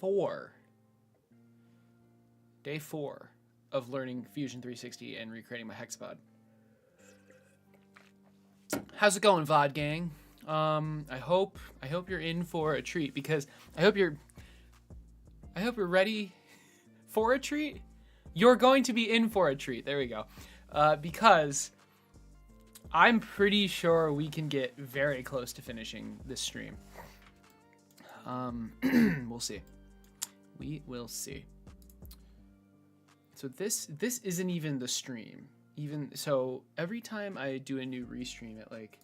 4. Day 4 of learning Fusion 360 and recreating my Hexapod. How's it going, VOD gang? I hope you're in for a treat, because I hope you're ready for a treat. You're going to be in for a treat. There we go. Because I'm pretty sure we can get very close to finishing this stream. We'll see. We will see. So this isn't even the stream. Even so, every time I do a new restream, it like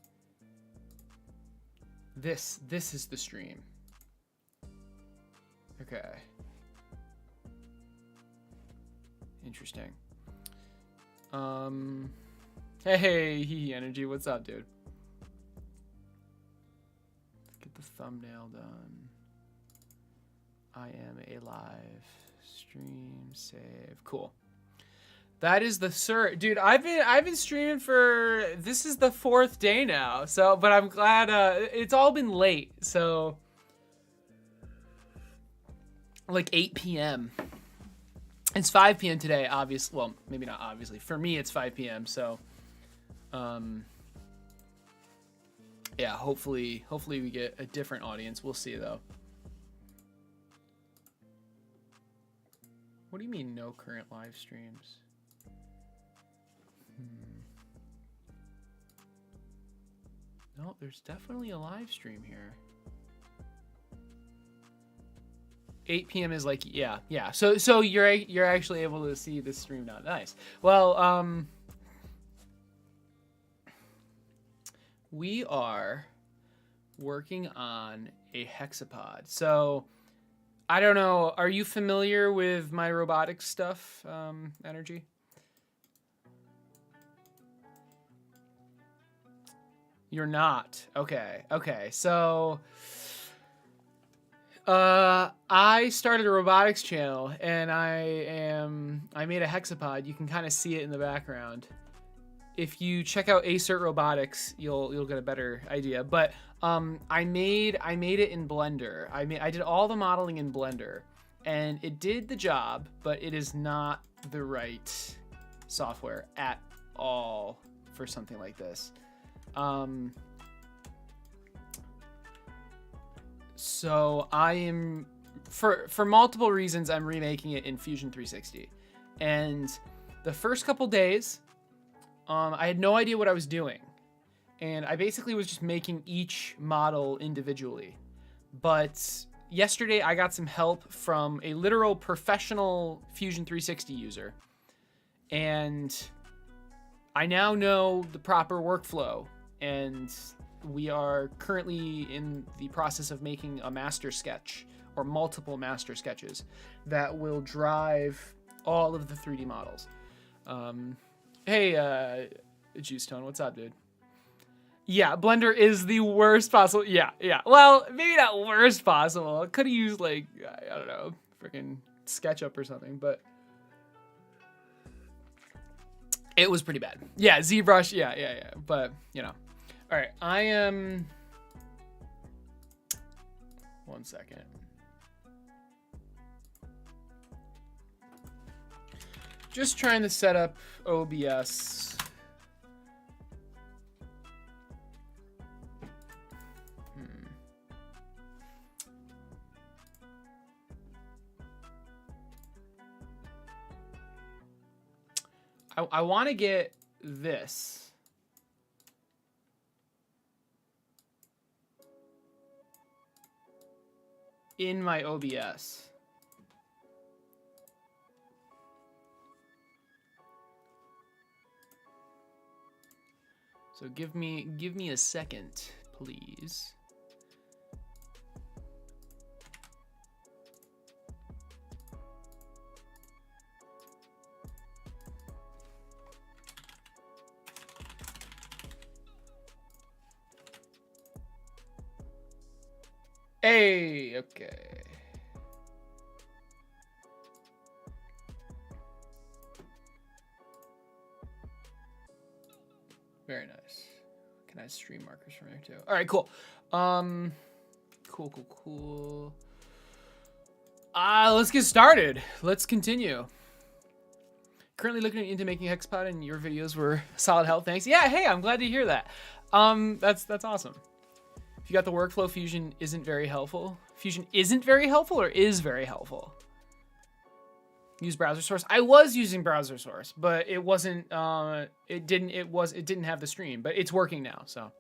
this is the stream. Okay. Interesting. Hey, Hee Energy, what's up, dude? Let's get the thumbnail done. I am a live stream save. Cool. That is the dude. I've been streaming for, this is the 4th day now. So, but I'm glad it's all been late. So, like 8 p.m. It's 5 p.m. today. Obviously, well, maybe not obviously. For me, it's 5 p.m. So, yeah. Hopefully we get a different audience. We'll see though. What do you mean no current live streams? No, there's definitely a live stream here. 8 p.m. is like, yeah. So you're actually able to see this stream now. Nice. Well, we are working on a Hexapod. So I don't know. Are you familiar with my robotics stuff, Energy? You're not. Okay. So I started a robotics channel, and I made a Hexapod. You can kind of see it in the background. If you check out Acert Robotics, you'll get a better idea. But I made it in Blender. I did all the modeling in Blender, and it did the job, but it is not the right software at all for something like this. So I am, for multiple reasons, I'm remaking it in Fusion 360. And the first couple days, I had no idea what I was doing. And I basically was just making each model individually. But yesterday I got some help from a literal professional Fusion 360 user. And I now know the proper workflow. And we are currently in the process of making a master sketch, or multiple master sketches, that will drive all of the 3D models. Hey, Juice Tone, what's up, dude? Yeah, Blender is the worst possible. Yeah. Well, maybe not worst possible. Could have used, like, I don't know, freaking SketchUp or something, but it was pretty bad. Yeah, ZBrush, yeah. But, you know. All right, I am... One second. Just trying to set up OBS. I want to get this. In my OBS. So give me a second, please. Hey, okay. Very nice. Can I stream markers from there too? All right, cool. Cool. Let's get started. Let's continue. Currently looking into making Hexapod, and your videos were solid help. Thanks. Yeah, hey, I'm glad to hear that. That's awesome. If you got the workflow, Fusion isn't very helpful. Fusion isn't very helpful or is very helpful? Use browser source. I was using browser source, but it wasn't. It didn't have the stream, but it's working now. So,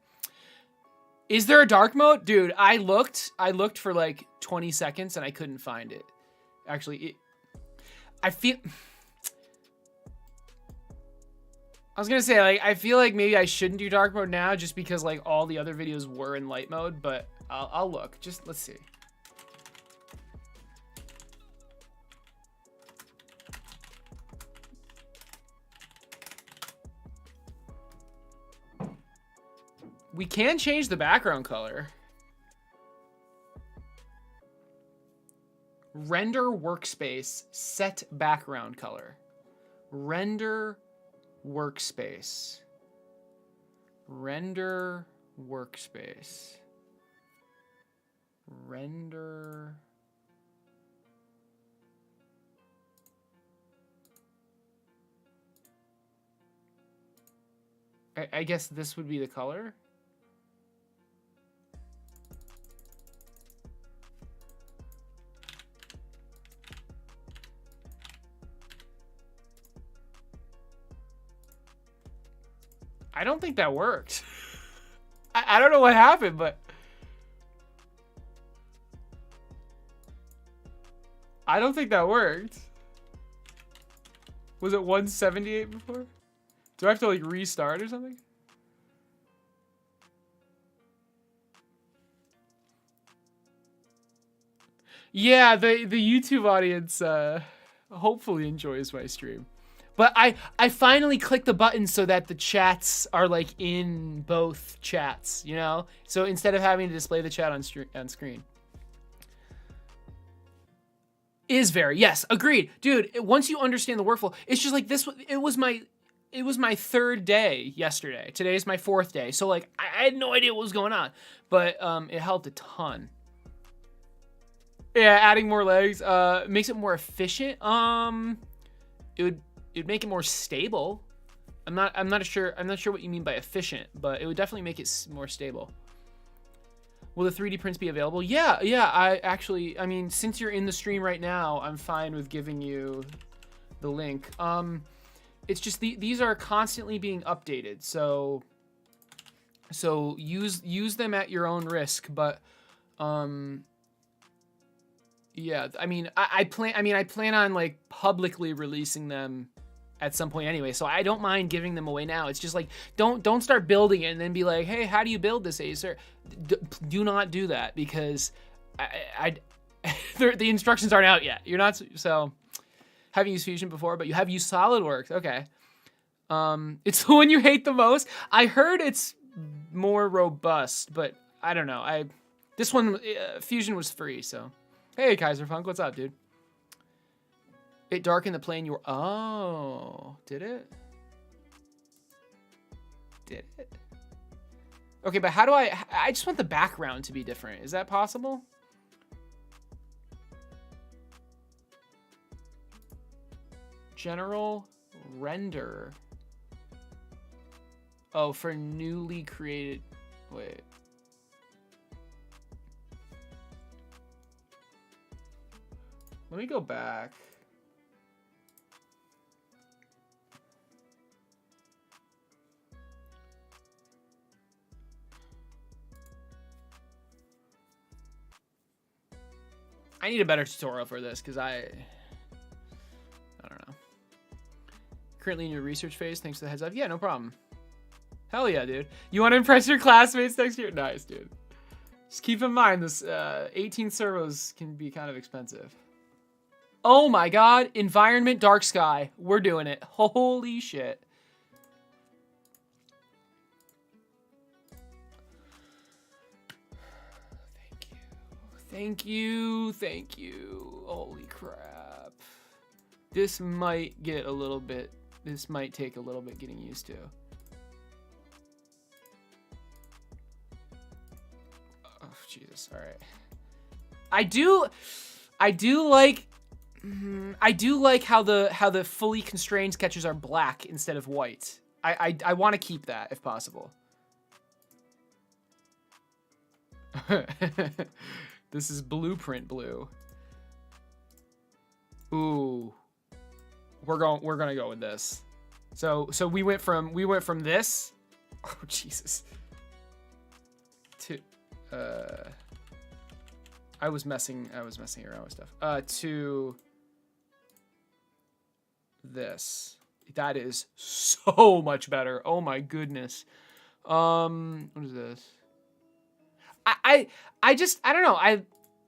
is there a dark mode, dude? I looked for like 20 seconds and I couldn't find it. Actually, I was gonna say, like, I feel like maybe I shouldn't do dark mode now, just because like all the other videos were in light mode. But I'll look. Just let's see. We can change the background color. Render workspace, set background color. Render workspace. Render workspace. Render. I guess this would be the color. I don't think that worked. I don't know what happened, but I don't think that worked. Was it 178 before? Do I have to like restart or something? Yeah, the YouTube audience hopefully enjoys my stream. But I finally clicked the button so that the chats are like in both chats, you know? So instead of having to display the chat on screen. Is very, yes, agreed. Dude, once you understand the workflow, it's just like this, it was my third day yesterday. Today is my fourth day. So like, I had no idea what was going on, but it helped a ton. Yeah, adding more legs makes it more efficient. It would make it more stable. I'm not sure what you mean by efficient, but it would definitely make it more stable. Will the 3D prints be available? Yeah. I mean, since you're in the stream right now, I'm fine with giving you the link. It's just these are constantly being updated, so use them at your own risk. But yeah, I mean, I plan on like publicly releasing them at some point anyway, so I don't mind giving them away now. It's just like, don't start building it and then be like, hey, how do you build this, Acer? Do not do that, because the instructions aren't out yet. You're not, so haven't used Fusion before, but you have used SolidWorks. Okay. It's the one you hate the most. I heard it's more robust, but I don't know. This one, Fusion was free, so. Hey, Kaiserfunk, what's up, dude? It darkened the plane you were... Oh, did it? Did it? Okay, but how do I just want the background to be different. Is that possible? General render. Oh, for newly created... Wait. Let me go back. I need a better tutorial for this, because I don't know. Currently in your research phase, thanks for the heads up. Yeah, no problem. Hell yeah, dude. You want to impress your classmates next year? Nice, dude. Just keep in mind, this 18 servos can be kind of expensive. Oh my god, environment dark sky. We're doing it. Holy shit. Thank you. Thank you. Holy crap. This might take a little bit getting used to. Oh, Jesus. All right. I do like how the fully constrained sketches are black instead of white. I want to keep that if possible. This is blueprint blue. Ooh. We're gonna go with this. So we went from this. Oh Jesus. To I was messing around with stuff. To this. That is so much better. Oh my goodness. What is this? I don't know.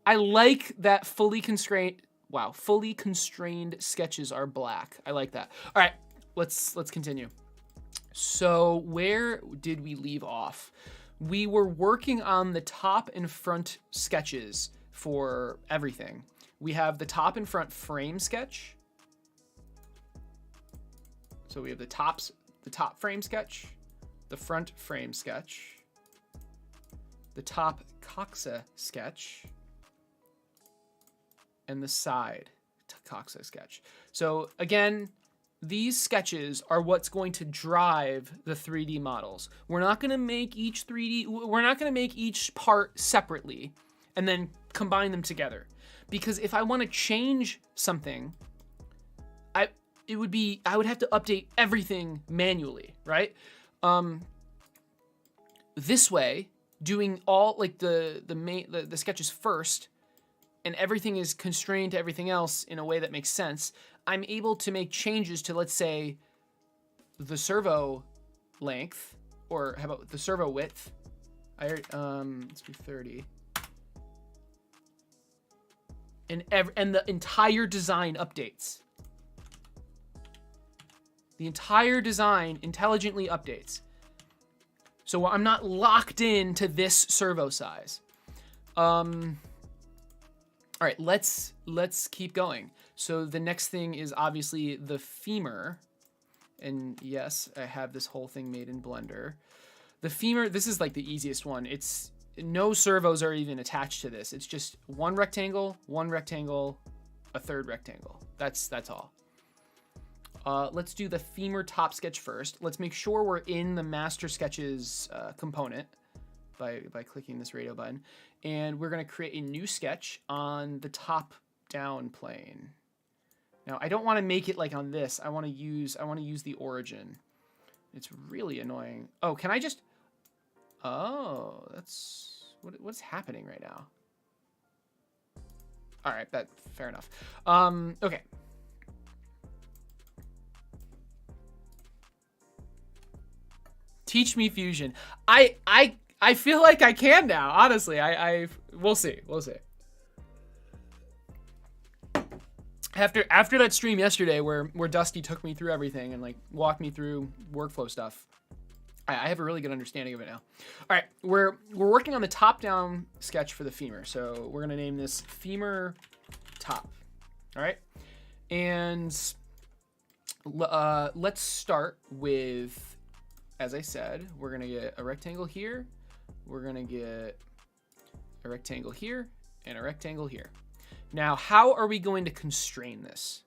I like that fully constrained. Wow, fully constrained sketches are black. I like that. All right, let's continue. So where did we leave off? We were working on the top and front sketches for everything. We have the top and front frame sketch. So we have the top frame sketch, the front frame sketch, the top coxa sketch, and the side coxa sketch. So again, these sketches are what's going to drive the 3D models. We're not going to make each part separately and then combine them together. Because if I want to change something, I would have to update everything manually, right? This way, doing all like the sketches first, and everything is constrained to everything else in a way that makes sense, I'm able to make changes to, let's say, the servo length, or how about the servo width? Let's do 30. And the entire design updates. The entire design intelligently updates. So I'm not locked in to this servo size. All right, let's keep going. So the next thing is obviously the femur. And yes, I have this whole thing made in Blender. The femur, this is like the easiest one. It's no servos are even attached to this. It's just one rectangle, a third rectangle. That's all. Let's do the femur top sketch first. Let's make sure we're in the master sketches component by clicking this radio button. And we're gonna create a new sketch on the top down plane. Now I don't wanna make it like on this. I wanna use the origin. It's really annoying. Oh, can I just, oh, that's, what's happening right now? All right, fair enough. Okay. Teach me Fusion. I feel like I can now, honestly. We'll see. After that stream yesterday where Dusty took me through everything and like walked me through workflow stuff, I have a really good understanding of it now. All right, we're working on the top-down sketch for the femur. So we're gonna name this femur top. All right, and let's start with, as I said, we're gonna get a rectangle here. We're gonna get a rectangle here and a rectangle here. Now, how are we going to constrain this?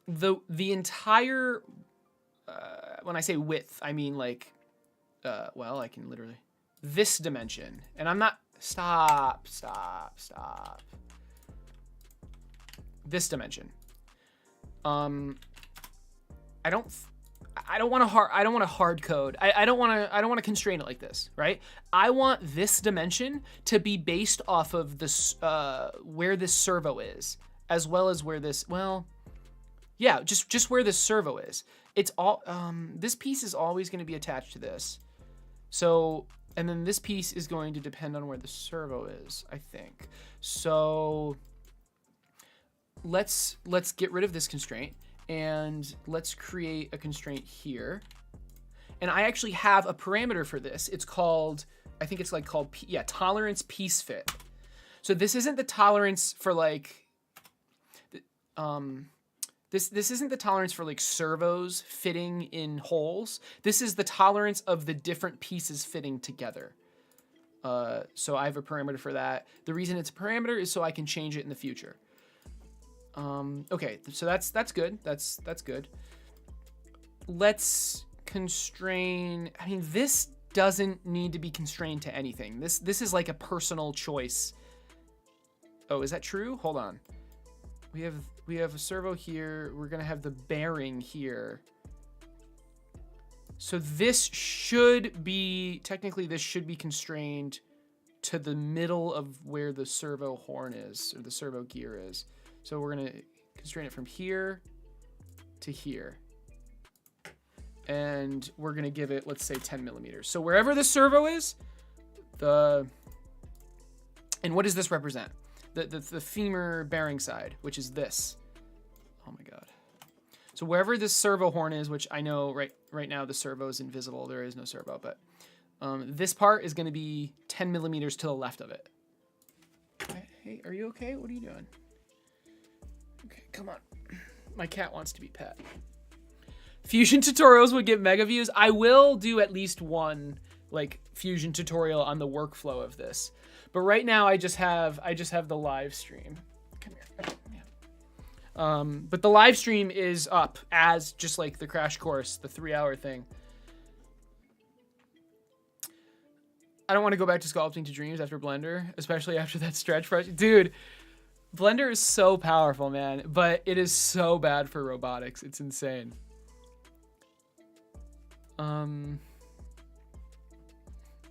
The entire, when I say width, I mean like, well, I can literally, this dimension, and I'm not, stop. This dimension. I don't want to hard code. I don't want to constrain it like this, right? I want this dimension to be based off of this where this servo is, as well as where this, well, yeah, just where this servo is. It's all this piece is always going to be attached to this. So, and then this piece is going to depend on where the servo is, I think. So let's get rid of this constraint. And let's create a constraint here. And I actually have a parameter for this. It's called, I think it's like called, tolerance piece fit. So this isn't the tolerance for like, this isn't the tolerance for like servos fitting in holes. This is the tolerance of the different pieces fitting together. So I have a parameter for that. The reason it's a parameter is so I can change it in the future. Okay, so that's good. That's good. Let's constrain. I mean, this doesn't need to be constrained to anything. This is like a personal choice. Oh, is that true? Hold on. We have a servo here. We're gonna have the bearing here. So this should be, technically this should be constrained to the middle of where the servo horn is, or the servo gear is. So we're gonna constrain it from here to here. And we're gonna give it, let's say 10 millimeters. So wherever the servo is, and what does this represent? The femur bearing side, which is this. Oh my God. So wherever this servo horn is, which I know right now the servo is invisible, there is no servo, but this part is going to be 10 millimeters to the left of it. Hey, are you okay? What are you doing? Okay, come on. My cat wants to be pet. Fusion tutorials would get mega views. I will do at least one like Fusion tutorial on the workflow of this, but right now I just have the live stream. Come here. But the live stream is up as just like the crash course, the 3-hour thing. I don't want to go back to sculpting to dreams after Blender, especially after that stretch project. Dude, Blender is so powerful, man, but it is so bad for robotics. It's insane.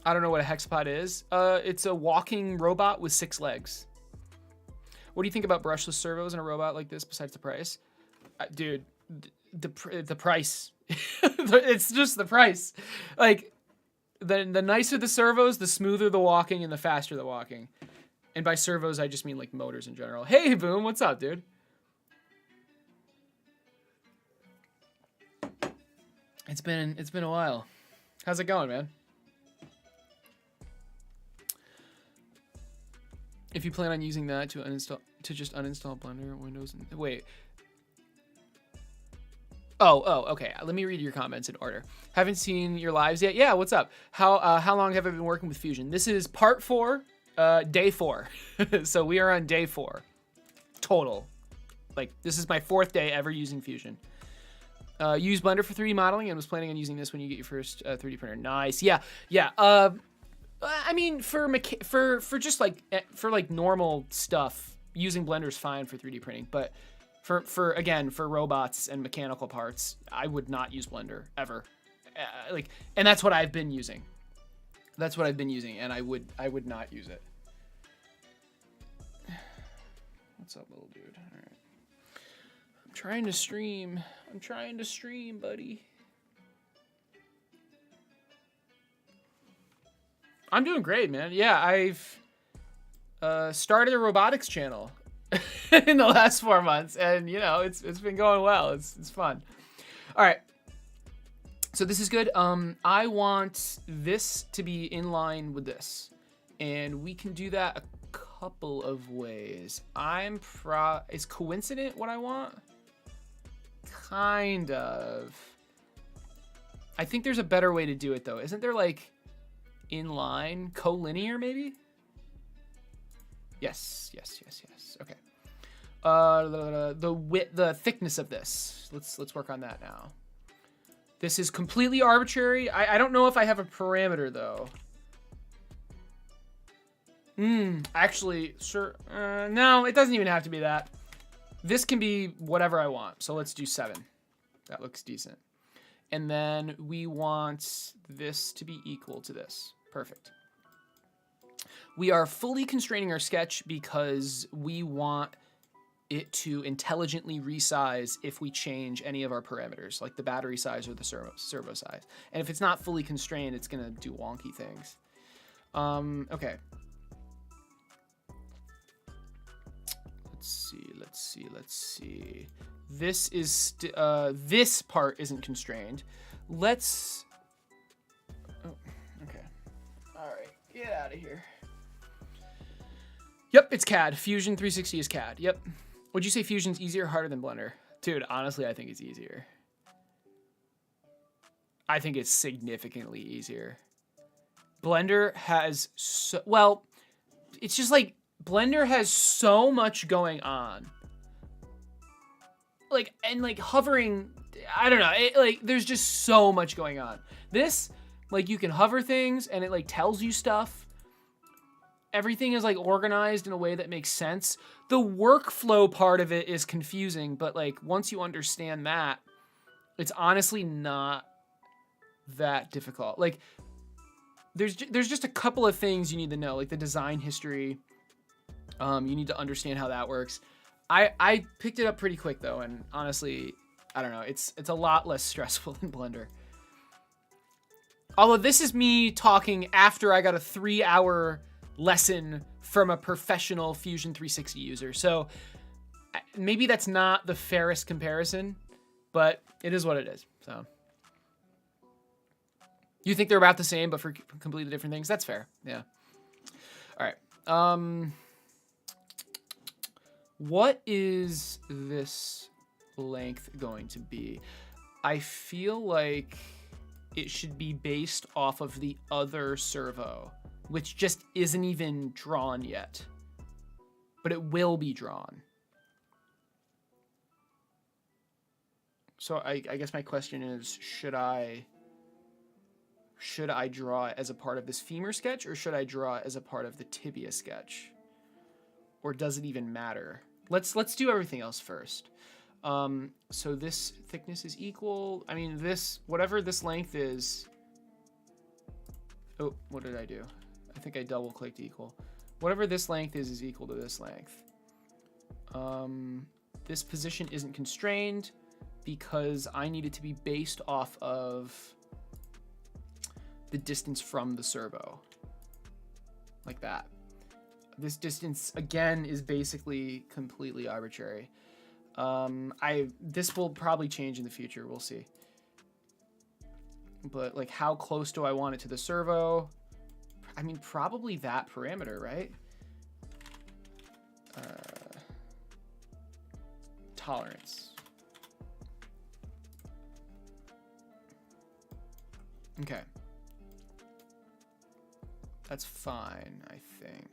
I don't know what a hexapod is. It's a walking robot with 6 legs. What do you think about brushless servos in a robot like this besides the price? Dude, the price. It's just the price. Like, the nicer the servos, the smoother the walking and the faster the walking. And by servos, I just mean like motors in general. Hey, Boom, what's up, dude? It's been a while. How's it going, man? If you plan on using that to just uninstall Blender, Windows, and wait. Oh, okay. Let me read your comments in order. Haven't seen your lives yet. Yeah, what's up? How long have I been working with Fusion? This is part 4, day 4. So we are on day 4 total. Like, this is my 4th day ever using Fusion. Use Blender for 3D modeling and was planning on using this when you get your first 3D printer. Nice. Yeah. I mean, for just like for normal stuff, using Blender is fine for 3D printing. But for robots and mechanical parts, I would not use Blender ever. And that's what I've been using. That's what I've been using, and I would not use it. What's up, little dude? All right. I'm trying to stream, buddy. I'm doing great, man. Yeah, I've started a robotics channel in the last 4 months, and you know, it's been going well. It's fun. All right. So this is good. I want this to be in line with this, and we can do that a couple of ways. Is coincident what I want? Kind of. I think there's a better way to do it though. Isn't there like in line, collinear maybe? Yes. Okay. The thickness of this. Let's work on that now. This is completely arbitrary. I don't know if I have a parameter though. Actually, sure. No, it doesn't even have to be that. This can be whatever I want. So let's do 7. That looks decent. And then we want this to be equal to this. Perfect. We are fully constraining our sketch because we want it to intelligently resize if we change any of our parameters, like the battery size or the servo size. And if it's not fully constrained, it's going to do wonky things. Okay. Let's see. This is this part isn't constrained. Let's. Oh, okay. All right, get out of here. Yep, it's CAD. Fusion 360 is CAD. Yep. Would you say Fusion's easier or harder than Blender? Dude, honestly, I think it's easier. I think it's significantly easier. Blender has well, it's just like Blender has so much going on. Like, and like hovering, I don't know, like there's just so much going on. This, like, you can hover things and it like tells you stuff. Everything is like organized in a way that makes sense. The workflow part of it is confusing, but like once you understand that, it's honestly not that difficult. Like there's just a couple of things you need to know, like the design history. You need to understand how that works. I picked it up pretty quick though, and honestly, I don't know, it's a lot less stressful than Blender. Although this is me talking after I got a 3-hour lesson from a professional Fusion 360 user. So maybe that's not the fairest comparison, but it is what it is. So you think they're about the same, but for completely different things? That's fair. Yeah. All right. What is this length going to be? I feel like it should be based off of the other servo, which just isn't even drawn yet, but it will be drawn. So I guess my question is, should I draw it as a part of this femur sketch, or should I draw it as a part of the tibia sketch? Or does it even matter? Let's do everything else first. So this thickness is equal. I mean, this, whatever this length is. Oh, what did I do? I think I double clicked equal. Whatever this length is equal to this length. This position isn't constrained because I need it to be based off of the distance from the servo. Like that. This distance, again, is basically completely arbitrary. This will probably change in the future. We'll see. But, like, how close do I want it to the servo? I mean, probably that parameter, right? Tolerance. Okay. That's fine, I think.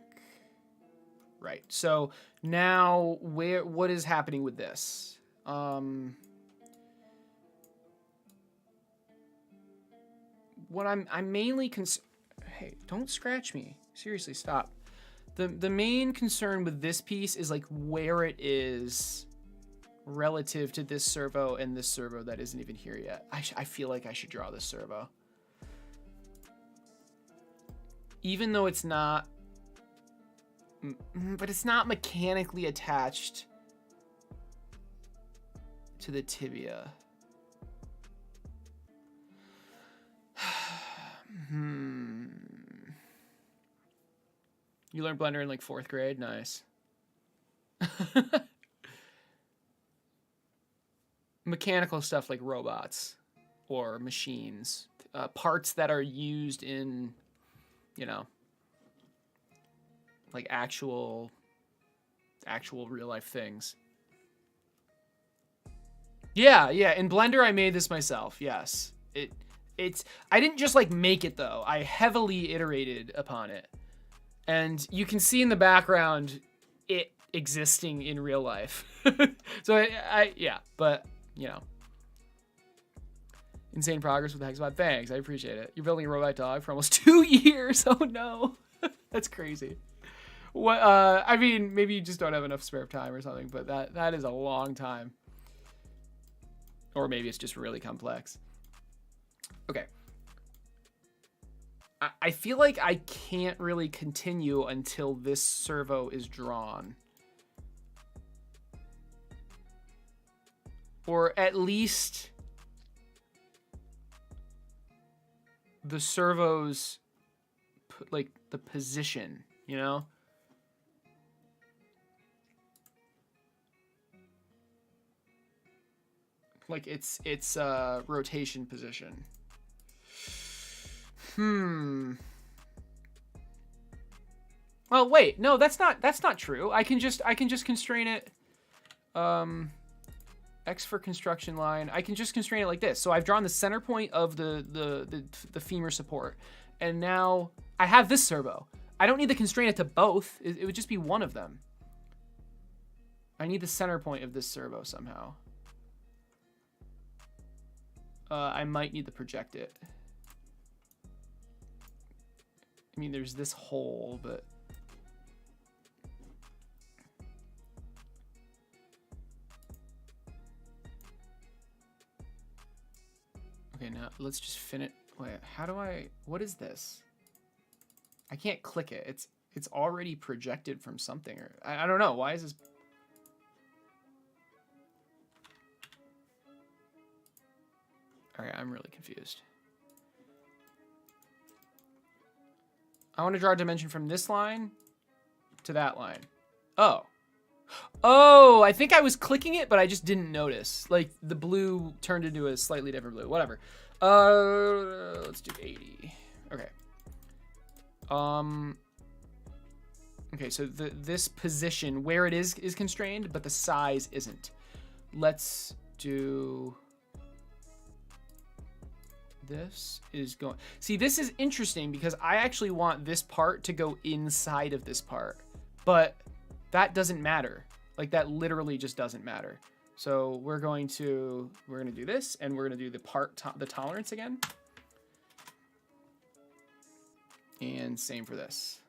Right. So now what is happening with this? What I'm mainly hey, don't scratch me. Seriously, stop. The main concern with this piece is like where it is relative to this servo and this servo that isn't even here yet. I feel like I should draw this servo. Even though it's not, but it's not mechanically attached to the tibia. You learned Blender in like 4th grade? Nice. Mechanical stuff like robots or machines, parts that are used in, you know, like actual real life things. Yeah, in Blender I made this myself. Yes. I didn't just like make it though. I heavily iterated upon it. And you can see in the background it existing in real life. So yeah, but you know. Insane progress with the Hexapod. Thanks, I appreciate it. You're building a robot dog for almost 2 years. Oh no. That's crazy. What I mean, maybe you just don't have enough spare time or something, but that is a long time. Or maybe it's just really complex. Okay. I feel like I can't really continue until this servo is drawn. Or at least the servos, like the position, you know? Like its rotation position. Well, wait, no, that's not true. I can just constrain it. X for construction line. I can just constrain it like this. So I've drawn the center point of the femur support, And now I have this servo. I don't need to constrain it to both. It would just be one of them. I need the center point of this servo somehow. I might need to project it. I mean, there's this hole, but... Okay, now let's just finish. Wait, how do I... What is this? I can't click it. It's already projected from something. Or I don't know. Why is this... Alright, I'm really confused. I want to draw a dimension from this line to that line. Oh. Oh, I think I was clicking it, but I just didn't notice. Like, the blue turned into a slightly different blue. Whatever. Let's do 80. Okay. Okay, so this position, where it is constrained, but the size isn't. Let's do... This is going... See, this is interesting because I actually want this part to go inside of this part. But that doesn't matter. Like, that literally just doesn't matter. So we're going to do this, and we're going to do the tolerance again. And same for this.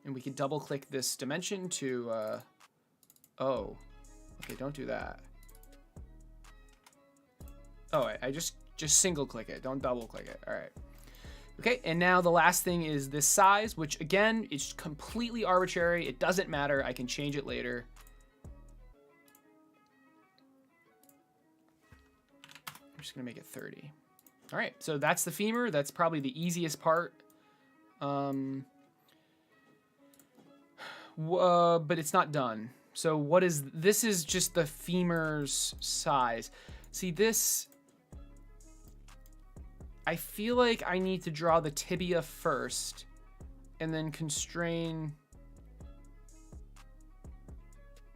And we can double click this dimension to... oh. Okay, don't do that. Oh, I just single click it. Don't double click it. All right. Okay, and now the last thing is this size, which again, is completely arbitrary. It doesn't matter. I can change it later. I'm just gonna make it 30. All right, so that's the femur. That's probably the easiest part. But it's not done. So what is, this is just the femur's size. See this, I feel like I need to draw the tibia first and then constrain.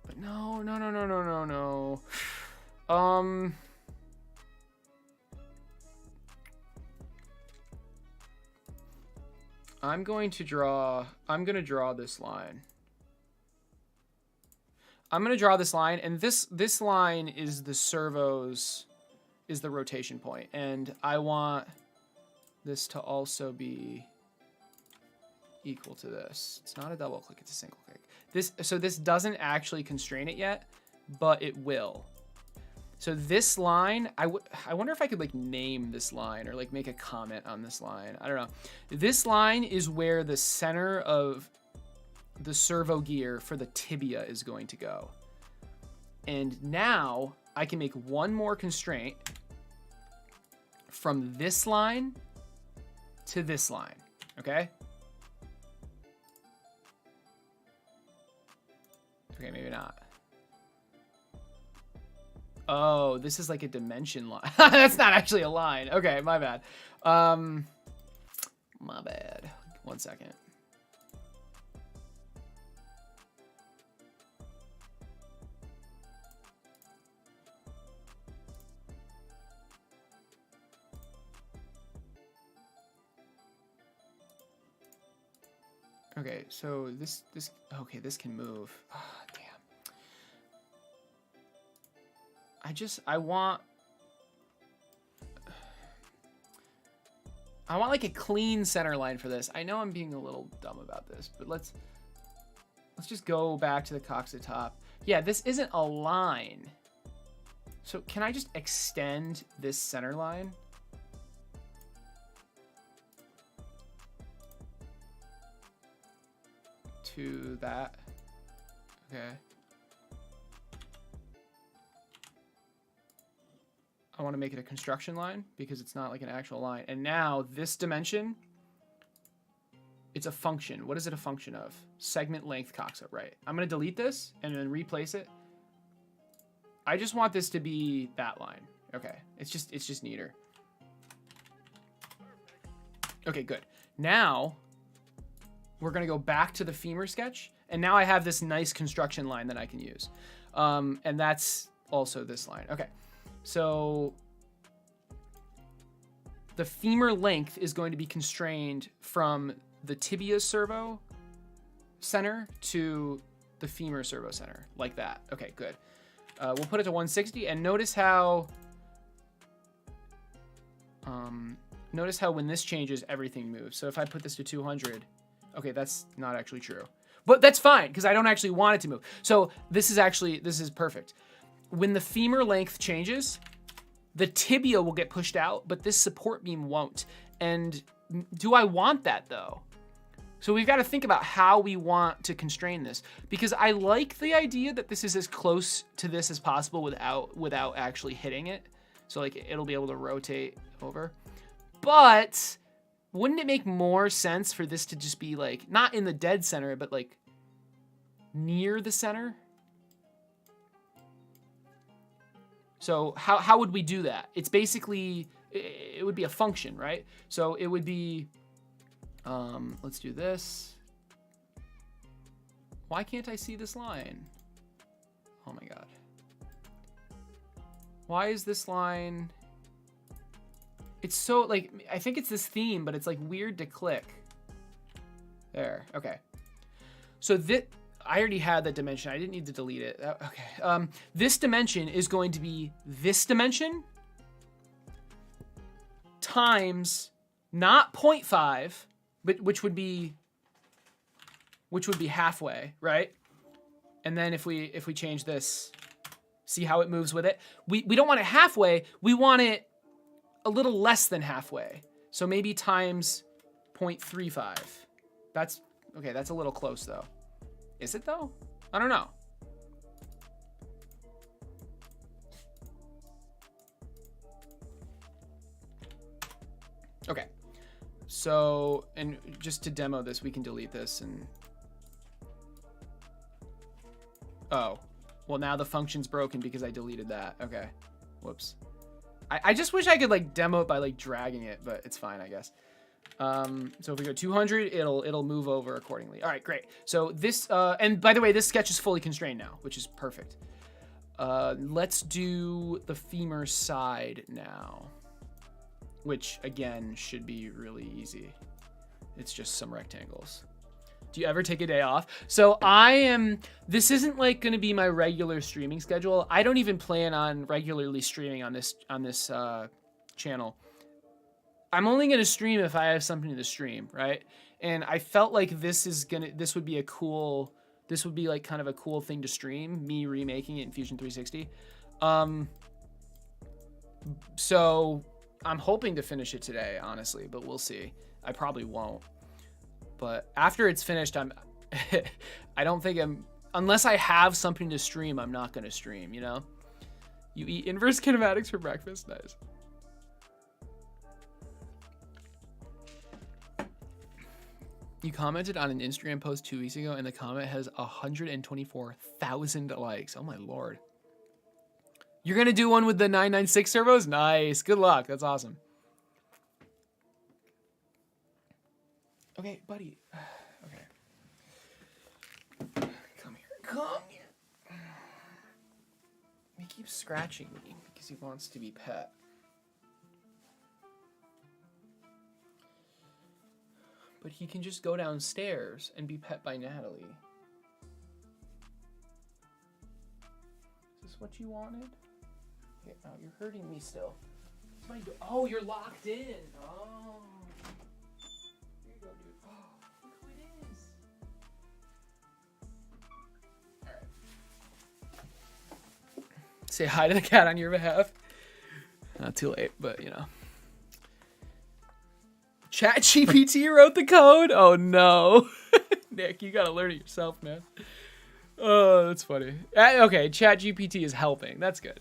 But no. I'm going to draw this line. I'm going to draw this line, and this line is the servos, is the rotation point, and I want this to also be equal to this. It's not a double click, it's a single click. So this doesn't actually constrain it yet, but it will. So this line, I wonder if I could like name this line or like make a comment on this line. I don't know. This line is where the center of the servo gear for the tibia is going to go. And now I can make one more constraint from this line to this line, okay? Okay, maybe not. Oh, this is like a dimension line. That's not actually a line. Okay, my bad. My bad. 1 second. Okay, so this okay, this can move. Ah, damn. I want like a clean center line for this. I know I'm being a little dumb about this, but let's just go back to the coxa top. Yeah, this isn't a line. So can I just extend this center line? To that. Okay. I want to make it a construction line because it's not like an actual line. And now this dimension, it's a function. What is it a function of? Segment length coxa, right? I'm going to delete this and then replace it. I just want this to be that line. Okay. It's just neater. Okay, good. Now we're going to go back to the femur sketch. And now I have this nice construction line that I can use. And that's also this line. Okay. So the femur length is going to be constrained from the tibia servo center to the femur servo center, like that. Okay, good. We'll put it to 160, and notice how when this changes, everything moves. So if I put this to 200, okay, that's not actually true. But that's fine, because I don't actually want it to move. So this is perfect. When the femur length changes, the tibia will get pushed out, but this support beam won't. And do I want that, though? So we've got to think about how we want to constrain this, because I like the idea that this is as close to this as possible without actually hitting it. So like it'll be able to rotate over. But wouldn't it make more sense for this to just be like, not in the dead center, but like near the center? So how would we do that? It's basically, it would be a function, right? So it would be, let's do this. Why can't I see this line? Oh my God. Why is this line? It's so like, I think it's this theme, but it's like weird to click. There, okay. So I already had that dimension. I didn't need to delete it. Okay. This dimension is going to be this dimension times not 0.5, but which would be halfway, right? And then if we change this, see how it moves with it? We don't want it halfway. We want it a little less than halfway. So maybe times 0.35. That's okay. That's a little close though. Is it though? I don't know. Okay. So, and just to demo this, we can delete this and... Oh. Well, now the function's broken because I deleted that. Okay. Whoops. I just wish I could like demo it by like dragging it, but it's fine, I guess. So if we go 200, it'll move over accordingly. All right, great. So this, and by the way, this sketch is fully constrained now, which is perfect. Let's do the femur side now, which again should be really easy. It's just some rectangles. Do you ever take a day off? So this isn't like going to be my regular streaming schedule. I don't even plan on regularly streaming on this channel. I'm only going to stream if I have something to stream, right? And I felt like this would be like kind of a cool thing to stream, me remaking it in Fusion 360. So I'm hoping to finish it today, honestly, but we'll see. I probably won't. But after it's finished, I don't think unless I have something to stream, I'm not going to stream, you know? You eat inverse kinematics for breakfast? Nice. You commented on an Instagram post 2 weeks ago, and the comment has 124,000 likes. Oh my Lord. You're going to do one with the 996 servos? Nice. Good luck. That's awesome. Okay, buddy. Okay. Come here. Come here. He keeps scratching me because he wants to be pet. But he can just go downstairs and be pet by Natalie. Is this what you wanted? Okay, oh, you're hurting me still. Oh, you're locked in. Oh. Here you go, dude. Oh, look who it is. All right. Say hi to the cat on your behalf. Not too late, but you know. ChatGPT wrote the code? Oh no. Nick, you gotta learn it yourself, man. Oh, that's funny. Okay, ChatGPT is helping. That's good.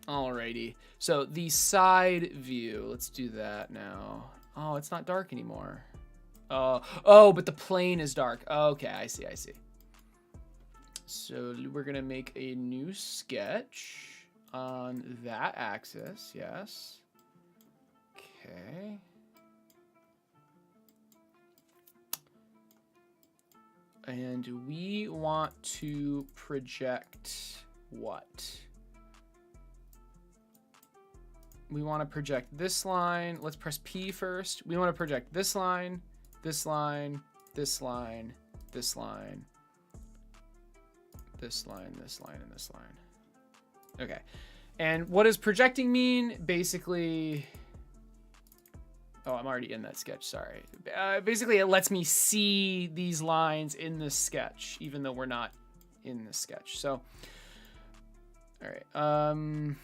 Alrighty. So the side view, let's do that now. Oh, it's not dark anymore. Oh, but the plane is dark. Okay, I see. So we're gonna make a new sketch on that axis, yes. Okay. And we want to project what? we want to project this line. Let's press P first. We want to project this line, this line, this line, this line, this line, this line, and this line. Okay. And what does projecting mean? Basically, oh, I'm already in that sketch, sorry. Basically, it lets me see these lines in this sketch, even though we're not in the sketch. So, all right.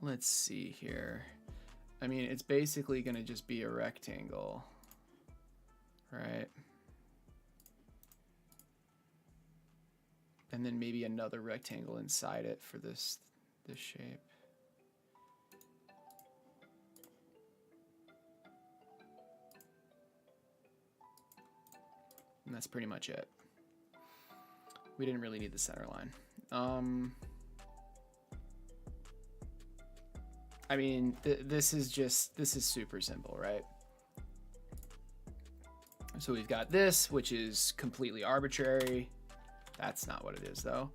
Let's see here. I mean, it's basically going to just be a rectangle, right? And then maybe another rectangle inside it for this shape. And that's pretty much it. We didn't really need the center line. I mean, this is super simple, right? So we've got this, which is completely arbitrary. That's not what it is, though.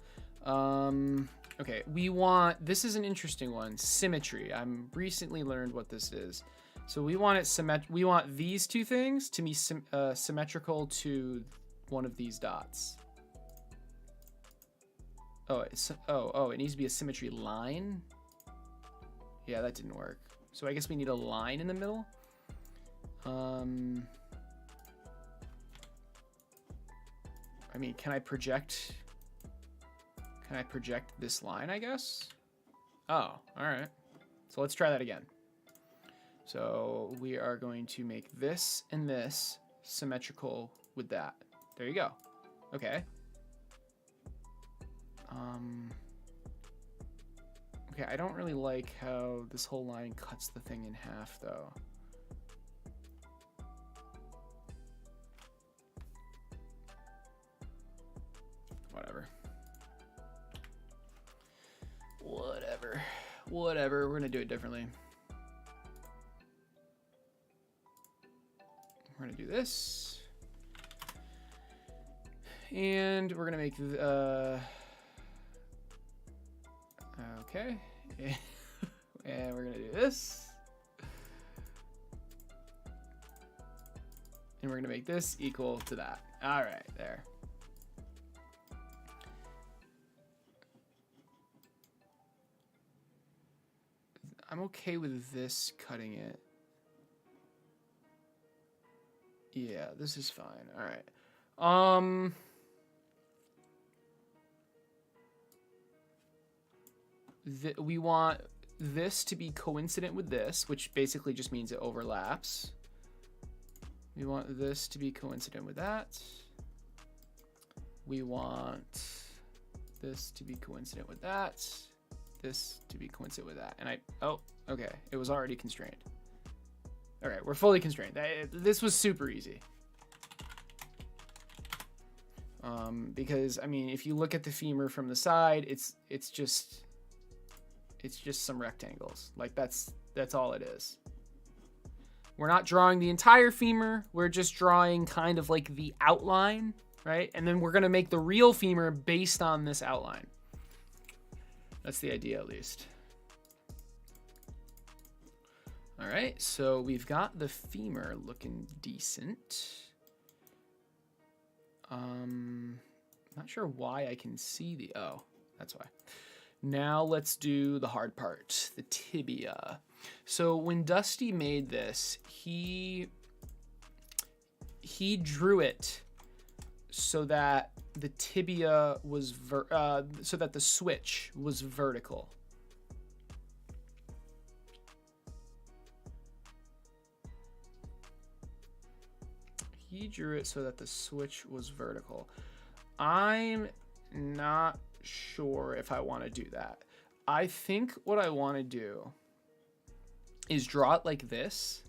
Okay, this is an interesting one, symmetry. I'm recently learned what this is. So we want we want these two things to be symmetrical to one of these dots. Oh, it needs to be a symmetry line. Yeah, that didn't work. So I guess we need a line in the middle. I mean, can I project this line, I guess? Oh, all right. So let's try that again. So we are going to make this and this symmetrical with that. There you go. Okay. Okay, I don't really like how this whole line cuts the thing in half, though. Whatever, we're gonna do it differently. We're gonna do this. And we're gonna make, okay. And we're gonna do this. And we're gonna make this equal to that. All right, there. I'm okay with this cutting it. Yeah, this is fine. All right. We want this to be coincident with this, which basically just means it overlaps. We want this to be coincident with that. We want this to be coincident with that. This to be coincident with that. And oh, okay. It was already constrained. All right, we're fully constrained. This was super easy. Because I mean, if you look at the femur from the side, it's just some rectangles. Like that's all it is. We're not drawing the entire femur. We're just drawing kind of like the outline, right? And then we're gonna make the real femur based on this outline. That's the idea, at least. All right, so we've got the femur looking decent. Not sure why I can see the, oh, that's why. Now let's do the hard part, the tibia. So when Dusty made this, he drew it so that the tibia was so that the switch was vertical. He drew it so that the switch was vertical. I'm not sure if I want to do that. I think what I want to do is draw it like this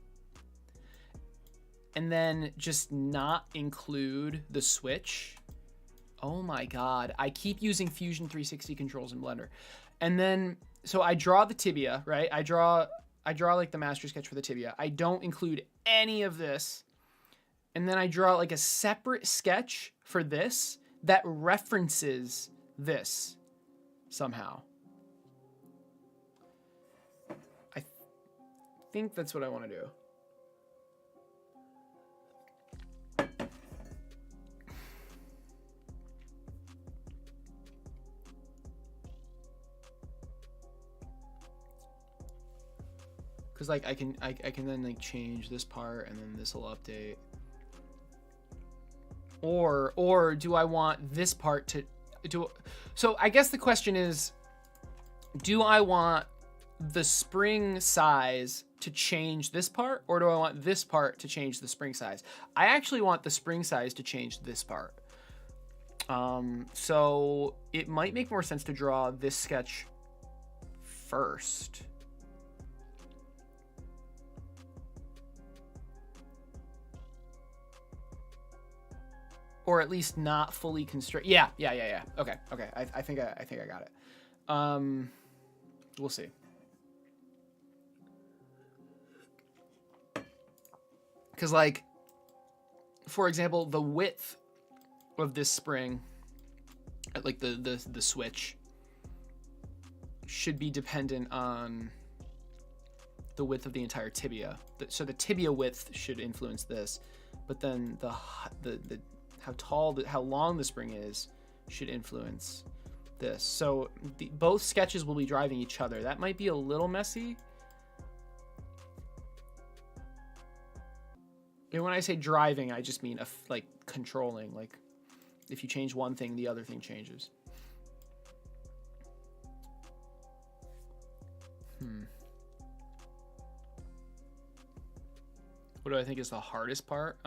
and then just not include the switch. Oh my God. I keep using Fusion 360 controls in Blender. And then, so I draw the tibia, right? I draw like the master sketch for the tibia. I don't include any of this. And then I draw like a separate sketch for this that references this somehow. think that's what I want to do. Cause like I can then like change this part and then this will update. Or do I want this part to do? So I guess the question is, do I want the spring size to change this part, or do I want this part to change the spring size? I actually want the spring size to change this part. So it might make more sense to draw this sketch first. Or at least not fully constrained. Yeah. Okay. I think I got it. We'll see. Because like, for example, the width of this spring, like the switch, should be dependent on the width of the entire tibia. So the tibia width should influence this, but then the how long the spring is should influence this. So both sketches will be driving each other. That might be a little messy. And when I say driving, I just mean like controlling. Like if you change one thing, the other thing changes. What do I think is the hardest part?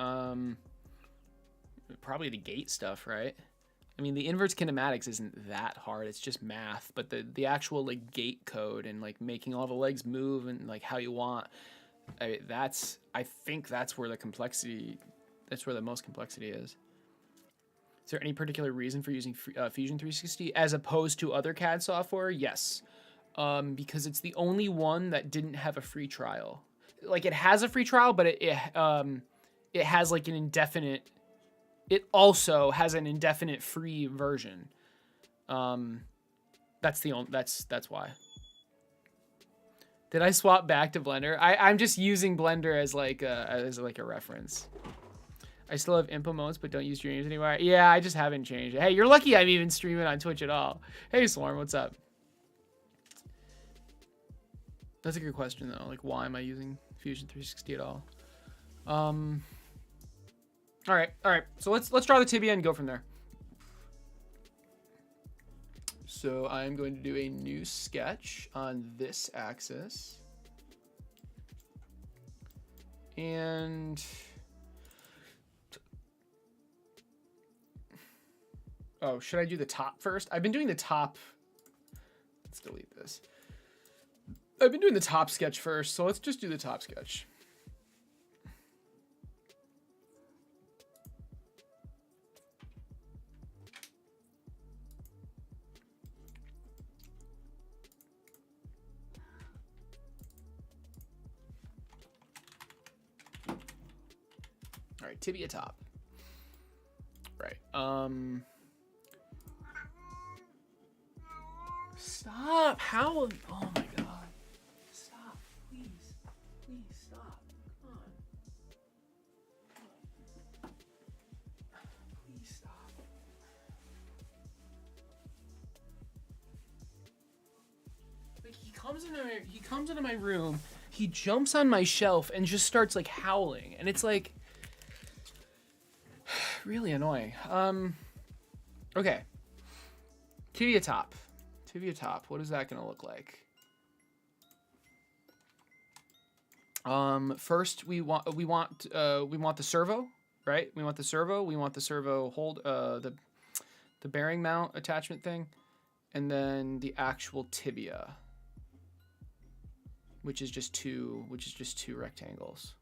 Probably the gate stuff, right? I mean, the inverse kinematics isn't that hard. It's just math, but the actual like gate code and like making all the legs move and like how you want, I think that's where the complexity, that's where the most complexity is. Is there any particular reason for using Fusion 360 as opposed to other CAD software? Yes, because it's the only one that didn't have a free trial. Like it has a free trial, but it has like an indefinite. It also has an indefinite free version. That's the only. That's why. Did I swap back to Blender? I'm just using Blender as like a reference. I still have info modes, but don't use dreams anymore. Yeah, I just haven't changed it. Hey, you're lucky I'm even streaming on Twitch at all. Hey, Swarm, what's up? That's a good question though. Like, why am I using Fusion 360 at all? All right. So let's draw the tibia and go from there. So I'm going to do a new sketch on this axis. And oh, should I do the top first? I've been doing the top. Let's delete this. I've been doing the top sketch first, so let's just do the top sketch. All right, tibia top. Right. Stop howling. Oh my God. Stop, please. Please stop. Come on. Please stop. Like he comes into my room, he jumps on my shelf and just starts like howling. And it's like really annoying. Okay. Tibia top. Tibia top. What is that gonna look like? First we want the servo, right? We want the servo. We want the servo hold the bearing mount attachment thing, and then the actual tibia, which is just two rectangles.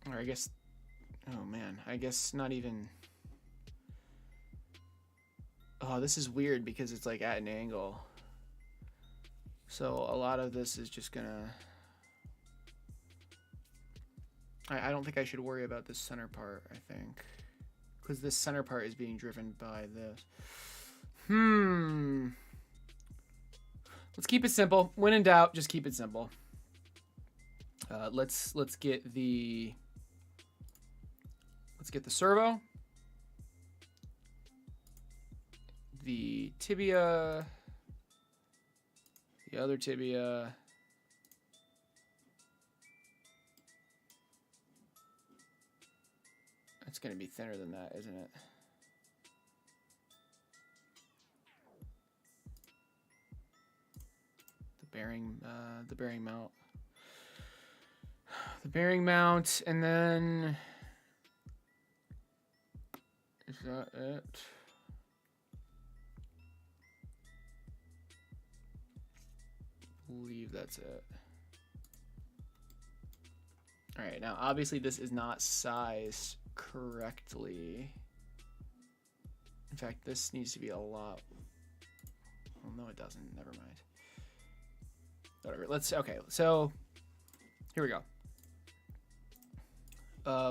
Or I guess, oh man, I guess not even. Oh, this is weird because it's like at an angle. So a lot of this is just gonna. I don't think I should worry about this center part, I think. because this center part is being driven by this. Let's keep it simple. When in doubt, just keep it simple. Let's get the servo, the tibia, the other tibia, it's going to be thinner than that, isn't it? The bearing mount. The bearing mount, and then is that it? I believe that's it. All right, now obviously this is not sized correctly. In fact, this needs to be a lot. Well, no, it doesn't. Never mind. Whatever. Okay, so here we go.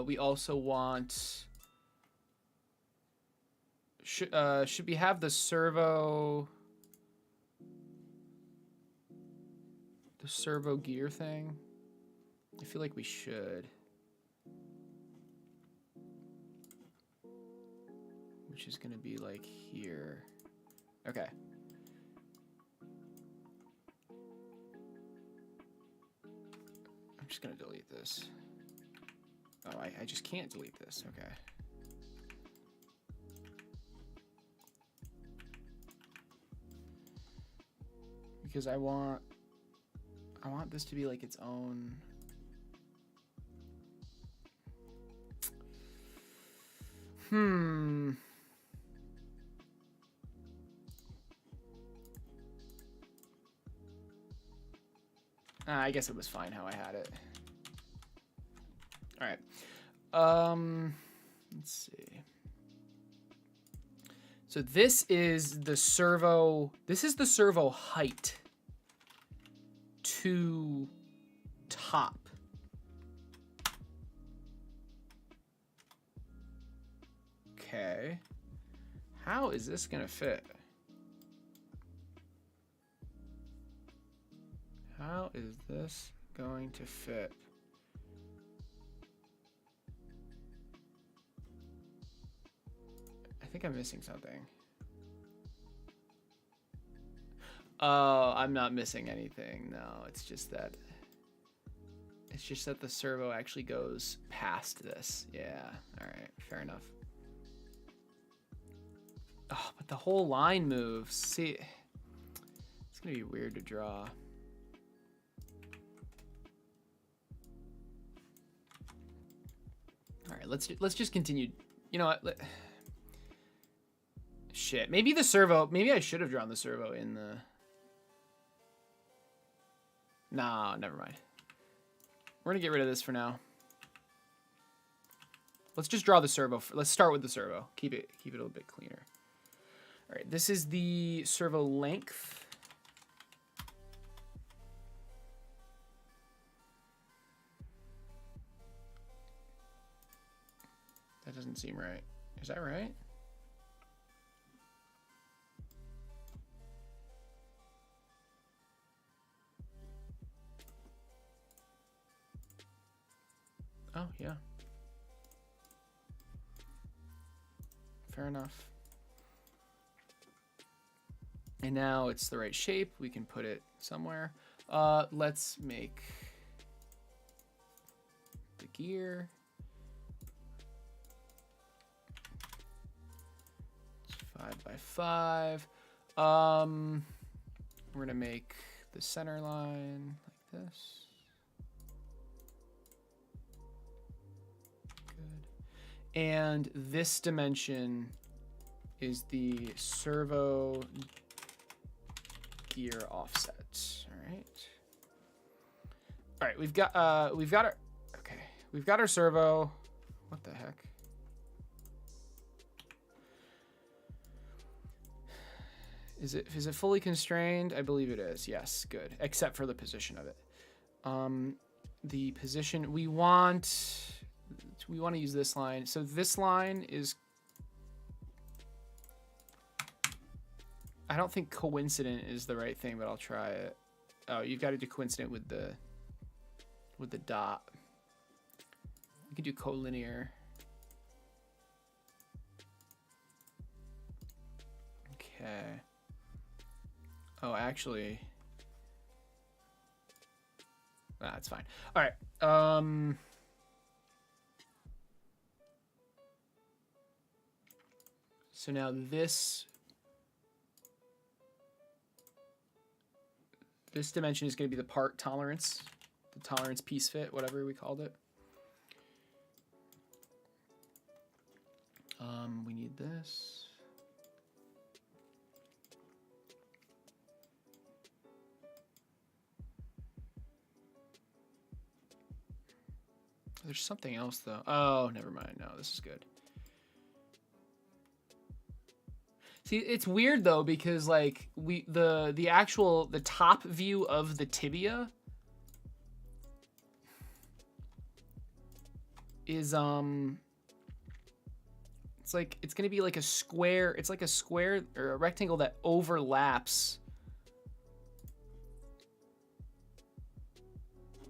We also want, should we have the servo gear thing? I feel like we should. Which is going to be like here. Okay. I'm just going to delete this. Oh, I just can't delete this. Okay. Because I want this to be like its own. I guess it was fine how I had it. All right. Let's see. So this is the servo. This is the servo height to top. Okay. How is this gonna fit? How is this going to fit? I think I'm missing something. Oh, I'm not missing anything. No, it's just that the servo actually goes past this. Yeah, all right, fair enough. Oh, but the whole line moves. See, it's gonna be weird to draw. All right, let's just continue. You know what? Shit, maybe the servo. Maybe I should have drawn the servo in the. Nah, never mind. We're gonna get rid of this for now. Let's just draw the servo. Let's start with the servo. Keep it a little bit cleaner. All right, this is the servo length. That doesn't seem right. Is that right? Oh, yeah. Fair enough. And now it's the right shape. We can put it somewhere. Let's make the gear. It's 5 by 5. We're gonna make the center line like this. Good. And this dimension is the servo gear offset. All right, we've got our servo. What the heck? Is it fully constrained? I believe it is. Yes, good. Except for the position of it. The position we want to use this line. So this line is I don't think coincident is the right thing, but I'll try it. Oh, you've got to do coincident with the dot. You can do collinear. Okay. Oh, actually, that's fine. All right. So now this dimension is going to be the part tolerance, the tolerance piece fit, whatever we called it. We need this. There's something else though. Oh, never mind. No, this is good. See, it's weird though because like the top view of the tibia is it's gonna be like a square. It's like a square or a rectangle that overlaps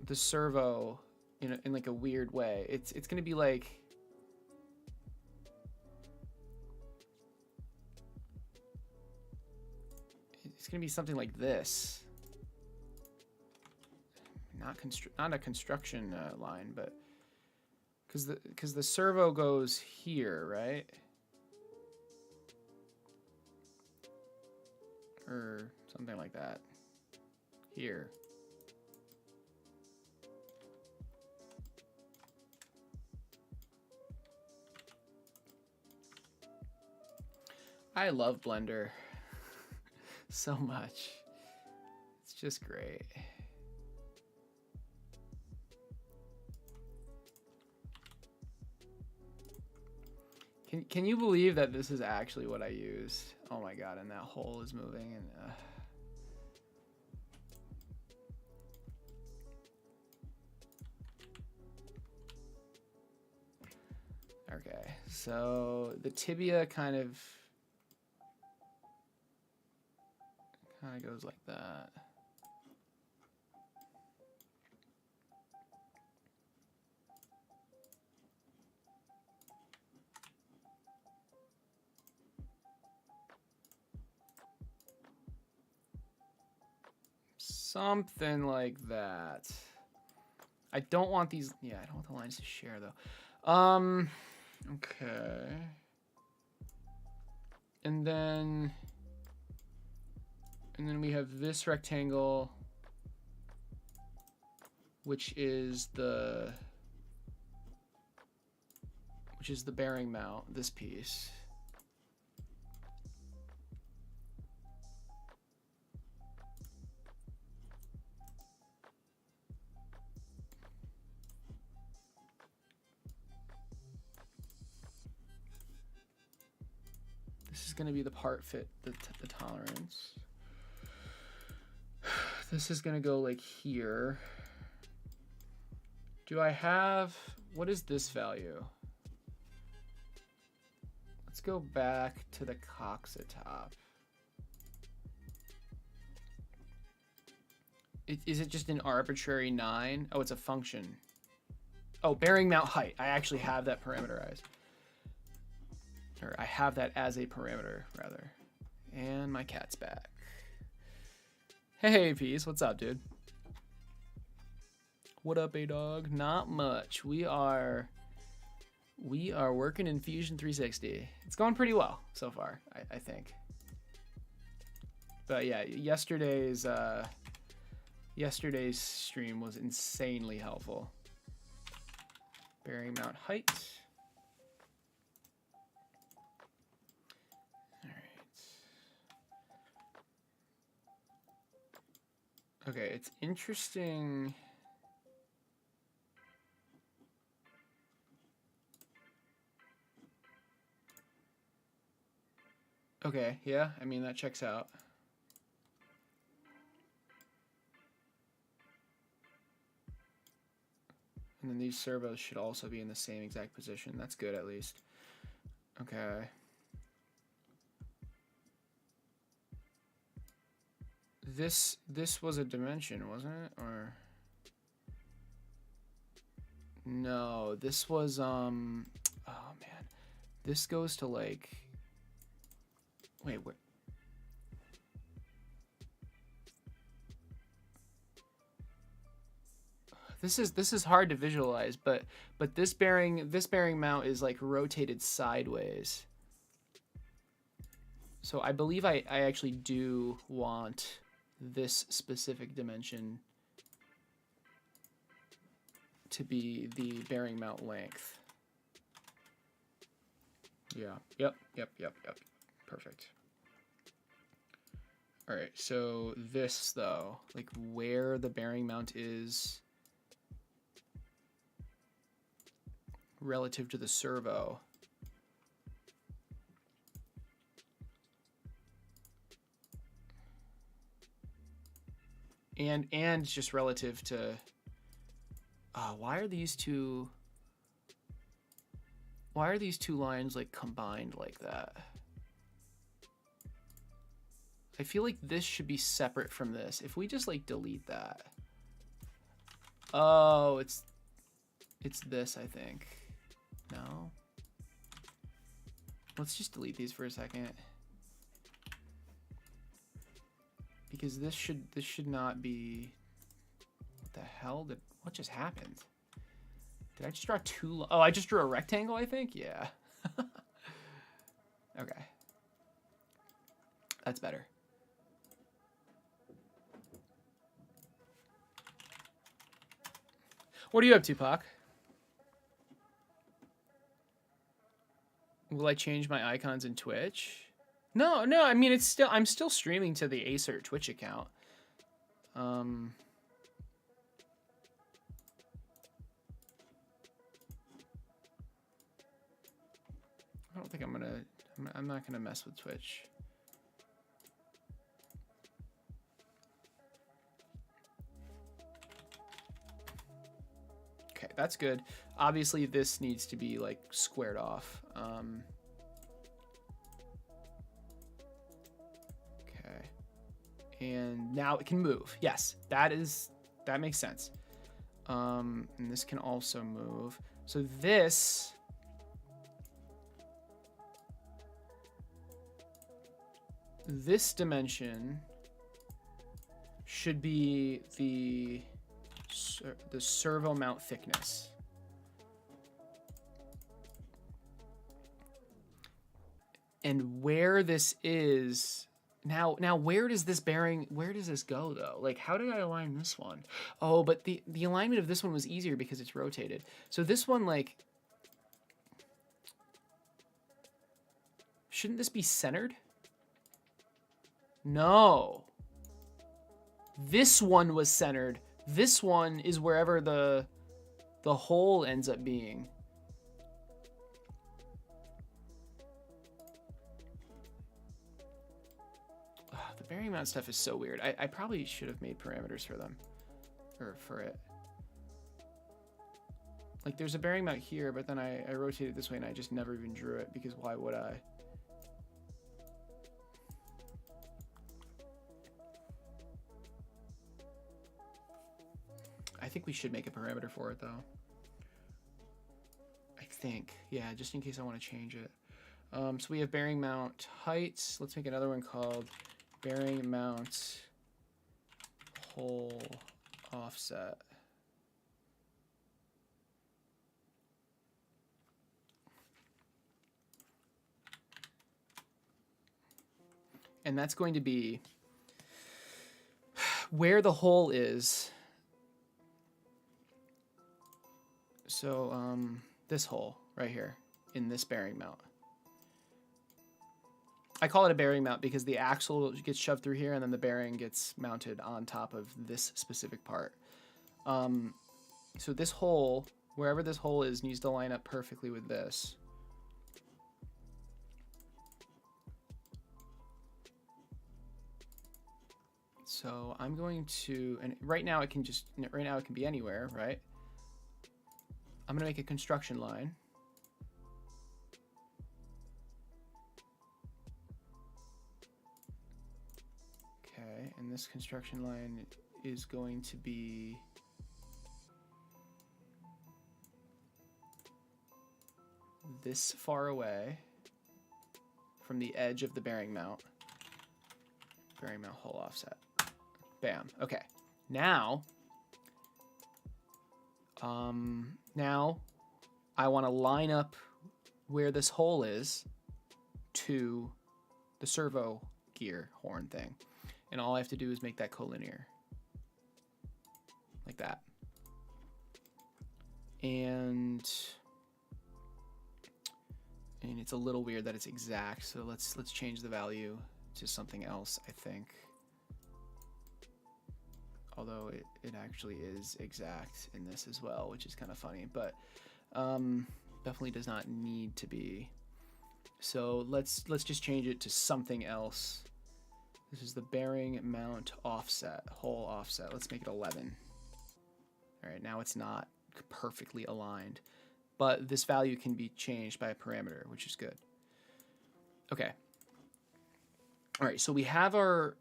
the servo in like a weird way. It's gonna be like it's gonna be something like this. Not a construction line, but because the servo goes here, right? Or something like that. Here. I love Blender so much. It's just great. Can you believe that this is actually what I used? Oh my god, and that hole is moving and Okay, so the tibia kind of goes like that. Something like that. I don't want these, yeah, I don't want the lines to share though. Okay. And then we have this rectangle, which is the bearing mount, this piece. This is going to be the part fit, the tolerance. This is going to go like here. Do I have, what is this value? Let's go back to the coxatop. Is it just an arbitrary 9? Oh, it's a function. Oh, bearing mount height. I actually have that parameterized. Or I have that as a parameter, rather. And my cat's back. Hey, Peace. What's up, dude? What up, A-Dog? Not much. We are working in Fusion 360. It's going pretty well so far, I think. But yeah, yesterday's stream was insanely helpful. Bearing mount height. Okay, it's interesting. Okay, yeah, I mean, that checks out. And then these servos should also be in the same exact position. That's good, at least. Okay. This was a dimension, wasn't it? Or no, this was oh man. This goes to like wait, what? This is hard to visualize, but this bearing mount is like rotated sideways. So I believe I actually do want this specific dimension to be the bearing mount length. Yeah. Yep. Perfect. All right. So this though, like where the bearing mount is relative to the servo. And just relative to why are these two lines like combined like that? I feel like this should be separate from this. If we just like delete that. Oh, it's this, I think. No. Let's just delete these for a second. Because this should not be. What the hell what just happened? Did I just draw two? Oh, I just drew a rectangle, I think. Yeah. Okay. That's better. What are you up to, Pac? Will I change my icons in Twitch? No. I mean, I'm still streaming to the Acer Twitch account. I don't think I'm not gonna mess with Twitch. Okay, that's good. Obviously, this needs to be like squared off. Okay, and now it can move. Yes, that makes sense. And this can also move. So this dimension should be the servo mount thickness. And where this is now where does this go though? Like, how did I align this one? Oh, but the alignment of this one was easier because it's rotated. So this one, like, shouldn't this be centered? No. This one was centered. This one is wherever the hole ends up being. The bearing mount stuff is so weird. I probably should have made parameters for them. Or for it. Like, there's a bearing mount here, but then I rotated it this way and I just never even drew it because why would I? I think we should make a parameter for it though. I think, yeah, just in case I want to change it. So we have bearing mount heights. Let's make another one called bearing mount hole offset. And that's going to be where the hole is. So this hole right here in this bearing mount. I call it a bearing mount because the axle gets shoved through here and then the bearing gets mounted on top of this specific part. So this hole, wherever this hole is, needs to line up perfectly with this. So I'm going to, and right now it can be anywhere, right? I'm gonna make a construction line. Okay, And this construction line is going to be this far away from the edge of the bearing mount. Bearing mount hole offset. Bam. Okay. Now I want to line up where this hole is to the servo gear horn thing. And all I have to do is make that collinear. Like that. And it's a little weird that it's exact, so let's change the value to something else, I think. Although it actually is exact in this as well, which is kind of funny, but definitely does not need to be. So let's just change it to something else. This is the bearing mount offset, hole offset. Let's make it 11. All right, now it's not perfectly aligned, but this value can be changed by a parameter, which is good. Okay. All right, so we have our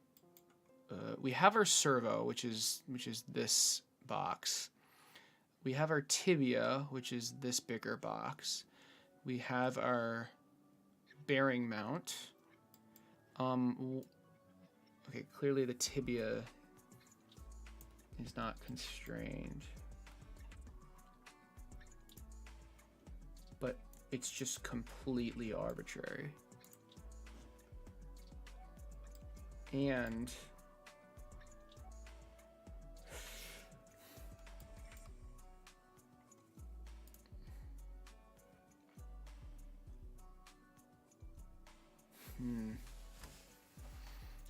servo, which is this box. We have our tibia, which is this bigger box. We have our bearing mount. Okay, clearly the tibia is not constrained, but it's just completely arbitrary. And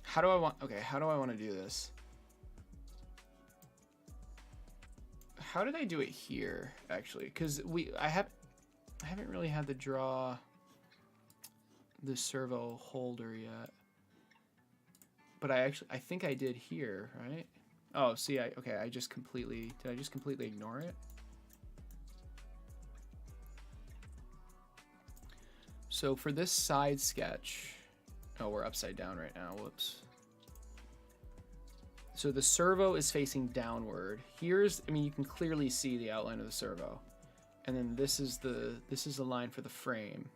how do I want to do this? How did I do it here, actually? Because I haven't really had to draw the servo holder yet. But I think I did here, right? Oh, see, did I just completely ignore it? So for this side sketch, oh, we're upside down right now, whoops. So the servo is facing downward. You can clearly see the outline of the servo. And then this is the line for the frame.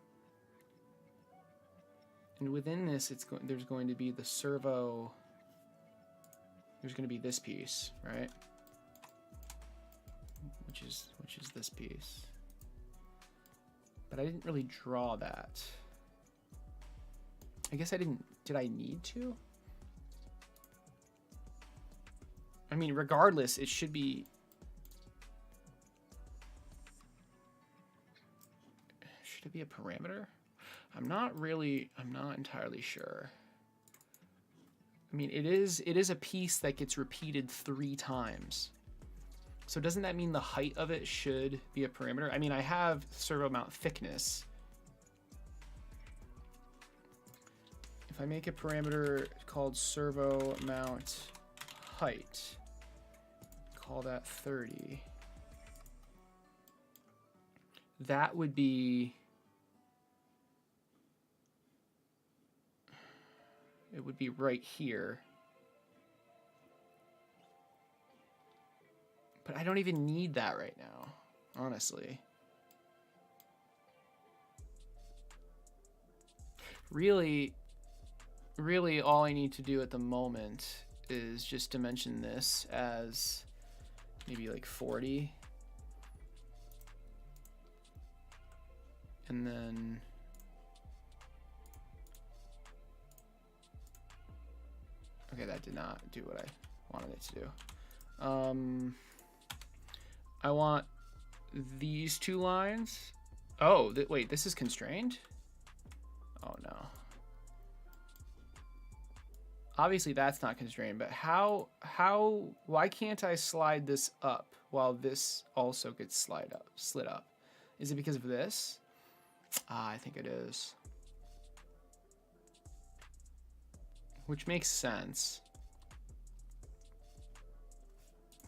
And within this, there's going to be the servo. There's going to be this piece, right? Which is this piece. But I didn't really draw that. I guess I didn't. Did I need to? I mean, regardless, it should be. Should it be a parameter? I'm not entirely sure. I mean, it is a piece that gets repeated 3 times. So doesn't that mean the height of it should be a parameter? I mean, I have servo mount thickness. If I make a parameter called servo mount height, call that 30. That would be, it would be right here. But I don't even need that right now, honestly. Really all I need to do at the moment is just dimension this as maybe like 40. And then okay, that did not do what I wanted it to do. I want these 2 lines. Oh, wait, this is constrained? Oh no. Obviously that's not constrained, but why can't I slide this up while this also gets slid up? Is it because of this? I think it is. Which makes sense.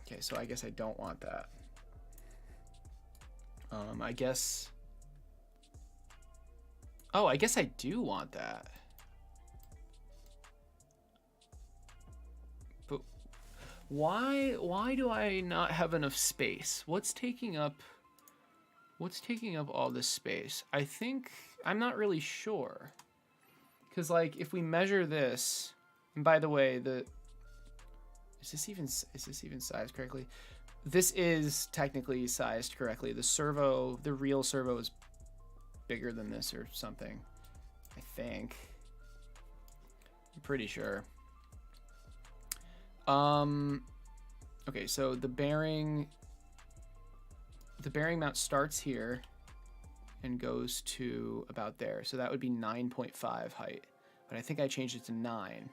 Okay, so I guess I don't want that. I guess... Oh, I guess I do want that. Why do I not have enough space? What's taking up all this space? I think I'm not really sure. Cuz like if we measure this, and by the way, is this even sized correctly? This is technically sized correctly. The real servo is bigger than this or something. I think. I'm pretty sure. Okay, so the bearing mount starts here and goes to about there. So that would be 9.5 height. But I think I changed it to 9.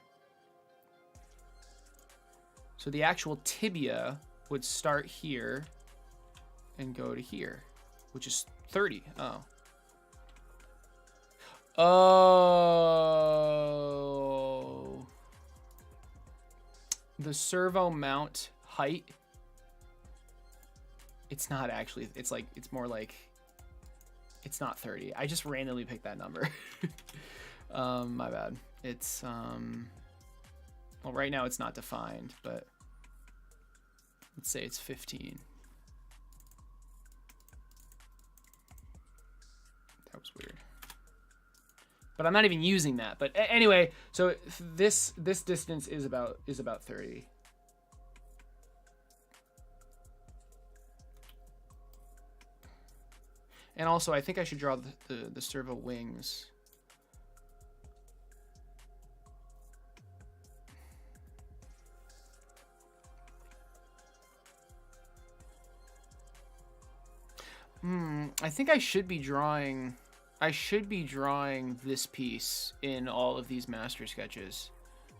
So the actual tibia would start here and go to here, which is 30. Oh. Oh. The servo mount height, it's not actually, it's more like, it's not 30. I just randomly picked that number. My bad. It's, well, right now it's not defined, but let's say it's 15. That was weird. But I'm not even using that. But anyway, so this distance is about 30. And also, I think I should draw the servo wings. I think I should be drawing this piece in all of these master sketches.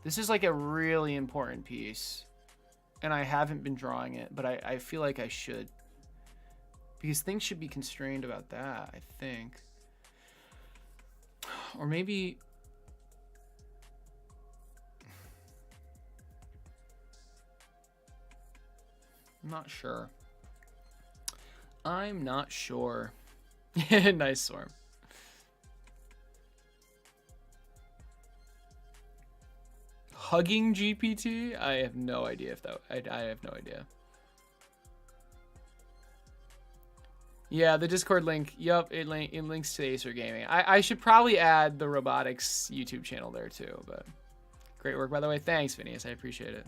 This is like a really important piece, and I haven't been drawing it, but I feel like I should, because things should be constrained about that, I think. Or maybe I'm not sure. I'm not sure. Nice Swarm. Hugging GPT? I have no idea if that. I have no idea. Yeah, the Discord link. Yup, it links to Acer Gaming. I should probably add the robotics YouTube channel there too. But great work, by the way. Thanks, Phineas. I appreciate it.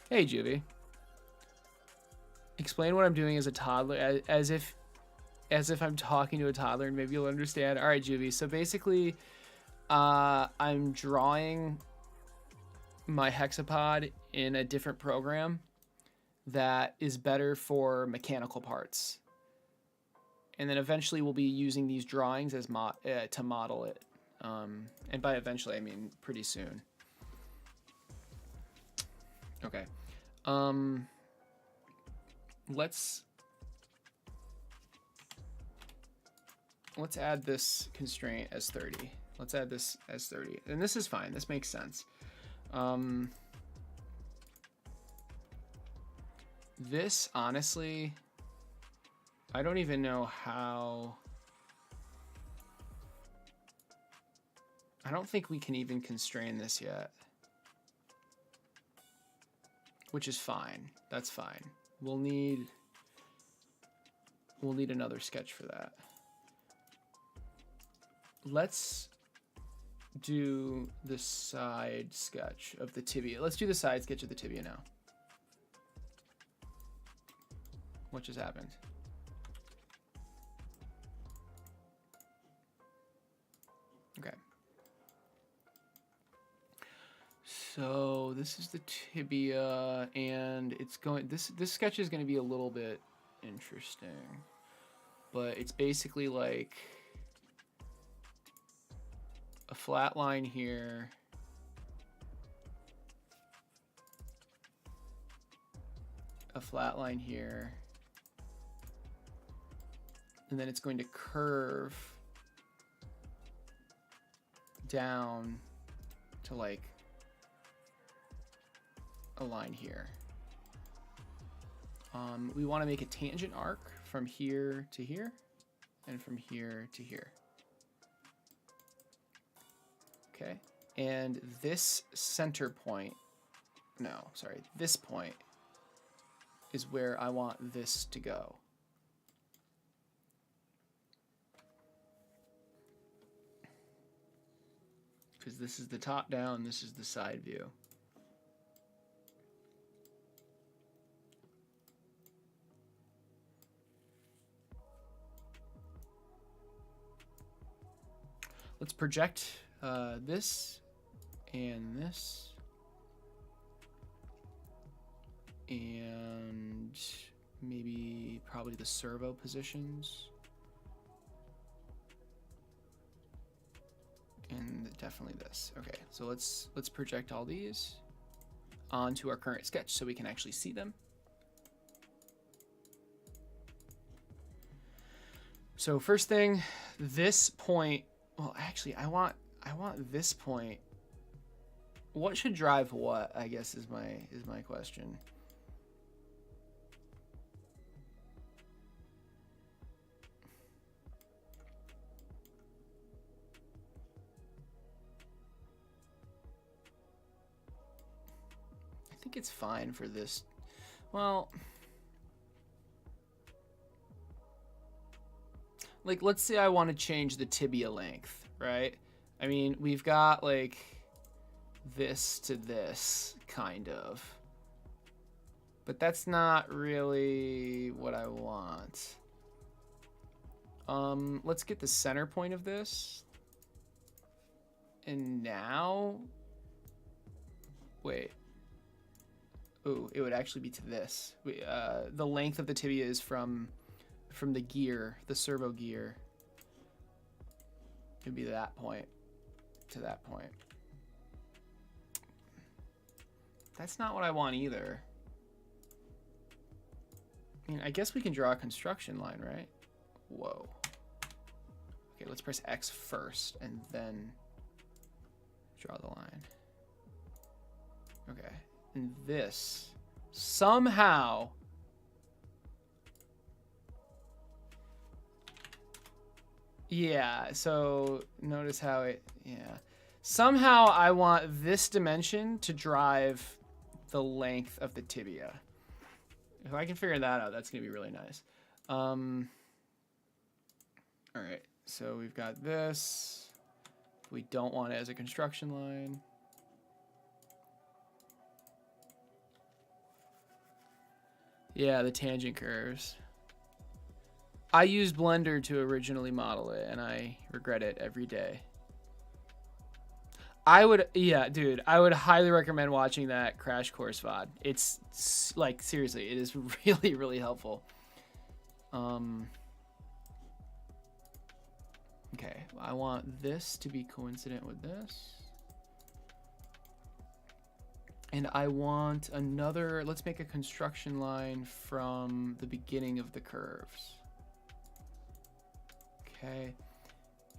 Hey, Juvie. Explain what I'm doing as a toddler, as if I'm talking to a toddler, and maybe you'll understand. All right, Juvie. So basically, I'm drawing my Hexapod in a different program that is better for mechanical parts, and then eventually we'll be using these drawings as to model it. And by eventually, I mean pretty soon. Okay. Let's add this constraint as 30. Let's add this as 30. And this is fine. This makes sense. This, honestly, I don't even know how. I don't think we can even constrain this yet. Which is fine. That's fine. We'll need another sketch for that. Let's do the side sketch of the tibia. Let's do the side sketch of the tibia now. What just happened? Okay. So this is the tibia, and it's going. This sketch is going to be a little bit interesting, but it's basically like a flat line here, a flat line here, and then it's going to curve down to like a line here. We want to make a tangent arc from here to here and from here to here. Okay, and this center point no, sorry, this point is where I want this to go. Because this is the top down, this is the side view. Let's project this and this. And maybe probably the servo positions. And definitely this. Okay, so let's project all these onto our current sketch so we can actually see them. So first thing, this point, well actually I want this point. What should drive what, I guess is my question. I think it's fine for this. Well, like let's say I want to change the tibia length, right? I mean, we've got like this to this kind of, but that's not really what I want. Let's get the center point of this. And now, wait. Ooh, it would actually be to this. The length of the tibia is from the gear, the servo gear. It would be that point to that point. That's not what I want either. I mean, I guess we can draw a construction line, right? Whoa. Okay, let's press X first and then draw the line. Okay. And this somehow so notice how it somehow I want this dimension to drive the length of the tibia. If I can figure that out, that's gonna be really nice. All right, so we've got this. We don't want it as a construction line. Yeah, the tangent curves. I used Blender to originally model it, and I regret it every day. I would, yeah, dude, I would highly recommend watching that Crash Course VOD. It's like, seriously, it is really, really helpful. Okay, I want this to be coincident with this. And I want another, let's make a construction line from the beginning of the curves. Okay,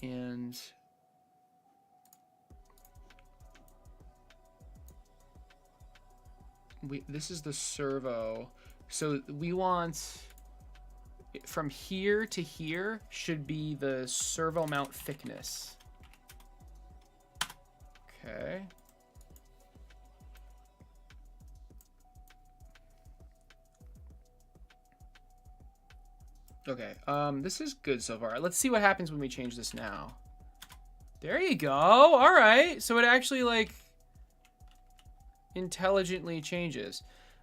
and this is the servo. So we want, from here to here should be the servo mount thickness. Okay. Okay, this is good so far. Let's see what happens when we change this now. There you go. All right, so it actually like intelligently changes.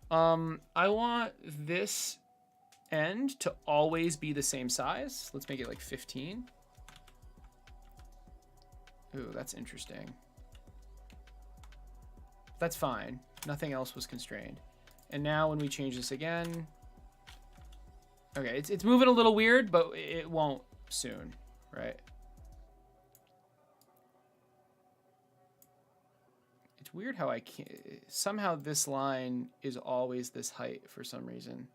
I want this end to always be the same size. Let's make it like 15. Ooh, that's interesting. That's fine. Nothing else was constrained. And now when we change this again, okay, it's moving a little weird, but it won't soon, right? It's weird how I can't, somehow this line is always this height for some reason.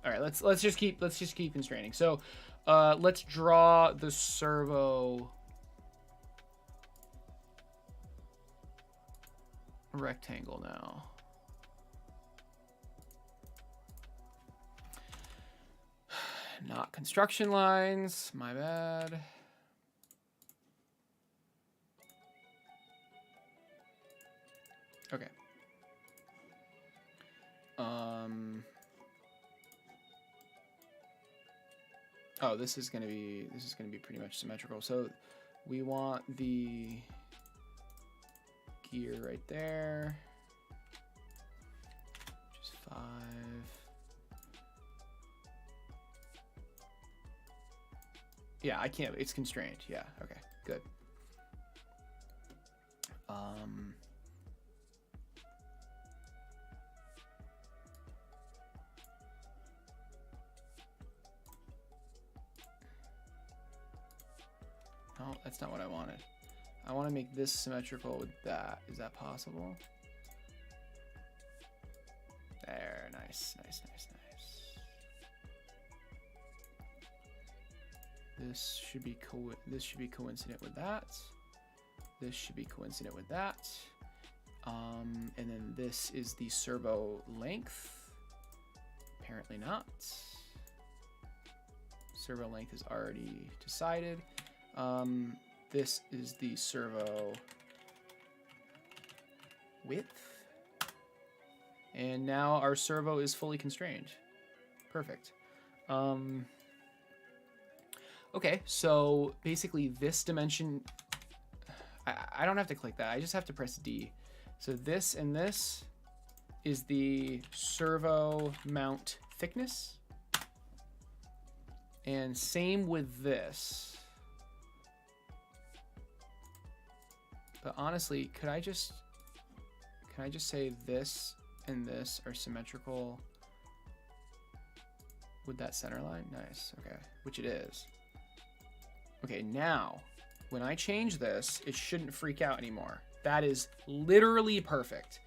All right, let's just keep constraining. So, let's draw the servo rectangle now. Not construction lines, my bad. Okay. Oh, this is gonna be pretty much symmetrical. So we want the gear right there. Just 5. Yeah, I can't. It's constrained. Yeah. Okay. Good. No, that's not what I wanted. I want to make this symmetrical with that. Is that possible? There. Nice. Nice. Nice. Nice. This should be coincident with that. This should be coincident with that. And then this is the servo length. Apparently not. Servo length is already decided. This is the servo width. And now our servo is fully constrained. Perfect. Okay, so basically this dimension, I don't have to click that. I just have to press D. So this and this is the servo mount thickness. And same with this. But honestly, can I just say this and this are symmetrical with that center line? Nice, okay, which it is. Okay, now, when I change this, it shouldn't freak out anymore. That is literally perfect.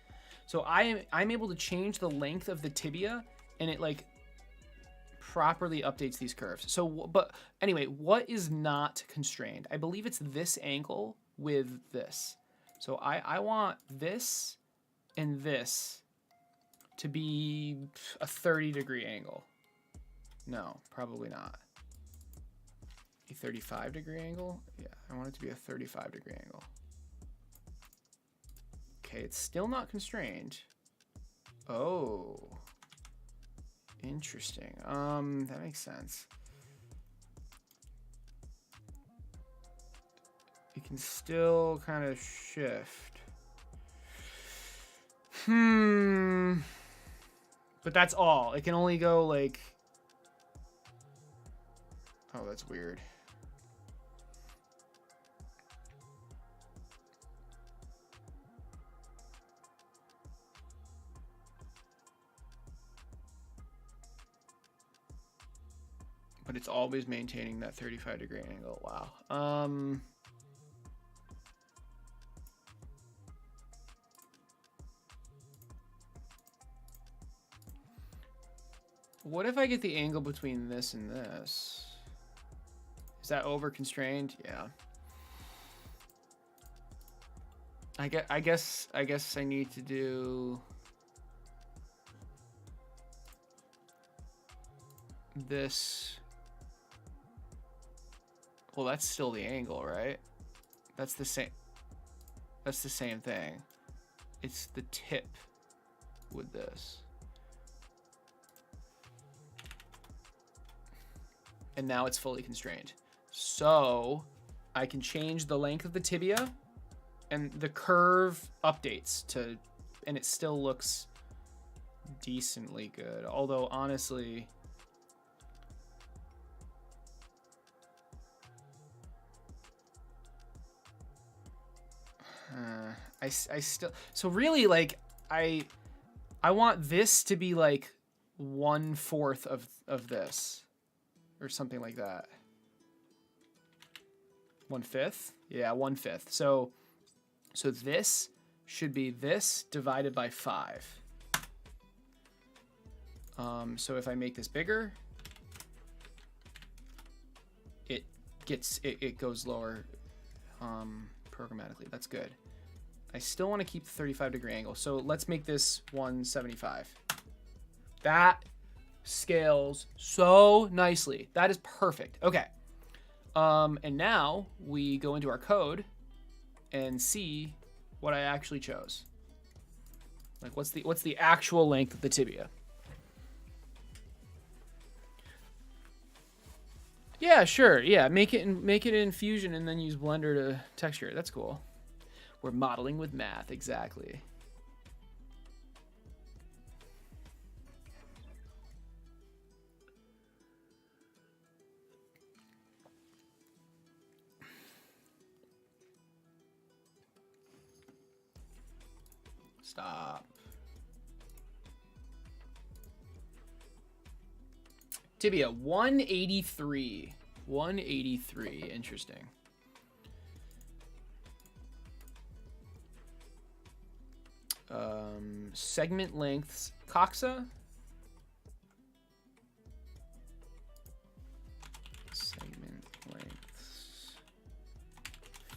So I'm able to change the length of the tibia, and it like properly updates these curves. So, but anyway, what is not constrained? I believe it's this angle with this. So I want this and this to be a 30-degree angle. No, probably not. A 35-degree angle? Yeah, I want it to be a 35-degree angle. Okay, it's still not constrained. Oh. Interesting. That makes sense. You can still kind of shift. But that's all. It can only go like... Oh, that's weird. But it's always maintaining that 35-degree angle. Wow. What if I get the angle between this and this? Is that over constrained? Yeah. I guess I need to do this. Well, that's still the angle, right? That's the same. That's the same thing. It's the tip with this. And now it's fully constrained. So I can change the length of the tibia and the curve updates to, and it still looks decently good. Although honestly, I still, so really like I want this to be like 1/4 of this or something like that. 1/5? Yeah, 1/5. So this should be this divided by 5. So if I make this bigger, it goes lower programmatically. That's good. I still want to keep the 35-degree angle. So let's make this 175. That scales so nicely. That is perfect. Okay. And now we go into our code and see what I actually chose. Like what's the actual length of the tibia? Yeah, sure. Yeah, make it in Fusion and then use Blender to texture it. That's cool. We're modeling with math, exactly. Stop. Tibia 183. 183. Interesting. Segment lengths. Coxa. Segment lengths.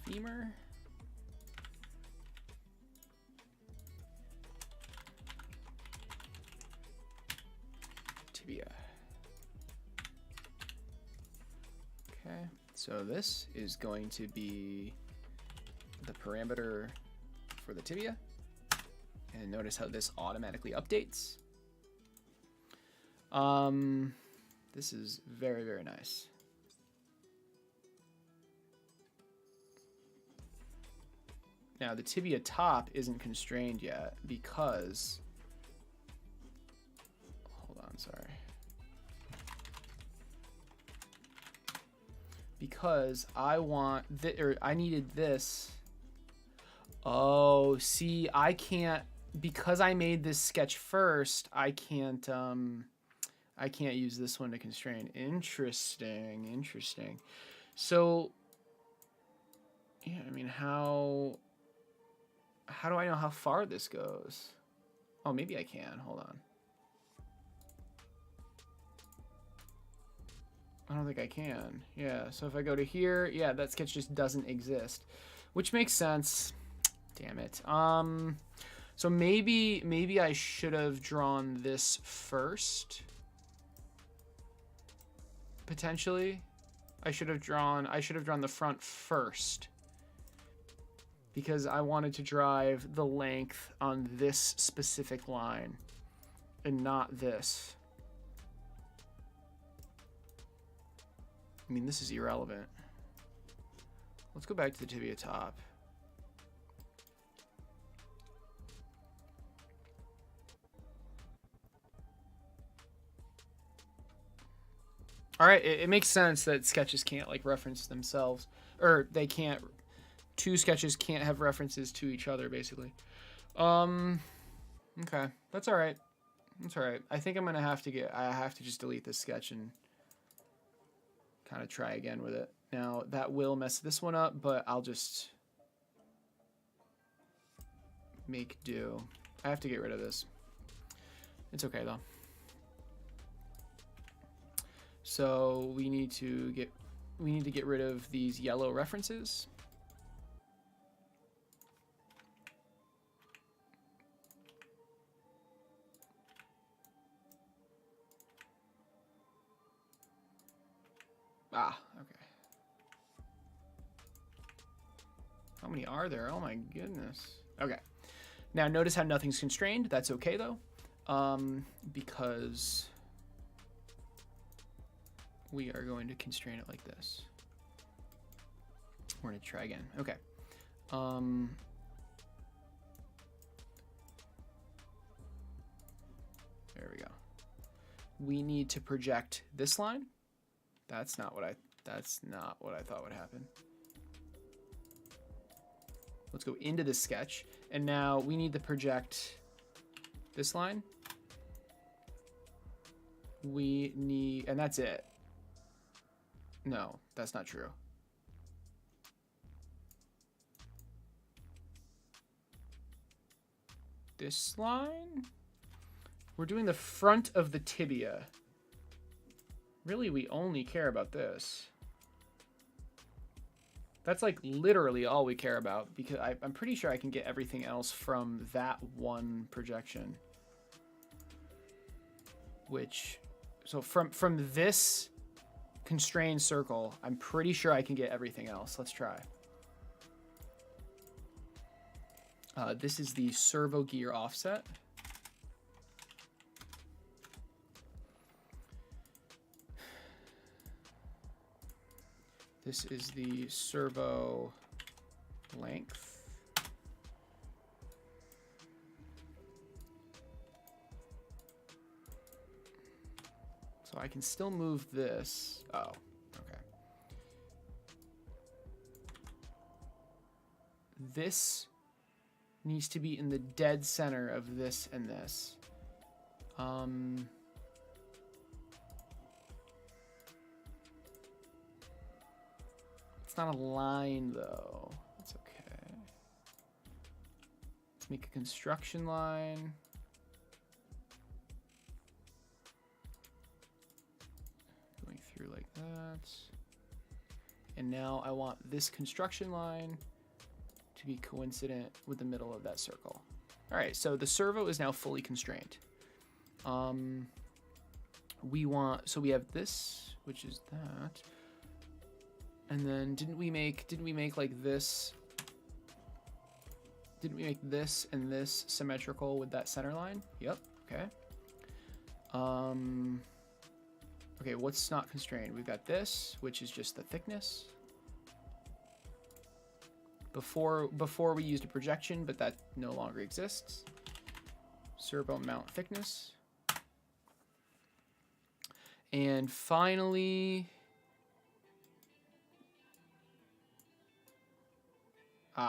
Femur. Tibia. Okay, so this is going to be the parameter for the tibia. And notice how this automatically updates. This is very, very nice. Now the tibia top isn't constrained yet because, hold on, sorry. Because I want I needed this. Oh, see, I can't, because I made this sketch first, I can't use this one to constrain. Interesting, interesting. So, yeah, I mean, how do I know how far this goes? Oh, maybe I can. Hold on. I don't think I can. Yeah, so if I go to here, yeah, that sketch just doesn't exist, which makes sense. Damn it. So maybe I should have drawn this first. Potentially. I should have drawn the front first. Because I wanted to drive the length on this specific line and not this. I mean, this is irrelevant. Let's go back to the tibia top. All right, it makes sense that sketches can't like reference themselves, or they can't. Two sketches can't have references to each other, basically. Okay, that's all right. That's all right. I think I'm gonna have to I have to just delete this sketch and kind of try again with it. Now that will mess this one up, but I'll just make do. I have to get rid of this. It's okay though. So we need to get rid of these yellow references. Ah, okay. How many are there? Oh my goodness. Okay. Now notice how nothing's constrained. That's okay though, because we are going to constrain it like this. We're going to try again. Okay. There we go. We need to project this line. That's not what I thought would happen. Let's go into the sketch, and now we need to project this line. We need, and that's it. No, that's not true. This line? We're doing the front of the tibia. Really, we only care about this. That's like literally all we care about, because I'm pretty sure I can get everything else from that one projection. Which, so from this constrained circle, I'm pretty sure I can get everything else. Let's try. This is the servo gear offset. This is the servo length. So I can still move this. Oh, okay. This needs to be in the dead center of this and this. It's not a line though. It's okay. Let's make a construction line. Going through like that. And now I want this construction line to be coincident with the middle of that circle. All right, so the servo is now fully constrained. We have this, which is that. And then didn't we make like this? Didn't we make this and this symmetrical with that center line? Yep, okay. Okay, what's not constrained? We've got this, which is just the thickness. Before we used a projection, but that no longer exists. Servo mount thickness. And finally,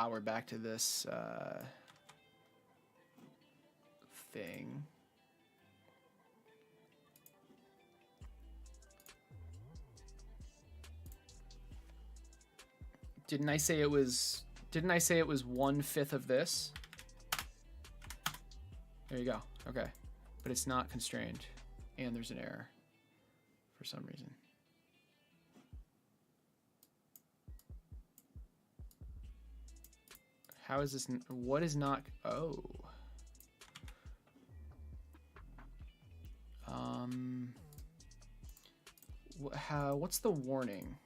we're back to this thing. Didn't I say it was 1/5 of this? There you go. Okay. But it's not constrained. And there's an error for some reason. How is this? What is not? Oh. What's the warning?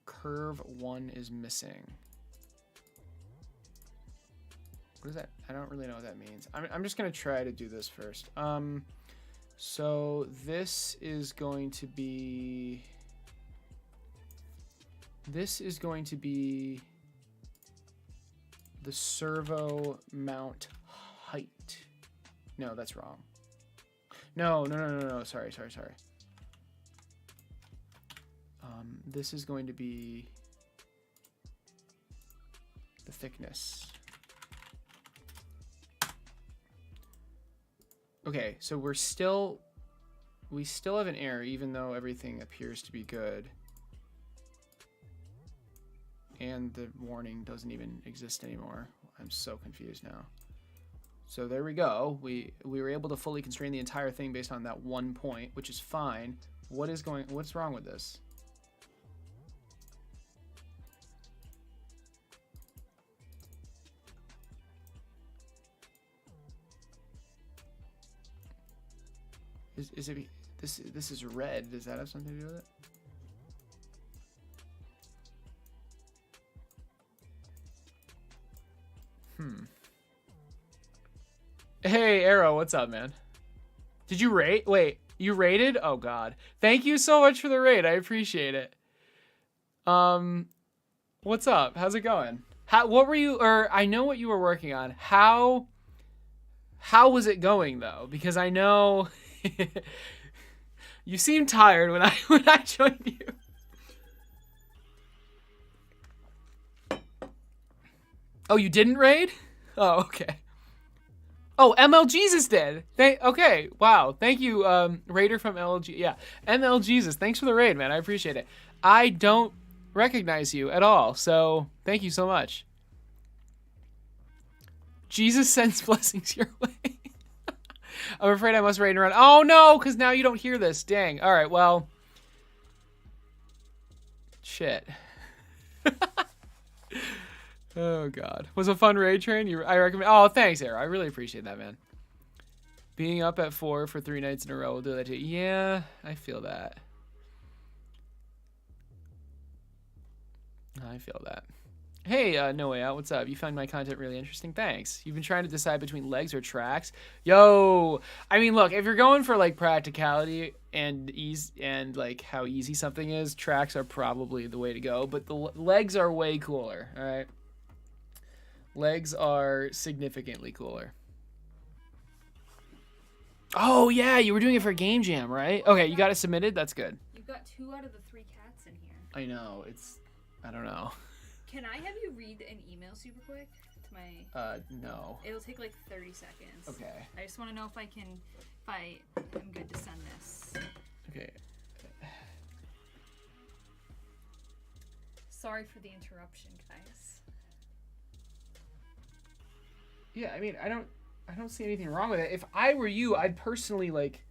Curve 1 is missing. What is that? I don't really know what that means. I'm just gonna try to do this first. So this is going to be the servo mount height. No, that's wrong. No. Sorry. This is going to be the thickness. Okay, so we still have an error even though everything appears to be good. And the warning doesn't even exist anymore. I'm so confused now. So there we go. We were able to fully constrain the entire thing based on that one point, which is fine. What's wrong with this? Is it this is red? Does that have something to do with it? Hey Arrow, what's up, man? Did you rate? Wait, you rated? Oh god. Thank you so much for the raid. I appreciate it. What's up? How's it going? What were you, or I know what you were working on. How was it going though? Because I know you seem tired when I joined you. Oh, you didn't raid? Oh, okay. Oh, ML Jesus did. Okay, wow. Thank you, raider from LG. Yeah, ML Jesus. Thanks for the raid, man. I appreciate it. I don't recognize you at all, so thank you so much. Jesus sends blessings your way. I'm afraid I must raid and run. Oh no, because now you don't hear this. Dang. All right, well. Shit. Oh god. Was a fun raid train? I recommend. Oh, thanks, Arrow. I really appreciate that, man. Being up at 4 for 3 nights in a row will do that too. Yeah, I feel that. I feel that. Hey, No Way Out, what's up? You found my content really interesting. Thanks. You've been trying to decide between legs or tracks. Yo, I mean, look, if you're going for like practicality and ease and like how easy something is, tracks are probably the way to go. But the legs are way cooler. All right, legs are significantly cooler. Oh yeah, you were doing it for Game Jam, right? Okay, you got it submitted. That's good. You've got 2 out of the 3 cats in here. I know. I don't know. Can I have you read an email super quick to my... No. It'll take like 30 seconds. Okay. I just want to know if I am good to send this. Okay. Sorry for the interruption, guys. Yeah, I mean, I don't see anything wrong with it. If I were you, I'd personally like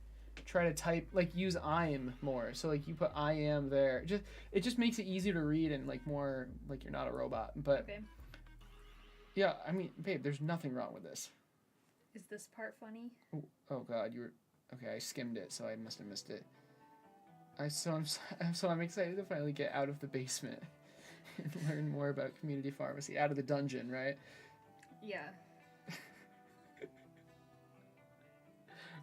try to type like use I'm more. So like you put I am there. It just makes it easier to read and like more like you're not a robot. But okay. Yeah, I mean, babe, there's nothing wrong with this. Is this part funny? Oh God, you were okay. I skimmed it, so I must have missed it. I'm excited to finally get out of the basement and learn more about community pharmacy. Out of the dungeon, right? Yeah.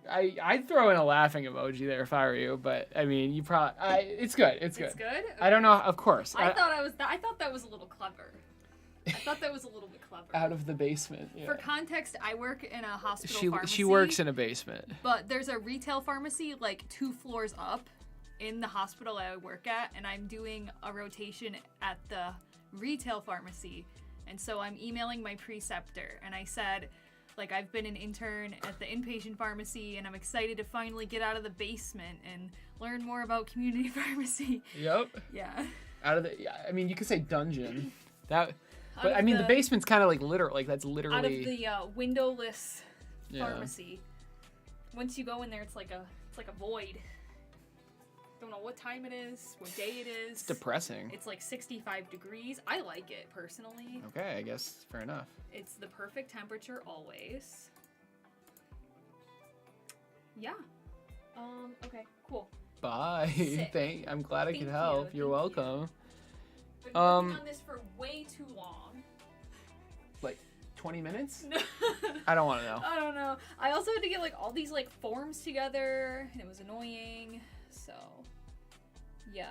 I'd throw in a laughing emoji there if I were you, but I mean, you probably it's good. It's good. It's good? Okay. I don't know, of course. I thought that was a little clever. I thought that was a little bit clever. Out of the basement. Yeah. For context, I work in a hospital pharmacy. She works in a basement. But there's a retail pharmacy like 2 floors up in the hospital I work at, and I'm doing a rotation at the retail pharmacy. And so I'm emailing my preceptor, and I said, like, I've been an intern at the inpatient pharmacy, and I'm excited to finally get out of the basement and learn more about community pharmacy. Yep. Yeah. I mean, you could say dungeon. But I mean, the basement's kind of like literal. Like that's literally out of the windowless pharmacy. Once you go in there, it's like a void. Don't know what time it is, what day it is. It's depressing. It's like 65 degrees. I like it personally. Okay, I guess fair enough. It's the perfect temperature always. Yeah. Okay, cool. Bye. I'm glad I could help. You're welcome. Been working on this for way too long. Like 20 minutes? No. I don't want to know. I don't know. I also had to get like all these like forms together, and it was annoying. So, yeah.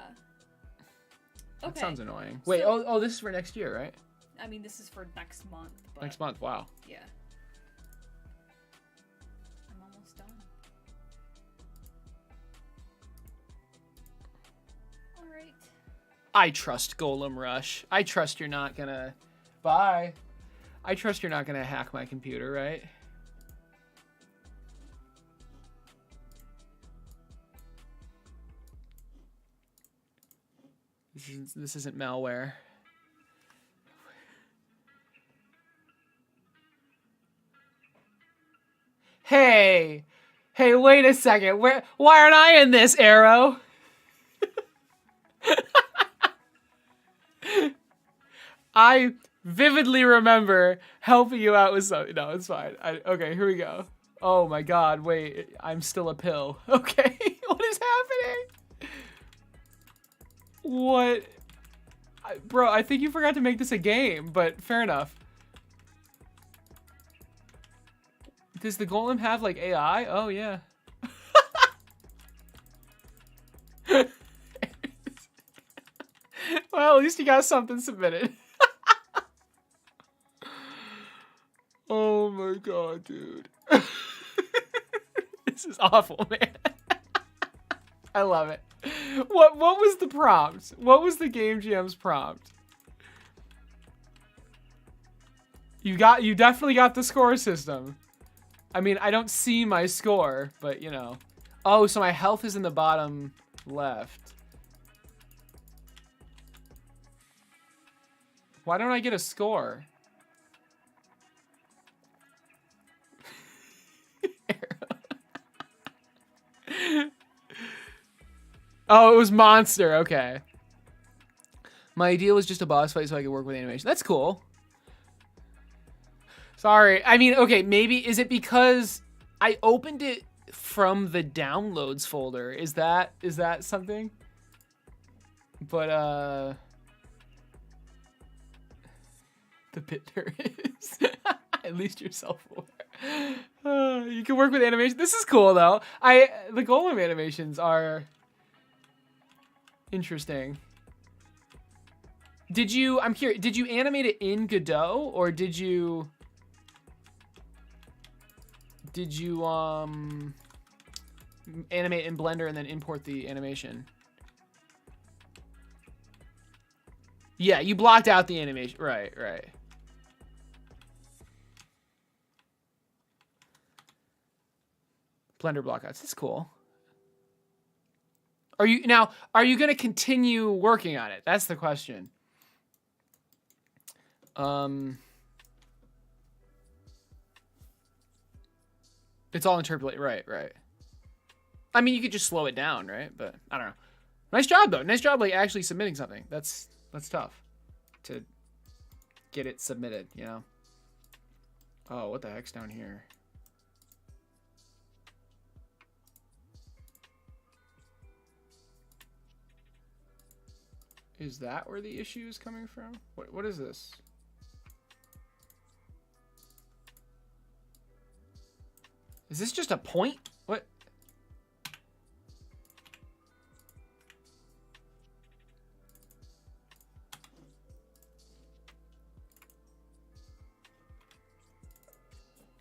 Okay. That sounds annoying. Wait, so, this is for next year, right? I mean, this is for next month. But next month, wow. Yeah. I'm almost done. All right. I trust Golem Rush. I trust you're not gonna... Bye. I trust you're not gonna hack my computer, right? This isn't malware. Hey, wait a second. Why aren't I in this, Arrow? I vividly remember helping you out with something. No, it's fine. Okay, here we go. Oh my God, wait, I'm still a pill. Okay, what is happening? What? Bro, I think you forgot to make this a game, but fair enough. Does the golem have, like, AI? Oh, yeah. Well, at least you got something submitted. Oh my God, dude. This is awful, man. I love it. What was the prompt? What was the Game Jam's prompt? You definitely got the score system. I mean, I don't see my score, but you know. Oh, so my health is in the bottom left. Why don't I get a score? Oh, it was monster. Okay. My idea was just a boss fight so I could work with animation. That's cool. Sorry. I mean, okay, maybe is it because I opened it from the downloads folder? Is that something? But The pit there is. At least you're self-aware. You can work with animation. This is cool though. The golem animations are interesting. I'm curious, did you animate it in Godot or did you animate in Blender and then import the animation? Yeah, you blocked out the animation. Right. Blender blockouts. That's cool. Are you going to continue working on it? That's the question. It's all interpolate. Right. I mean, you could just slow it down, right? But I don't know. Nice job though. Nice job, like actually submitting something. That's tough to get it submitted, you know? Oh, what the heck's down here? Is that where the issue is coming from? What is this? Is this just a point? What?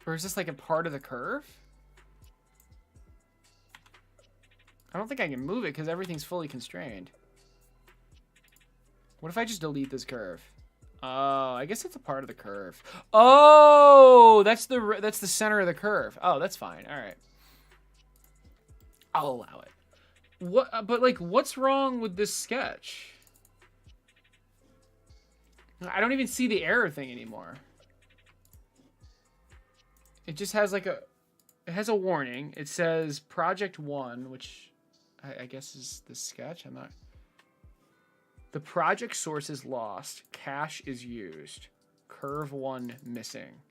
Or is this like a part of the curve? I don't think I can move it because everything's fully constrained. What if I just delete this curve? Oh, I guess it's a part of the curve. Oh, that's the center of the curve. Oh, that's fine. All right. I'll allow it. But like, what's wrong with this sketch? I don't even see the error thing anymore. It just has like it has a warning. It says project 1, which I guess is the sketch. I'm not. The project source is lost. Cache is used. Curve 1 missing.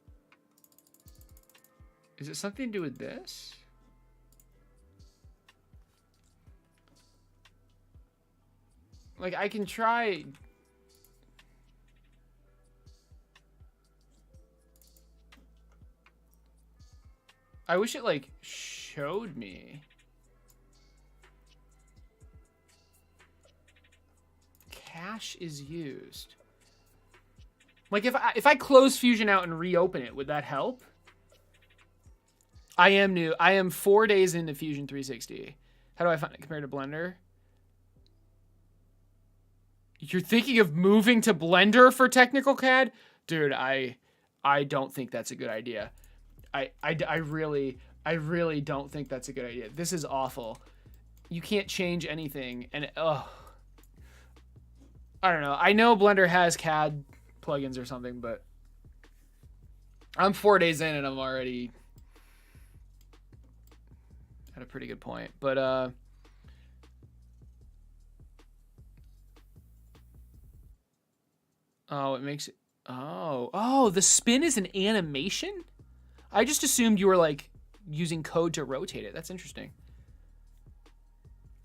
Is it something to do with this? Like, I can try. I wish it like showed me. Cache is used. Like if I close Fusion out and reopen it, would that help? I am new. I am 4 days into Fusion 360. How do I find it compared to Blender? You're thinking of moving to Blender for technical CAD? Dude, I don't think that's a good idea. I really don't think that's a good idea. This is awful. You can't change anything, and I don't know. I know Blender has CAD plugins or something, but I'm 4 days in and I'm already at a pretty good point. But oh, it makes it. Oh, the spin is an animation? I just assumed you were like using code to rotate it. That's interesting.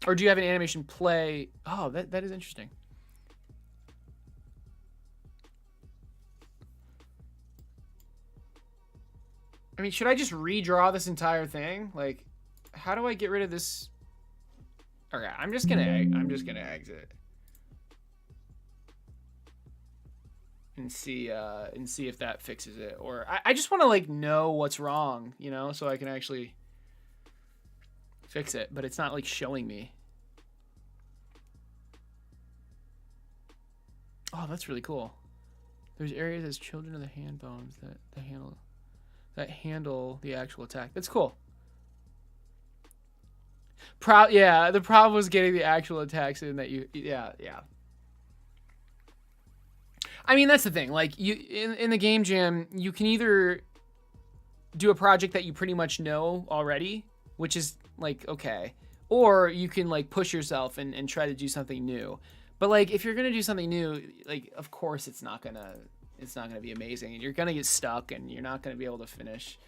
Or do you have an animation play? Oh, that is interesting. I mean, should I just redraw this entire thing? Like, how do I get rid of this? Okay, I'm just gonna exit and see if that fixes it. Or I just want to like know what's wrong, you know, so I can actually fix it. But it's not like showing me. Oh, that's really cool. There's areas as children of the hand bones that handle the actual attack. That's cool. Yeah, the problem was getting the actual attacks in that you. Yeah. I mean, that's the thing. Like you in the game jam, you can either do a project that you pretty much know already, which is like okay, or you can like push yourself and try to do something new. But like if you're gonna do something new, like of course it's not gonna be amazing, and you're gonna get stuck, and you're not gonna be able to finish.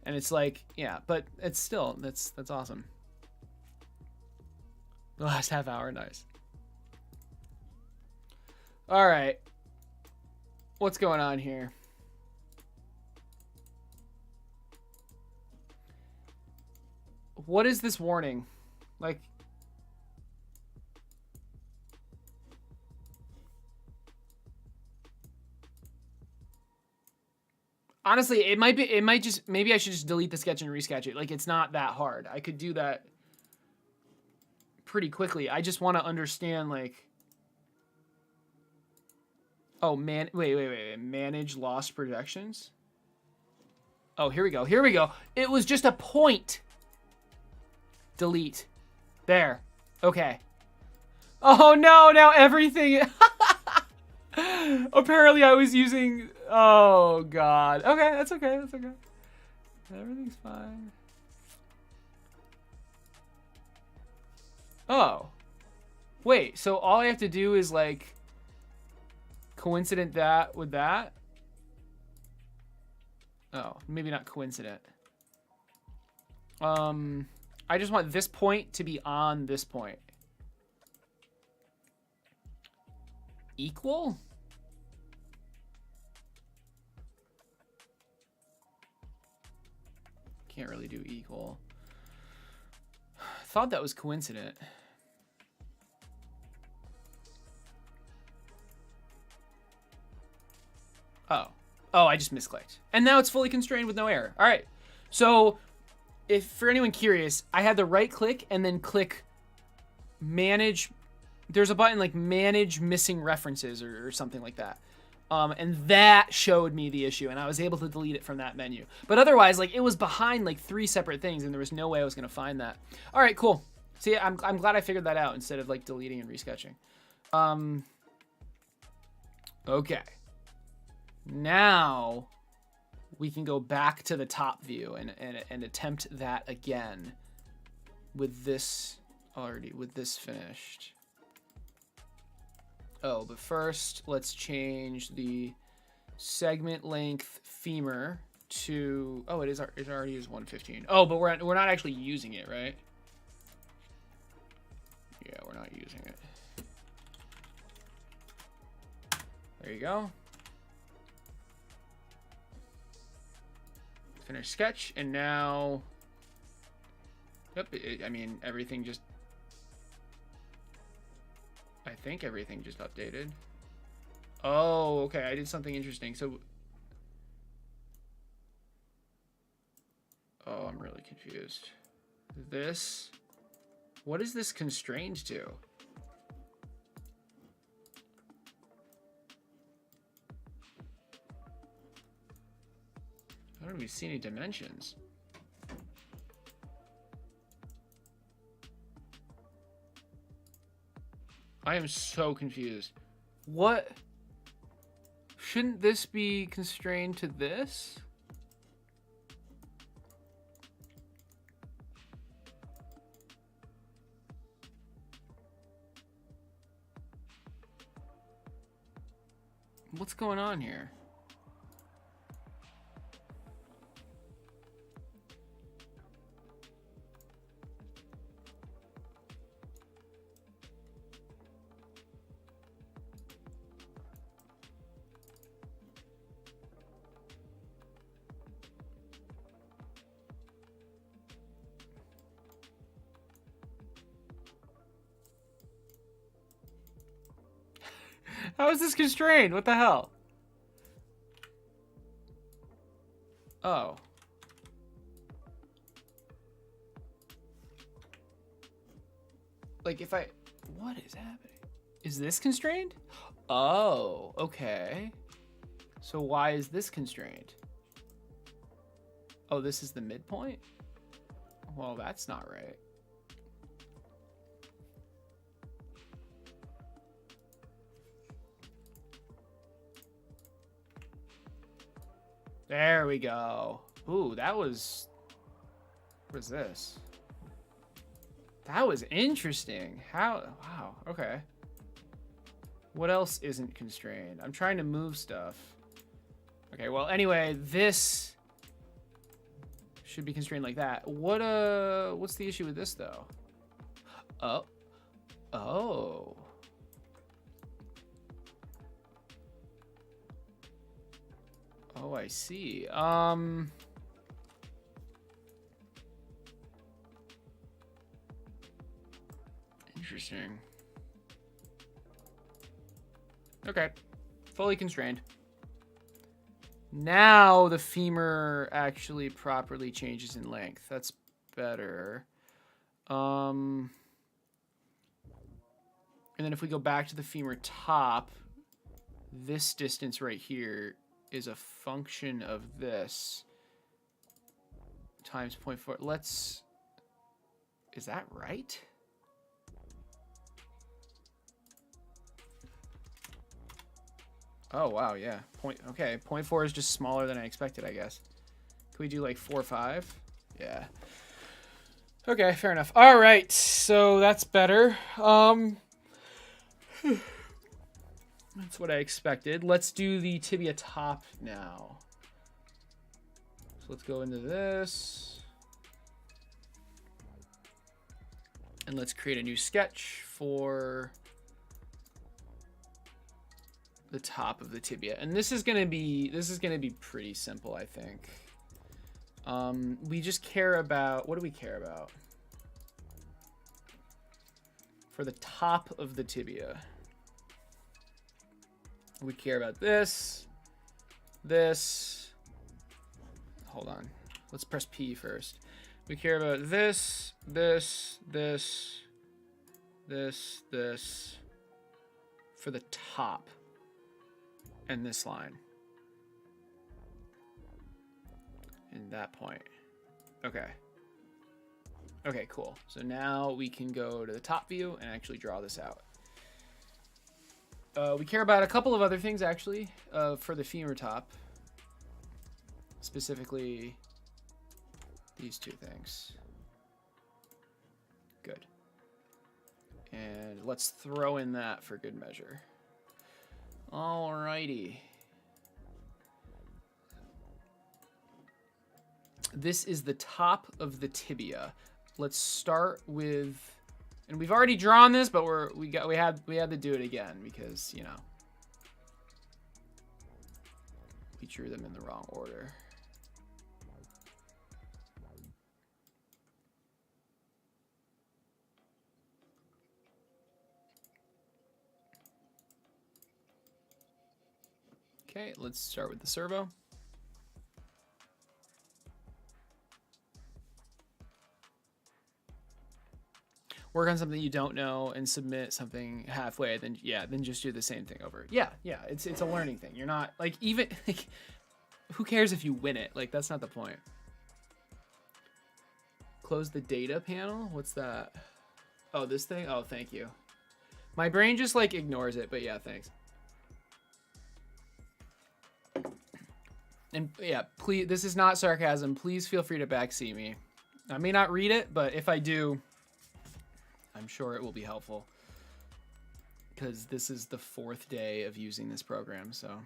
And it's like, yeah, but it's still that's awesome. The last half hour, nice. All right. What's going on here? What is this warning? Like, honestly, maybe I should just delete the sketch and resketch it. Like, it's not that hard. I could do that pretty quickly. I just want to understand, like, oh, man, wait. Manage lost projections? Oh, here we go. It was just a point. Delete. There. Okay. Oh, no, now everything... Apparently I was using... Oh, God. Okay, that's okay. Everything's fine. Oh. Wait, so all I have to do is, like, coincident that with that? Oh, maybe not coincident. I just want this point to be on this point. Equal? Can't really do equal. Thought that was coincident. Oh, I just misclicked. And now it's fully constrained with no error. All right. So if for anyone curious, I had to right click and then click manage. There's a button like manage missing references or something like that. And that showed me the issue, and I was able to delete it from that menu. But otherwise, like, it was behind like 3 separate things, and there was no way I was gonna find that. All right, cool. See, I'm glad I figured that out instead of like deleting and resketching. Okay. Now we can go back to the top view and attempt that again with this finished. Oh, but first let's change the segment length femur to, oh, it already is 115. Oh, but we're not actually using it, right? Yeah, we're not using it. There you go. Finish sketch, and now, yep, I mean, everything just, I think everything just updated. Oh, okay, I did something interesting. So, oh, I'm really confused. This, what is this constrained to? I don't even see any dimensions. I am so confused. What? Shouldn't this be constrained to this? What's going on here? How is this constrained? What the hell? Oh. Like if I, what is happening? Is this constrained? Oh, okay. So why is this constrained? Oh, this is the midpoint? Well, that's not right. There we go. Ooh, that was... What is this? That was interesting. How... Wow, okay. What else isn't constrained? I'm trying to move stuff. Okay, well, anyway, this should be constrained like that. What's the issue with this, though? Oh. Oh. Oh, I see. Interesting. Okay. Fully constrained. Now the femur actually properly changes in length. That's better. And then if we go back to the femur top, this distance right here is a function of this times 0.4. Let's... Is that right? Oh, wow, yeah. Okay, 0.4 is just smaller than I expected, I guess. Can we do like 4 or 5? Yeah. Okay, fair enough. All right, so that's better. That's what I expected. Let's do the tibia top now. So let's go into this. And let's create a new sketch for the top of the tibia. And this is gonna be pretty simple, I think. We just care about, what do we care about? For the top of the tibia, we care about this. Hold on. Let's press P first. We care about this for the top and this line. And that point. Okay. Okay, cool. So now we can go to the top view and actually draw this out. We care about a couple of other things, actually, for the femur top. Specifically, these two things. Good. And let's throw in that for good measure. Alrighty. This is the top of the tibia. Let's start with, and we've already drawn this, but we had to do it again because, you know, we drew them in the wrong order. Okay, let's start with the servo. Work on something you don't know and submit something halfway, then just do the same thing over. Yeah, it's a learning thing. You're not like, even like, who cares if you win it? Like, that's not the point. Close the data panel. What's that? Oh, this thing. Oh, thank you. My brain just like ignores it, but yeah, thanks. And yeah, please, this is not sarcasm. Please feel free to backseat me. I may not read it, but if I do, I'm sure it will be helpful. Because this is the 4th day of using this program, so.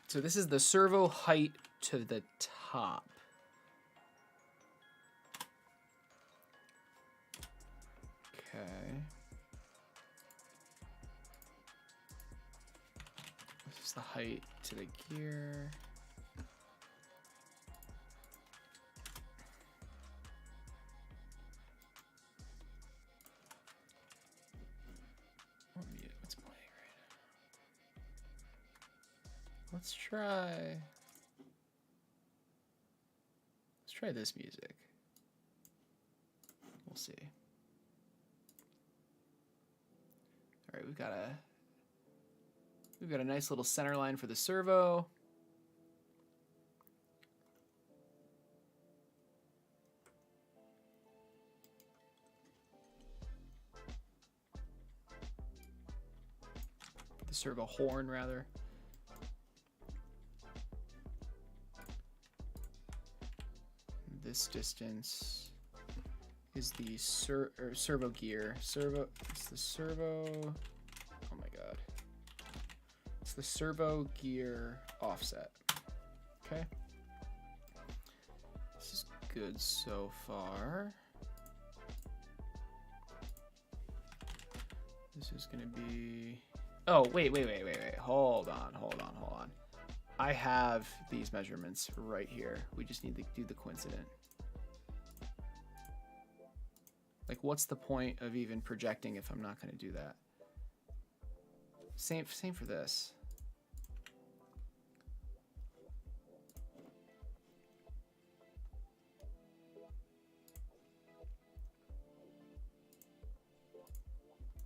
So this is the servo height to the top. Okay. This is the height to the gear. What's playing right now? Let's try this music. We'll see. All right, we've got a nice little center line for the servo. The servo horn, rather. This distance is the servo gear. It's the servo. Oh my god. It's the servo gear offset. Okay. This is good so far. This is going to be Oh, wait. Hold on. I have these measurements right here. We just need to do the coincident. Like, what's the point of even projecting if I'm not going to do that? Same for this.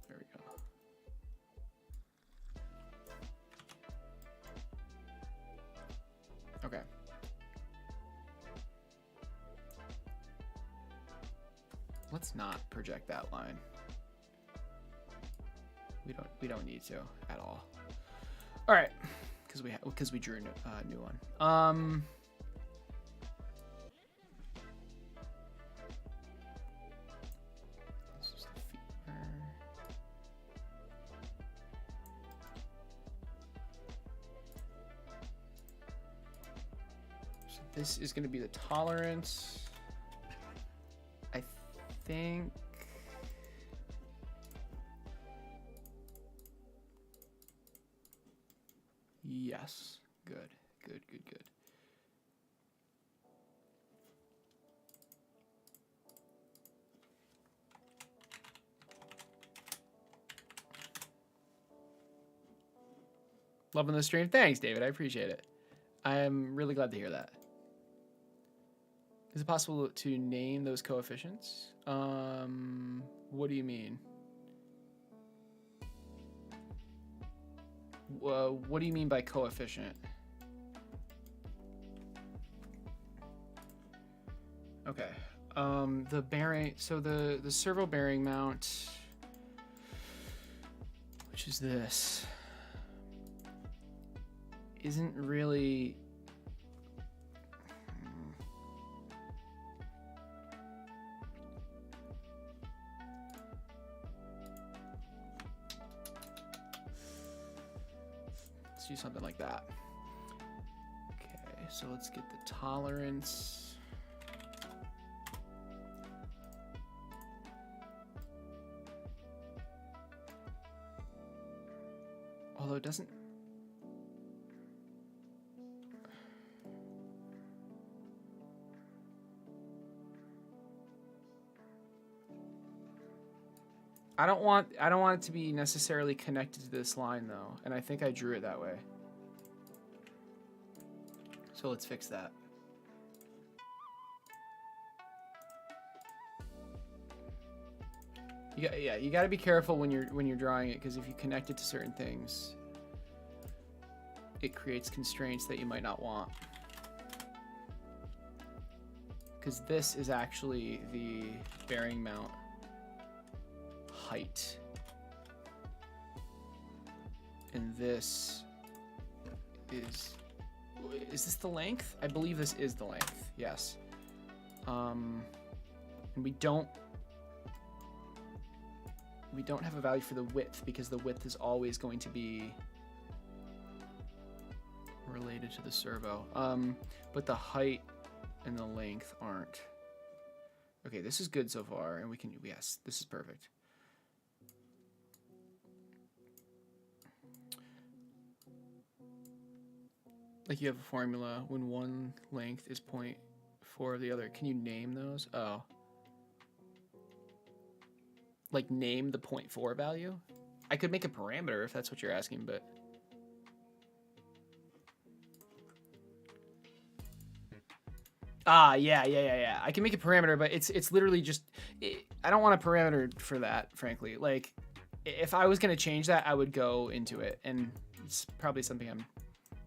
There we go. Okay. Let's not project that line. We don't need to at all. All right, because we drew a new one. This is the femur. So this is going to be the tolerance. I think. Yes. Good. Loving the stream. Thanks, David. I appreciate it. I'm really glad to hear that. Is it possible to name those coefficients? What do you mean? What do you mean by coefficient? Okay. The bearing, so the servo bearing mount, which is this, isn't really let's do something like that. Okay, so let's get the tolerance. Although it doesn't. I don't want it to be necessarily connected to this line though, and I think I drew it that way. So let's fix that. You got to be careful when you're drawing it, because if you connect it to certain things, it creates constraints that you might not want. Because this is actually the bearing mount height, and this is this the length? I believe this is the length. Yes. And we don't have a value for the width, because the width is always going to be related to the servo. But the height and the length aren't. Okay, this is good so far, and we can, yes, this is perfect. Like you have a formula when one length is 0.4 of the other. Can you name those? Oh. Like name the 0.4 value? I could make a parameter if that's what you're asking, but yeah. I can make a parameter, but it's literally just I don't want a parameter for that, frankly. Like if I was going to change that, I would go into it, and it's probably something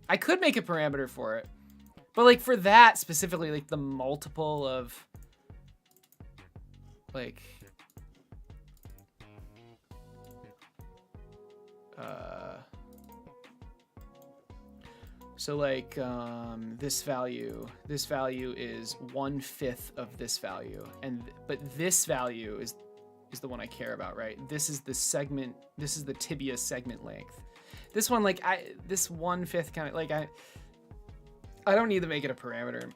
I could make a parameter for it. But like for that specifically, like the multiple of like so like this value is 1/5 of this value, but this value is the one I care about, right? This is the segment, this is the tibia segment length. This one, like this 1/5 kind of like I don't need to make it a parameter.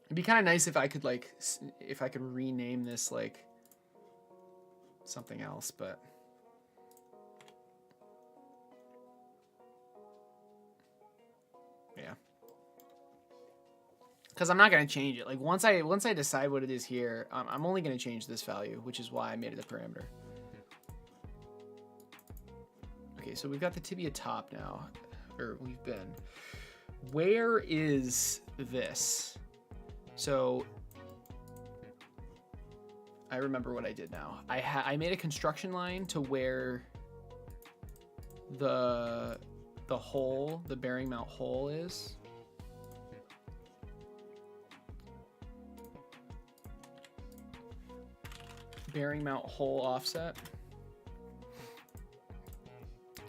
It'd be kind of nice if I could rename this like something else, but Yeah. Because I'm not going to change it. Like once I decide what it is here, I'm only going to change this value, which is why I made it a parameter. Okay, so we've got the tibia top now, or we've been. Where is this? So I remember what I did now. I made a construction line to where the hole, the bearing mount hole is. Bearing mount hole offset.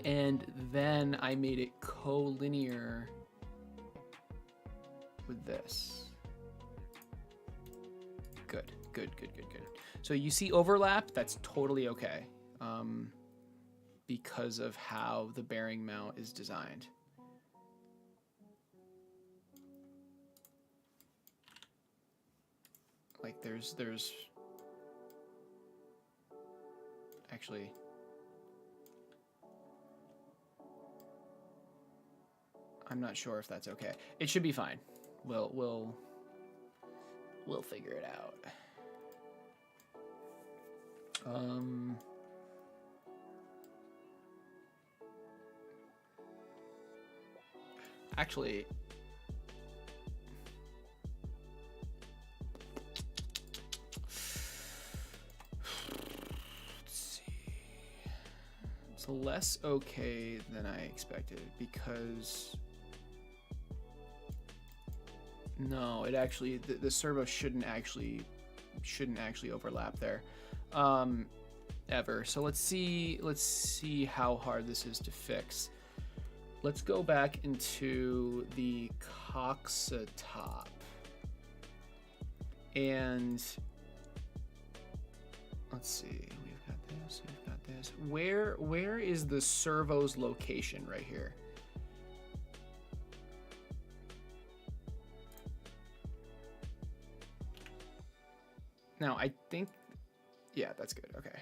And then I made it collinear with this. Good. So you see overlap, that's totally okay. Because of how the bearing mount is designed. Like there's actually, I'm not sure if that's okay. It should be fine. We'll figure it out. Actually, let's see. It's less okay than I expected because no, it actually the servo shouldn't actually overlap there. Ever. So let's see how hard this is to fix. Let's go back into the coxa top. And let's see. We've got this. Where is the servo's location right here? Now, I think yeah, that's good. Okay.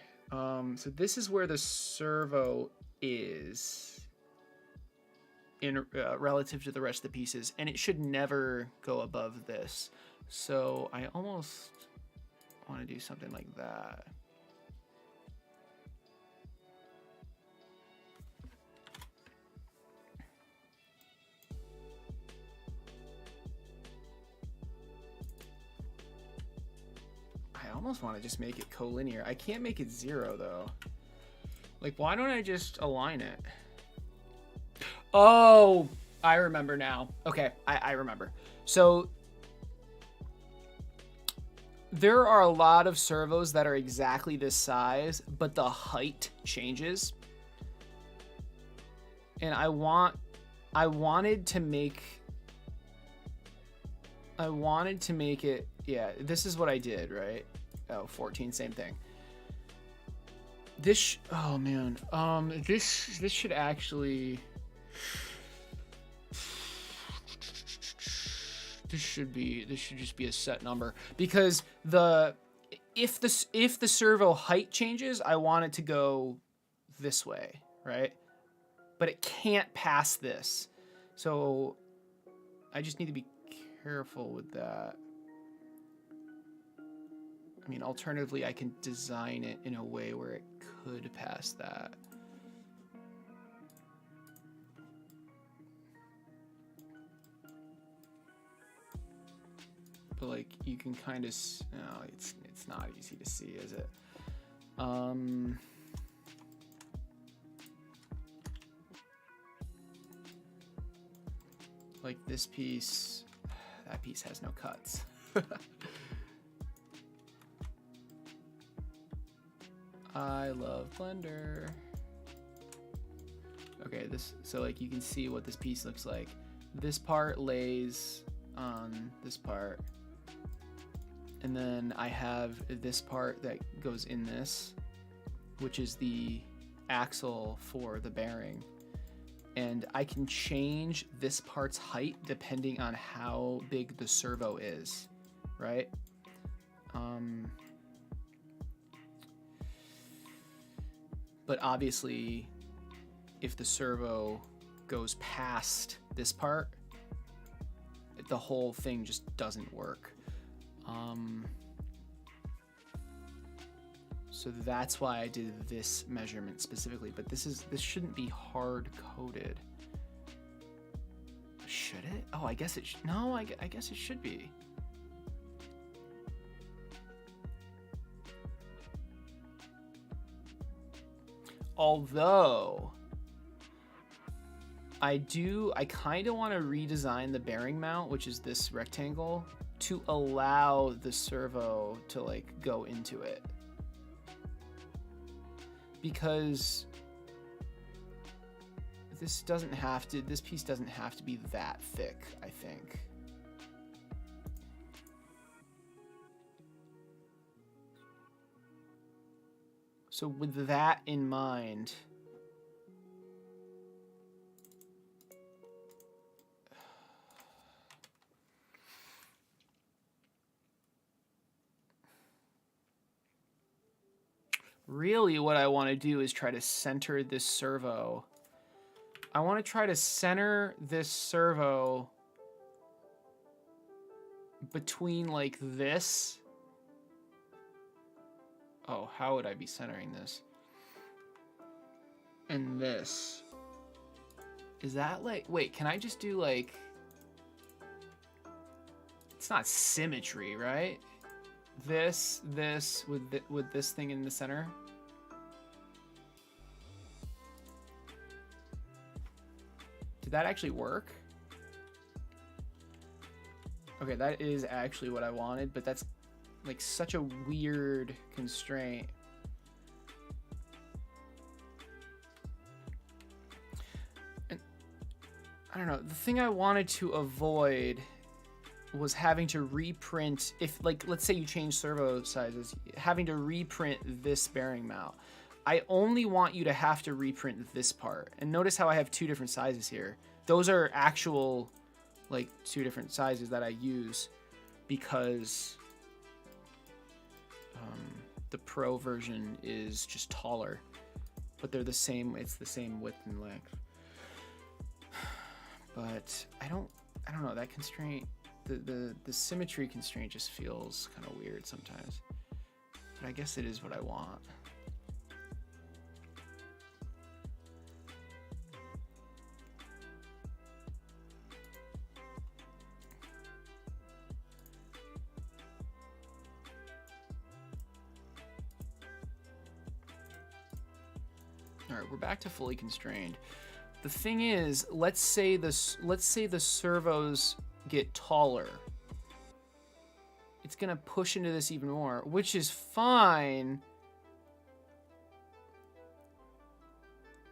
So this is where the servo is in relative to the rest of the pieces, and it should never go above this. So I almost want to do something like that. I almost want to just make it collinear. I can't make it 0 though. Like, why don't I just align it? Oh, I remember now. Okay, I remember. So there are a lot of servos that are exactly this size, but the height changes. And I wanted to make it, yeah, this is what I did, right? Oh, 14, same thing. This, oh man, this should actually, this should just be a set number, because if the servo height changes, I want it to go this way, right? But it can't pass this. So I just need to be careful with that. I mean, alternatively, I can design it in a way where it could pass that. But like, you can kind of, no, it's not easy to see, is it? Like this piece, that piece has no cuts. I love Blender. Okay, so like you can see what this piece looks like. This part lays on this part. And then I have this part that goes in this, which is the axle for the bearing. And I can change this part's height depending on how big the servo is, right? But obviously, if the servo goes past this part, the whole thing just doesn't work. So that's why I did this measurement specifically, but this shouldn't be hard coded. Should it? Oh, I guess it no, I guess it should be. Although I kind of want to redesign the bearing mount, which is this rectangle, to allow the servo to like go into it. Because this piece doesn't have to be that thick, I think. So with that in mind, really what I want to do is try to center this servo. I want to try to center this servo between like this. Oh, how would I be centering this? And this. Is that like, wait, can I just do like, it's not symmetry, right? This with this thing in the center. Did that actually work? Okay, that is actually what I wanted, but that's like such a weird constraint. And I don't know, the thing I wanted to avoid was having to reprint, if like, let's say you change servo sizes, having to reprint this bearing mount. I only want you to have to reprint this part. And notice how I have two different sizes here. Those are actual like two different sizes that I use because the Pro version is just taller, but they're the same. It's the same width and length. But I don't know, that constraint, the symmetry constraint just feels kind of weird sometimes. But I guess it is what I want. All right, we're back to fully constrained. The thing is, let's say the servos get taller. It's gonna push into this even more, which is fine.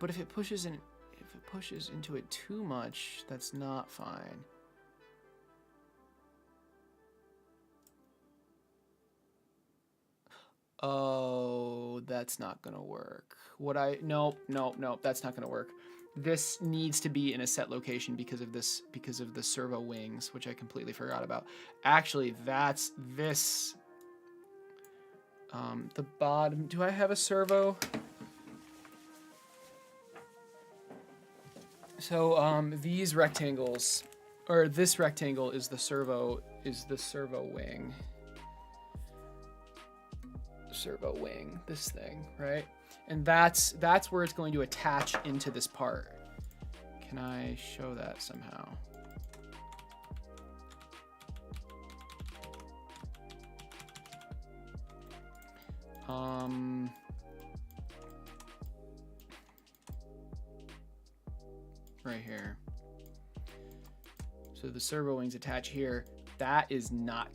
But if it pushes into it too much, that's not fine. Oh, that's not gonna work. Nope, that's not gonna work. This needs to be in a set location because of the servo wings, which I completely forgot about. Actually, that's this. The bottom, do I have a servo? So, these rectangles, or this rectangle is the servo wing. Servo wing, this thing, right? And that's where it's going to attach into this part. Can I show that somehow? Right here. So the servo wings attach here. That's not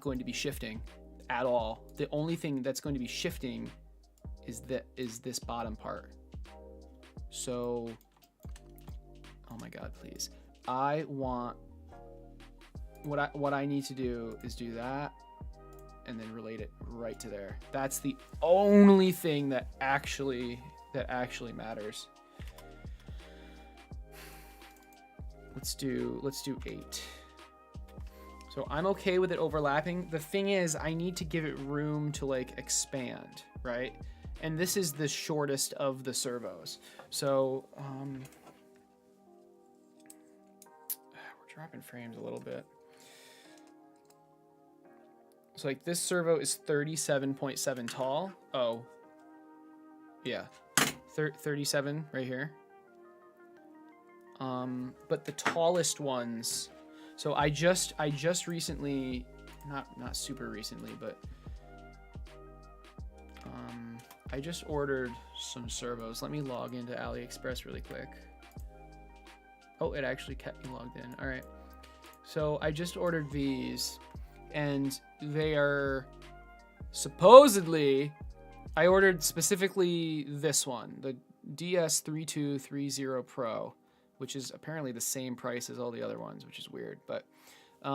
going to be shifting at all. The only thing that's going to be shifting is this bottom part. So, oh my God, please. I want, what I need to do is do that and then relate it right to there. That's the only thing that actually matters. Let's do 8. So I'm okay with it overlapping. The thing is, I need to give it room to like expand, right? And this is the shortest of the servos. So we're dropping frames a little bit. So like this servo is 37.7 tall. Oh, yeah, 37 right here. But the tallest ones. So I just recently, not super recently, but I just ordered some servos. Let me log into AliExpress really quick. Oh, it actually kept me logged in. All right. So I just ordered these, and they are supposedly, I ordered specifically this one, the DS3230 Pro, which is apparently the same price as all the other ones, which is weird. But at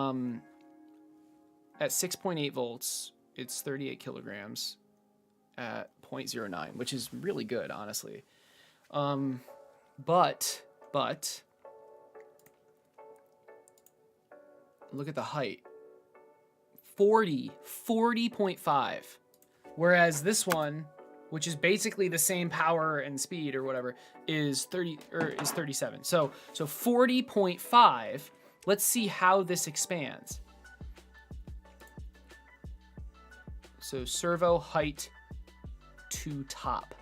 6.8 volts, it's 38 kilograms at 0.09, which is really good, honestly. But look at the height. 40.5. Whereas this one, which is basically the same power and speed or whatever, is 37. So 40.5. Let's see how this expands. So servo height to top.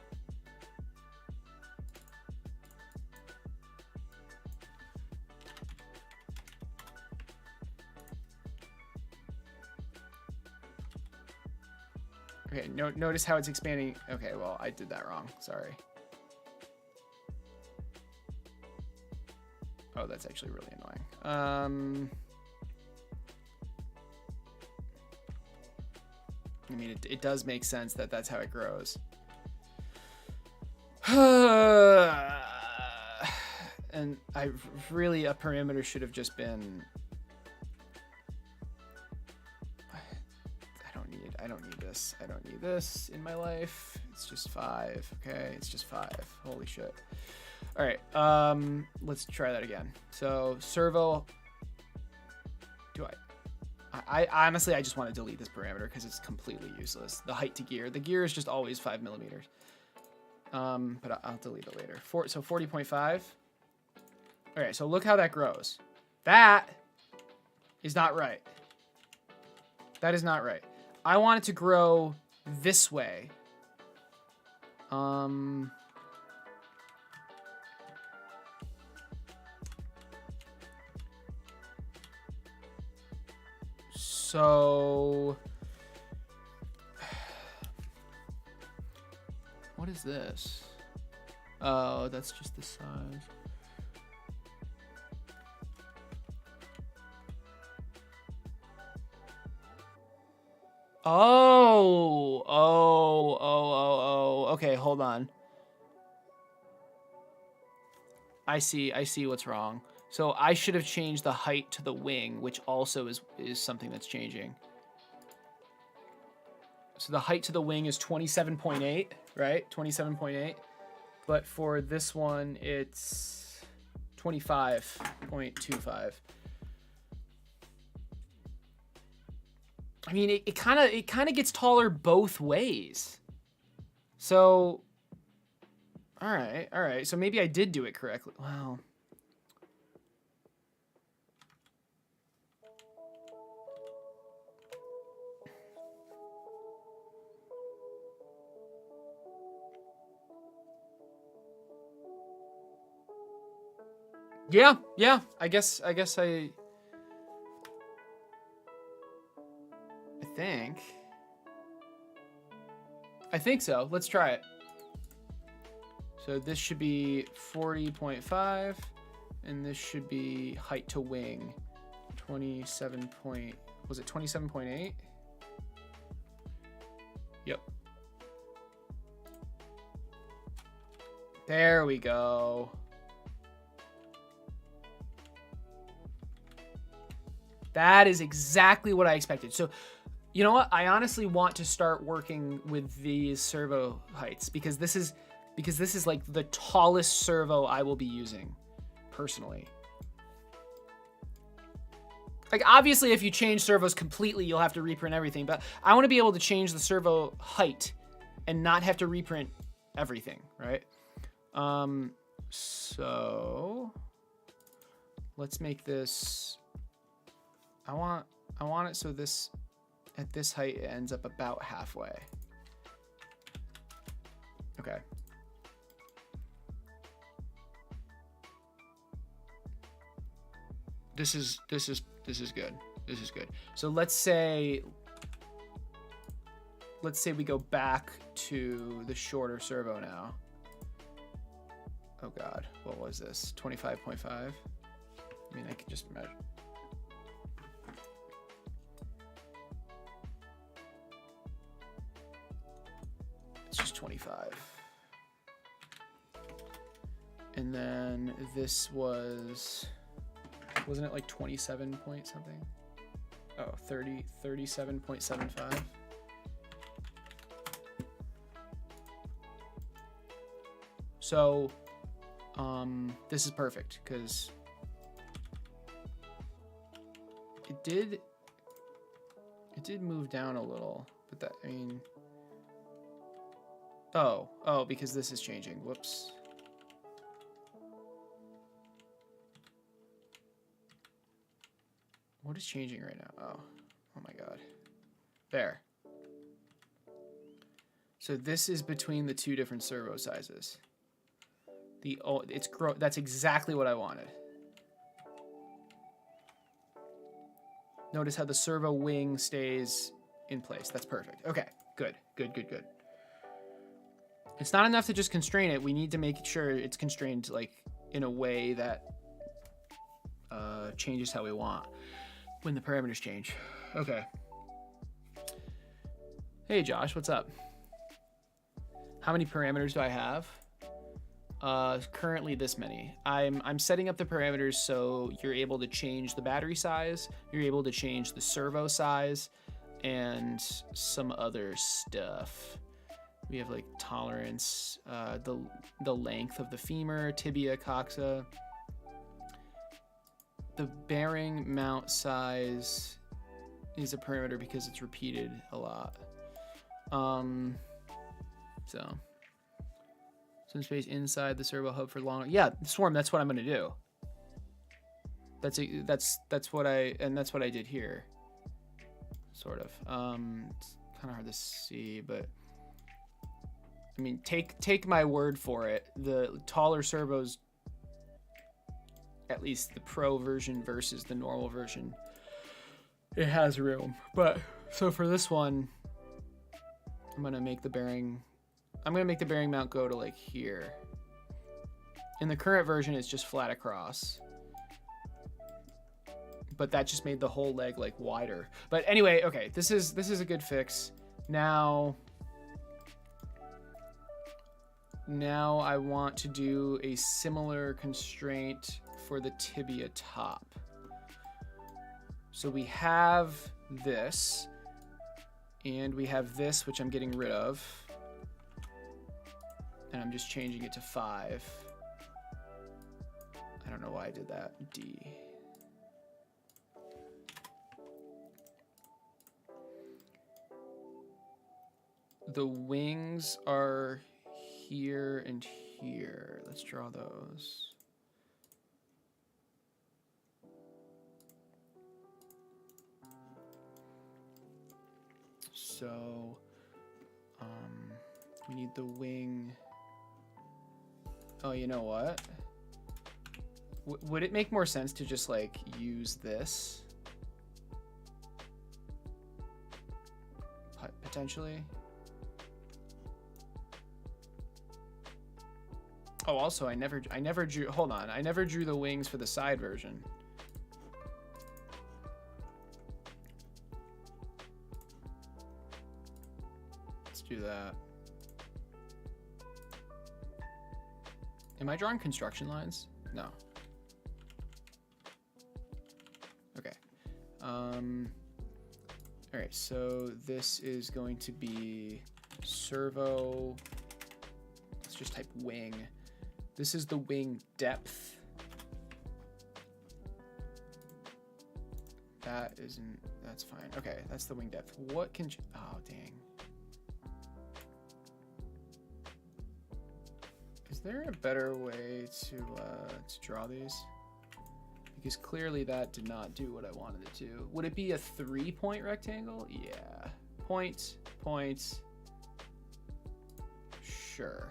Okay, notice how it's expanding. Okay, well, I did that wrong. Sorry. Oh, that's actually really annoying. I mean, it does make sense that that's how it grows. And a perimeter should have just been... I don't need this. I don't need this in my life. It's just 5. Okay, it's just 5. Holy shit. All right, let's try that again. So servo. I honestly, I just want to delete this parameter because it's completely useless. The height to gear. The gear is just always 5 millimeters. But I'll delete it later. So 40.5. All right, so look how that grows. That is not right. That is not right. I want it to grow this way. So what is this? Oh, that's just the size. Oh. Okay, hold on. I see what's wrong. So I should have changed the height to the wing, which also is something that's changing. So the height to the wing is 27.8, right? 27.8. But for this one, it's 25.25. I mean, it kind of gets taller both ways. So, all right. So maybe I did do it correctly. Wow. Yeah. I guess I think so. Let's try it. So this should be 40.5, and this should be height to wing 27 point. Was it 27.8? Yep. There we go. That is exactly what I expected. So, you know what? I honestly want to start working with these servo heights because this is like the tallest servo I will be using personally. Like obviously if you change servos completely, you'll have to reprint everything, but I want to be able to change the servo height and not have to reprint everything, right? So let's make this, I want it so this, at this height, it ends up about halfway. Okay. This is good. This is good. So let's say we go back to the shorter servo now. Oh God, what was this? 25.5? I mean, I could just measure. It's just 25. And then this wasn't it like 27 point something? Oh, 37.75. So, this is perfect because it did move down a little, but that, I mean, oh, because this is changing. Whoops. What is changing right now? Oh my God. There. So this is between the two different servo sizes. That's exactly what I wanted. Notice how the servo wing stays in place. That's perfect. Okay, good. It's not enough to just constrain it. We need to make sure it's constrained like in a way that changes how we want when the parameters change. Okay. Hey Josh, what's up? How many parameters do I have? Currently this many. I'm setting up the parameters so you're able to change the battery size, you're able to change the servo size, and some other stuff. We have like tolerance, the length of the femur, tibia, coxa. The bearing mount size is a parameter because it's repeated a lot. So some space inside the servo hub for longer. Yeah, Swarm, that's what I'm gonna do. That's what I did here. Sort of. It's kind of hard to see, but I mean, take my word for it. The taller servos, at least the Pro version versus the normal version, it has room. But so for this one, I'm gonna make the bearing mount go to like here. In the current version, it's just flat across. But that just made the whole leg like wider. But anyway, okay, this is a good fix. Now I want to do a similar constraint for the tibia top. So we have this, and we have this, which I'm getting rid of. And I'm just changing it to 5. I don't know why I did that. D. The wings are here and here. Let's draw those. So, we need the wing. Oh, you know what? Would it make more sense to just like use this? Potentially. Oh, also, I never drew. Hold on, I never drew the wings for the side version. Let's do that. Am I drawing construction lines? No. Okay. All right. So this is going to be servo. Let's just type wing. This is the wing depth. That's fine. Okay, that's the wing depth. What can, oh, dang. Is there a better way to draw these? because clearly that did not do what I wanted it to. Would it be a 3-point rectangle? Yeah. Point, point. Sure.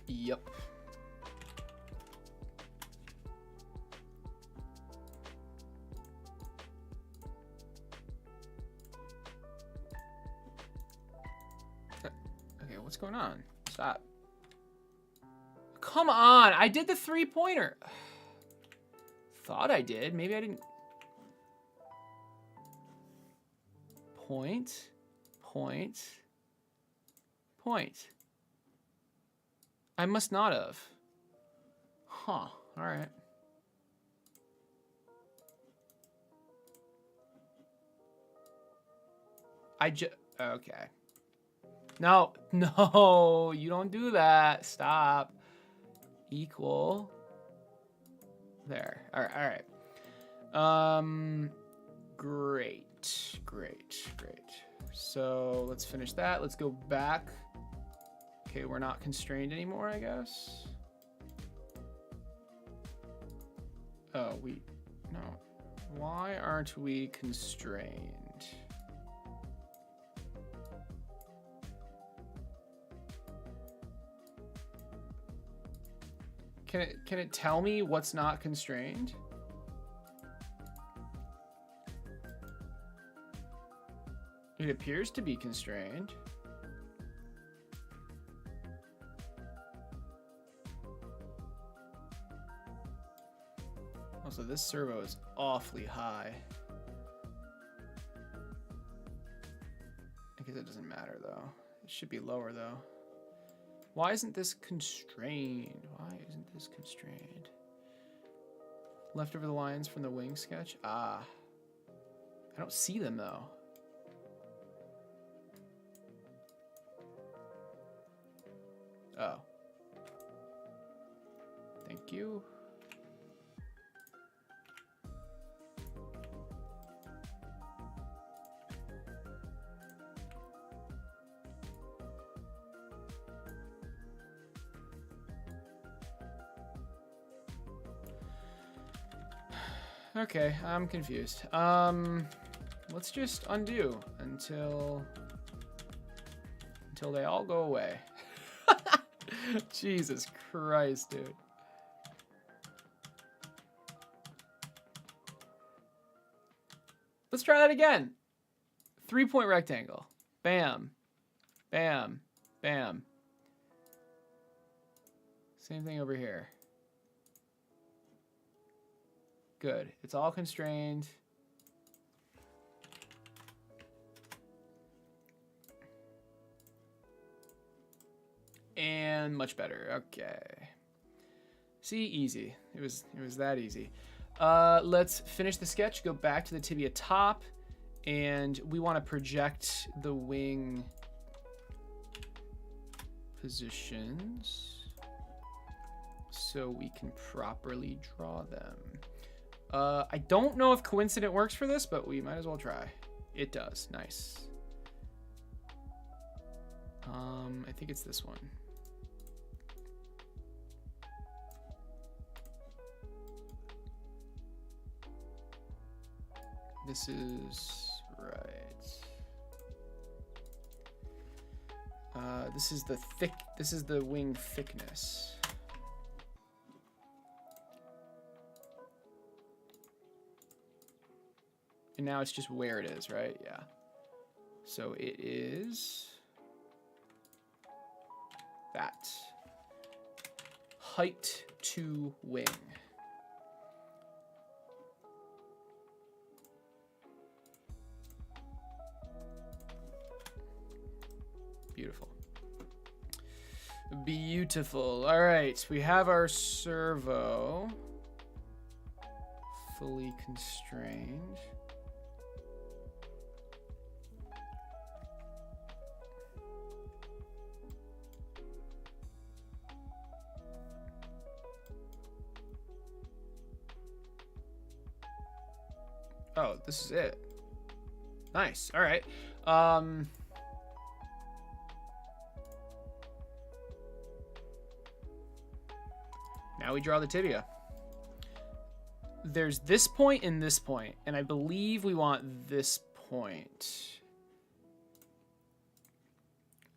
Yep. Okay, what's going on? Stop. Come on, I did the 3-pointer. Thought I did, maybe I didn't. Point, point, point. I must not have. Huh, all right. Okay. No, no, you don't do that. Stop. Equal. There. All right, all right. Great, great, great. So let's finish that. Let's go back. Okay, we're not constrained anymore, I guess. Oh, no. Why aren't we constrained? Can it tell me what's not constrained? It appears to be constrained. Also, this servo is awfully high. I guess it doesn't matter though. It should be lower though. Why isn't this constrained? Why isn't this constrained? Leftover the lines from the wing sketch? Ah. I don't see them though. Oh. Thank you. Okay, I'm confused. Let's just undo until they all go away. Jesus Christ, dude. Let's try that again. 3-point rectangle. Bam. Bam. Bam. Same thing over here. Good. It's all constrained. And much better. Okay. See, easy. It was that easy. Let's finish the sketch. Go back to the tibia top, and we want to project the wing positions so we can properly draw them. I don't know if coincident works for this, but we might as well try. It does. Nice. I think it's this one. This is right. This is the wing thickness. And now it's just where it is, right? Yeah. So it is that. Height to wing. Beautiful. Beautiful. All right, we have our servo fully constrained. Oh, this is it. Nice. All right. Now we draw the tibia. There's this point and this point, and I believe we want this point.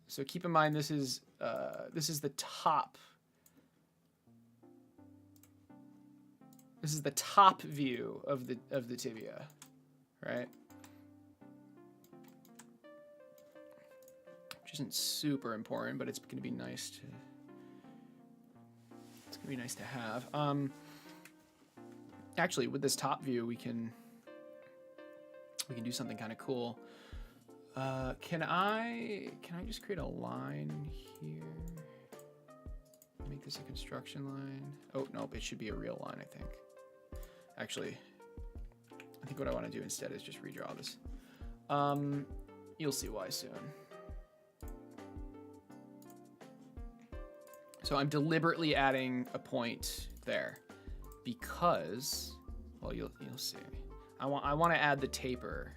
So keep in mind this is the top. This is the top view of the tibia, right? Which isn't super important, but it's going to be nice to. It's going to be nice to have. Actually, with this top view, we can do something kind of cool. Can I just create a line here? Make this a construction line. Oh, nope, it should be a real line, I think. Actually, I think what I want to do instead is just redraw this. You'll see why soon. So I'm deliberately adding a point there because, well, you'll see. I want to add the taper.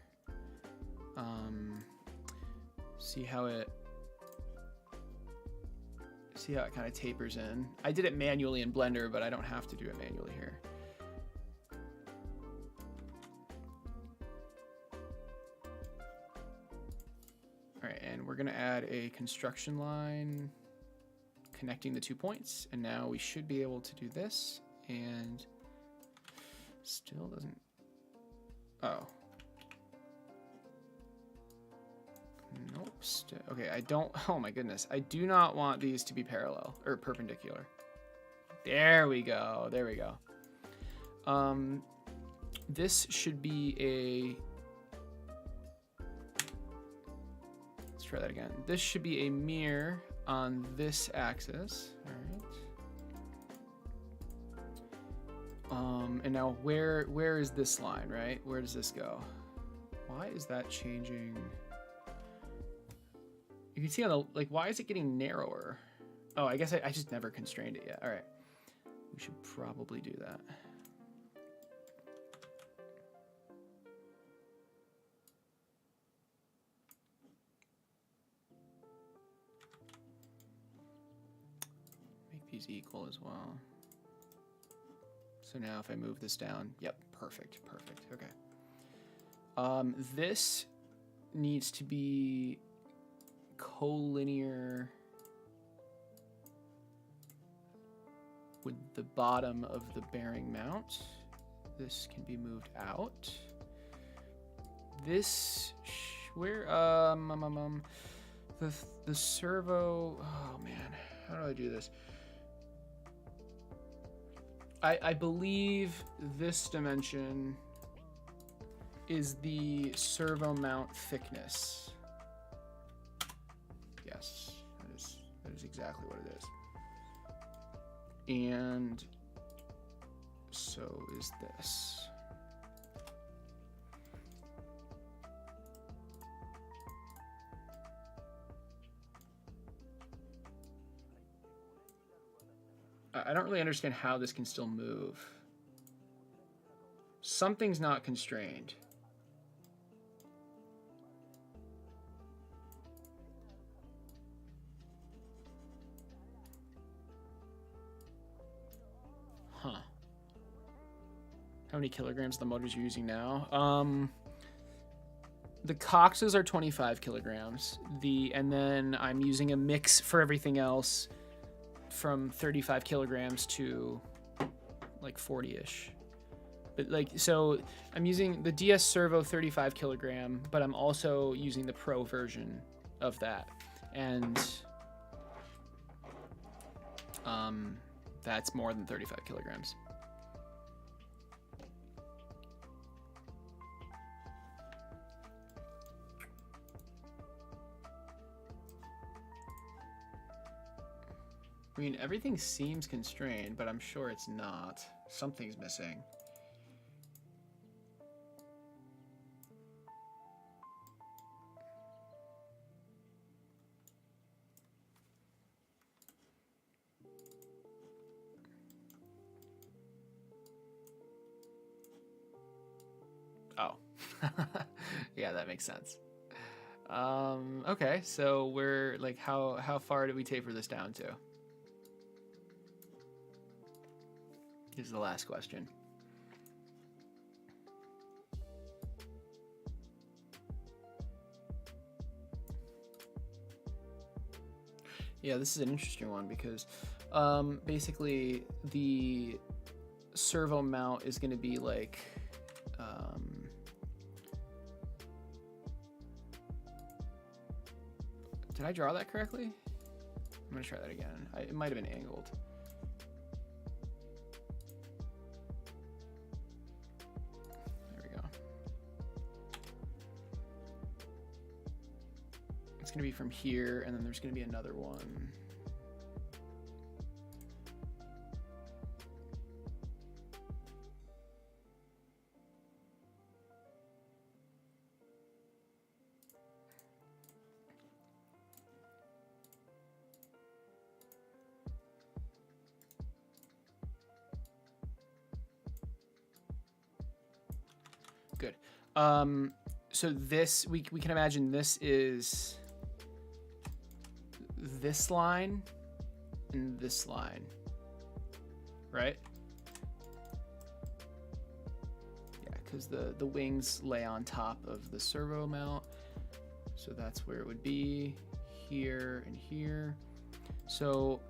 See how it kind of tapers in. I did it manually in Blender, but I don't have to do it manually here. All right, and we're gonna add a construction line connecting the 2 points, and now we should be able to do this, and still doesn't. Oh. Nope. Okay, I don't. Oh my goodness. I do not want these to be parallel or perpendicular. There we go. There we go. This should be a. Let's try that again. This should be a mirror on this axis. All right. And now where is this line? Right? Where does this go? Why is that changing? You can see on the, like, why is it getting narrower? Oh, I guess I just never constrained it yet. All right. We should probably do that. Make these equal as well. So now if I move this down, yep, perfect, perfect, okay. This needs to be collinear with the bottom of the bearing mount. This can be moved out. This where the servo. Oh man, how do I do this? I believe this dimension is the servo mount thickness. Yes, that is exactly what it is. And so is this. I don't really understand how this can still move. Something's not constrained. Huh. How many kilograms the motors you're using now? The coxes are 25 kilograms. And then I'm using a mix for everything else from 35 kilograms to like 40-ish. But like, so I'm using the DS Servo 35 kilogram, but I'm also using the Pro version of that. And that's more than 35 kilograms. I mean, everything seems constrained, but I'm sure it's not. Something's missing. Oh. Yeah, that makes sense. Okay, so we're like, how far do we taper this down to? is the last question. Yeah, this is an interesting one because basically the servo mount is going to be like did I draw that correctly? I'm going to try that again. It might have been angled. There we go. It's going to be from here, and then there's going to be another one. Good. So this, we can imagine this is this line and this line, right? Yeah, because the wings lay on top of the servo mount. So that's where it would be, here and here. So,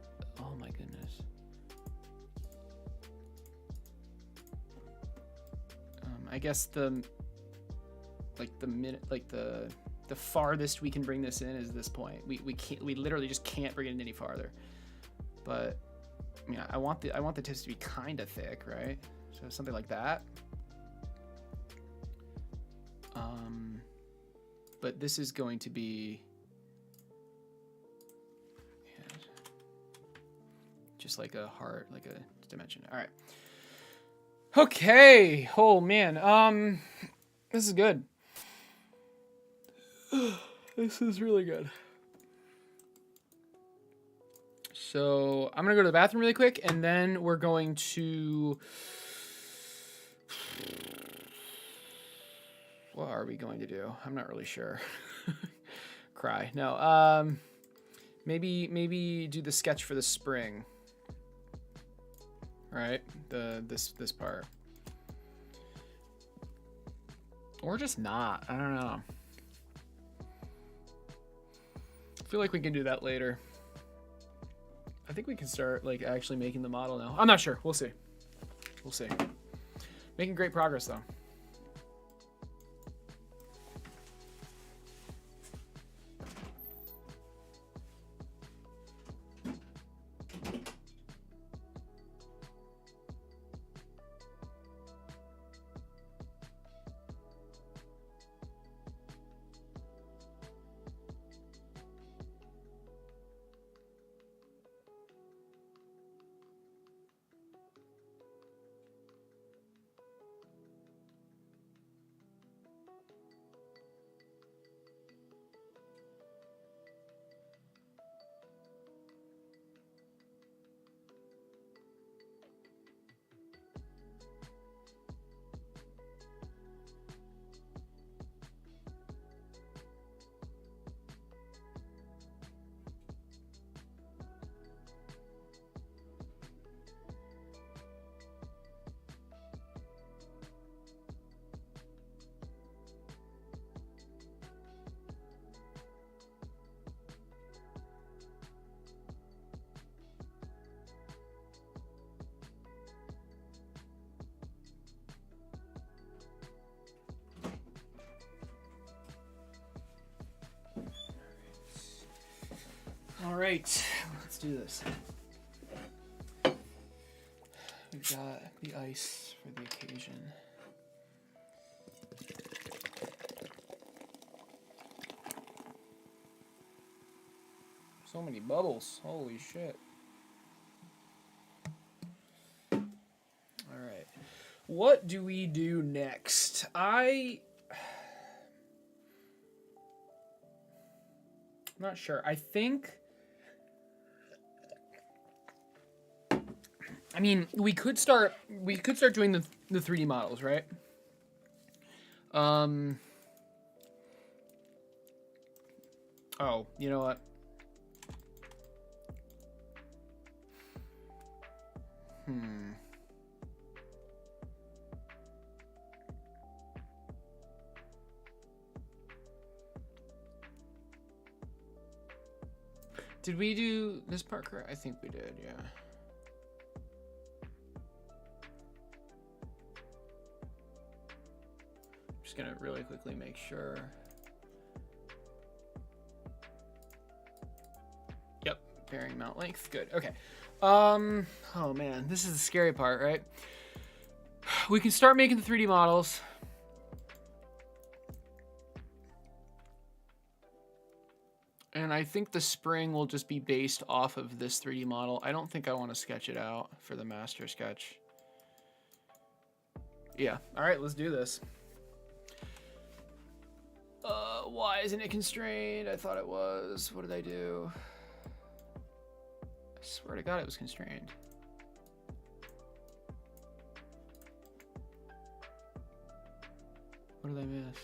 oh my goodness. I guess the farthest we can bring this in is this point. We literally just can't bring it in any farther. But I mean, I want the tips to be kind of thick, right? So something like that. But this is going to be just like a heart, like a dimension. All right. Okay. Oh man. This is good. This is really good. So I'm gonna go to the bathroom really quick, and then we're going to. What are we going to do? I'm not really sure. Cry. No. Maybe do the sketch for the spring. Right? This part. Or just not. I don't know. I feel like we can do that later. I think we can start like actually making the model now. I'm not sure. We'll see. We'll see. Making great progress though. All right, let's do this. We've got the ice for the occasion. So many bubbles, holy shit. All right, what do we do next? I'm not sure. I mean, we could start doing the 3D models, right? Oh, you know what? Did we do this part correct? I think we did, yeah. Just gonna really quickly make sure. Yep, bearing mount length, good, okay. Oh man, this is the scary part, right? We can start making the 3D models. And I think the spring will just be based off of this 3D model. I don't think I want to sketch it out for the master sketch. Yeah, all right, let's do this. Why isn't it constrained? I thought it was. What did I do? I swear to God it was constrained. What did I miss?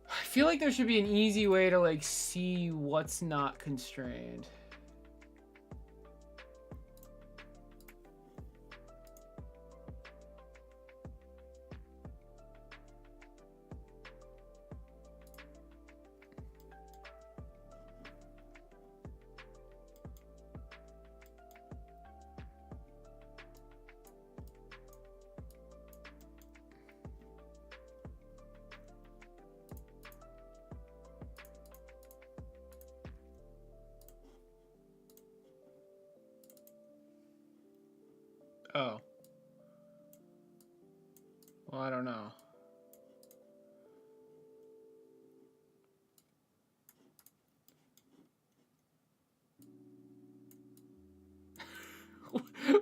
I feel like there should be an easy way to like see what's not constrained. Oh. Well, I don't know.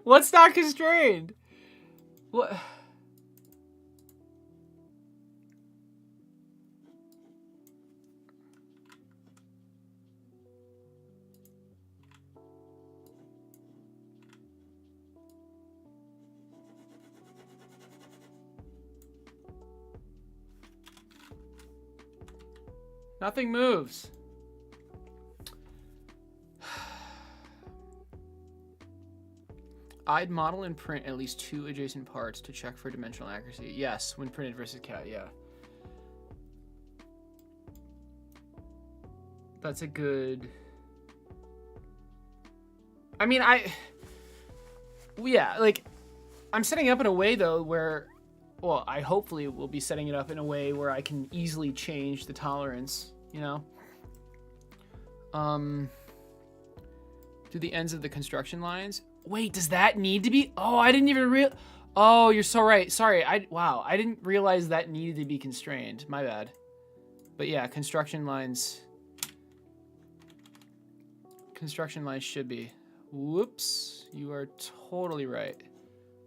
What's not constrained? What? Nothing moves. I'd model and print at least 2 adjacent parts to check for dimensional accuracy. Yes, when printed versus CAD, yeah. That's a good... I mean, yeah, like, I'm setting up in a way, though, where... Well, I hopefully will be setting it up in a way where I can easily change the tolerance, you know? To the ends of the construction lines. Wait, does that need to be? Oh, I didn't even Oh, you're so right. Sorry. Wow, I didn't realize that needed to be constrained. My bad. But yeah, construction lines should be. Whoops. You are totally right.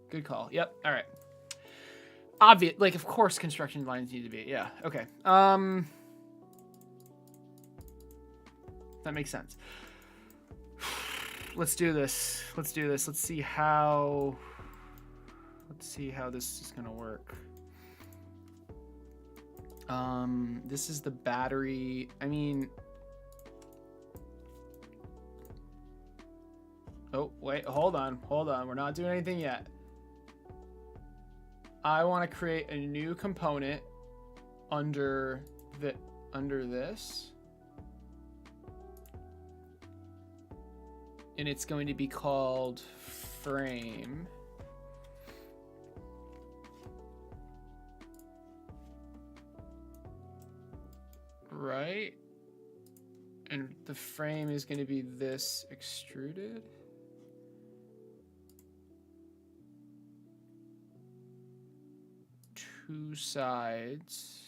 Good call. Yep. All right. Obvious. Like, of course, construction lines need to be. Yeah. Okay. That makes sense. Let's do this. Let's do this. Let's see how this is gonna work. This is the battery. I mean, oh wait, hold on. We're not doing anything yet. I want to create a new component under this. And it's going to be called frame. Right? And the frame is going to be this extruded. Two sides.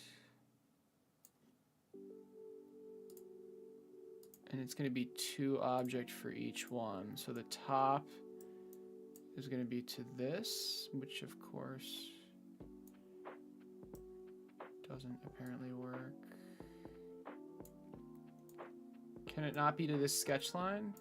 And it's going to be 2 objects for each one. So the top is going to be to this, which of course doesn't apparently work. Can it not be to this sketch line?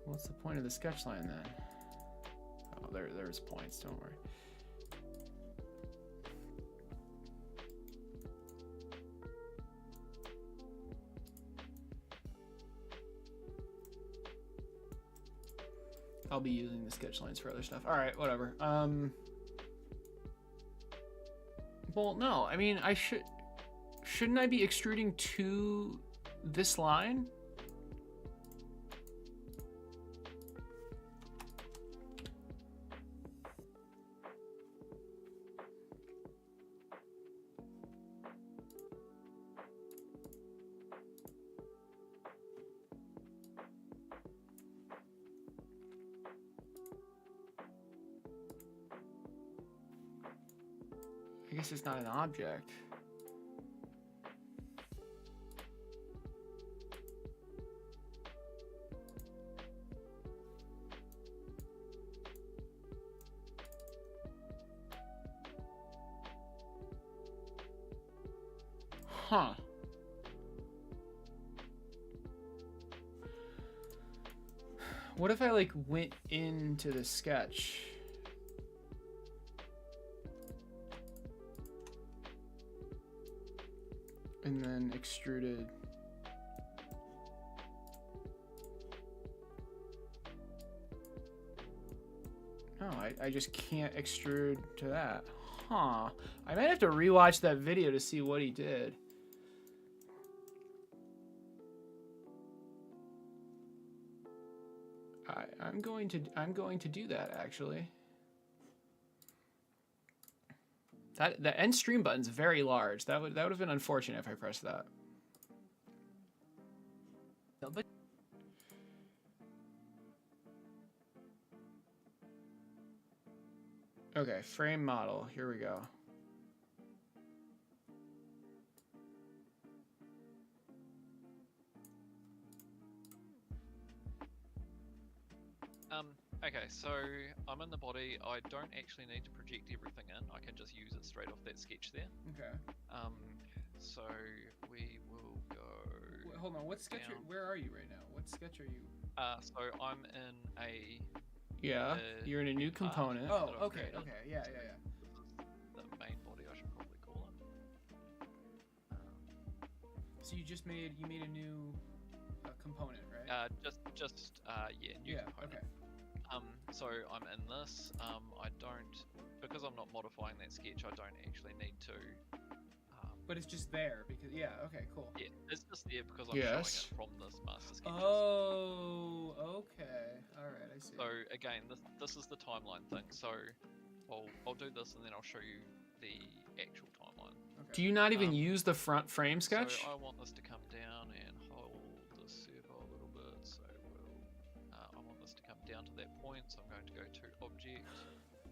What's the point of the sketch line then? Oh, there's points, don't worry. I'll be using the sketch lines for other stuff. All right, whatever. Well, no, I mean, shouldn't I be extruding to this line? I guess it's not an object. Huh. What if I like went into the sketch? And then extruded. No, I just can't extrude to that. Huh. I might have to rewatch that video to see what he did. I'm going to do that actually. The end stream button's very large. That would have been unfortunate if I pressed that. Okay, frame model. Here we go. Okay, so I'm in the body. I don't actually need to project everything in. I can just use it straight off that sketch there. Okay. So we will go. Wait, hold on. What sketch? Where are you right now? What sketch are you? So I'm in a. Yeah. You're in a new component. Oh, okay. Okay. Yeah. The main body, I should probably call it. So you made a new component, right? Yeah, new component. Okay. So I'm in this. I don't, because I'm not modifying that sketch, I don't actually need to. But it's just there because, yeah, okay, cool. Yeah, it's just there because I'm showing it from this master sketches. Oh, okay. All right, I see. So again, this is the timeline thing. So I'll do this and then I'll show you the actual timeline. Okay. Do you not even use the front frame sketch? So I want this to come down and hold the circle a little bit. So I want this to come down to that point. So I'm going to go to Object,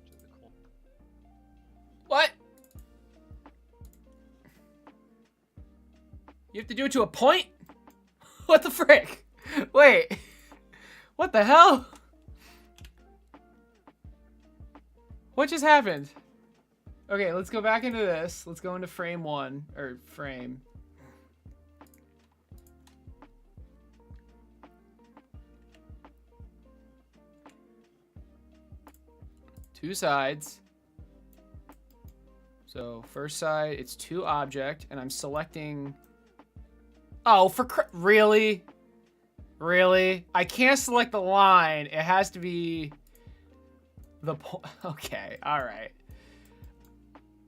to the corner. What? You have to do it to a point? What the frick? Wait. What the hell? What just happened? Okay, let's go back into this. Let's go into frame 1, or frame. Two sides. So first side, it's to object, and I'm selecting. Oh, really? Really? I can't select the line. It has to be the point. Okay, all right.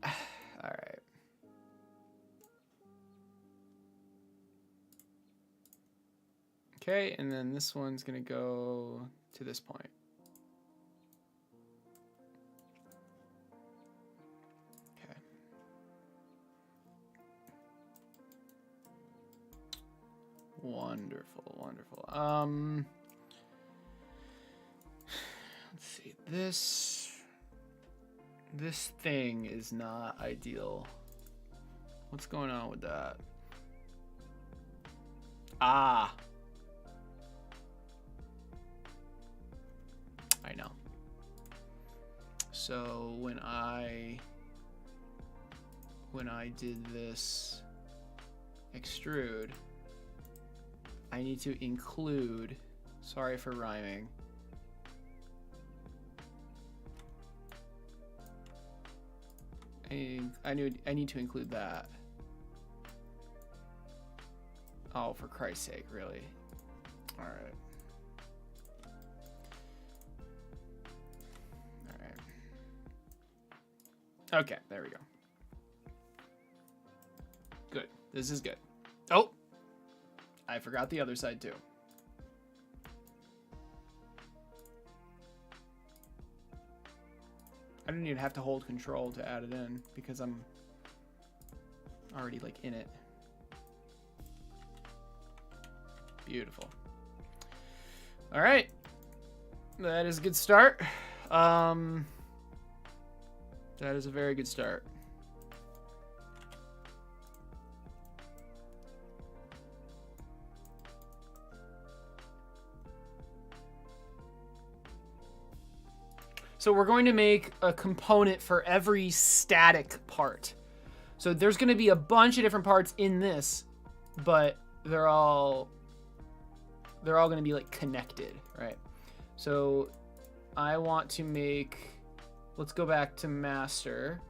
All right. Okay, and then this one's gonna go to this point. Wonderful, wonderful. Let's see. This thing is not ideal. What's going on with that? Ah. I know. So when I did this extrude, I need to include, sorry for rhyming, I need to include that. Oh, for Christ's sake, really? All right. Okay, there we go. Good. This is good. Oh! I forgot the other side too. I didn't even have to hold control to add it in because I'm already like in it. Beautiful. All right. That is a good start. That is a very good start. So we're going to make a component for every static part. So there's going to be a bunch of different parts in this, but they're all going to be like connected, right? So I want to make, let's go back to master,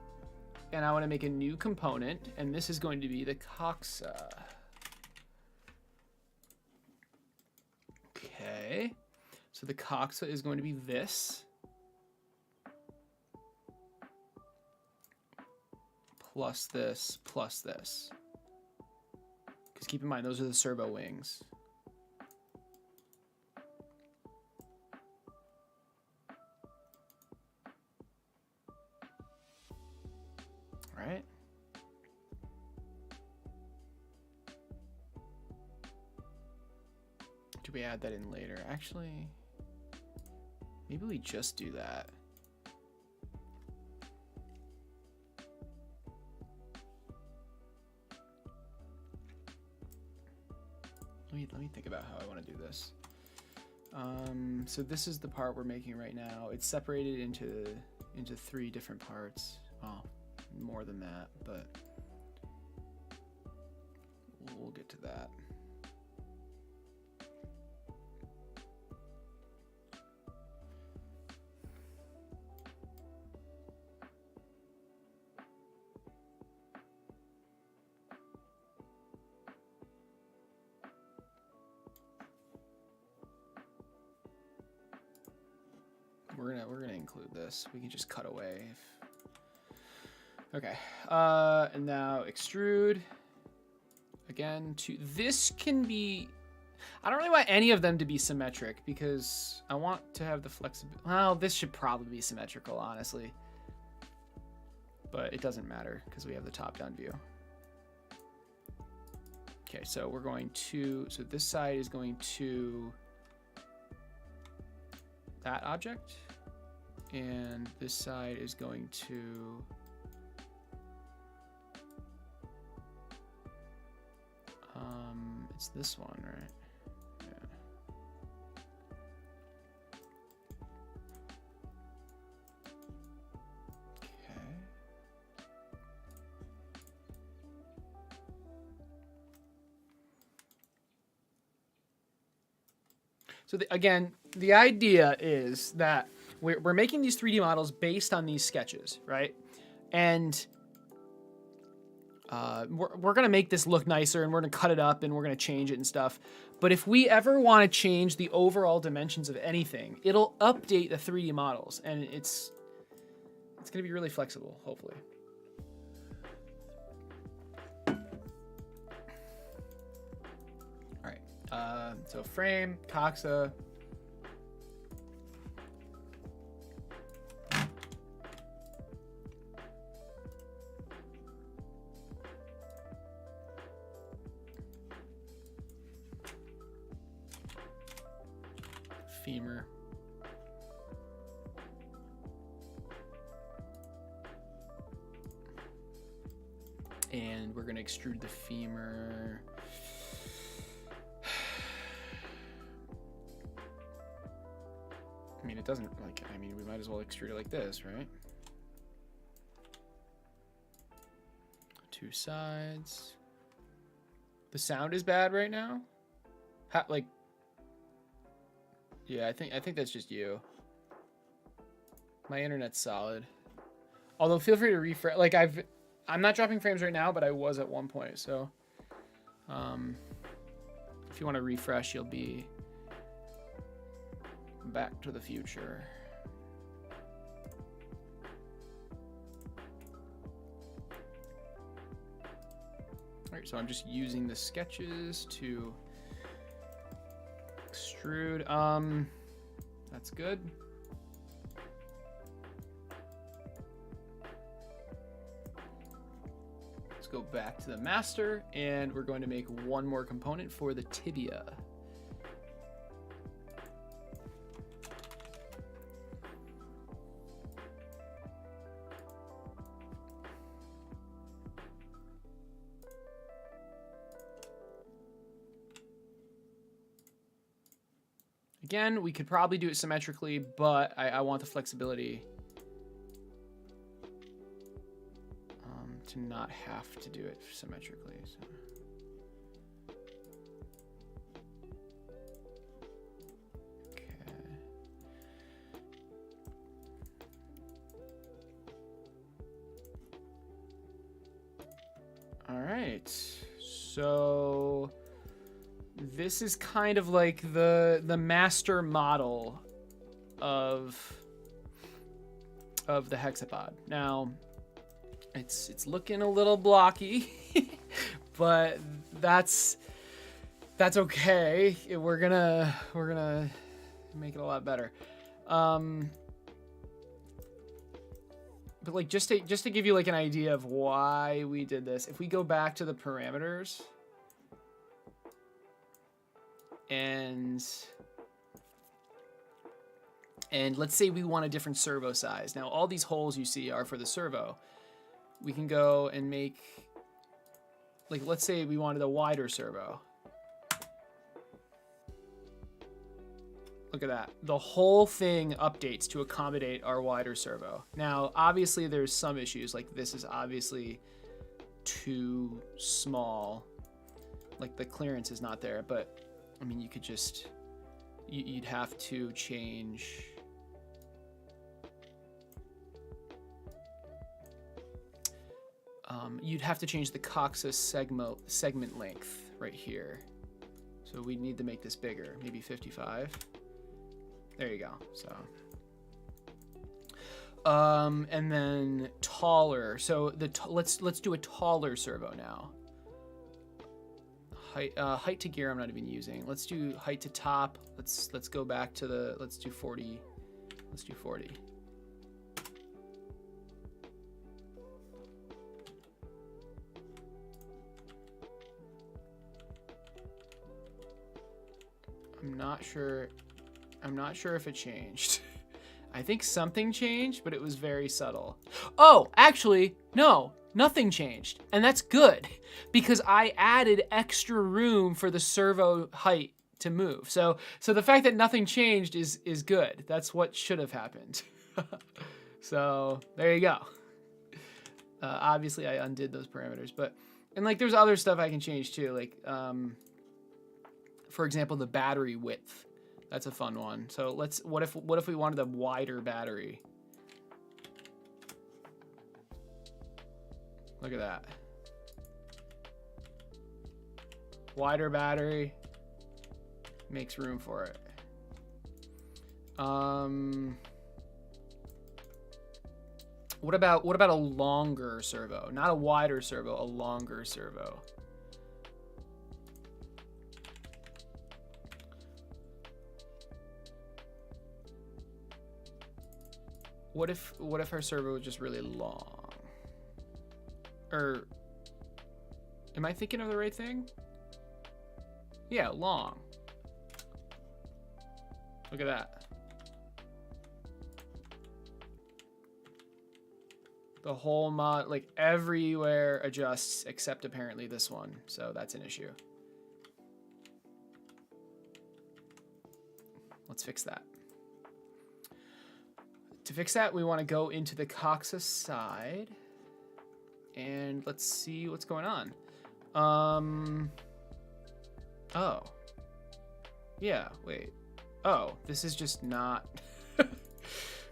and I want to make a new component, and this is going to be the coxa. Okay. So the coxa is going to be this. Plus this, plus this. Because keep in mind, those are the servo wings. All right. Do we add that in later? Actually, maybe we just do that. Let me think about how I want to do this. So this is the part we're making right now. It's separated into 3 different parts. Well, more than that, but we'll get to that. We're gonna include this. We can just cut away. Okay. And now extrude. Again, this can be. I don't really want any of them to be symmetric because I want to have the flexibility. Well, this should probably be symmetrical, honestly. But it doesn't matter because we have the top-down view. Okay, so we're going to. So this side is going to that object. And this side is going to it's this one, right? Yeah. Okay. So again, the idea is that we're making these 3D models based on these sketches, right? And we're going to make this look nicer, and we're going to cut it up, and we're going to change it and stuff. But if we ever want to change the overall dimensions of anything, it'll update the 3D models, and it's going to be really flexible, hopefully. All right. So frame, coxa. Femur. And we're going to extrude the femur. I mean, it doesn't we might as well extrude it like this, right? 2 sides. The sound is bad right now. Yeah, I think that's just you. My internet's solid. Although feel free to refresh. Like I'm not dropping frames right now, but I was at one point. So, if you want to refresh, you'll be back to the future. right, so I'm just using the sketches to extrude. That's good. Let's go back to the master, and we're going to make one more component for the tibia. Again, we could probably do it symmetrically, but I want the flexibility to not have to do it symmetrically. So. Okay. All right. So this is kind of like the master model of the hexapod. Now, it's looking a little blocky, but that's okay. We're gonna make it a lot better. But like just to give you like an idea of why we did this, if we go back to the parameters and let's say we want a different servo size. Now all these holes you see are for the servo. We can go and make, like, let's say we wanted a wider servo. Look at that. The whole thing updates to accommodate our wider servo. Now, obviously there's some issues, like this is obviously too small. Like the clearance is not there, but I mean, you could just, you'd have to change. You'd have to change the coccyx segment length right here. So we need to make this bigger, maybe 55. There you go. So, and then taller. So let's do a taller servo now. Height to gear I'm not even using. Let's do height to top. Let's go back to the, let's do 40. Let's do 40. I'm not sure if it changed. I think something changed, but it was very subtle. Oh, actually, no, nothing changed. And that's good because I added extra room for the servo height to move. So the fact that nothing changed is good. That's what should have happened. So there you go. Obviously I undid those parameters, and like there's other stuff I can change too. Like, for example, the battery width. That's a fun one. So what if we wanted a wider battery? Look at that. Wider battery makes room for it. What about a longer servo? Not a wider servo, a longer servo. What if our servo was just really long? Or am I thinking of the right thing? Yeah, long. Look at that. The whole mod, like everywhere adjusts except apparently this one. So that's an issue. Let's fix that. To fix that, we want to go into the coccyx side and let's see what's going on. Oh. Yeah, wait. Oh, this is just not...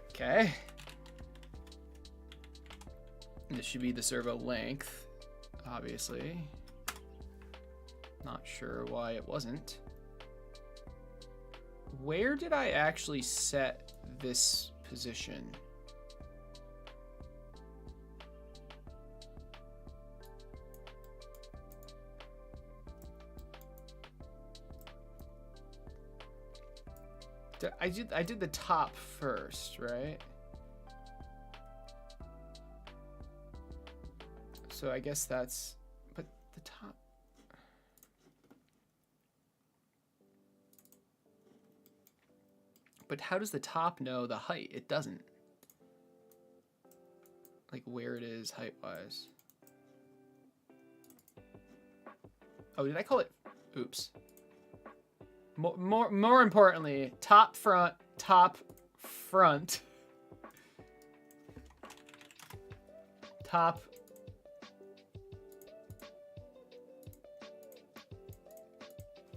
Okay. This should be the servo length, obviously. Not sure why it wasn't. Where did I actually set this position? I did the top first, right? So I guess that's, but the top. But how does the top know the height? It doesn't. Like where it is height-wise. Oh, did I call it? Oops. More importantly, top front. Top.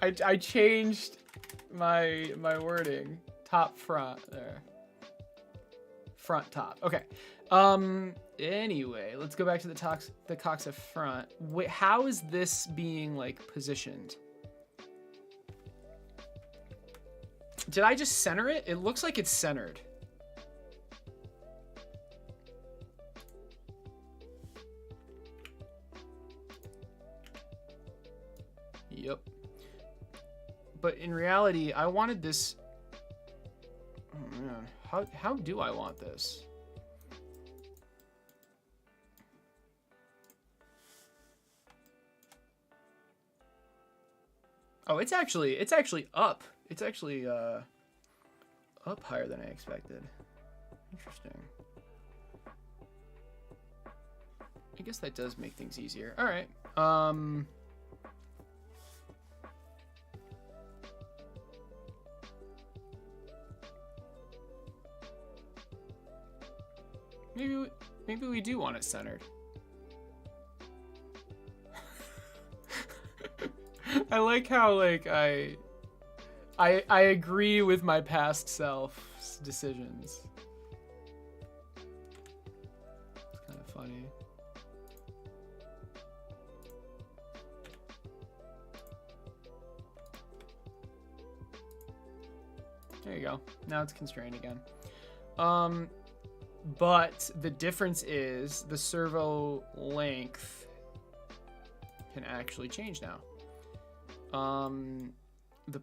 I changed my wording. Top front there. Front top. Okay. Anyway, let's go back to the Coxa front. Wait, how is this being like positioned? Did I just center it? It looks like it's centered. Yep. But in reality, I wanted this. Oh man, how do I want this? Oh, it's actually up. It's actually up higher than I expected. Interesting. I guess that does make things easier. All right. Maybe we do want it centered. I like how like I agree with my past self's decisions. It's kind of funny. There you go. Now it's constrained again. But the difference is the servo length can actually change now. The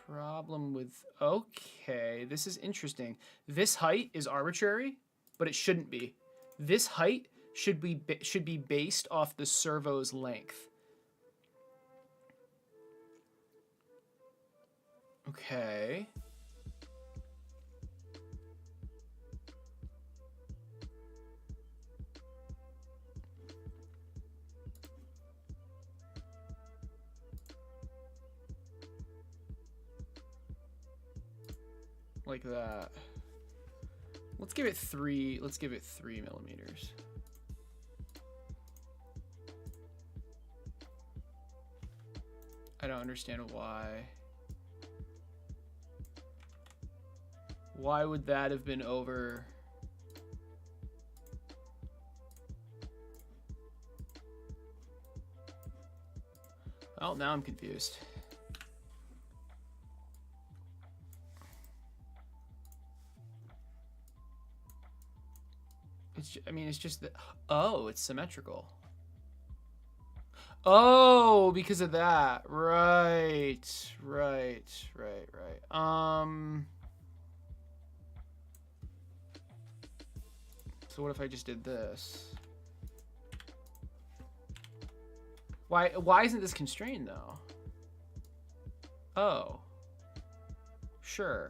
problem with, okay, this is interesting. This height is arbitrary, but it shouldn't be. This height should be based off the servo's length. Okay. Like that. Let's give it 3 millimeters. I don't understand why. Why would that have been over? Oh, now I'm confused. It's just that. Oh, it's symmetrical. Oh, because of that. Right. So what if I just did this? Why isn't this constrained though? Oh. Sure.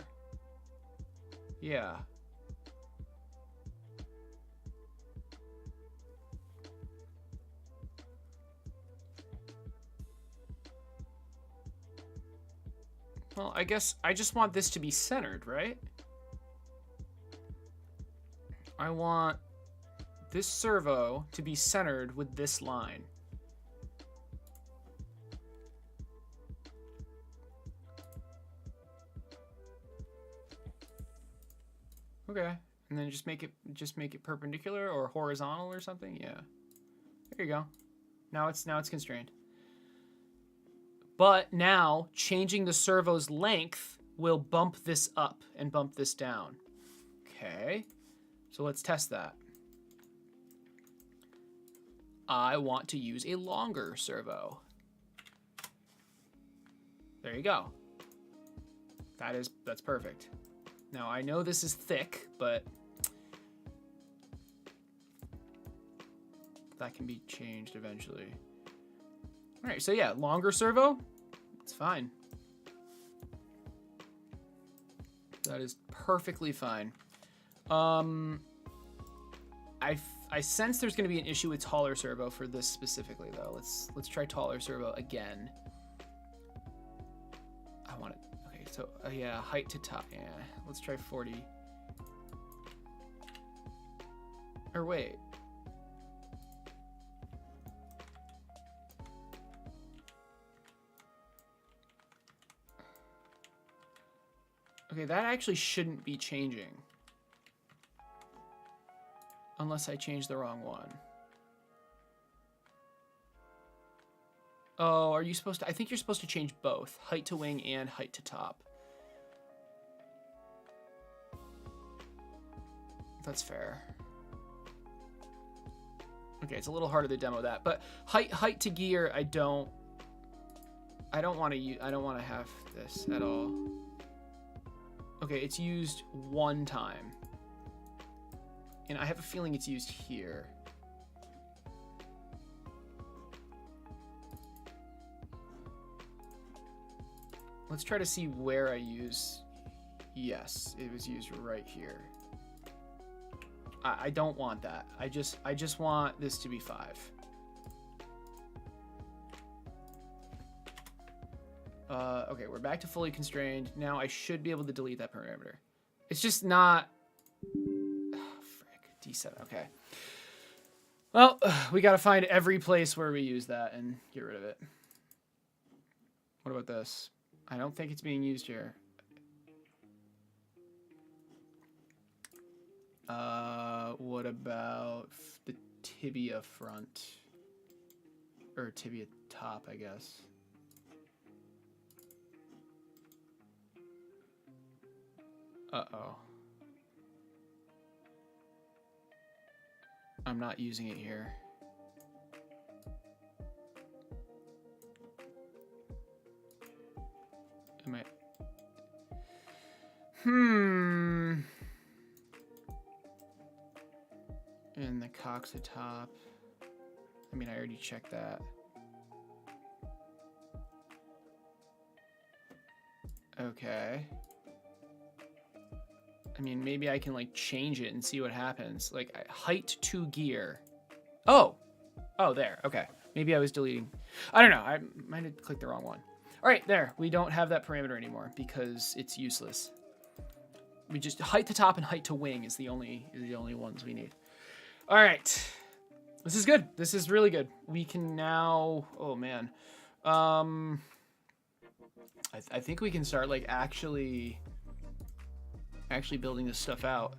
Yeah. Well, I guess I just want this to be centered, right? I want this servo to be centered with this line. Okay, and then just make it perpendicular or horizontal or something. Yeah, there you go. Now it's constrained. But now changing the servo's length will bump this up and bump this down. Okay, so let's test that. I want to use a longer servo. There you go. That's perfect. Now I know this is thick, but that can be changed eventually. All right, so yeah, longer servo, it's fine. That is perfectly fine. I sense there's going to be an issue with taller servo for this specifically, though. Let's try taller servo again. I want it. Okay, so yeah, height to top. Yeah, let's try 40. Or wait. Okay, that actually shouldn't be changing. Unless I change the wrong one. Oh, are you supposed to? I think you're supposed to change both. Height to wing and height to top. That's fair. Okay, it's a little harder to demo that, but height to gear, I don't want to have this at all. Okay, it's used one time. And I have a feeling it's used here. Let's try to see where I use. Yes, it was used right here. I don't want that. I just want this to be 5. Okay, we're back to fully constrained. Now I should be able to delete that parameter. It's just not. D7, okay. Well, we got to find every place where we use that and get rid of it. What about this? I don't think it's being used here. What about the tibia front? Or tibia top, I guess. Uh-oh. I'm not using it here. Am I? And the coxatop. I mean, I already checked that. Okay. I mean, maybe I can like change it and see what happens. Like height to gear. Oh, there. Okay. Maybe I was deleting. I don't know. I might have clicked the wrong one. All right, there. We don't have that parameter anymore because it's useless. We just height to top and height to wing is the only ones we need. All right. This is good. This is really good. We can now. Oh man. I think we can start like actually building this stuff out.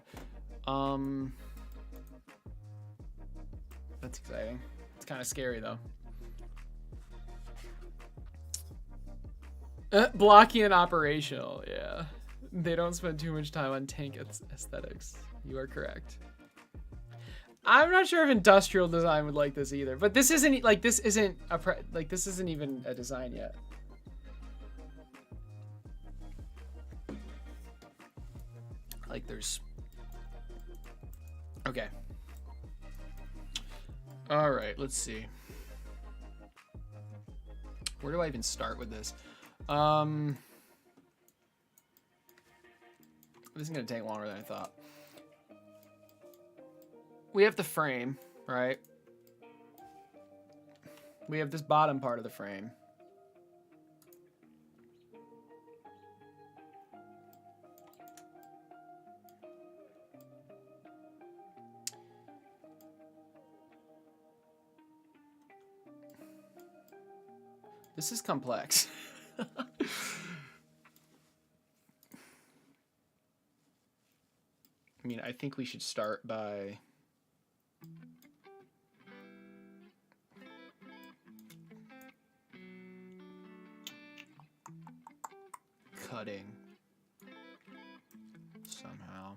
That's exciting. It's kind of scary though. Blocky and operational, yeah. They don't spend too much time on tank aesthetics. You are correct. I'm not sure if industrial design would like this either, but this isn't like this isn't even a design yet. Like there's okay. All right, let's see. Where do I even start with this? This is gonna take longer than I thought. We have the frame, right? We have this bottom part of the frame. This is complex. I mean, I think we should start by cutting somehow.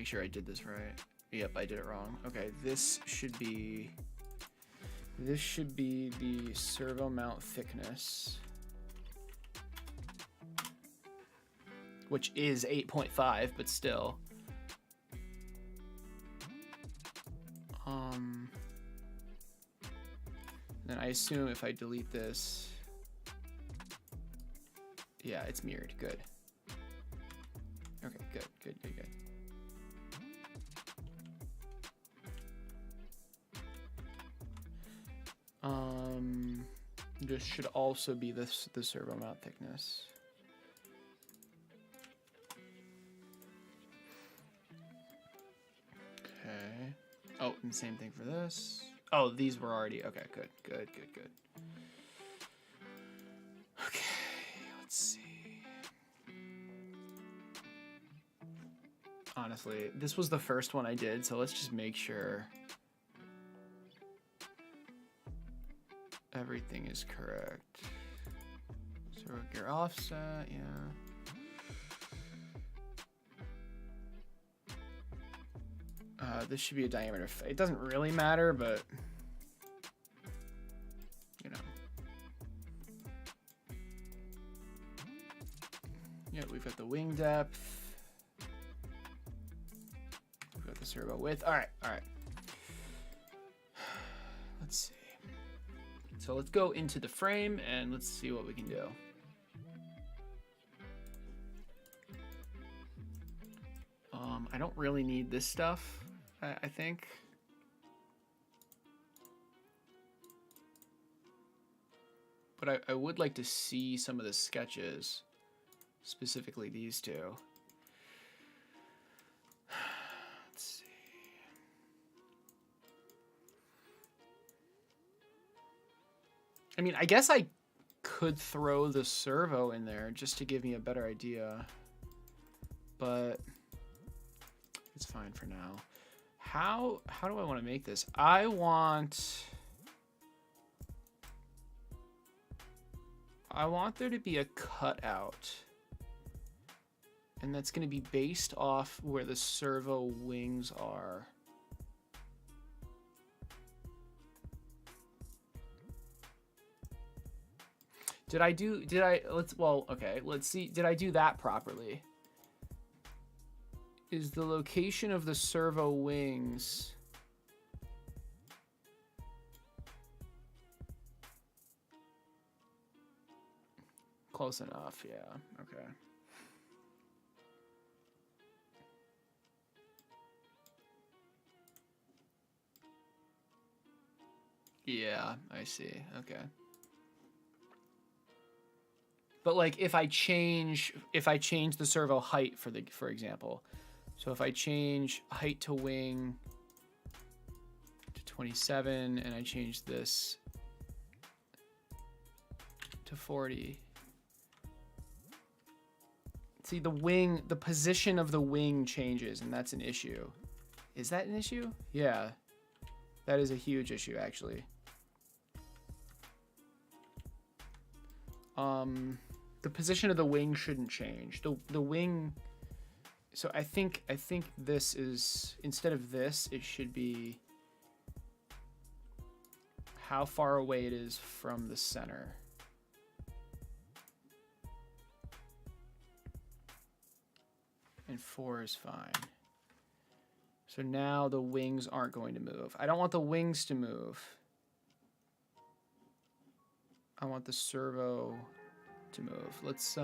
make sure I did this right. Yep, I did it wrong. Okay, this should be the servo mount thickness, which is 8.5, but still. Then I assume if I delete this, yeah, it's mirrored. Good. Okay, good. This should also be the servo mount thickness. Okay. Oh, and same thing for this. Oh, these were already, okay, good. Okay, let's see. Honestly, this was the first one I did, so let's just make sure everything is correct. So gear offset, yeah. This should be a diameter. It doesn't really matter, but you know. Yeah, we've got the wing depth. We've got the servo width. All right. Let's see. So let's go into the frame and let's see what we can do. I don't really need this stuff, I think. But I would like to see some of the sketches, specifically these two. Let's see. I mean, I guess I could throw the servo in there just to give me a better idea, but it's fine for now. How do I want to make this? I want there to be a cutout, and that's going to be based off where the servo wings are. Let's see. Did I do that properly? Is the location of the servo wings close enough? Yeah, okay. Yeah, I see. Okay. But like if I change the servo height for example, so if I change height to wing to 27 and I change this to 40. See, the position of the wing changes, and that's an issue. Is that an issue? Yeah. That is a huge issue, actually. The position of the wing shouldn't change. The wing. So I think this is, instead of this, it should be how far away it is from the center. And 4 is fine. So now the wings aren't going to move. I don't want the wings to move. I want the servo to move. Let's see.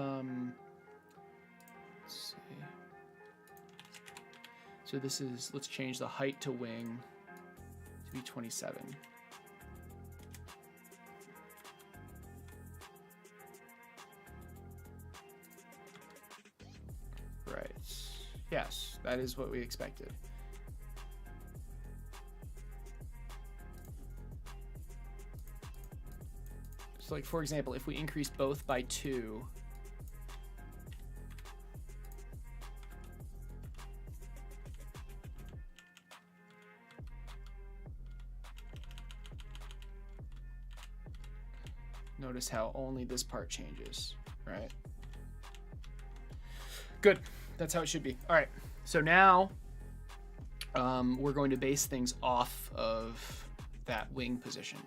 So this is, let's change the height to wing to be 27. Right. Yes, that is what we expected. So like, for example, if we increase both by 2, notice how only this part changes, right? Good. That's how it should be. All right. So now we're going to base things off of that wing position.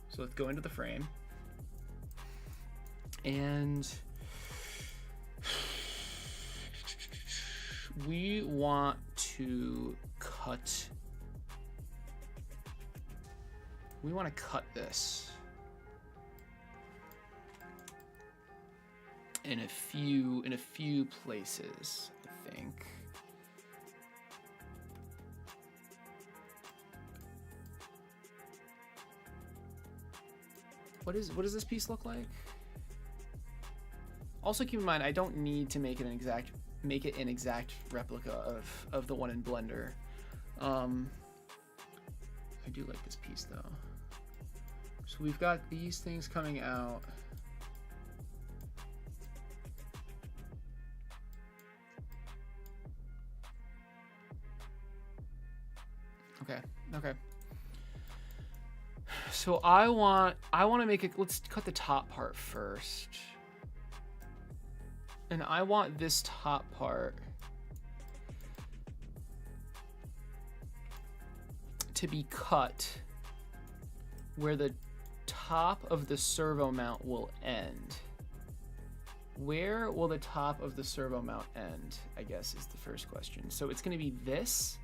So let's go into the frame. And we want to cut. We want to cut this in a few places, I think. What does this piece look like? Also keep in mind, I don't need to make it an exact replica of the one in Blender. I do like this piece though. So we've got these things coming out. Okay. So I want to make it, let's cut the top part first. And I want this top part to be cut where the top of the servo mount will end. Where will the top of the servo mount end, I guess, is the first question. So it's going to be this.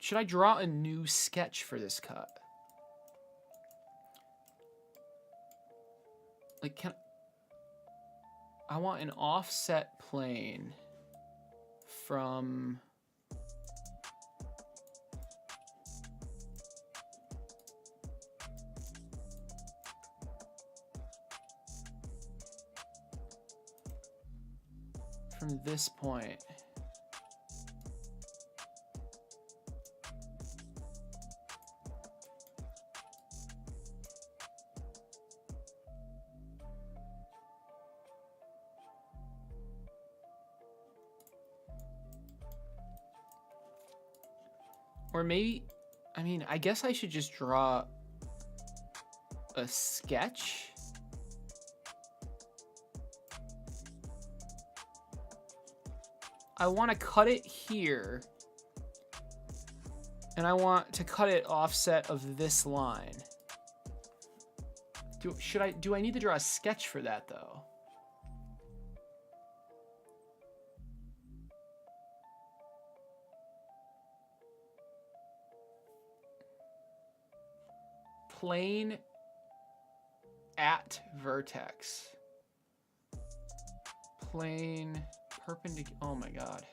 Should I draw a new sketch for this cut? Like, I want an offset plane from this point. Or maybe, I mean, I guess I should just draw a sketch. I want to cut it here. And I want to cut it offset of this line. Do I need to draw a sketch for that though? Plane at vertex. Plane perpendicular. Oh my god.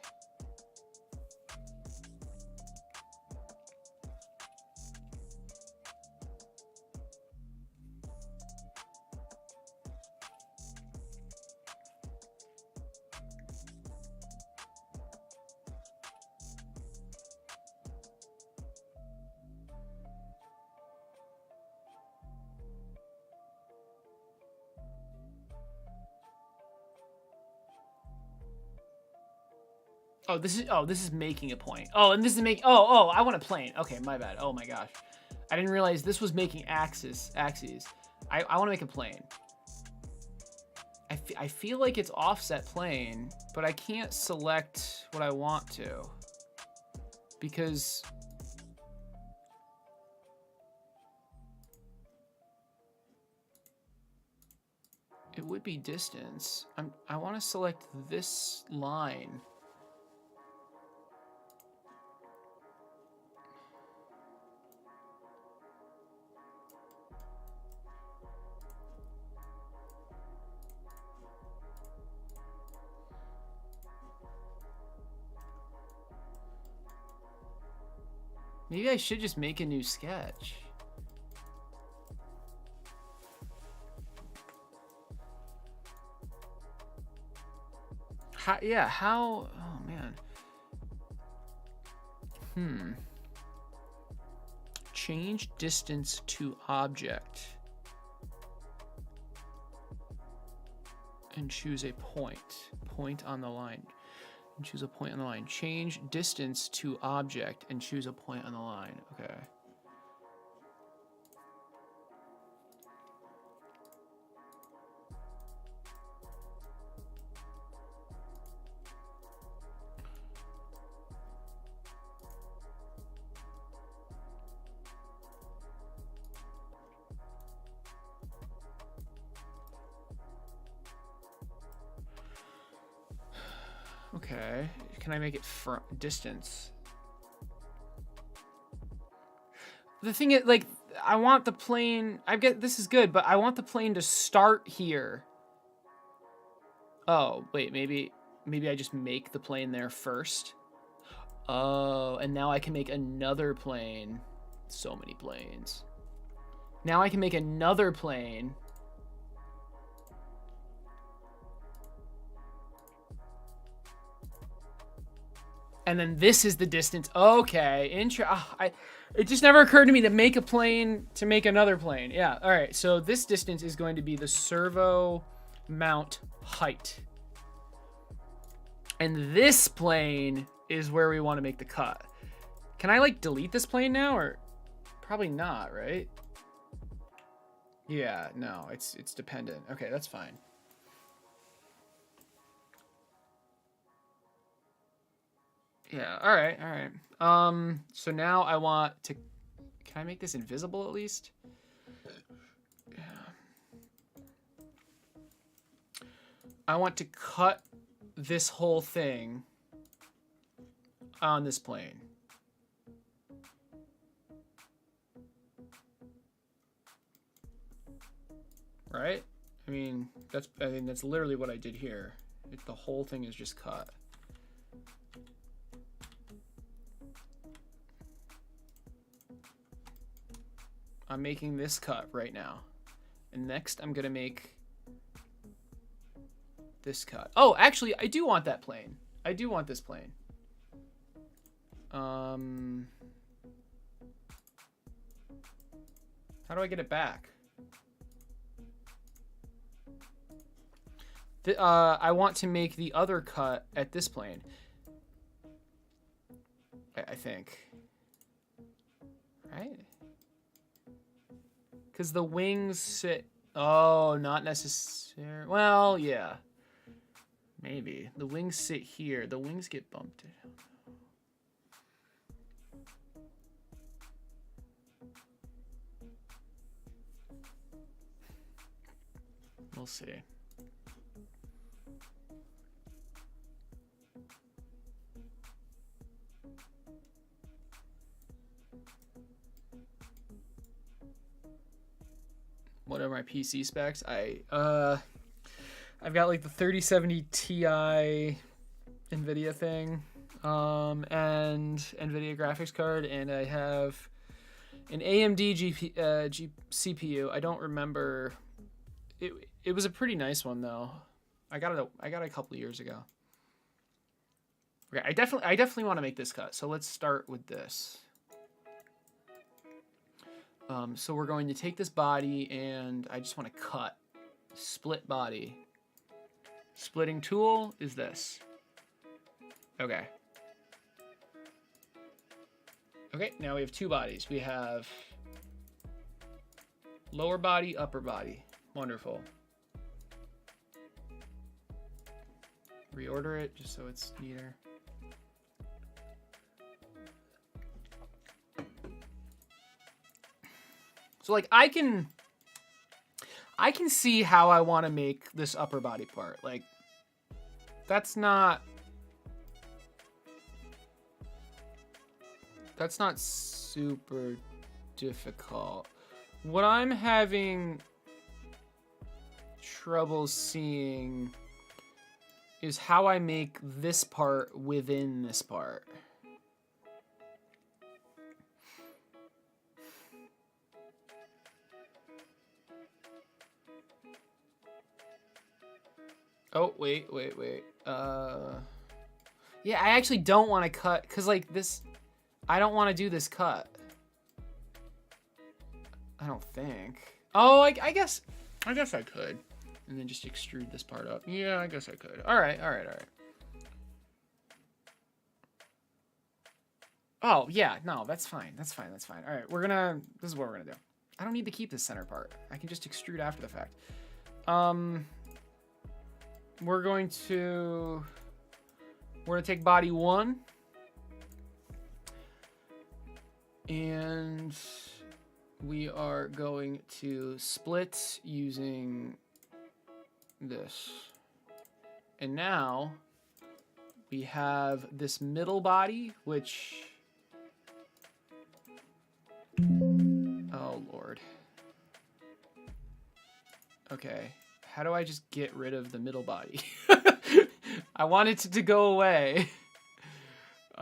This is making a point. Oh, and this is I want a plane. Okay, my bad. Oh my gosh. I didn't realize this was making axes. I want to make a plane. I feel like it's offset plane, but I can't select what I want to. Because it would be distance. I want to select this line. Maybe I should just make a new sketch. How, oh man. Change distance to object. And choose a point on the line. And choose a point on the line. Change distance to object and choose a point on the line. Okay. Okay. Can I make it from distance? The thing is, like, I want the plane. I get this is good, but I want the plane to start here. Oh, wait, maybe I just make the plane there first. Oh, and now I can make another plane. So many planes. Now I can make another plane. And then this is the distance. Okay, it just never occurred to me to make a plane to make another plane. Yeah, all right. So this distance is going to be the servo mount height. And this plane is where we want to make the cut. Can I like delete this plane now or probably not, right? Yeah, no, it's dependent. Okay, that's fine. Yeah, all right. So now I want to, can I make this invisible at least? Yeah. I want to cut this whole thing on this plane. Right? I mean, that's literally what I did here. The whole thing is just cut. I'm making this cut right now. And next I'm gonna make this cut. Oh, actually, I do want that plane. I do want this plane. How do I get it back? I want to make the other cut at this plane. I think. Right? Because the wings sit... Oh, not necessarily... Well, yeah. Maybe. The wings sit here. The wings get bumped. We'll see. What are my PC specs? I've got like the 3070 Ti NVIDIA thing, and NVIDIA graphics card, and I have an AMD CPU. I don't remember. It was a pretty nice one though. I got it a couple of years ago. Okay, I definitely want to make this cut. So let's start with this. So we're going to take this body and I just want to cut. Split body. Splitting tool is this. Okay. Okay, now we have two bodies. We have lower body, upper body. Wonderful. Reorder it just so it's neater. So like I can see how I want to make this upper body part. Like that's not super difficult. What I'm having trouble seeing is how I make this part within this part. Oh, wait. Yeah, I actually don't want to cut, because, like, this... I don't want to do this cut. I don't think. Oh, I guess I could. And then just extrude this part up. Yeah, I guess I could. All right. Oh, yeah, no, that's fine. That's fine. All right, this is what we're gonna do. I don't need to keep this center part. I can just extrude after the fact. We're gonna take body 1. And we are going to split using this. And now we have this middle body, which... Oh, Lord. Okay. How do I just get rid of the middle body? I want it to go away. Okay,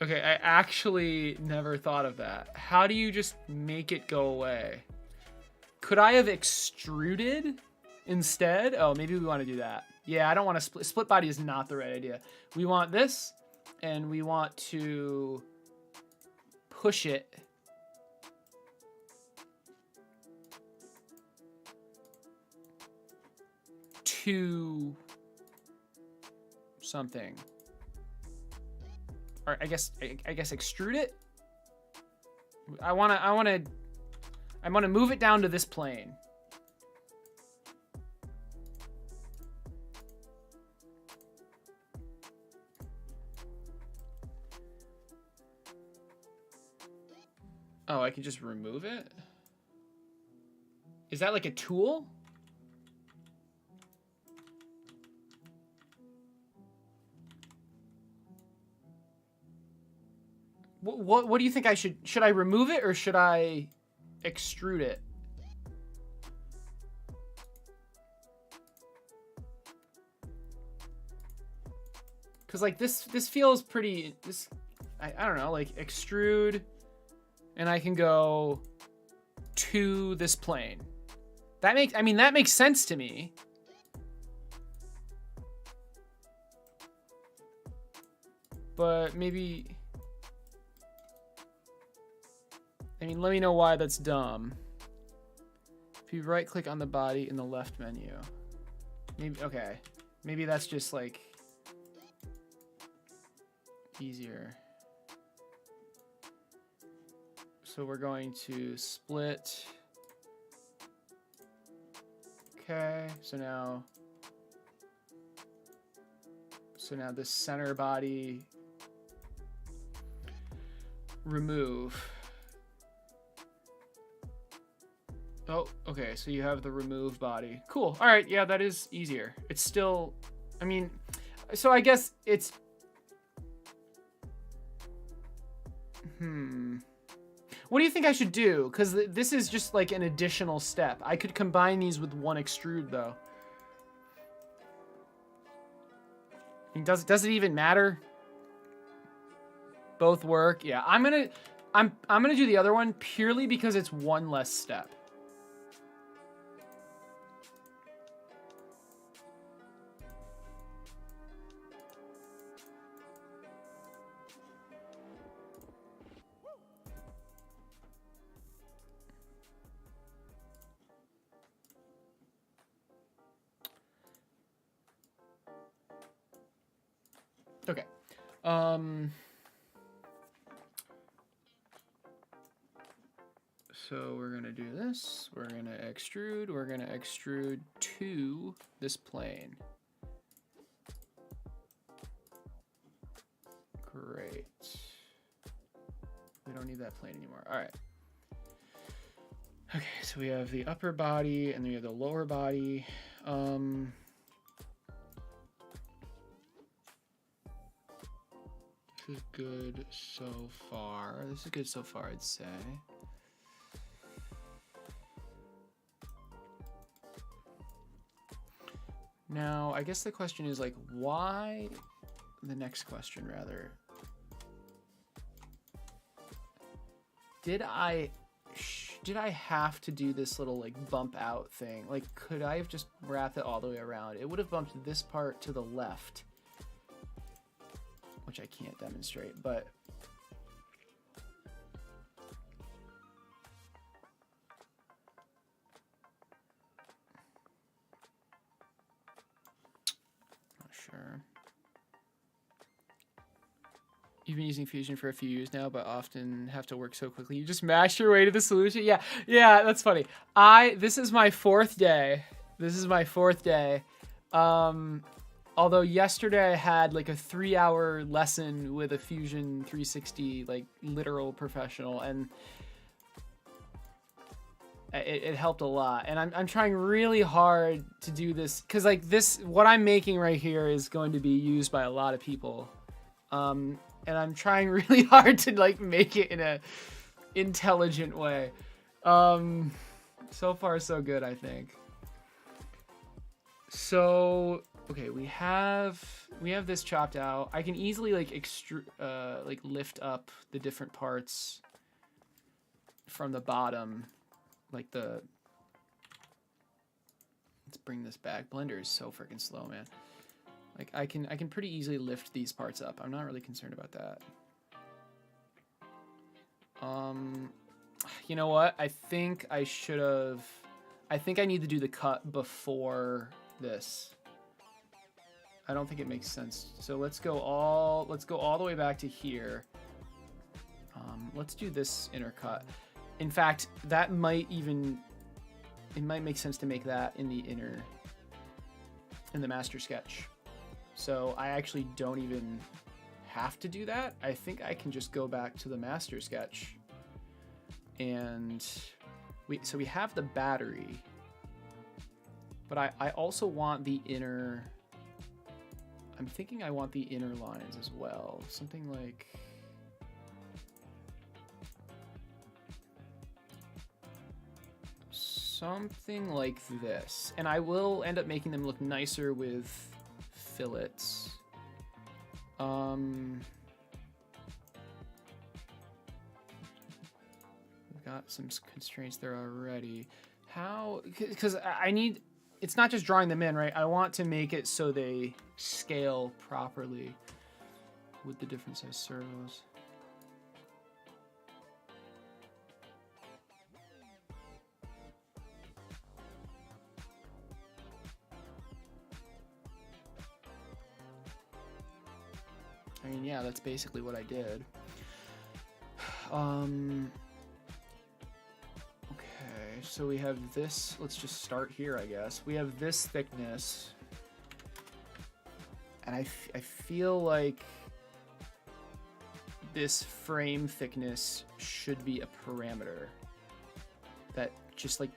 I actually never thought of that. How do you just make it go away? Could I have extruded instead? Oh, maybe we want to do that. Yeah, I don't want to split. Split body is not the right idea. We want this, and we want to push it to something. Or I guess extrude it. I want to move it down to this plane. Oh, I can just remove it? Is that like a tool? What do you think I should I remove it or should I extrude it? Cause like this feels pretty, I don't know, like extrude, and I can go to this plane. That makes sense to me. But maybe, let me know why that's dumb. If you right click on the body in the left menu. Okay. Maybe that's just like easier. So we're going to split. Okay, so now this center body, remove. Oh, okay, so you have the remove body. Cool. All right, yeah, that is easier. It's still, so I guess it's, what do you think I should do? Because this is just like an additional step. I could combine these with one extrude, though. Does it even matter? Both work. Yeah, I'm gonna do the other one purely because it's one less step. Okay. So we're gonna do this. We're gonna extrude. We're gonna extrude to this plane. Great. We don't need that plane anymore. All right. Okay, so we have the upper body and then we have the lower body. This is good so far. This is good so far, I'd say. Now, I guess the question is like, why? The next question, rather. Did I have to do this little like bump out thing? Like, could I have just wrapped it all the way around? It would have bumped this part to the left, which I can't demonstrate, but not sure. You've been using Fusion for a few years now, but often have to work so quickly. You just mash your way to the solution. Yeah, that's funny. This is my fourth day. Although yesterday I had like a 3-hour lesson with a Fusion 360 like literal professional, and it helped a lot. And I'm trying really hard to do this because like what I'm making right here is going to be used by a lot of people. And I'm trying really hard to like make it in a intelligent way. So far so good, I think. So, okay, we have this chopped out. I can easily like like lift up the different parts from the bottom, like let's bring this back. Blender is so freaking slow, man. Like I can pretty easily lift these parts up. I'm not really concerned about that. You know what? I think I need to do the cut before this. I don't think it makes sense. So let's go all the way back to here. Let's do this inner cut. In fact, it might make sense to make that in the master sketch. So I actually don't even have to do that. I think I can just go back to the master sketch. And we have the battery, but I also want the inner, I'm thinking I want the inner lines as well. Something like, this. And I will end up making them look nicer with fillets. Got some constraints there already. How, because it's not just drawing them in, right? I want to make it so they scale properly with the different size servos. I mean, yeah, that's basically what I did. So we have this, let's just start here, I guess. We have this thickness. And I feel like this frame thickness should be a parameter. That just like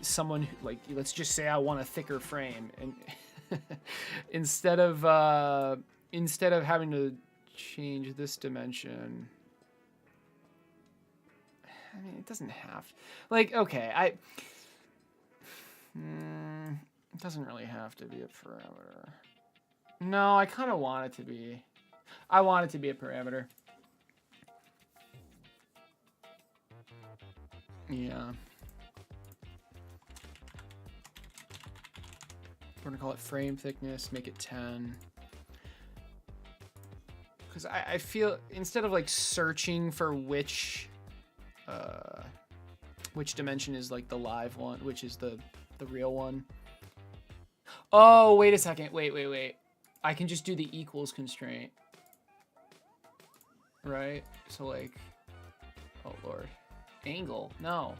someone, like, let's just say I want a thicker frame. And instead of having to change this dimension, I mean, it doesn't have to. Like, okay, it doesn't really have to be a parameter. No, I kind of want it to be. I want it to be a parameter. Yeah. We're gonna call it frame thickness, make it 10. Because I feel, instead of like searching for which dimension is like the live one, which is the real one. Oh, wait a second. Wait. I can just do the equals constraint. Right? So like, oh Lord. Angle, no.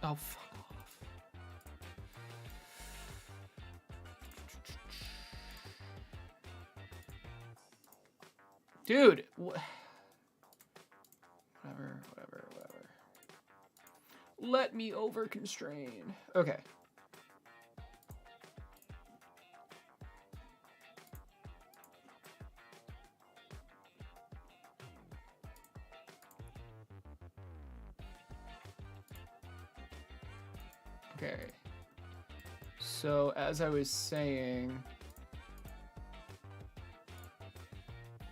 Oh, fuck off. Dude, whatever. Let me over constrain. Okay. Okay. So as I was saying,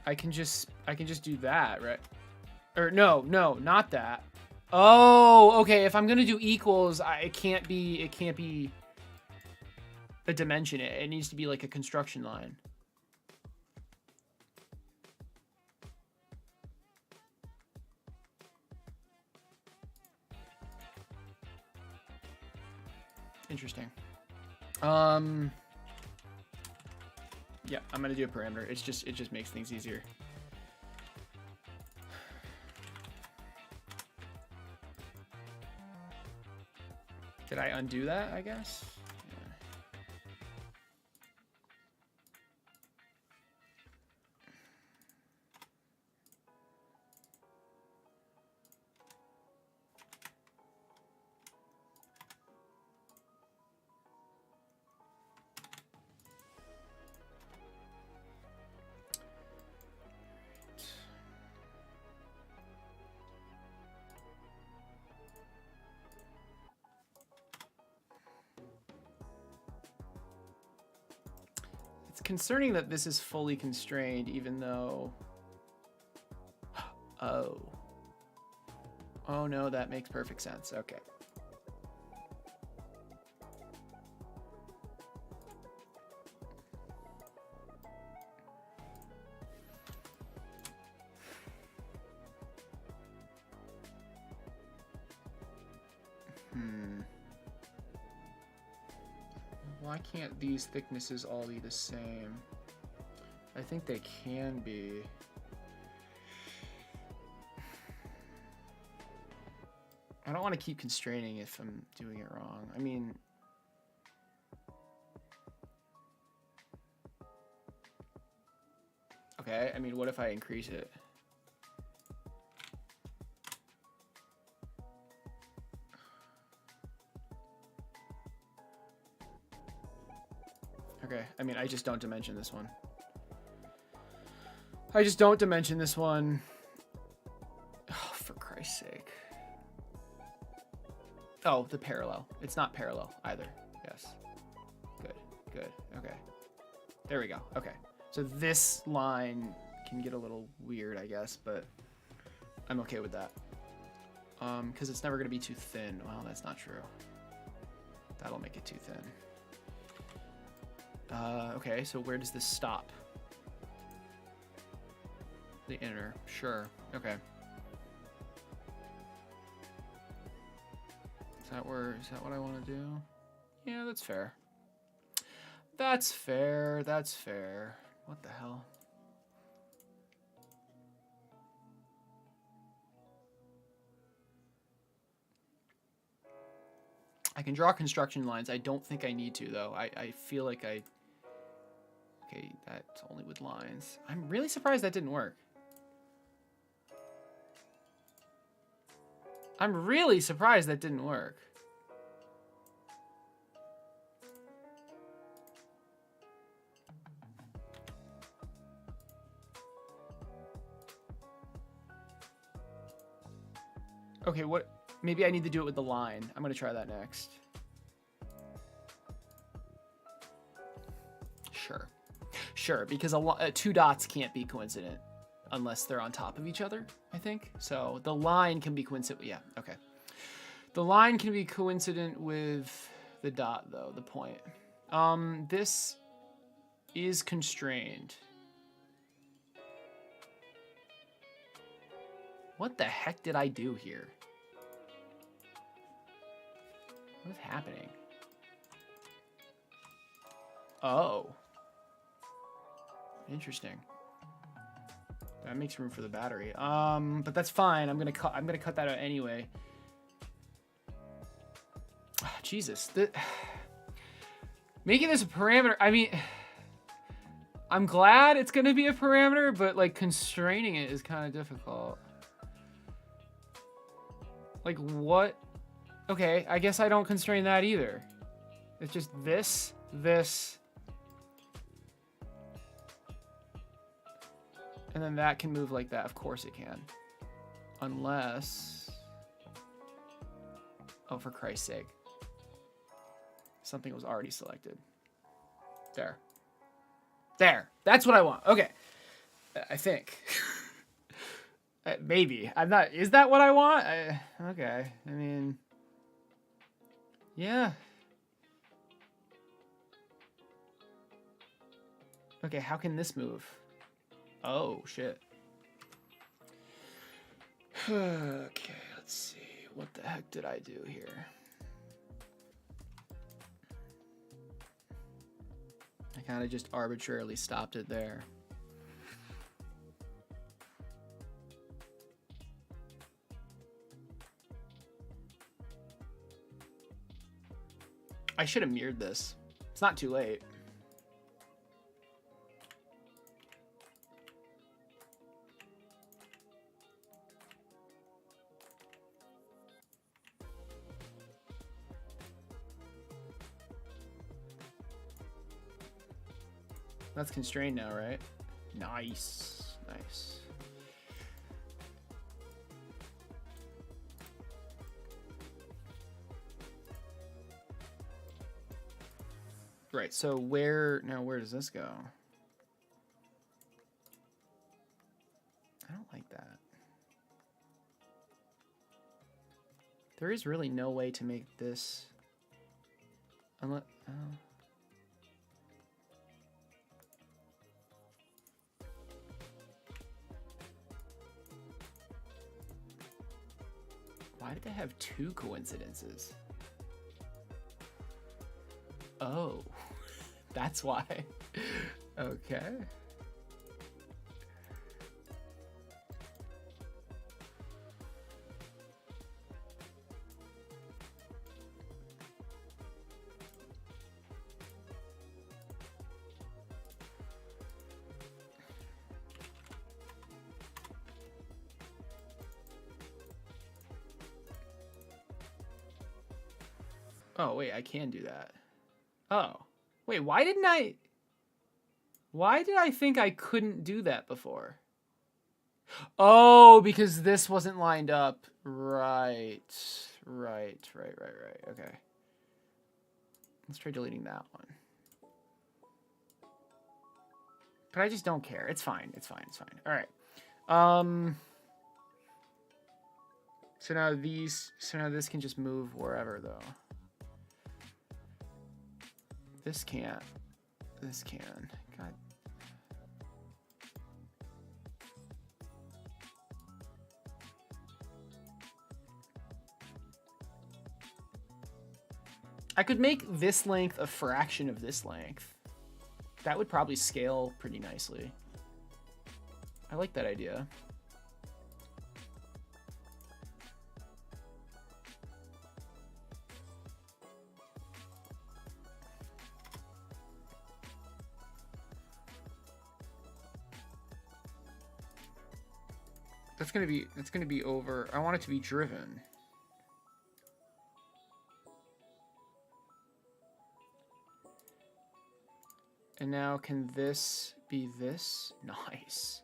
I can just do that, right? Or no, not that. Oh, okay. If I'm gonna do equals, it can't be a dimension. It needs to be like a construction line. Interesting. Yeah, I'm gonna do a parameter. It just makes things easier. Did I undo that, I guess? Yeah. concerning that this is fully constrained, even though... Oh. Oh no, that makes perfect sense. Okay. Why can't these thicknesses all be the same? I think they can be. I don't want to keep constraining if I'm doing it wrong. I mean... Okay, I mean, what if I increase it? Okay, I mean, I just don't dimension this one. I just don't dimension this one. Oh, for Christ's sake. Oh, the parallel. It's not parallel either. Yes. Good, good. Okay. There we go. Okay. So this line can get a little weird, I guess, but I'm okay with that. Because it's never going to be too thin. Well, that's not true. That'll make it too thin. Okay, so where does this stop? The inner. Sure. Okay. Is that what I want to do? Yeah, that's fair. That's fair. That's fair. What the hell? I can draw construction lines. I don't think I need to, though. I feel like I... Okay, that's only with lines. I'm really surprised that didn't work. I'm really surprised that didn't work. Okay, what? Maybe I need to do it with the line. I'm gonna try that next. Sure. Sure, because two dots can't be coincident unless they're on top of each other, I think. So the line can be coincident. Yeah, okay. The line can be coincident with the dot, though, the point. This is constrained. What the heck did I do here? What's happening? Oh. Interesting. That makes room for the battery. But that's fine. I'm gonna cut that out anyway. Oh, Jesus. Making this a parameter, I mean, I'm glad it's gonna be a parameter, but like constraining it is kind of difficult. Like what? Okay, I guess I don't constrain that either. It's just this. And then that can move like that. Of course it can. Unless... Oh, for Christ's sake. Something was already selected. There. There. That's what I want. Okay. I think. Maybe. I'm not... Is that what I want? Okay. I mean... Yeah. Okay, how can this move? Oh, shit. Okay, let's see. What the heck did I do here? I kind of just arbitrarily stopped it there. I should have mirrored this. It's not too late. That's constrained now, right? Nice. Nice. Right, so where does this go? There is really no way to make this... Unless... Why did they have two coincidences? Oh, that's why. Okay. Oh, wait, I can do that. Oh. Wait, why did I think I couldn't do that before? Oh, because this wasn't lined up. Right. Okay. Let's try deleting that one. But I just don't care. It's fine. All right. So now this can just move wherever though. This can't. This can. God. I could make this length a fraction of this length. That would probably scale pretty nicely. I like that idea. That's gonna be over. I want it to be driven. And now can this be this? Nice.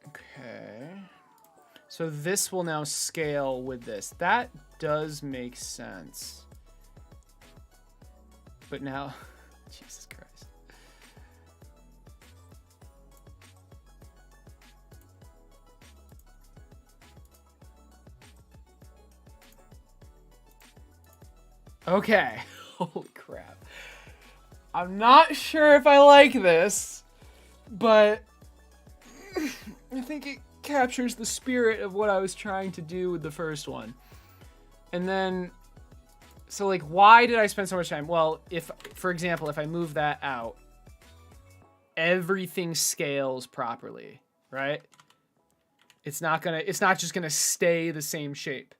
Okay. So this will now scale with this. That does make sense. But now, Jesus Christ. Okay. Holy crap. I'm not sure if I like this, but I think it captures the spirit of what I was trying to do with the first one. And then, so like, why did I spend so much time? Well, if, for example, if I move that out, everything scales properly, right? It's not just gonna stay the same shape.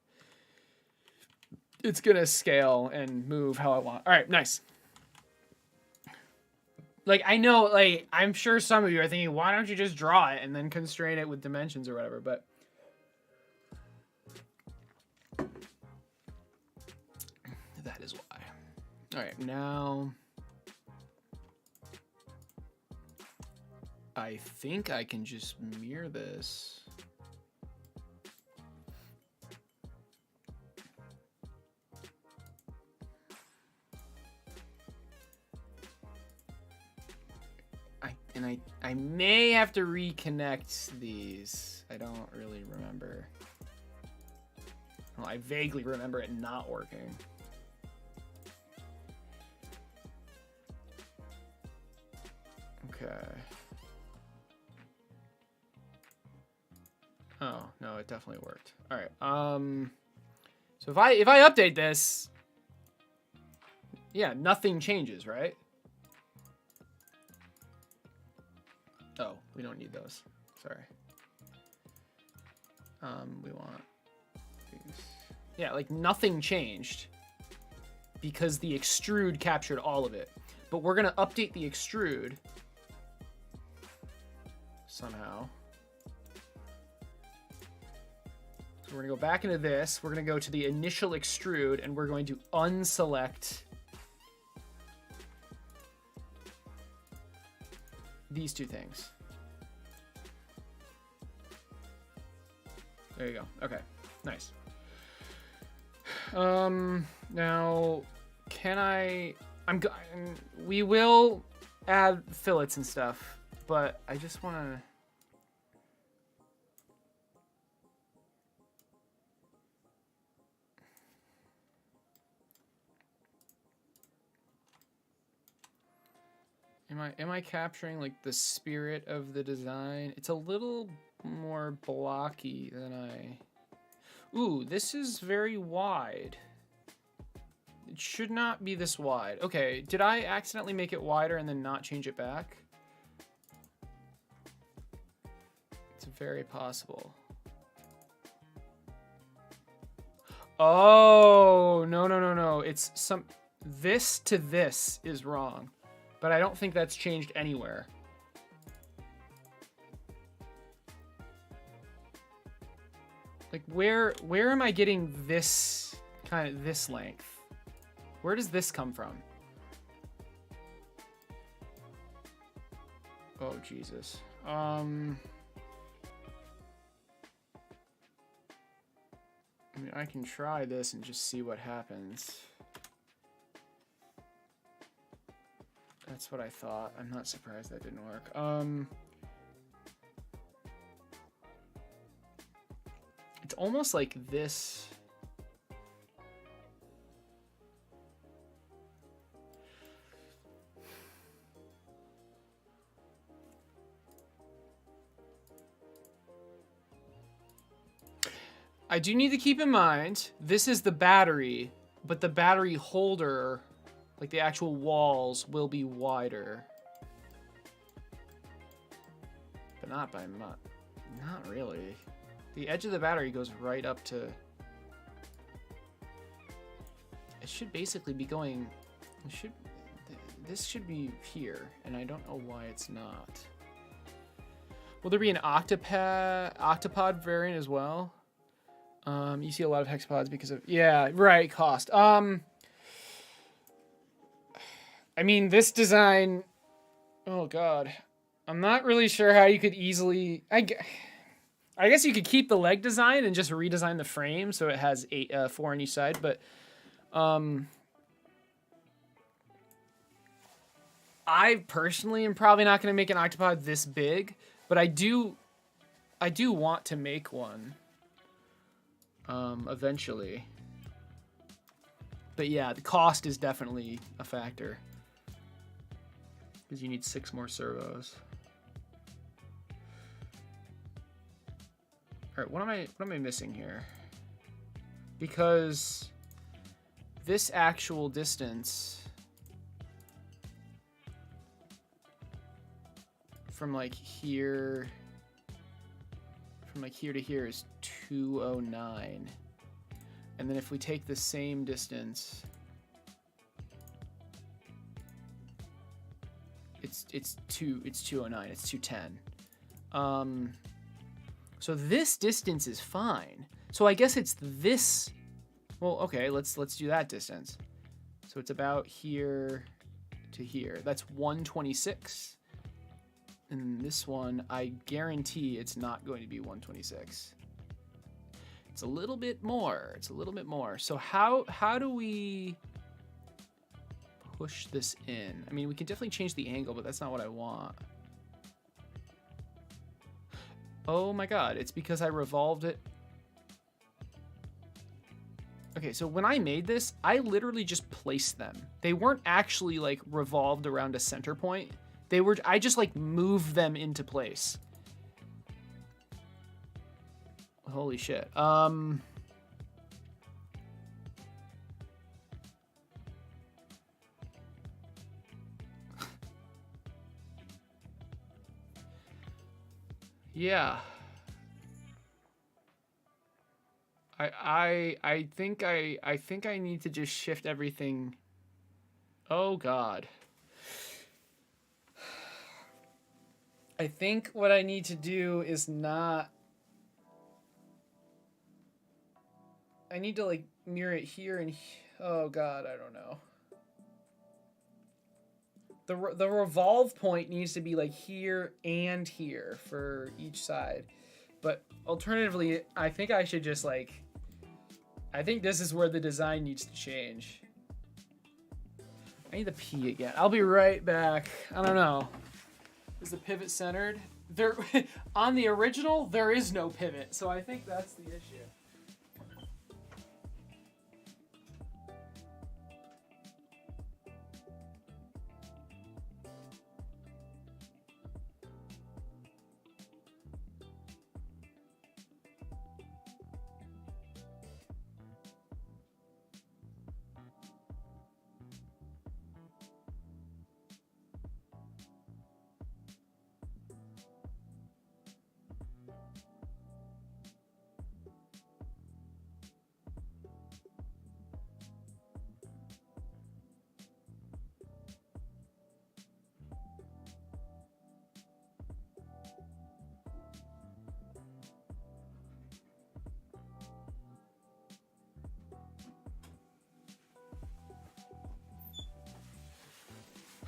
It's gonna scale and move how I want. All right, nice. Like, I know, like, I'm sure some of you are thinking, why don't you just draw it and then constrain it with dimensions or whatever, but that is why. All right, now I think I can just mirror this. I may have to reconnect these. I don't really remember. Well, I vaguely remember it not working. Okay. Oh, no, it definitely worked. All right. So if I update this, yeah, nothing changes, right? Oh, we don't need those. Sorry. We want these. Yeah, like nothing changed because the extrude captured all of it. But we're gonna update the extrude somehow. So we're gonna go back into this. We're gonna go to the initial extrude and we're going to unselect these two things. There you go. Okay, nice. Now, can we will add fillets and stuff but I just want to... Am I capturing like the spirit of the design? It's a little more blocky than I... Ooh, this is very wide. It should not be this wide. Okay, did I accidentally make it wider and then not change it back? It's very possible. Oh, no. It's some... This to this is wrong. But I don't think that's changed anywhere. Like, where am I getting this kind of this length? Where does this come from? Oh, Jesus. I mean, I can try this and just see what happens. That's what I thought. I'm not surprised that didn't work. It's almost like this. I do need to keep in mind, this is the battery, but the battery holder, like the actual walls, will be wider. But not by much. Not really. The edge of the battery goes right up to... It should basically be going... This should be here, and I don't know why it's not. Will there be an octopod variant as well? You see a lot of hexapods because of... Yeah, right, cost. I mean, this design... Oh, God. I'm not really sure how you could easily... I guess you could keep the leg design and just redesign the frame so it has 4 on each side, but... I personally am probably not going to make an octopod this big, but I do want to make one. Eventually. But yeah, the cost is definitely a factor. Because you need 6 more servos. Alright, what am I missing here? Because this actual distance from like here to here is 209. And then if we take the same distance, it's 209, it's 210. So this distance is fine. So I guess it's this. Well, okay, let's do that distance. So it's about here to here. That's 126. And this one, I guarantee it's not going to be 126. It's a little bit more. It's a little bit more. So how do we push this in? I mean, we can definitely change the angle, but that's not what I want. Oh my God, it's because I revolved it. Okay, so when I made this, I literally just placed them. They weren't actually like revolved around a center point. They were, I just like moved them into place. Holy shit. Yeah. I think I need to just shift everything. Oh God. I think what I need to do is not... I need to like mirror it here and... Oh God, I don't know. The revolve point needs to be like here and here for each side. But alternatively, I think I should just like... I think this is where the design needs to change. I need to pee again. I'll be right back. I don't know. Is the pivot centered? There, on the original, there is no pivot, so I think that's the issue.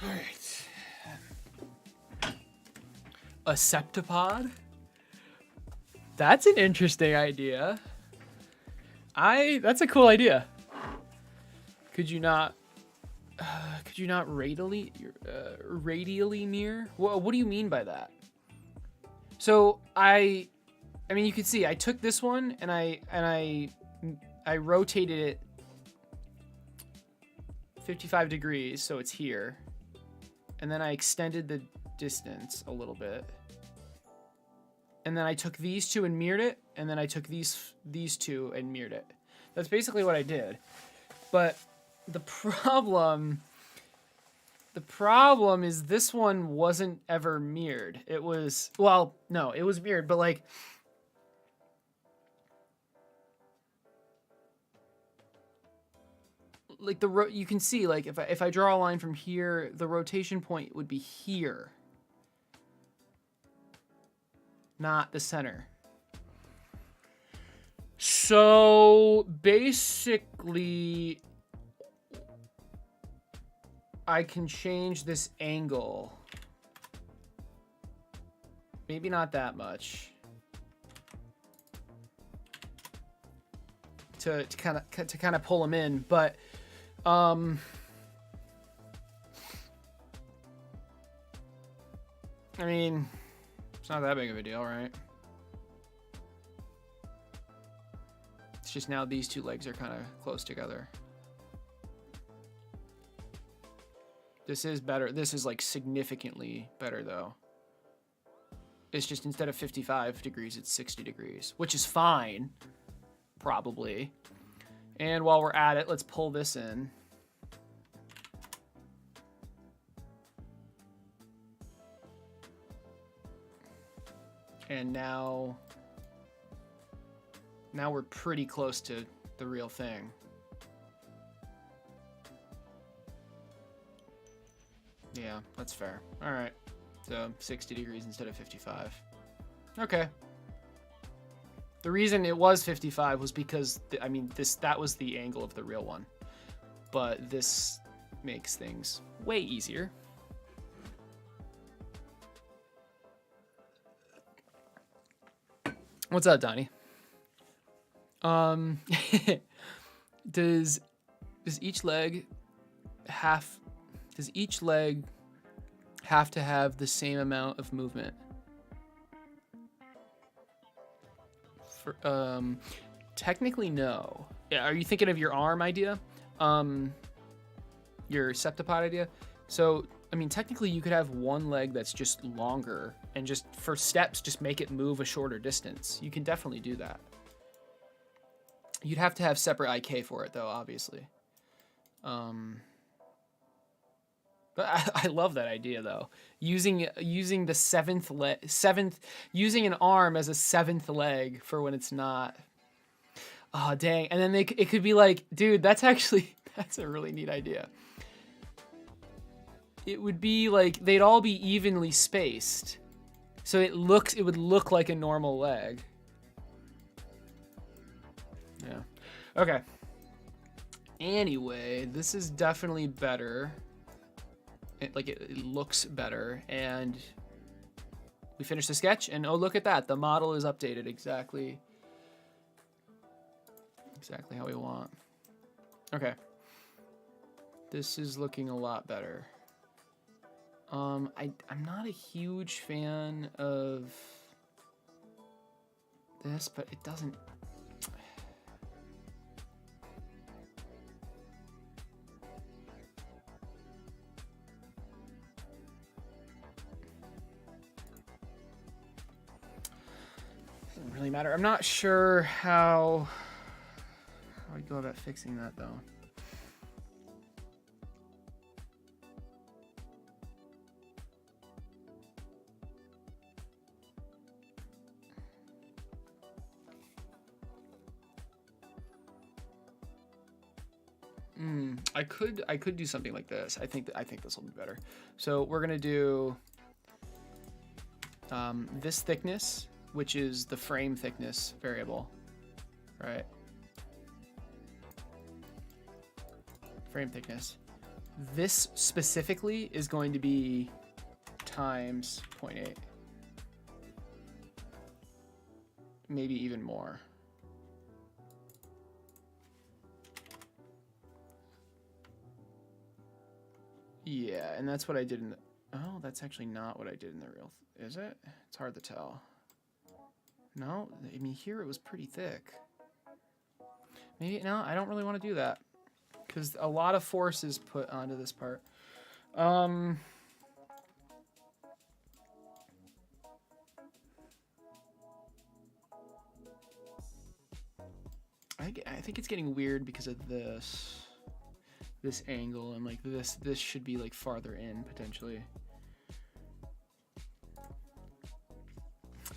All right. A Hexapod? That's an interesting idea. That's a cool idea. Could you not radially mirror? What do you mean by that? So I mean, you can see I took this one and I rotated it 55 degrees, so it's here. And then I extended the distance a little bit. And then I took these two and mirrored it, and then I took these two and mirrored it. That's basically what I did. But the problem is this one wasn't ever mirrored. It was, well, no, it was mirrored, but like you can see, like if I draw a line from here, the rotation point would be here, not the center. So basically, I can change this angle. Maybe not that much. To kind of pull them in, but I mean, it's not that big of a deal, right? It's just now these two legs are kind of close together. This is better. This is like significantly better though. It's just instead of 55 degrees, it's 60 degrees, which is fine, probably. And while we're at it, let's pull this in. And now we're pretty close to the real thing. Yeah, that's fair. All right, so 60 degrees instead of 55. Okay. The reason it was 55 was because, I mean, that was the angle of the real one. But this makes things way easier. What's up, Donnie? Does each leg have to have the same amount of movement? Technically, no. Yeah, are you thinking of your arm idea? Your Hexapod idea? So, I mean, technically you could have one leg that's just longer and just for steps, just make it move a shorter distance. You can definitely do that. You'd have to have separate IK for it though, obviously. But I love that idea though. Using the using an arm as a seventh leg for when it's not. Oh dang! And then it could be like, dude, that's a really neat idea. It would be like they'd all be evenly spaced, so it would look like a normal leg. Yeah. Okay. Anyway, this is definitely better. It looks better, and we finished the sketch, and oh, look at that. The model is updated exactly how we want. Okay. This is looking a lot better. I'm not a huge fan of this, but it doesn't. Doesn't really matter. I'm not sure how I go about fixing that though. I could do something like this. I think this will be better. So we're gonna do this thickness, which is the frame thickness variable, right? Frame thickness. This specifically is going to be times 0.8, maybe even more. Yeah, and that's what I did in the... Oh, that's actually not what I did in the real... Is it? It's hard to tell. No, I mean, here it was pretty thick. Maybe... No, I don't really want to do that. Because a lot of force is put onto this part. I think it's getting weird because of this angle, and like this should be like farther in potentially.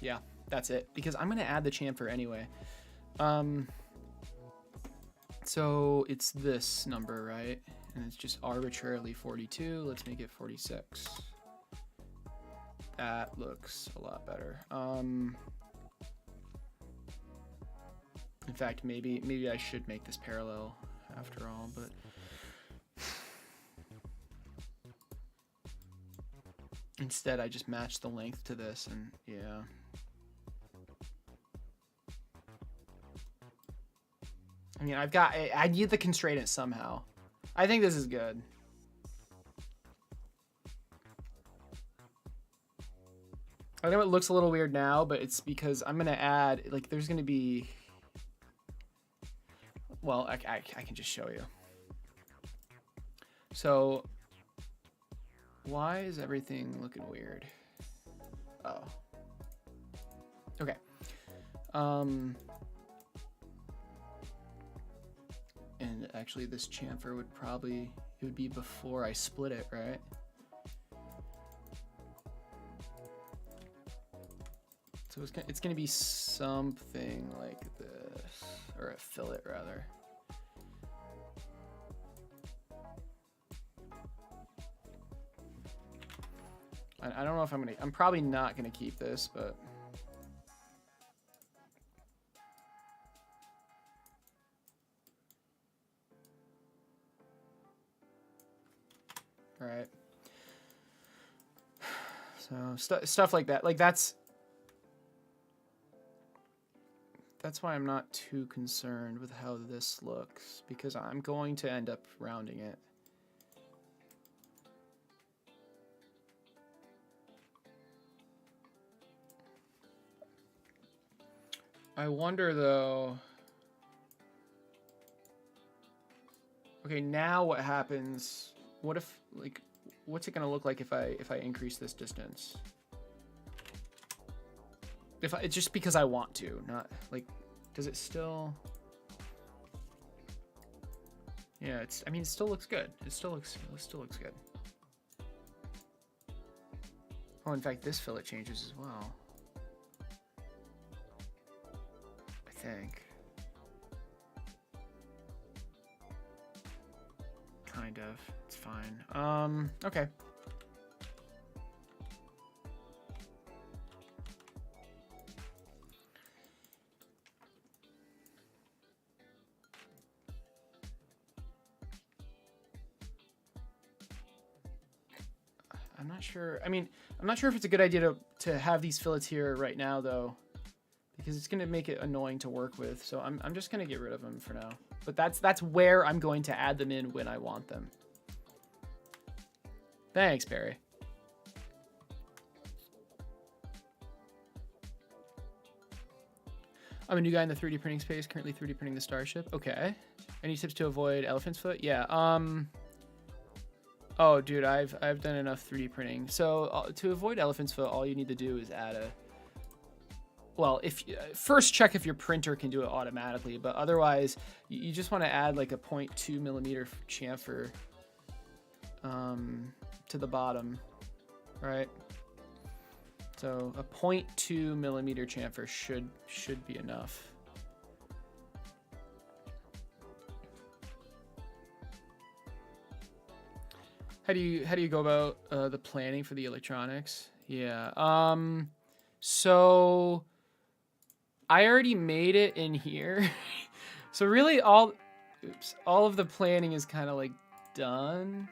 Yeah, that's it, because I'm gonna add the chamfer anyway. So it's this number, right? And it's just arbitrarily 42. Let's make it 46. That looks a lot better. In fact, maybe I should make this parallel after all, but instead I just match the length to this, and yeah. I mean, I need the constraint somehow. I think this is good. I know it looks a little weird now, but it's because I'm gonna add, like, there's gonna be, well, I can just show you. So, why is everything looking weird? Oh. Okay. And actually this chamfer would probably, it would be before I split it, right? So it's gonna be something like this, or a fillet rather. I don't know if I'm probably not gonna keep this, but. Right. So stuff like that, like that's why I'm not too concerned with how this looks, because I'm going to end up rounding it. I wonder though. Okay, now what happens? What if, like, what's it gonna look like if I increase this distance? It's just because I want to, not like, does it still? Yeah, I mean, it still looks good. It still looks good. Oh, in fact, this fillet changes as well. I think. Kind of. It's fine. Okay. I'm not sure. I mean, I'm not sure if it's a good idea to have these fillets here right now, though, because it's going to make it annoying to work with. So I'm just going to get rid of them for now. But that's where I'm going to add them in when I want them. Thanks, Barry. I'm a new guy in the 3D printing space, currently 3D printing the Starship. Okay. Any tips to avoid elephant's foot? Yeah. Oh, dude, I've done enough 3D printing. So to avoid elephant's foot, all you need to do is add a. Well, if first check if your printer can do it automatically, but otherwise, you just want to add like a 0.2 millimeter chamfer to the bottom, right? So a 0.2 millimeter chamfer should be enough. How do you go about the planning for the electronics? Yeah. So I already made it in here. So really all of the planning is kind of like done.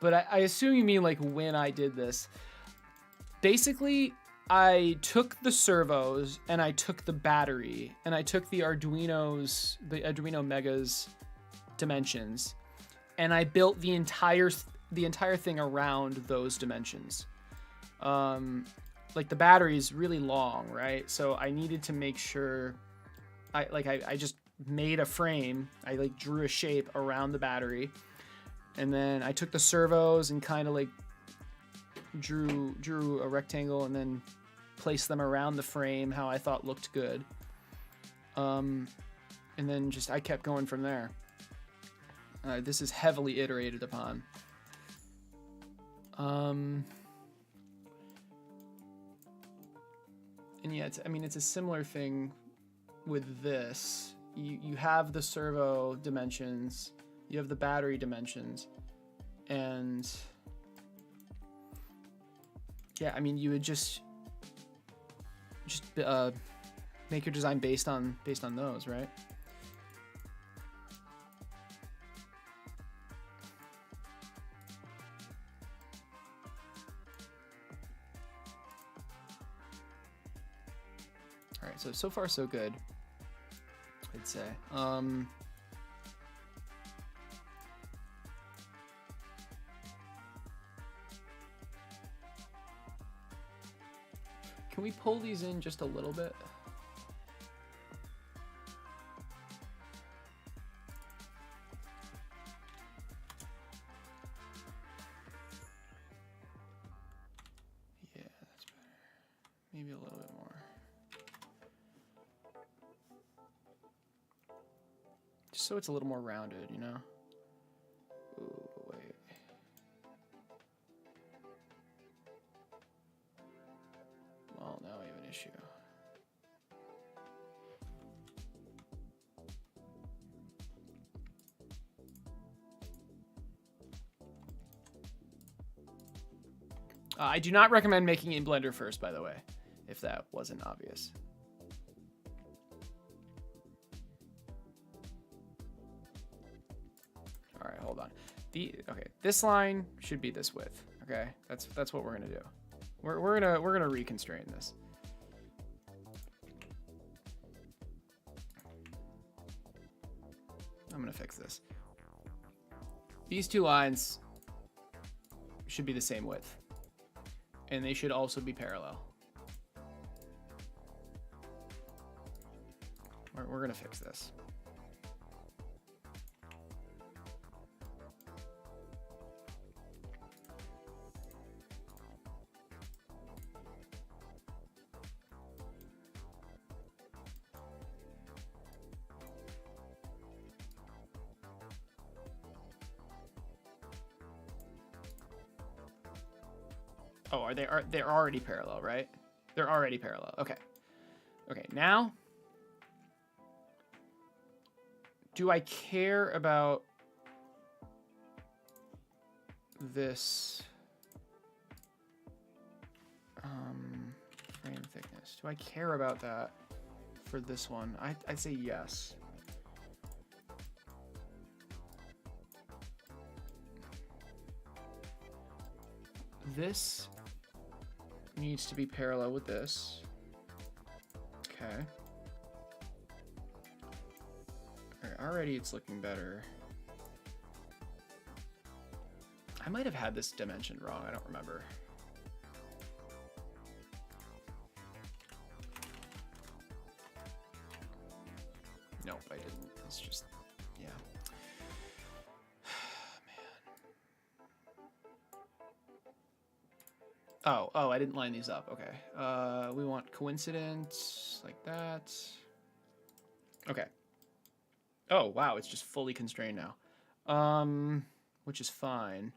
But I assume you mean like when I did this. Basically, I took the servos and I took the battery and I took the Arduino Mega's dimensions, and I built the entire thing around those dimensions. Like the battery is really long, right? So I needed to make sure I just made a frame. I like drew a shape around the battery, and then I took the servos and kind of like drew a rectangle and then placed them around the frame how I thought looked good. And then just I kept going from there. This is heavily iterated upon. And yeah, it's a similar thing with this. You have the servo dimensions, you have the battery dimensions, and yeah, I mean, you would just make your design based on those, right? All right, so far so good, I'd say. Can we pull these in just a little bit? Yeah, that's better. Maybe a little bit more. Just so it's a little more rounded, you know? Ooh, wait. Well, now we have an issue. I do not recommend making it in Blender first, by the way, if that wasn't obvious. All right, hold on. Okay, this line should be this width. Okay, that's what we're gonna do. We're gonna reconstrain this. I'm gonna fix this. These two lines should be the same width, and they should also be parallel. We're gonna fix this. Oh, they're already parallel, right? They're already parallel. Okay. Okay, now do I care about this frame thickness? Do I care about that for this one? I'd say yes. This needs to be parallel with this. Okay. All right, already it's looking better. I might have had this dimension wrong, I don't remember. Nope, I didn't. It's just, yeah. Man. Oh, I didn't line these up. Okay. We want coincidence like that. Okay. Oh, wow, it's just fully constrained now. Which is fine.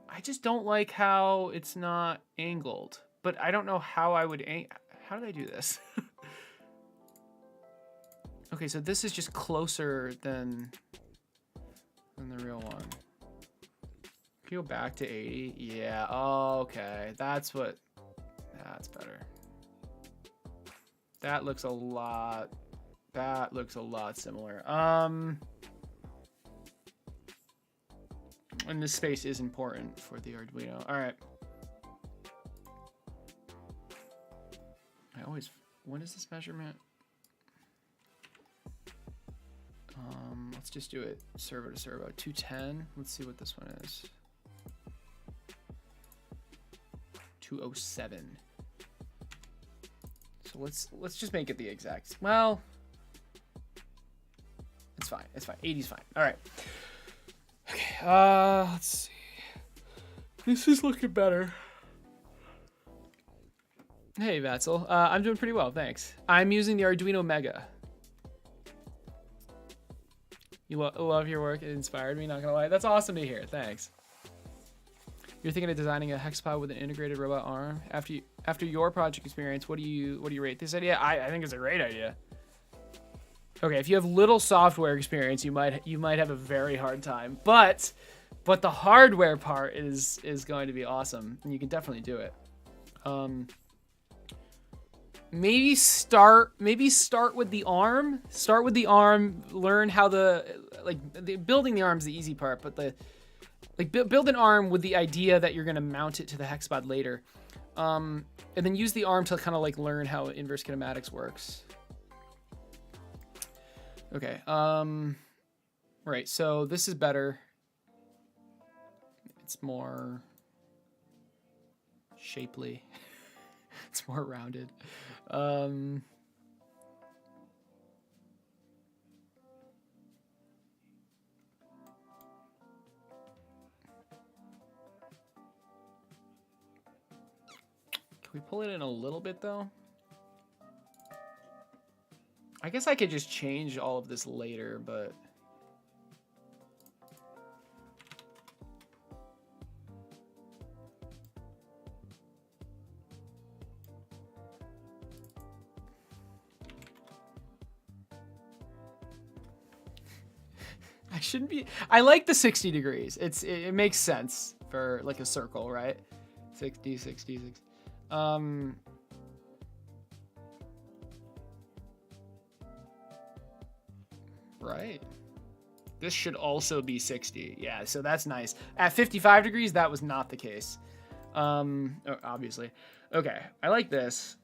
I just don't like how it's not angled, but I don't know how I would how did I do this? Okay, so this is just closer than the real one. Can you go back to 80? Yeah, okay. That's better. That looks a lot similar. And this space is important for the Arduino. All right. What is this measurement? Let's just do it servo to servo. 210. Let's see what this one is. 207. So let's just make it the exact. Well, it's fine. It's fine. 80's fine. All right. Okay. Let's see. This is looking better. Hey, Vatzel. I'm doing pretty well, thanks. I'm using the Arduino Mega. You love your work. It inspired me, not gonna lie. That's awesome to hear. Thanks. You're thinking of designing a hexapod with an integrated robot arm. After your project experience, what do you rate this idea? I think it's a great idea. Okay, if you have little software experience, you might have a very hard time. But the hardware part is going to be awesome, and you can definitely do it. Maybe start with the arm. Start with the arm. Learn how building the arm is the easy part, but build an arm with the idea that you're gonna mount it to the hexapod later, and then use the arm to kind of like learn how inverse kinematics works. Okay. Right. So this is better. It's more shapely. It's more rounded. Can we pull it in a little bit though? I guess I could just change all of this later, but I shouldn't be. I like the 60 degrees. It makes sense for like a circle, right? 60, 60, 60. Right. This should also be 60. Yeah, so that's nice. At 55 degrees, that was not the case. Obviously. Okay, I like this.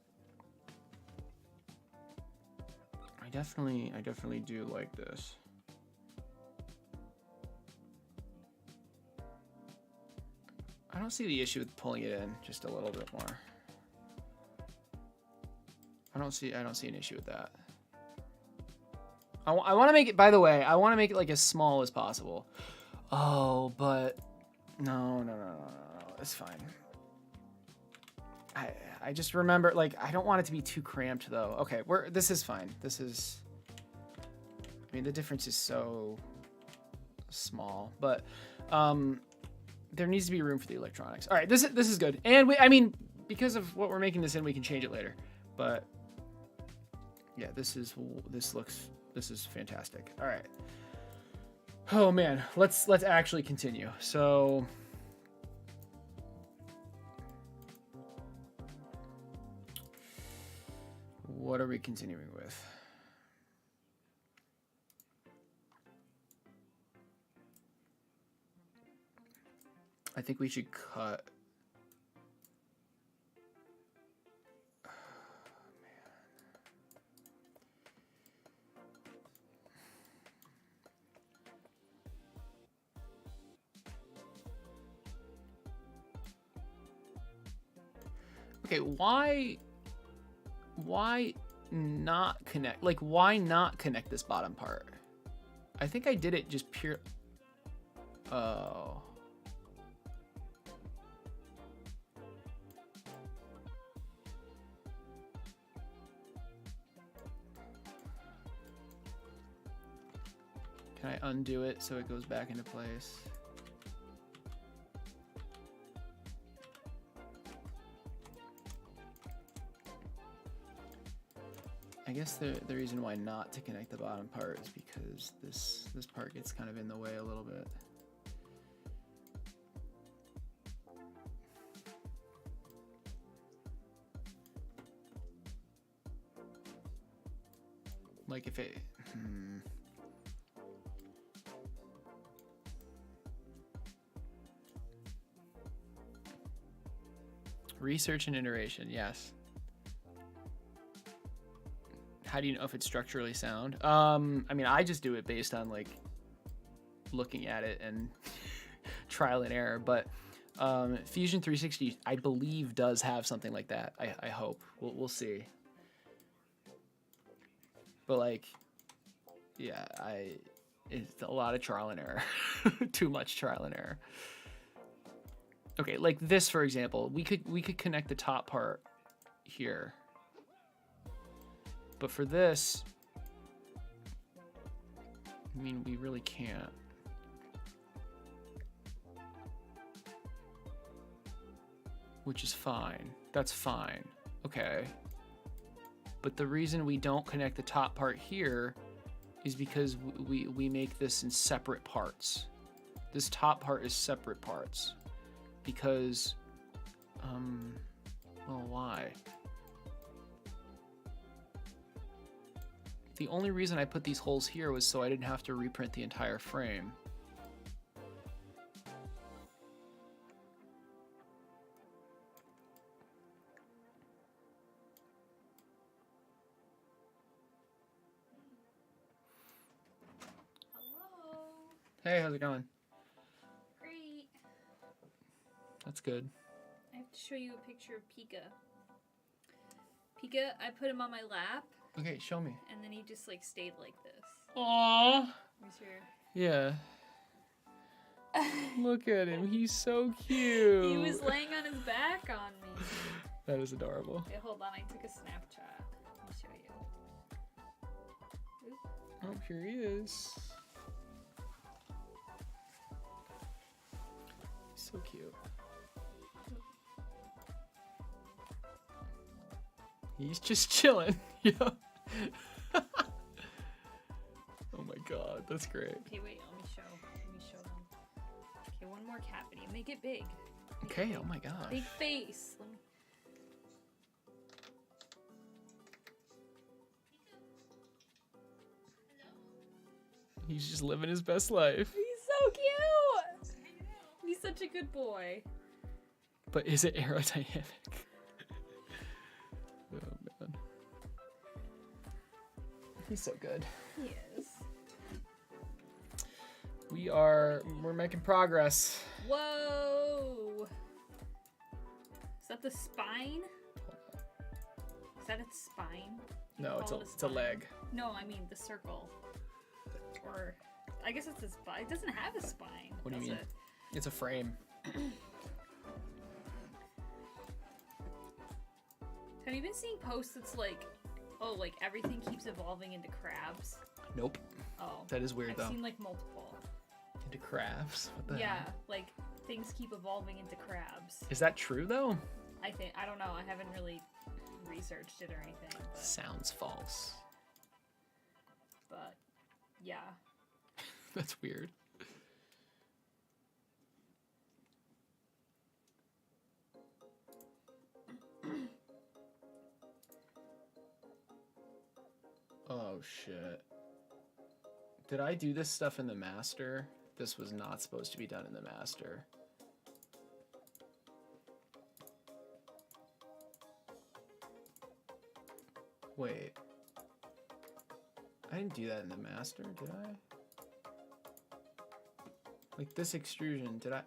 I definitely do like this. I don't see the issue with pulling it in just a little bit more. I don't see an issue with that. I want to make it, by the way, I want to make it like as small as possible. Oh, but no, it's fine. I just remember, like, I don't want it to be too cramped though. Okay, this is fine. This is, I mean, the difference is so small, but there needs to be room for the electronics. All right, this is good. And I mean, because of what we're making this in, we can change it later. But yeah, this is fantastic. All right. Oh man, let's actually continue. So what are we continuing with? I think we should cut. Okay, why not connect? Like, why not connect this bottom part? I think I did it just pure. Oh. Can I undo it so it goes back into place? I guess the reason why not to connect the bottom part is because this part gets kind of in the way a little bit. Like if it research and iteration, yes. How do you know if it's structurally sound? I mean, I just do it based on like looking at it and trial and error, but Fusion 360, I believe, does have something like that. I hope. We'll see. But like, yeah, it's a lot of trial and error. Too much trial and error. Okay, like this, for example, we could connect the top part here. But for this, I mean, we really can't. Which is fine. That's fine. Okay. But the reason we don't connect the top part here is because we make this in separate parts. This top part is separate parts. Because, well, why? The only reason I put these holes here was so I didn't have to reprint the entire frame. Hello. Hey, how's it going? Great. That's good. I have to show you a picture of Pika. Pika, I put him on my lap, Okay, show me. and then he just like stayed like this. Aww. Where's your... Yeah. Look at him. He's so cute. He was laying on his back on me. That is adorable. Okay, hold on. I took a Snapchat. Let me show you. Oop. Oh, here he is. He's so cute. He's just chilling. Yeah. Oh my god, that's great. Okay, wait. Let me show them. Okay, one more cavity. Make it big. Okay, oh my gosh. Big face. Let me... He's just living his best life. He's so cute. He's such a good boy. But is it aerodynamic? Oh man. He's so good. He is. We're making progress. Whoa. Is that the spine? Is that its spine? You No, call it it's a leg. No, I mean the circle. Or I guess it's a spine. It doesn't have a spine. What do you does mean? it? It's a frame. Have you been seeing posts that's like, oh, like everything keeps evolving into crabs? Nope. Oh. That is weird I've though. seen like multiple. Into crabs? What the Yeah, hell? like things keep evolving into crabs. Is that true though? I don't know. I haven't really researched it or anything. But, Sounds false. but yeah. That's weird. Oh shit. Did I do this stuff in the master? This was not supposed to be done in the master. Wait. I didn't do that in the master, did I? Like this extrusion, did I?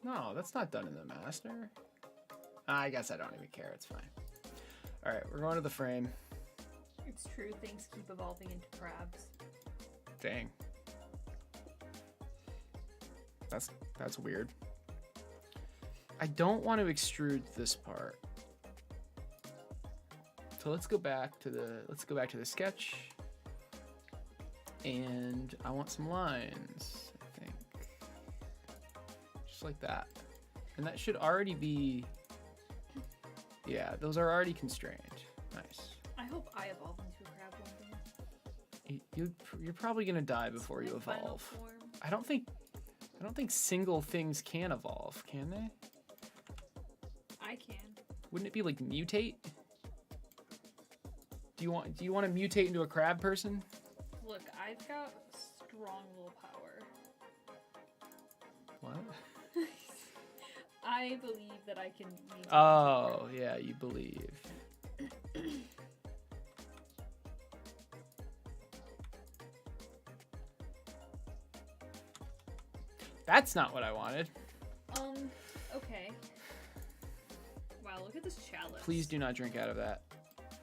No, that's not done in the master. I guess I don't even care, it's fine. All right, we're going to the frame. It's true, things keep evolving into crabs. Dang. That's weird. I don't want to extrude this part. So let's go back to the sketch. And I want some lines, I think. Just like that. And that should already be, yeah, those are already constrained. Nice. I hope I evolve into a crab one day. You're probably gonna die before you My final evolve. form. I don't think single things can evolve, can they? I can. Wouldn't it be like mutate? Do you want to mutate into a crab person? Look, I've got strong willpower. What? I believe that I can mutate. Oh, yeah, you believe. That's not what I wanted. Okay. Wow, look at this chalice. Please do not drink out of that.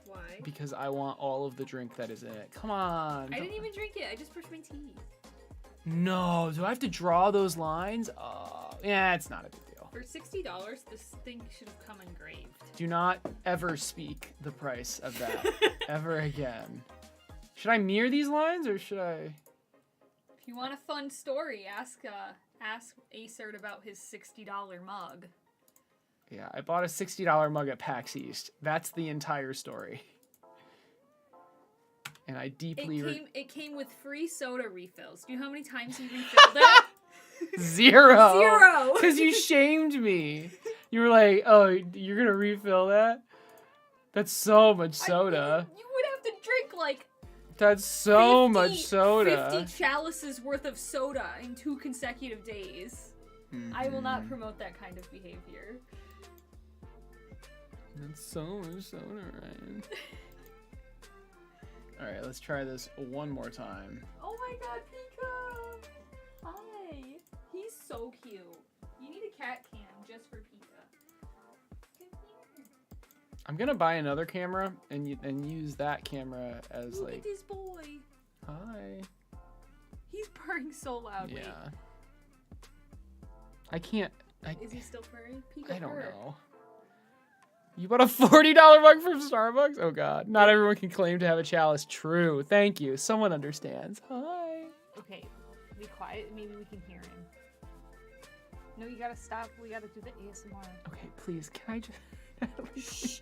Why? Because I want all of the drink that is in it. Come on. I didn't even drink it. I just brushed my teeth. No, do I have to draw those lines? Yeah, it's not a big deal. For $60, this thing should have come engraved. Do not ever speak the price of that ever again. Should I mirror these lines or should I? If you want a fun story, ask Acert about his $60 mug. Yeah, I bought a $60 mug at PAX East. That's the entire story. And I deeply... It came with free soda refills. Do you know how many times he refilled it? Zero. Zero. Because you shamed me. You were like, oh, you're going to refill that? That's so much soda. You would have to drink like That's so much soda. 50 chalices worth of soda in 2 consecutive days. Mm-hmm. I will not promote that kind of behavior. That's so much soda, Ryan. Alright, let's try this one more time. Oh my god, Pika! Hi! He's so cute. You need a cat cam just for Pika. Come here. I'm gonna buy another camera and use that camera as Look like... at this boy! Hi. He's purring so loudly. Yeah. I can't... Is he still purring? Pika I don't purr. know. You bought a $40 mug from Starbucks? Oh god. Not everyone can claim to have a chalice. True. Thank you. Someone understands. Hi. Okay, be quiet. Maybe we can hear him. No, you gotta stop. We gotta do the ASMR. Okay, please. Can I just... Shh.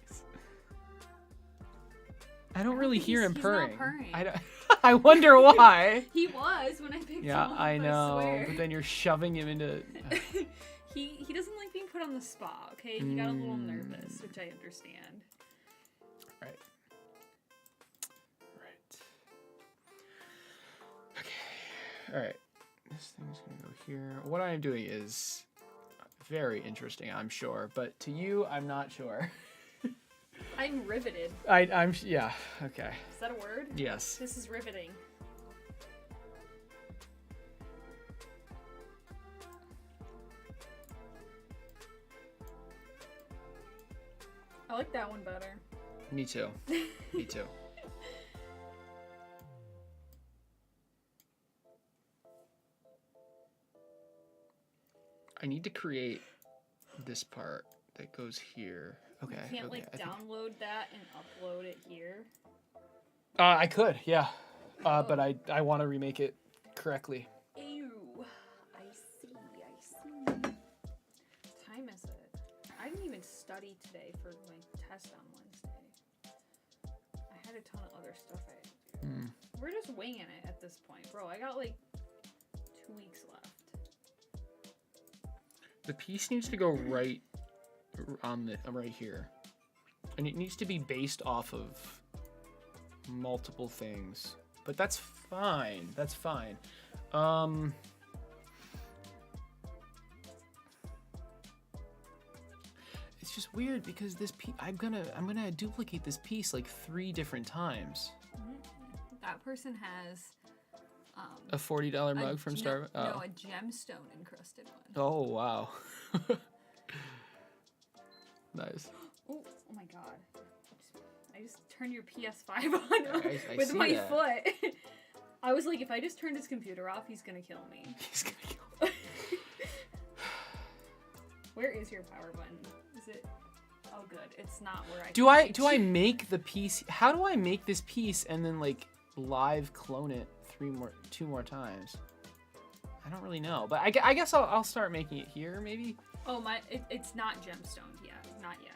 I don't really hear him he's purring. not purring. I don't... I wonder why. He was when I picked him Yeah, up, I know. swear. But then you're shoving him into... He doesn't like being put on the spot, okay? He got a little nervous, which I understand. Right. Okay. All right. This thing's gonna go here. What I am doing is very interesting, I'm sure, but to you, I'm not sure. I'm riveted. I'm yeah. Okay. Is that a word? Yes. This is riveting. I like that one better. Me too. Me too. I need to create this part that goes here. Okay. You can't okay, like download that and upload it here. I could, yeah. But I want to remake it correctly. Ew. I see. What time is it? I didn't even study today for my test on Wednesday. I had a ton of other stuff I had to do. We're just winging it at this point. Bro, I got like 2 weeks left. The piece needs to go right on the right here, and it needs to be based off of multiple things. But that's fine. That's fine. It's just weird because this piece, I'm gonna duplicate this piece like 3 different times. That person has A $40 mug from Starbucks. No, a gemstone encrusted one. Oh wow. Nice. Oh my god. I just turned your PS5 on I with see my that. foot. I was like, if I just turned his computer off, he's gonna kill me. He's gonna kill me. Where is your power button? Is it? Oh, good. It's not where I. Do I make the piece? How do I make this piece and then like live clone it two more times? I don't really know, but I guess I'll start making it here maybe. Oh my! It's not gemstoned yet. Not yet.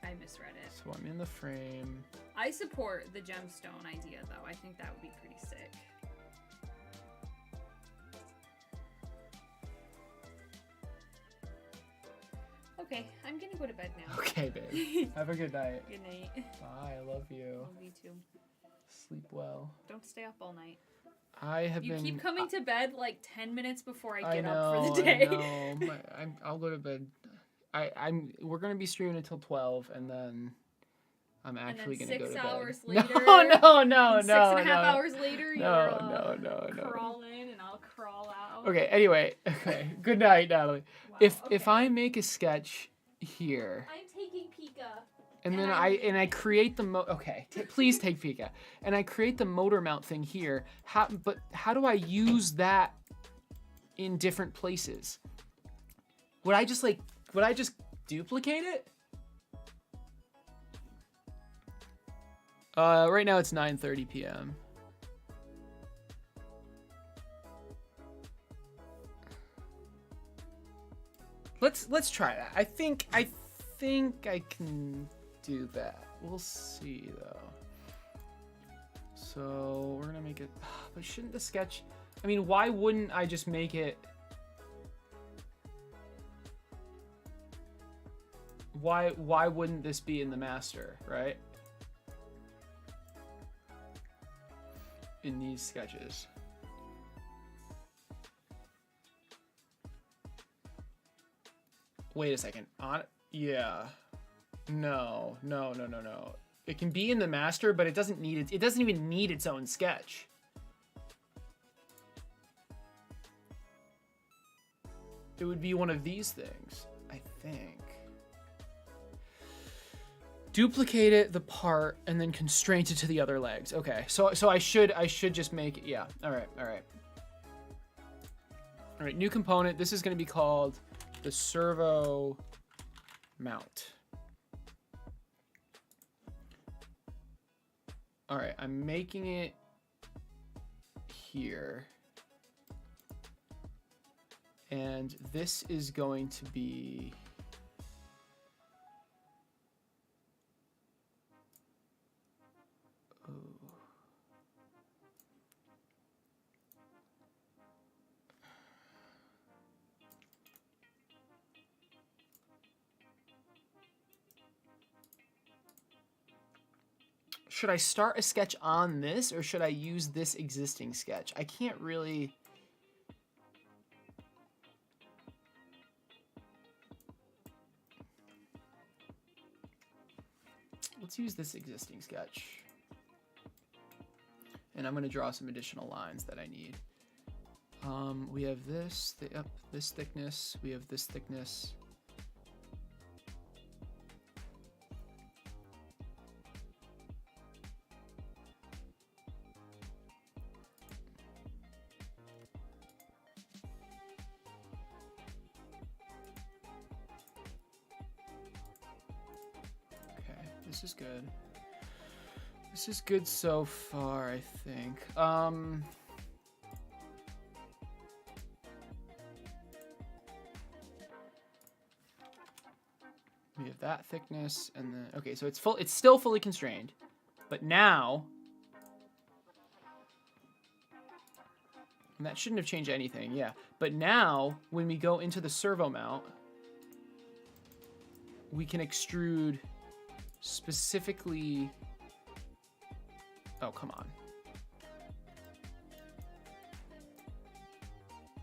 I misread it. So I'm in the frame. I support the gemstone idea though. I think that would be pretty sick. Okay, I'm gonna go to bed now. Okay, babe. Have a good night. Good night. Bye. I love you. Love you too. Sleep well. Don't stay up all night. I have You been. keep coming to bed like 10 minutes before I I get know, up for the day. I know. I'll go to bed. We're gonna be streaming until 12, and then I'm actually and gonna then go 6 to hours bed. later. No. 6.5 hours later, you're No. crawl in and I'll crawl out. Okay. Anyway. Okay. Good night, Natalie. Wow, If I make a sketch here, I'm taking Pika. and then I create the please take Pika, and I create the motor mount thing here. But how do I use that in different places? Would I just duplicate it? Right now it's 9:30 p.m. Let's try that. I think I can do that. We'll see though. So we're gonna make it, but shouldn't the sketch? I mean, why wouldn't I just make it? Why wouldn't this be in the master, right? In these sketches. Wait a second. Yeah. No. It can be in the master, but it doesn't need it. It doesn't even need its own sketch. It would be one of these things, I think. Duplicate it, the part, and then constraint it to the other legs. Okay, so I should just make it. Yeah. All right. New component. This is going to be called the servo mount. All right, I'm making it here. And this is going to be should I start a sketch on this, or should I use this existing sketch? I can't really. Let's use this existing sketch. And I'm going to draw some additional lines that I need. We have this thickness. We have this thickness. This is good. This is good so far, I think. We have that thickness, and then okay, so it's full. It's still fully constrained, but now, and that shouldn't have changed anything. Yeah, but now when we go into the servo mount, we can extrude. Specifically, oh, come on.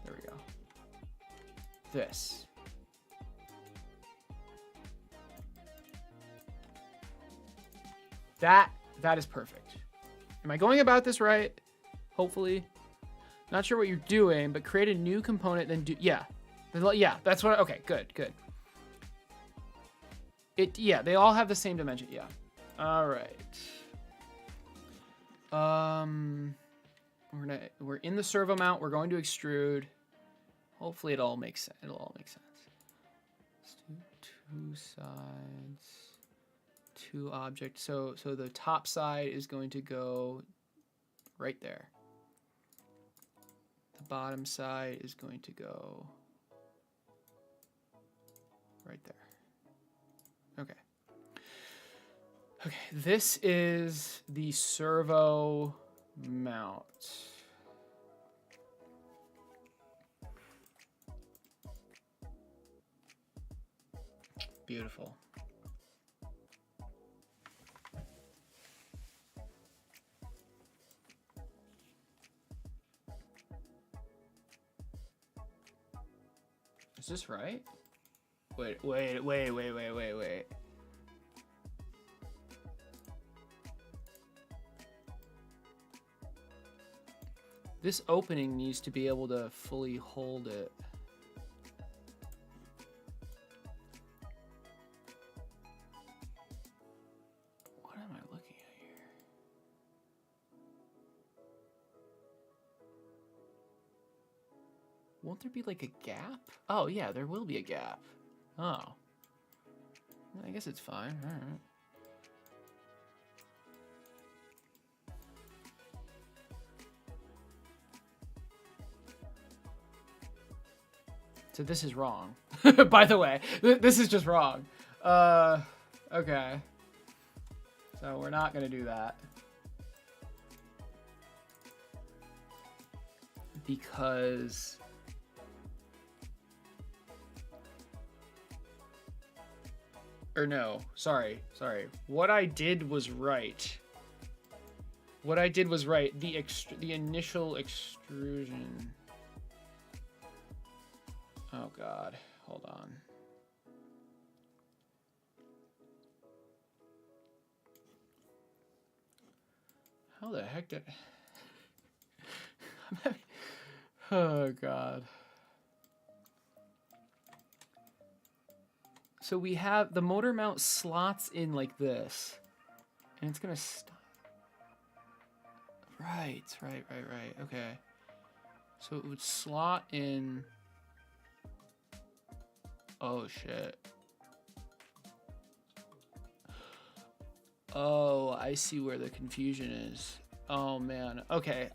There we go. This. That is perfect. Am I going about this right? Hopefully. Not sure what you're doing, but create a new component, then do, yeah. Yeah, that's what, okay, good. Yeah, they all have the same dimension, yeah. All right. We're in the servo mount. We're going to extrude. Hopefully, it all makes sense. It'll all make sense. Let's do two sides, two objects. So the top side is going to go right there. The bottom side is going to go right there. Okay. Okay, this is the servo mount. Beautiful. Is this right? Wait. This opening needs to be able to fully hold it. What am I looking at here? Won't there be like a gap? Oh yeah, there will be a gap. Oh. I guess it's fine. All right. So this is wrong. By the way, this is just wrong. Okay. So we're not gonna do that. Because or no, sorry. What I did was right. The initial extrusion. Oh God, hold on. How the heck did... Oh God. So we have the motor mount slots in like this, and it's gonna stop. Right. Okay. So it would slot in. Oh shit. Oh, I see where the confusion is. Oh man. Okay.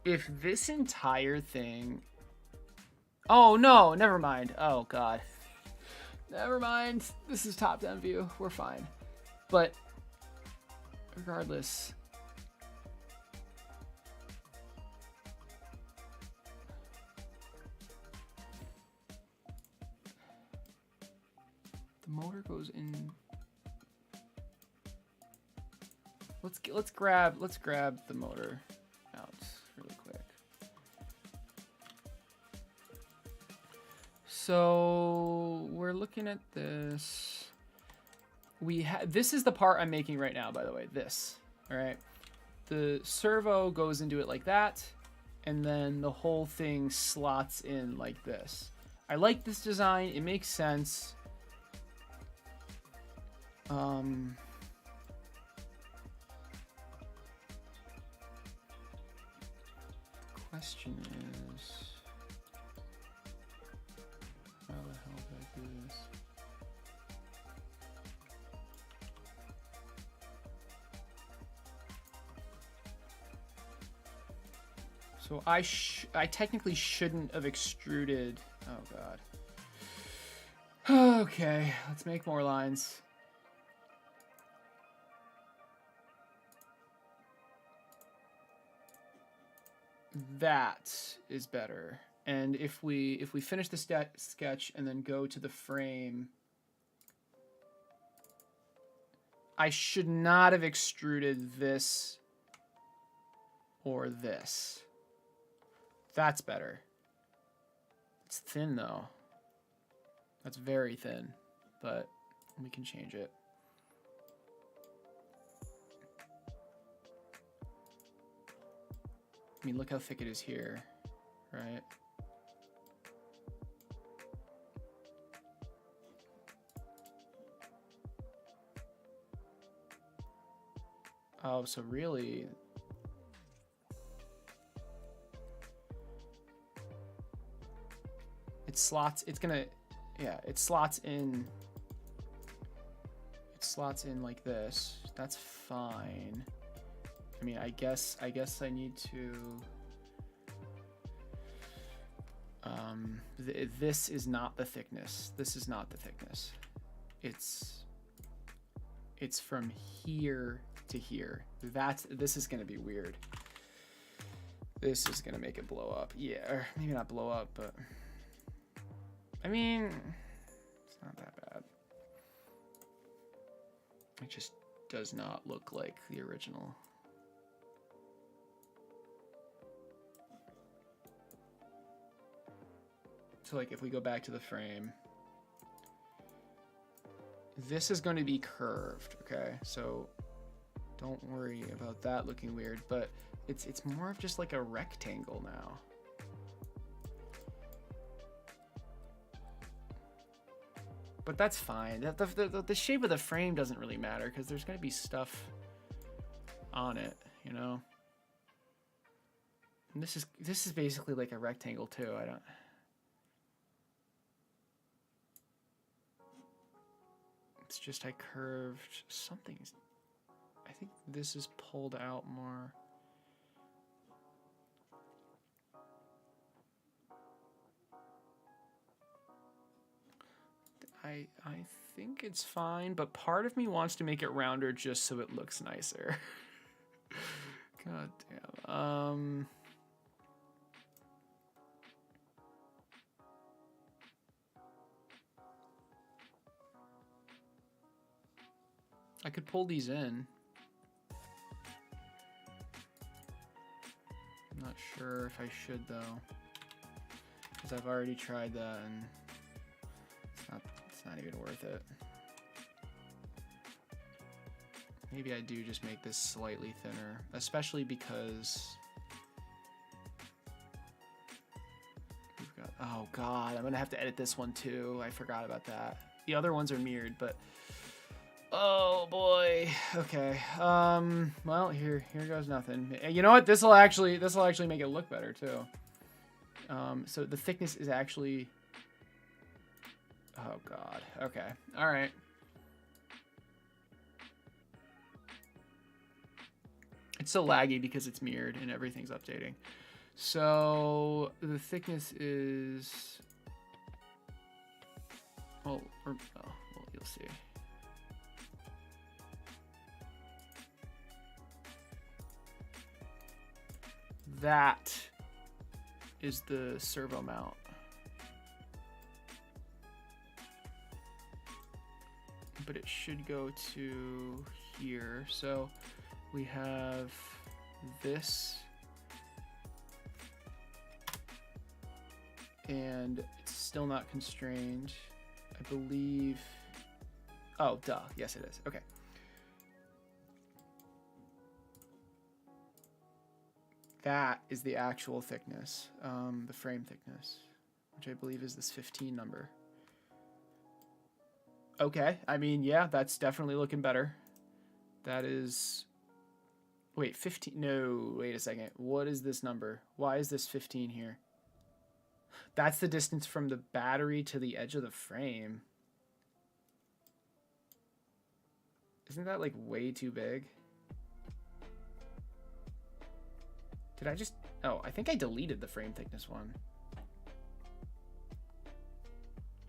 If this entire thing... Oh no, never mind. Oh God. Never mind. This is top-down view. We're fine. But regardless... The motor goes in... Let's grab the motor out really quick. So we're looking at this. This is the part I'm making right now, by the way. This, all right. The servo goes into it like that, and then the whole thing slots in like this. I like this design. It makes sense. Question is, how the hell did I do this? So I technically shouldn't have extruded. Oh God. Okay, let's make more lines. That is better. And if we finish the sketch and then go to the frame, I should not have extruded this or this. That's better. It's thin though. That's very thin, but we can change it. I mean, look how thick it is here, right? Oh, so really, it slots. It's gonna, yeah, it slots in. It slots in like this. That's fine. I mean, I guess I need to. This is not the thickness. This is not the thickness. It's from here to here. This is gonna be weird. This is gonna make it blow up. Yeah, or maybe not blow up, but I mean, it's not that bad. It just does not look like the original. So like if we go back to the frame, this is going to be curved, okay? So don't worry about that looking weird, but it's more of just like a rectangle now. But that's fine. The shape of the frame doesn't really matter because there's going to be stuff on it, you know? And this is basically like a rectangle too. It's just I curved something. I think this is pulled out more. I think it's fine, but part of me wants to make it rounder just so it looks nicer. God damn. I could pull these in. I'm not sure if I should though, because I've already tried that and it's not even worth it. Maybe I do just make this slightly thinner, especially because we've got, oh God, I'm gonna have to edit this one too. I forgot about that. The other ones are mirrored, but oh boy. Okay. Well, here goes nothing. You know what? This will actually make it look better too. So the thickness is actually, oh God. Okay. All right. It's so laggy because it's mirrored and everything's updating. So the thickness is, well, you'll see. That is the servo mount. But it should go to here. So we have this, and it's still not constrained. I believe, oh, duh, yes it is, okay. That is the actual thickness, the frame thickness, which I believe is this 15 number. Okay, I mean, yeah, that's definitely looking better. That is, wait, 15, no, wait a second. What is this number? Why is this 15 here? That's the distance from the battery to the edge of the frame. Isn't that like way too big? Did I just, oh, I think I deleted the frame thickness one.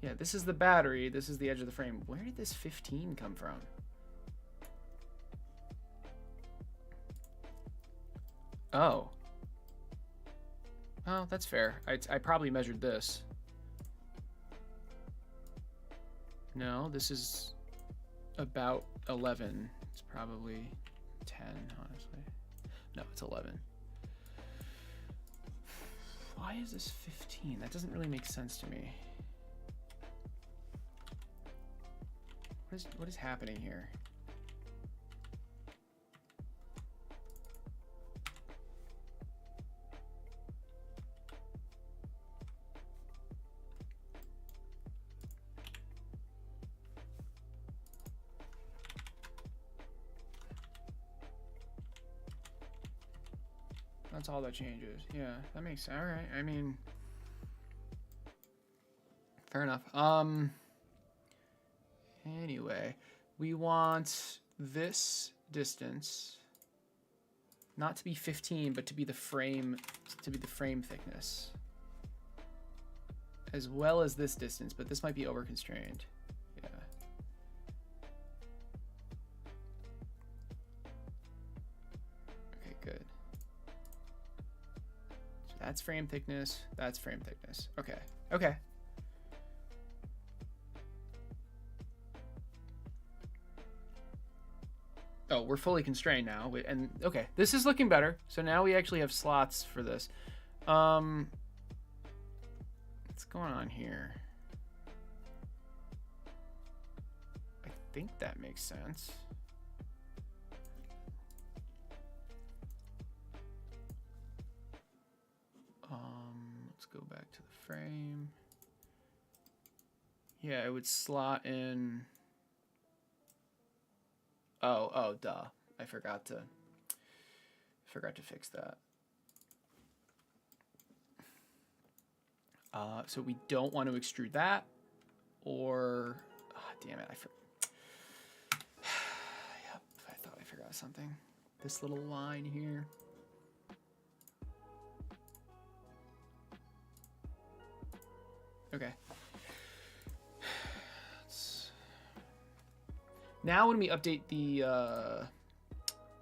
Yeah, this is the battery, this is the edge of the frame. Where did this 15 come from? Oh. Oh, that's fair. I probably measured this. No, this is about 11. It's probably 10, honestly. No, it's 11. Why is this 15? That doesn't really make sense to me. What is happening here? That's all that changes. Yeah, that makes sense. All right. I mean, fair enough. Anyway, we want this distance not to be 15, but to be the frame thickness, as well as this distance. But this might be over constrained. Yeah. Okay, good. So that's frame thickness. That's frame thickness. Okay. Okay. Oh, we're fully constrained now. And okay, this is looking better. So now we actually have slots for this. What's going on here? I think that makes sense. Let's go back to the frame. Yeah, it would slot in. Oh, duh. I forgot to fix that. So we don't want to extrude that, or damn it, yep, I thought I forgot something. This little line here. Okay. Now when we update the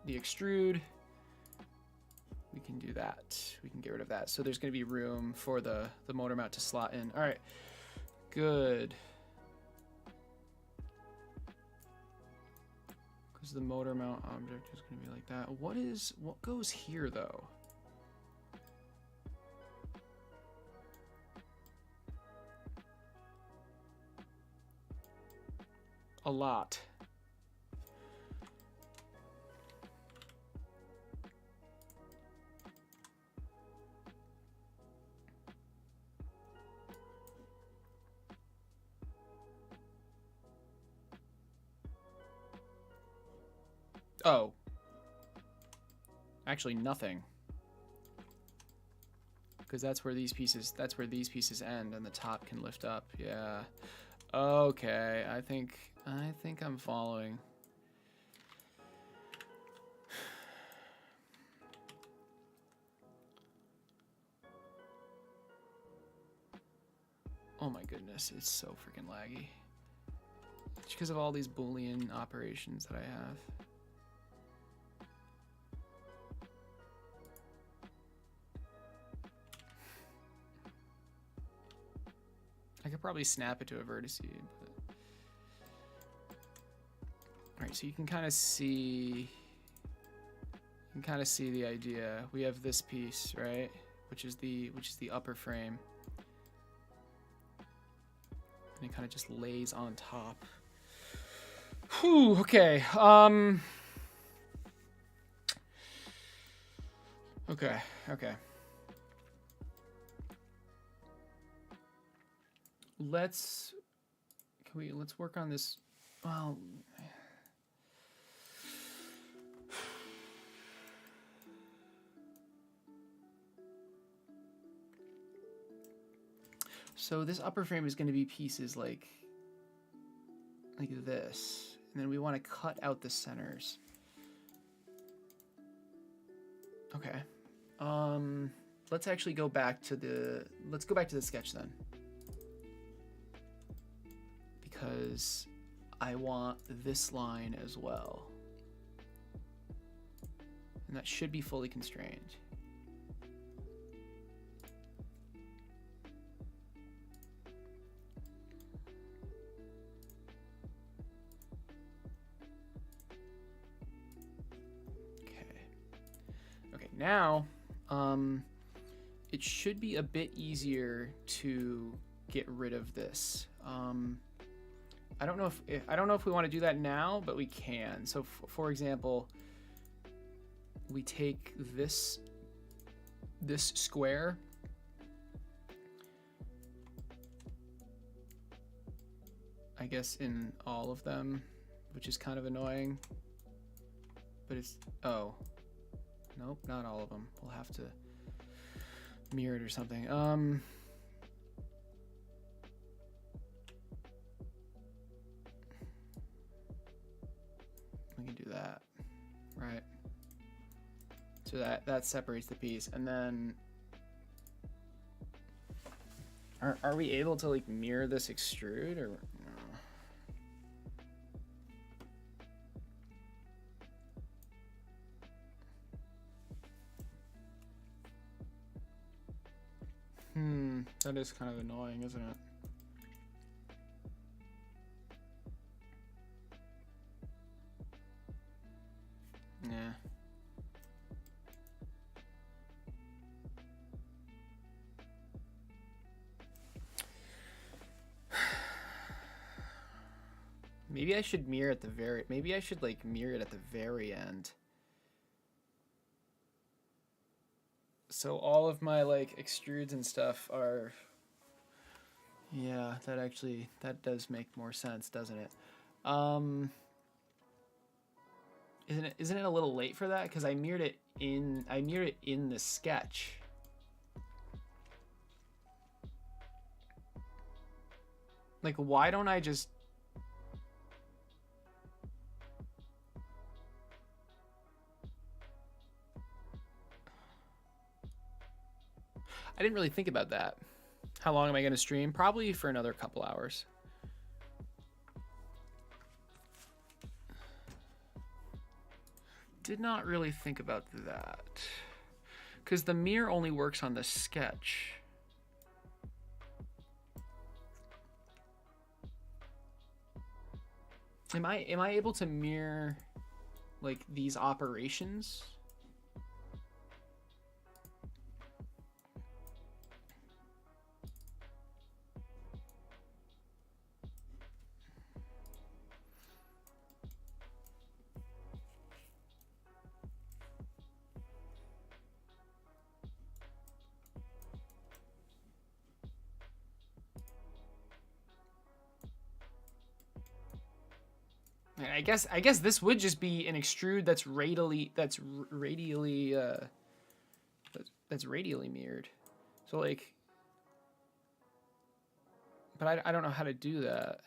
extrude, we can do that. We can get rid of that. So there's going to be room for the motor mount to slot in. All right, good. Because the motor mount object is going to be like that. What goes here though? A lot. Oh. Actually, nothing. Because that's where these pieces end and the top can lift up. Yeah. Okay, I think I'm following. Oh my goodness, it's so freaking laggy. It's because of all these Boolean operations that I have. I could probably snap it to a vertice, but... Alright, so you can kind of see the idea. We have this piece, right? Which is the upper frame. And it kind of just lays on top. Whew, okay. Okay. Let's work on this. Well, so this upper frame is going to be pieces like this, and then we want to cut out the centers. Okay. Let's actually go back to the sketch then. Because I want this line as well. And that should be fully constrained. Okay, now it should be a bit easier to get rid of this. I don't know if we want to do that now, but we can. So for example, we take this square, I guess in all of them, which is kind of annoying, but it's, oh, Nope, not all of them. We'll have to mirror it or something. We can do that, right? So that separates the piece, and then are we able to like mirror this extrude or no? That is kind of annoying, isn't it? Yeah. Maybe I should mirror at the very, maybe I should like mirror it at the very end. So all of my like extrudes and stuff are, yeah, that does make more sense, doesn't it? Isn't it a little late for that? Because I mirrored it in the sketch. Like, why don't I just... I didn't really think about that. How long am I going to stream? Probably for another couple hours. Did not really think about that. Because the mirror only works on the sketch. Am I able to mirror like these operations? I guess this would just be an extrude that's radially mirrored. So like, but I don't know how to do that.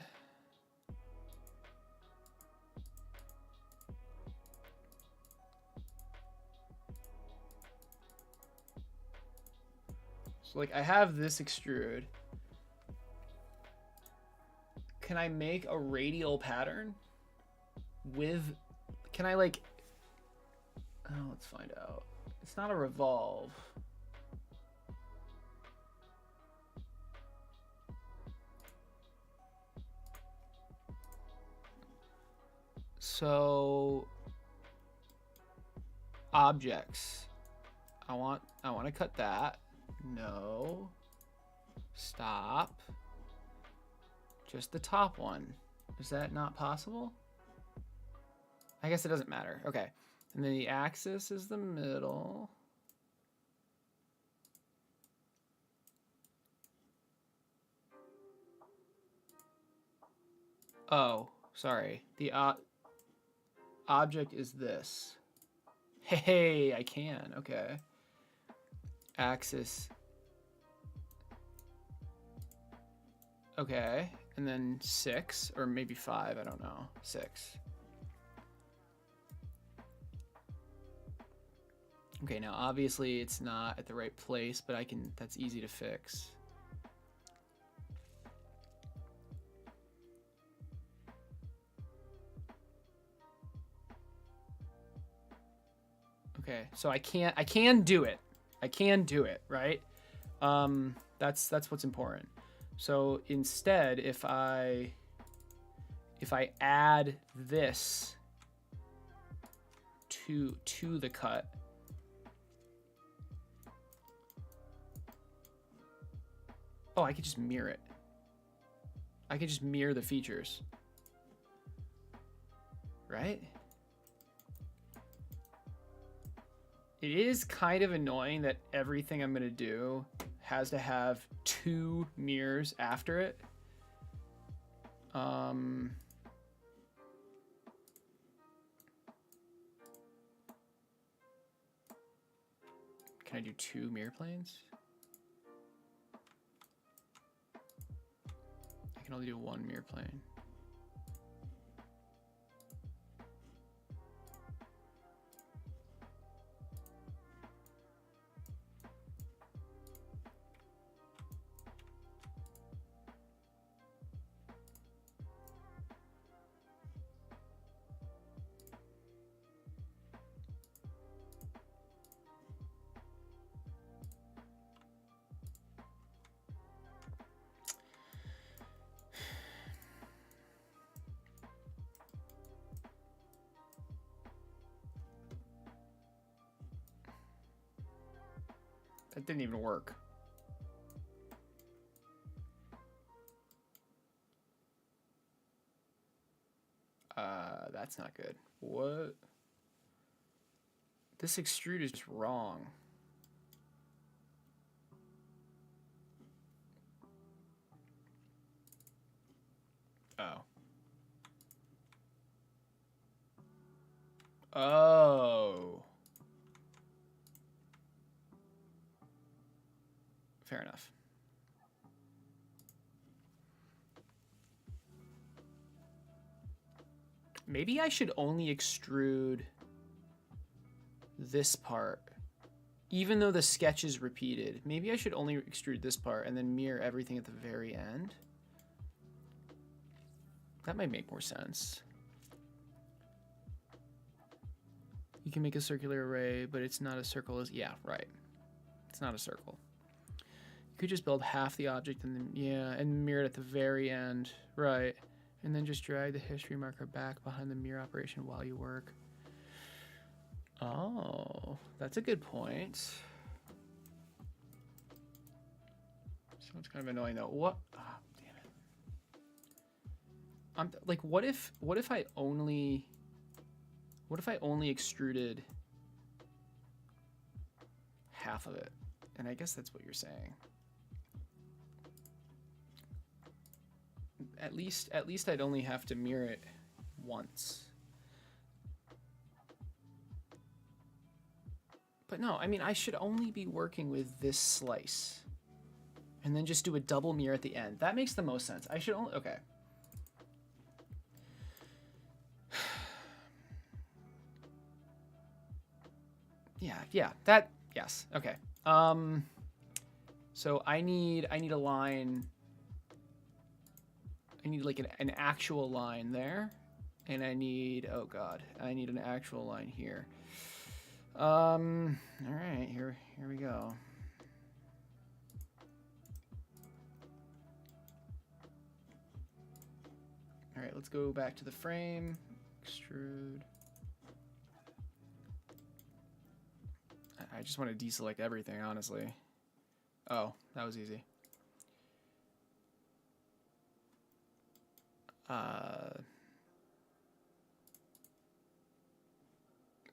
So like I have this extrude. Can I make a radial pattern? Can I like, oh, let's find out. It's not a revolve. So objects. I want to cut that. No. Stop. Just the top one. Is that not possible? I guess it doesn't matter. Okay. And then the axis is the middle. Oh, sorry. The object is this. Hey, I can. Okay. Axis. Okay. And then 6 or maybe 5. I don't know. 6. Okay, now obviously it's not at the right place, but that's easy to fix. Okay, so I can do it. I can do it, right? That's what's important. So instead, if I add this to the cut, oh, I could just mirror it. I could just mirror the features, right? It is kind of annoying that everything I'm gonna do has to have 2 mirrors after it. I do 2 mirror planes? I can only do 1 mirror plane. That didn't even work. That's not good. What? This extrude is just wrong. Oh. Oh. Fair enough. Maybe I should only extrude this part. Even though the sketch is repeated, maybe I should only extrude this part and then mirror everything at the very end. That might make more sense. You can make a circular array, but it's not a circle. Yeah, right. It's not a circle. You could just build half the object and then, yeah, and mirror it at the very end. Right. And then just drag the history marker back behind the mirror operation while you work. Oh, that's a good point. So it's kind of annoying though. What? Oh, damn it. Like, what if I only extruded half of it? And I guess that's what you're saying. At least I'd only have to mirror it once. But no, I mean, I should only be working with this slice. And then just do a double mirror at the end. That makes the most sense. I should only, okay. Yeah, that, yes, okay. So I need a line. I need like an actual line there. And I need, oh God, I need an actual line here. All right, here we go. All right, let's go back to the frame, extrude. I just want to deselect everything, honestly. Oh, that was easy.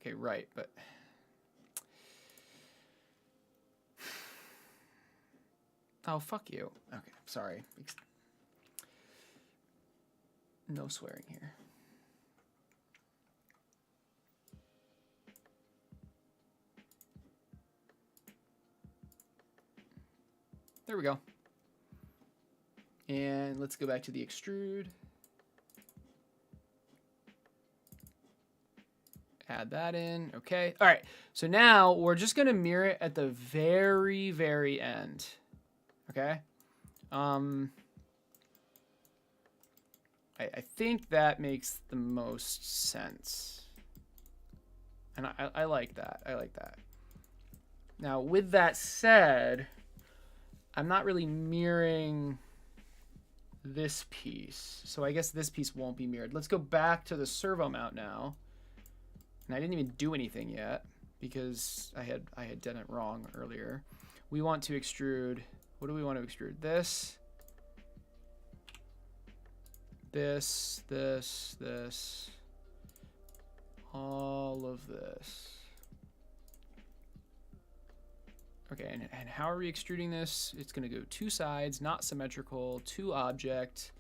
Okay, right, but oh, fuck you. Okay, sorry. No swearing here. There we go. And let's go back to the extrude. Add that in. Okay. All right. So now we're just going to mirror it at the very, very end. Okay. I think that makes the most sense. And I like that. I like that. Now, with that said, I'm not really mirroring this piece. So I guess this piece won't be mirrored. Let's go back to the servo mount now. And I didn't even do anything yet because I had done it wrong earlier. We want to extrude, what do we want to extrude? This, all of this. Okay, and how are we extruding this? It's gonna go 2 sides, not symmetrical, 2 object.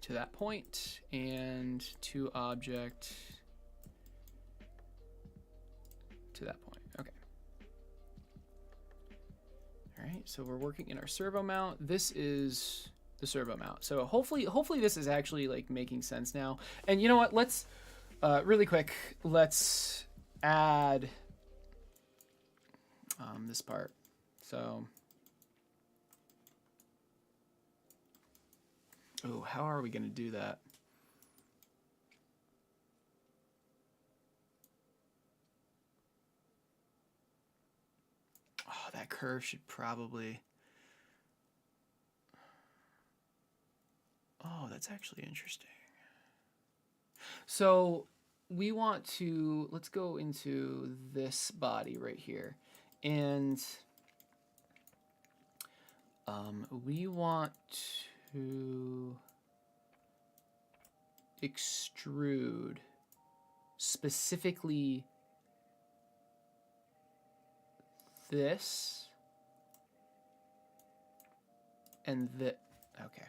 To that point, and 2 object to that point. Okay. All right, so we're working in our servo mount. This is the servo mount. So hopefully this is actually like making sense now. And you know what? Let's really quick, let's add this part. So, oh, how are we going to do that? Oh, that curve should probably... Oh, that's actually interesting. So we want to, let's go into this body right here. And we want to extrude specifically this and this. Okay.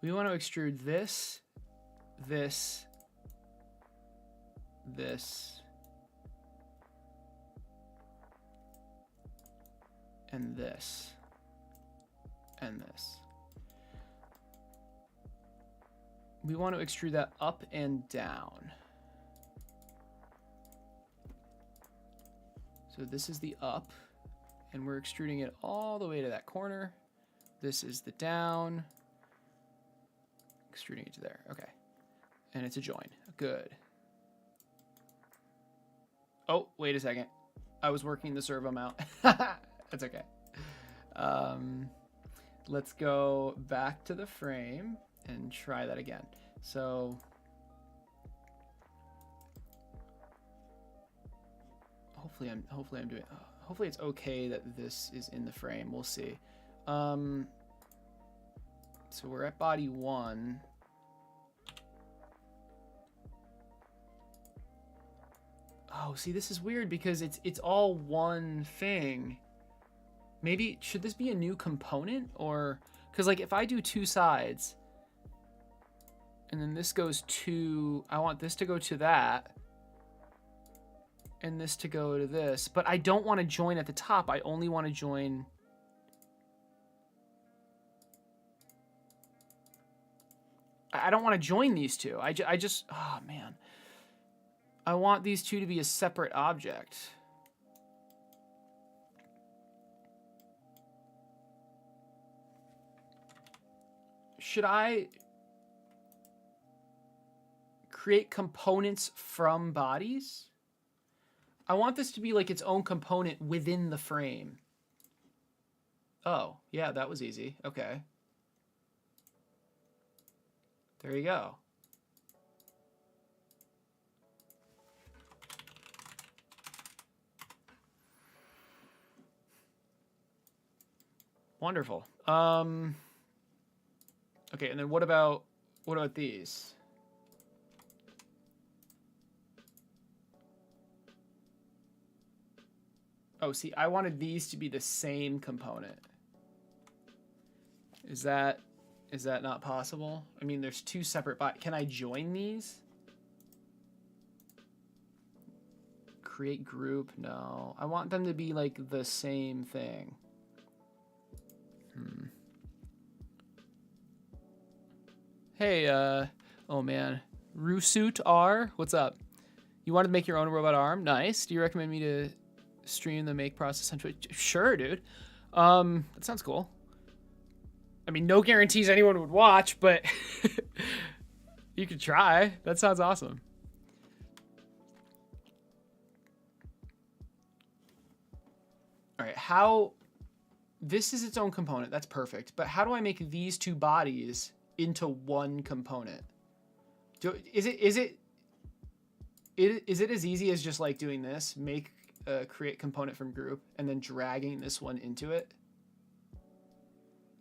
We want to extrude this, this, this, and this, and this. We want to extrude that up and down. So this is the up, and we're extruding it all the way to that corner. This is the down. Extruding it to there. Okay. And it's a join. Good. Oh, wait a second. I was working the servo mount. That's okay. Let's go back to the frame and try that again. So hopefully I'm doing, hopefully it's okay that this is in the frame. We'll see. So we're at body 1. Oh, see, this is weird because it's all one thing. Maybe should this be a new component, or because like if I do 2 sides and then this goes to, I want this to go to that and this to go to this, but I don't want to join at the top. I only want to join. I don't want to join these two. I just, oh man. I want these two to be a separate object. Should I create components from bodies? I want this to be like its own component within the frame. Oh, yeah, that was easy. Okay. There you go. Wonderful. Okay, and then what about these? Oh, see, I wanted these to be the same component. Is that not possible? I mean, there's 2 separate can I join these? Create group? No. I want them to be like the same thing. Hey, oh man. Rusuit R, what's up? You wanted to make your own robot arm? Nice. Do you recommend me to stream the make process on Twitch? Sure, dude. That sounds cool. I mean, no guarantees anyone would watch, but you could try. That sounds awesome. All right, how... This is its own component. That's perfect. But how do I make these 2 bodies into one component? Is it as easy as just like doing this? Make create component from group and then dragging this one into it?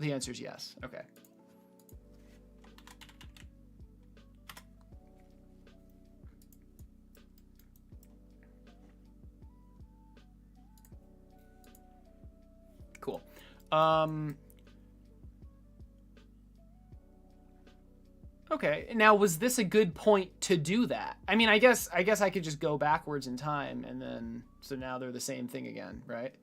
The answer is yes. Okay. Cool. Okay, now was this a good point to do that? I mean, I guess I could just go backwards in time and then, so now they're the same thing again, right?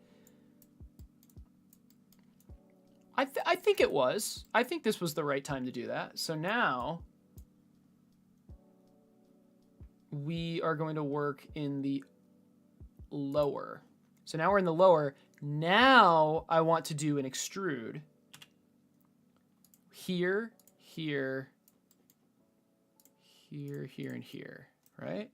I think it was. I think this was the right time to do that. So now we are going to work in the lower. So now we're in the lower. Now I want to do an extrude. Here, here, here, here, and here, right?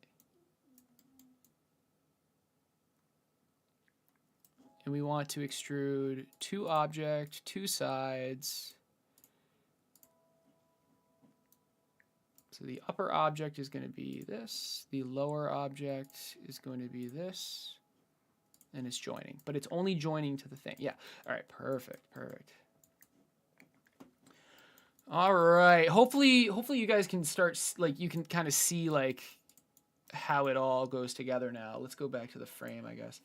And we want to extrude two object, two sides. So the upper object is going to be this. The lower object is going to be this. And it's joining. But it's only joining to the thing. Yeah. All right. Perfect. Perfect. All right. Hopefully you guys can start, like, you can kind of see, like, how it all goes together now. Let's go back to the frame, I guess.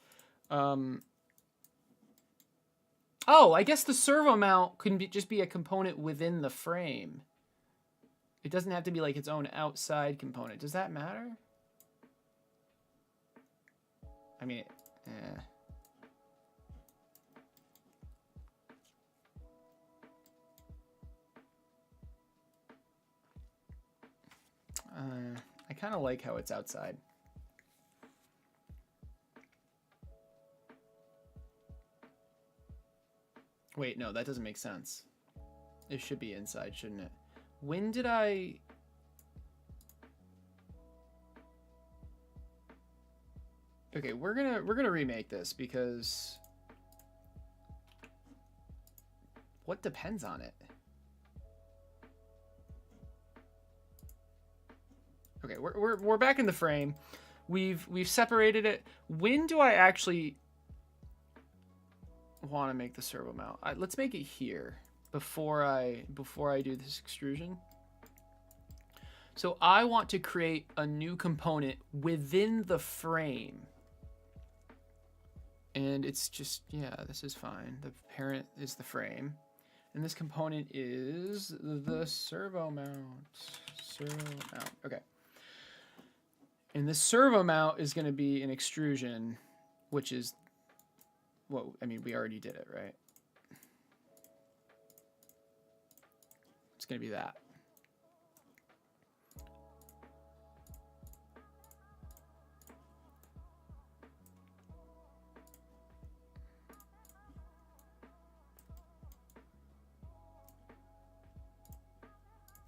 Oh, I guess the servo mount can just be a component within the frame. It doesn't have to be like its own outside component. Does that matter? I mean, eh. I kind of like how it's outside. Wait, no, that doesn't make sense. It should be inside, shouldn't it? When did I... Okay, we're gonna remake this because what depends on it? Okay, we're back in the frame. We've separated it. When do I actually want to make the servo mount? Let's make it here before I do this extrusion. So I want to create a new component within the frame. And it's just, yeah, this is fine. The parent is the frame. And this component is the servo mount. Servo mount. Okay. And this servo mount is going to be an extrusion, which is what, I mean, we already did it, right? It's going to be that.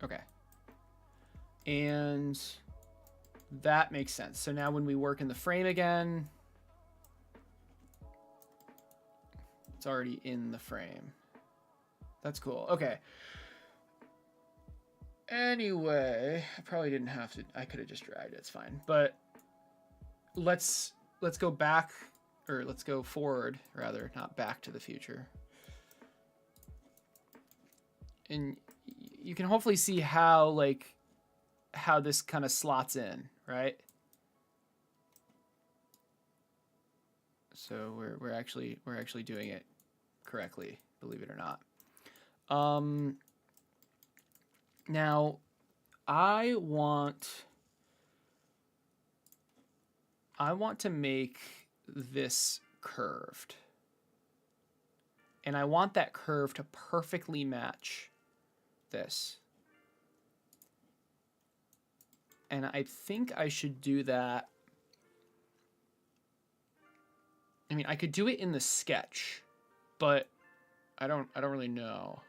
Okay. And that makes sense. So now when we work in the frame again, it's already in the frame. That's cool. Okay. Anyway, I probably didn't have to. I could have just dragged it. It's fine. But let's go back, or let's go forward, rather, not back to the future. And you can hopefully see how this kind of slots in, right? So we're actually doing it correctly, believe it or not. Now I want to make this curved. And I want that curve to perfectly match this. And I think I should do that. I mean, I could do it in the sketch, but I don't really know.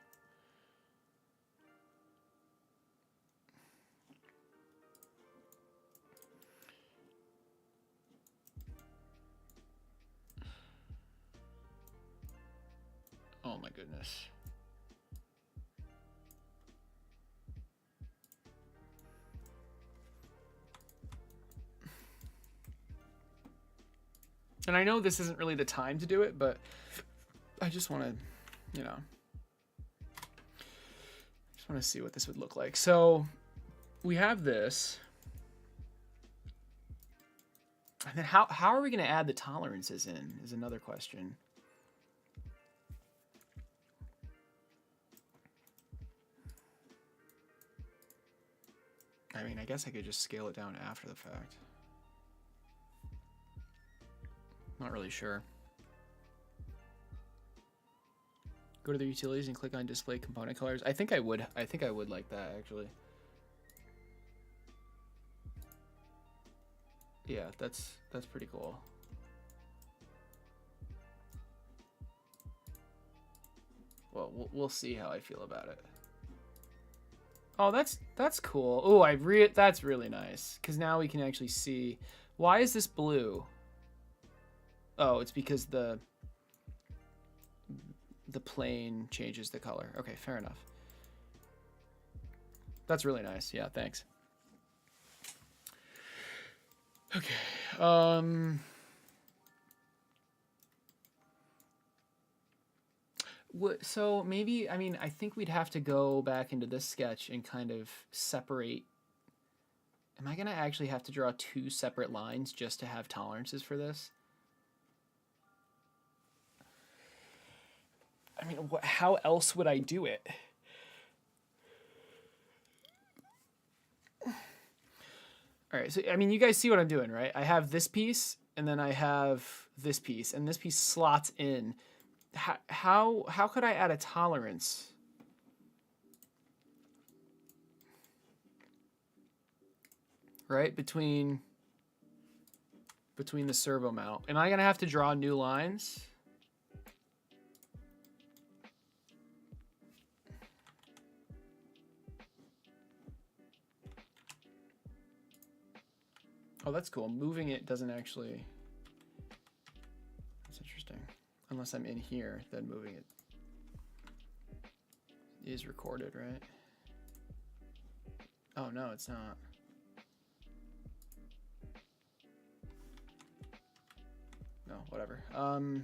Oh my goodness. And I know this isn't really the time to do it, but I just want to, you know, just want to see what this would look like. So we have this. And then how are we going to add the tolerances in is another question. I mean, I guess I could just scale it down after the fact. Not really sure. Go to the utilities and click on display component colors. I think I would like that actually. Yeah, that's pretty cool. Well, we'll see how I feel about it. Oh, that's cool. Oh, that's really nice because now we can actually see. Why is this blue? Oh, it's because the plane changes the color. Okay, fair enough. That's really nice. Yeah, thanks. Okay. So maybe, I mean, I think we'd have to go back into this sketch and kind of separate. Am I going to actually have to draw 2 separate lines just to have tolerances for this? I mean, how else would I do it? All right, so I mean, you guys see what I'm doing, right? I have this piece, and then I have this piece, and this piece slots in. How could I add a tolerance? Right, between the servo mount. Am I gonna have to draw new lines? Oh, that's cool. Moving it doesn't actually... That's interesting. Unless I'm in here, then moving it is recorded, right? Oh, no, it's not. No, whatever. I wanted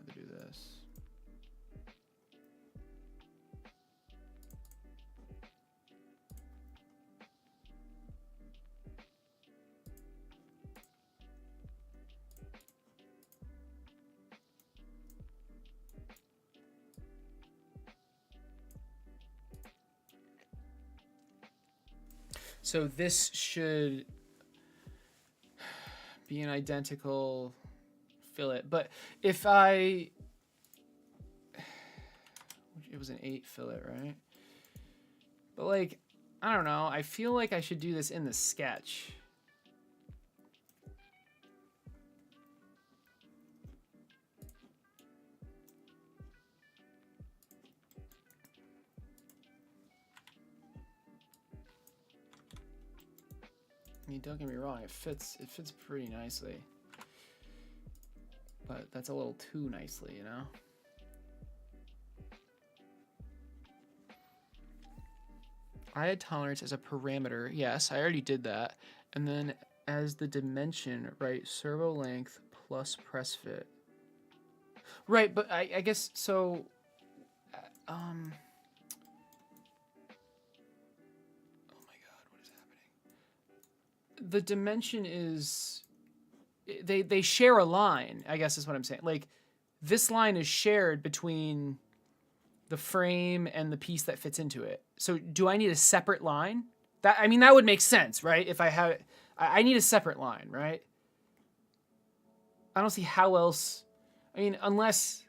to do this. So this should be an identical fillet, but if it was an 8 fillet, right? But like, I don't know. I feel like I should do this in the sketch. I mean, don't get me wrong, it fits pretty nicely. But that's a little too nicely, you know? I had tolerance as a parameter. Yes, I already did that. And then as the dimension, right, servo length plus press fit. Right, but I guess, so... the dimension is they share a line, I guess is what I'm saying. Like this line is shared between the frame and the piece that fits into it. So do I need a separate line? That, I mean, that would make sense, right? If I have, I need a separate line, right? I don't see how else, I mean, unless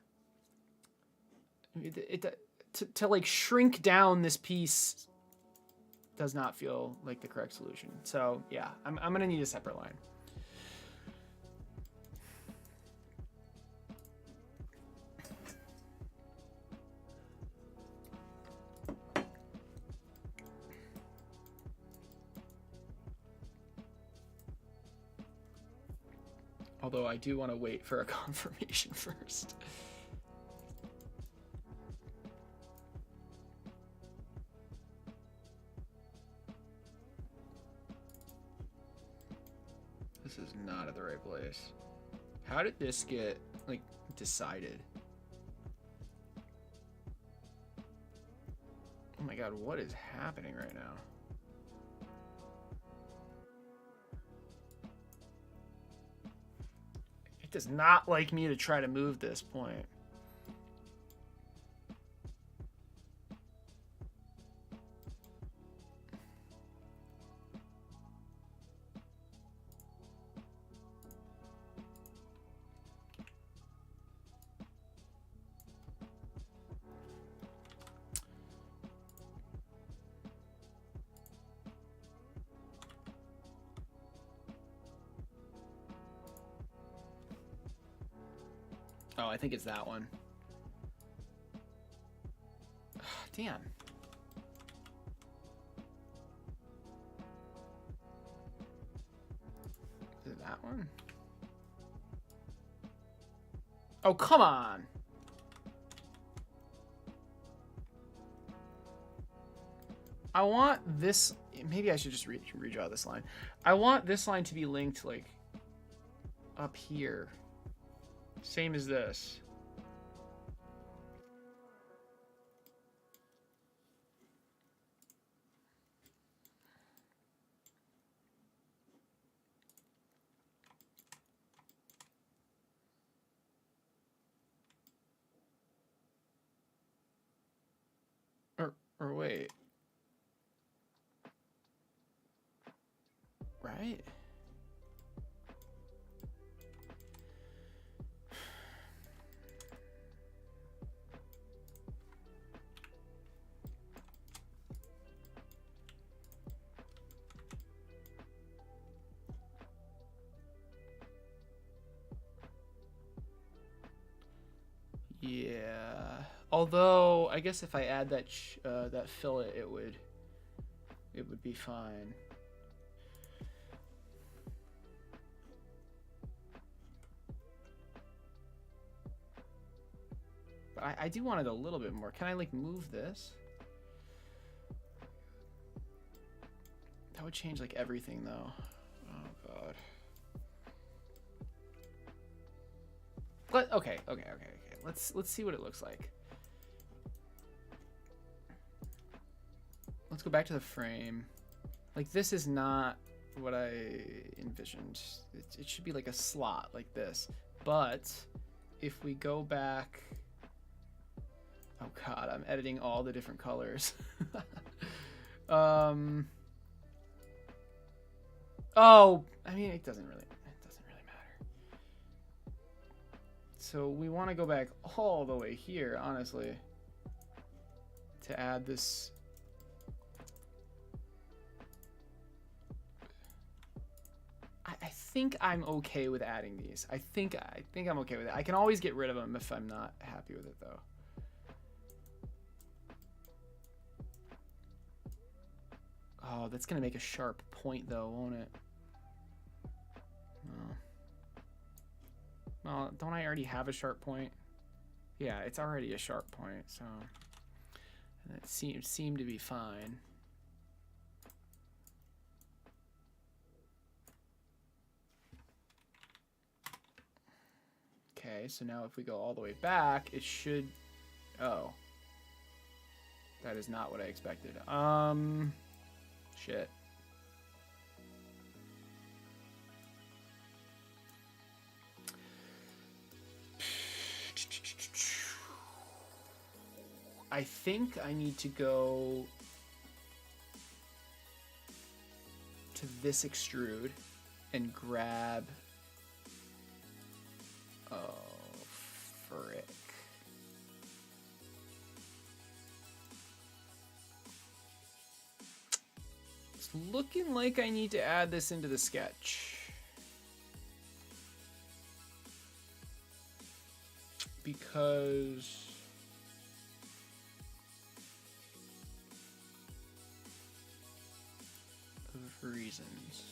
to like shrink down this piece does not feel like the correct solution. So yeah, I'm gonna need a separate line. Although I do want to wait for a confirmation first. This is not at the right place. How did this get, like, decided? Oh my god, what is happening right now? It does not like me to try to move this point. Oh, I think it's that one. Damn. Is it that one? Oh, come on. I want this. Maybe I should just redraw this line. I want this line to be linked like up here. Same as this. Or wait. Right? Yeah. Although I guess if I add that that fillet, it would be fine. But I do want it a little bit more. Can I like move this? That would change like everything though. Oh god. But okay. Let's see what it looks like. Let's go back to the frame. Like this is not what I envisioned. It should be like a slot like this. But if we go back, oh god, I'm editing all the different colors. Oh, I mean it doesn't really matter. So we want to go back all the way here, honestly, to add this. I think I'm okay with adding these. I think I'm okay with it. I can always get rid of them if I'm not happy with it though. Oh, that's gonna make a sharp point though, won't it? Oh. Well, don't I already have a sharp point? Yeah, it's already a sharp point, so and it seemed to be fine. Okay, so now if we go all the way back, it should... Oh. That is not what I expected. Shit. I think I need to go to this extrude and grab... Oh, frick. It's looking like I need to add this into the sketch. Because... of reasons.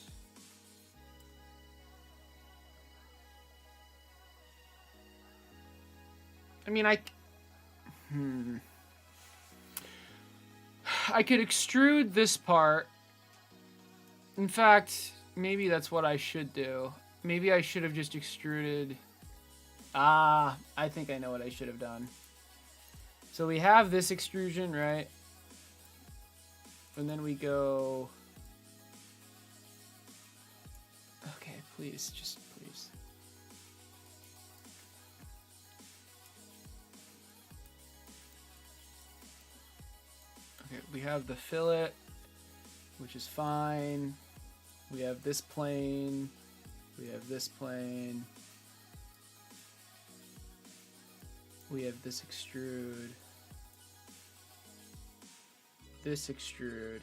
I mean, I could extrude this part. In fact, maybe that's what I should do. Maybe I should have just extruded. I think I know what I should have done. So we have this extrusion, right? And then we go... Okay, please, just please. Okay, we have the fillet, which is fine. We have this plane. We have this plane. We have this extrude. This extrude.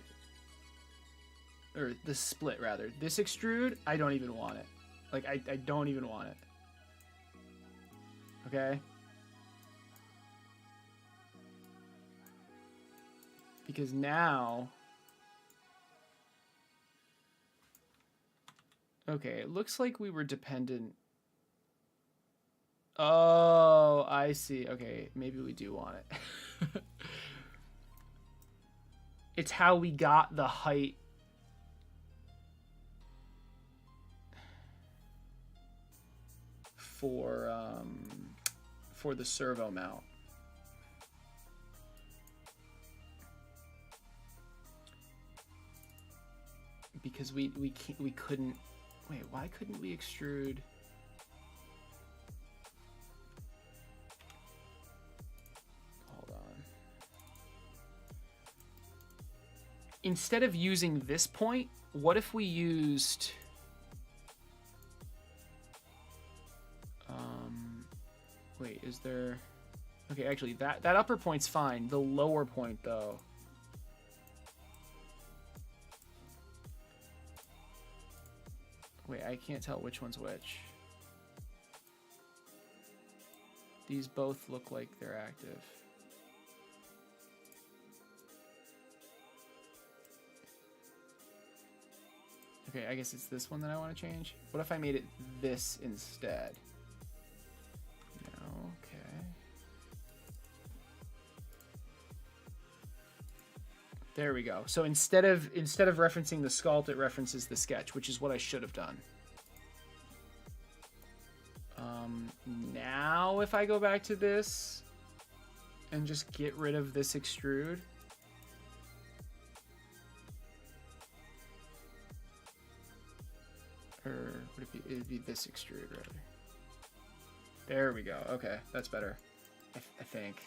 Or this split, rather. This extrude, I don't even want it. Like, I don't even want it. Okay? Because now... Okay, it looks like we were dependent... Oh, I see. Okay, maybe we do want it. It's how we got the height. For the servo mount. Because we couldn't... Wait, why couldn't we extrude... Instead of using this point, what if we used... wait, is there... Okay, actually, that upper point's fine. The lower point, though... Wait, I can't tell which one's which. These both look like they're active. Okay, I guess it's this one that I want to change. What if I made it this instead? No, okay. There we go. So instead of referencing the sculpt, it references the sketch, which is what I should have done. Now if I go back to this and just get rid of this extrude. Or would it'd be this extrude rather. There we go. Okay, that's better. I think.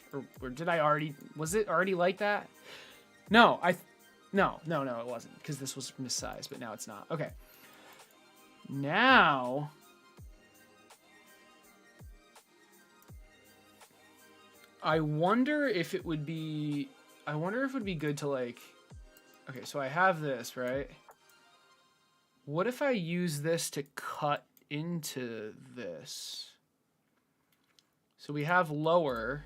Or did I already... Was it already like that? No, No, it wasn't. Because this was missized, but now it's not. Okay. Now... I wonder if it would be... I wonder if it would be good to like... Okay, so I have this, right? What if I use this to cut into this? So we have lower.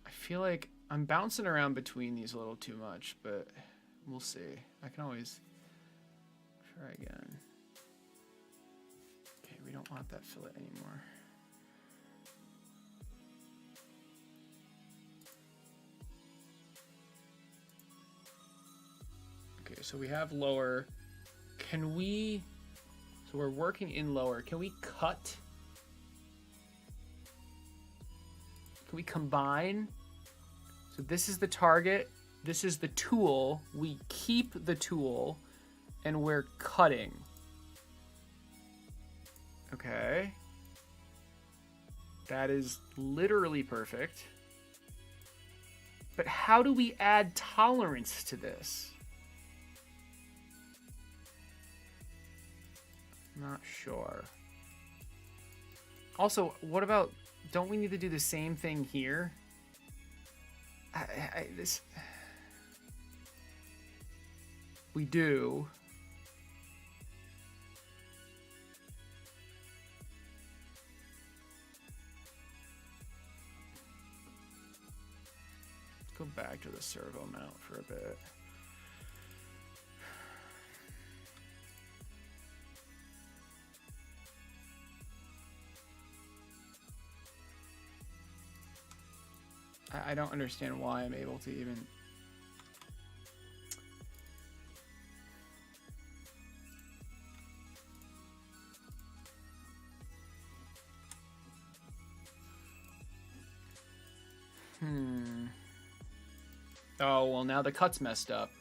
I feel like I'm bouncing around between these a little too much, but we'll see. I can always try again. Okay, we don't want that fillet anymore. Okay, so we have lower. Can we... So we're working in lower. Can we cut? Can we combine? So this is the target. This is the tool. We keep the tool and we're cutting. Okay. That is literally perfect. But how do we add tolerance to this? Not sure. Also, what about... Don't we need to do the same thing here? This... We do. Let's go back to the servo mount for a bit. I don't understand why I'm able to even... Oh, well, now the cut's messed up.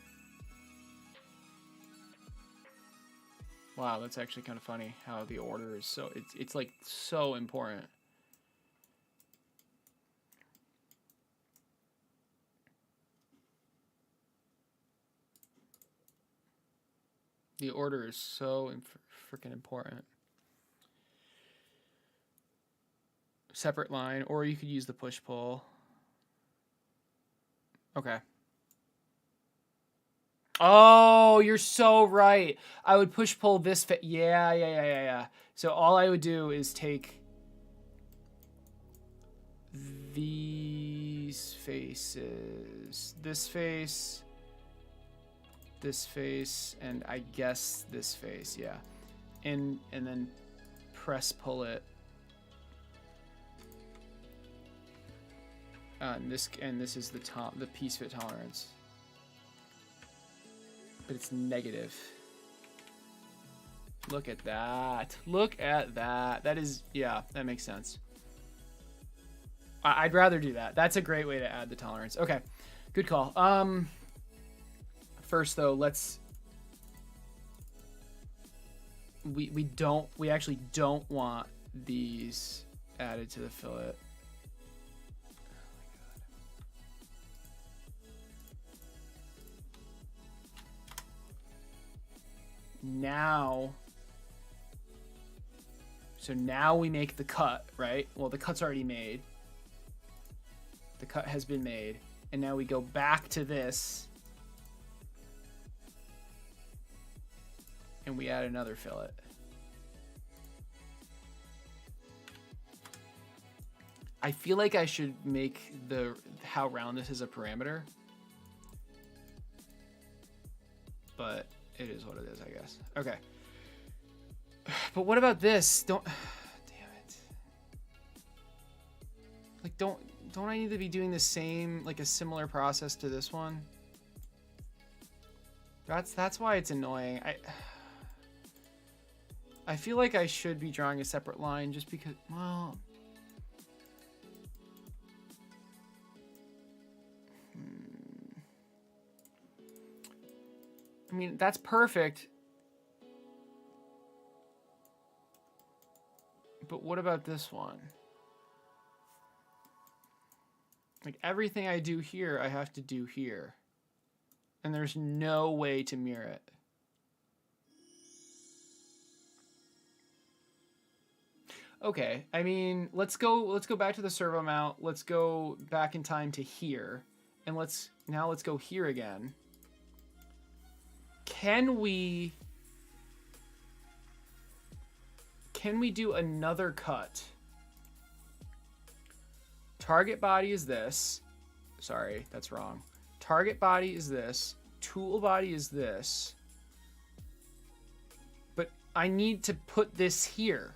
Wow, that's actually kind of funny how the order is so... It's like so important. The order is so freaking important. Separate line, or you could use the push-pull. Okay. Oh, you're so right. I would push pull this yeah. So all I would do is take these faces, this face, and I guess this face, yeah. And then press pull it. And this is the piece fit tolerance. But it's negative. Look at that. Look at that. That is, yeah, that makes sense. I'd rather do that. That's a great way to add the tolerance. Okay, good call. First though, we actually don't want these added to the fillet. Now we make the cut, right? Well, the cut's already made. The cut has been made. And now we go back to this. And we add another fillet. I feel like I should make how round this is a parameter. But it is what it is, I guess. Okay. But what about this? Damn it. Like, don't I need to be doing the same, like a similar process to this one? That's why it's annoying. I feel like I should be drawing a separate line just because, well... I mean, that's perfect. But what about this one? Like, everything I do here, I have to do here. And there's no way to mirror it. Okay, I mean, let's go back to the servo mount. Let's go back in time to here. And let's go here again. Can we do another cut? Target body is this. Sorry, that's wrong. Target body is this. Tool body is this. But I need to put this here.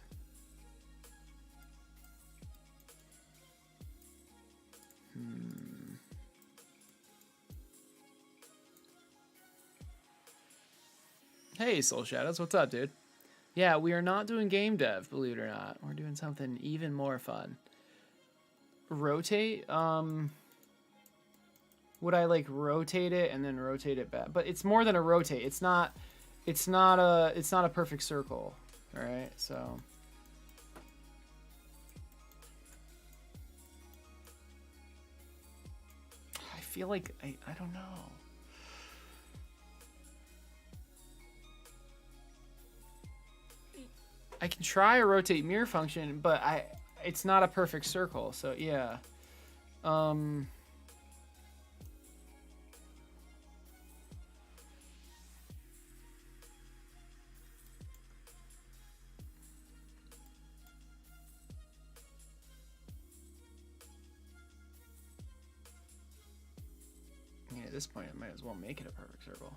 Hey, Soul Shadows, what's up, dude? Yeah, we are not doing game dev, believe it or not. We're doing something even more fun. Rotate? Would I like rotate it and then rotate it back? But it's more than a rotate. It's not a perfect circle. All right, so I feel like I don't know. I can try a rotate mirror function, but it's not a perfect circle, so yeah. Yeah, at this point, I might as well make it a perfect circle.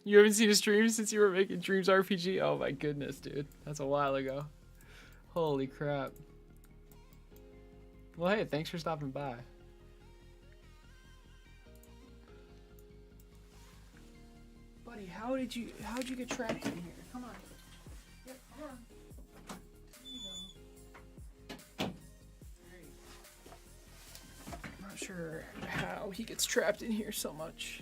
You haven't seen a stream since you were making Dreams RPG? Oh my goodness, dude. That's a while ago. Holy crap. Well, hey, thanks for stopping by. Buddy, how'd you get trapped in here? Come on. Yep, come on. There you go. There you go. I'm not sure how. Oh, he gets trapped in here so much.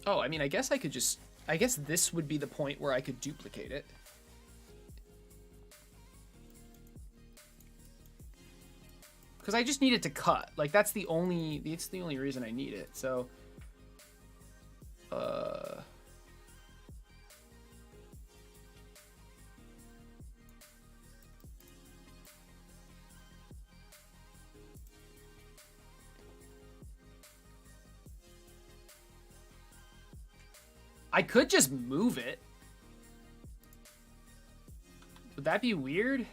Oh, I mean, I guess I could just... I guess this would be the point where I could duplicate it. Because I just need it to cut. Like, that's the only... It's the only reason I need it, so... I could just move it. Would that be weird?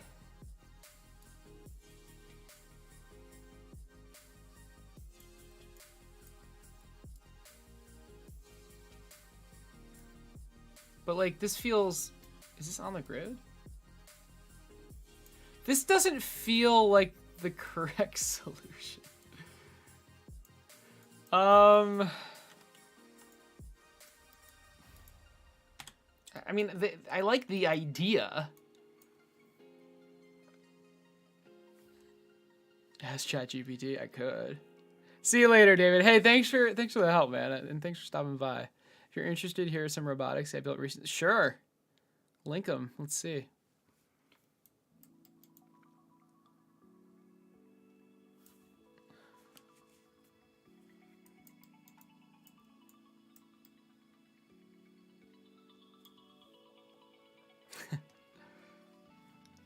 But like, this feels... Is this on the grid? This doesn't feel like the correct solution. I mean, I like the idea. Ask ChatGPT, I could. See you later, David. Hey, thanks for the help, man, and thanks for stopping by. If you're interested, here are some robotics I built recently. Sure, link them. Let's see.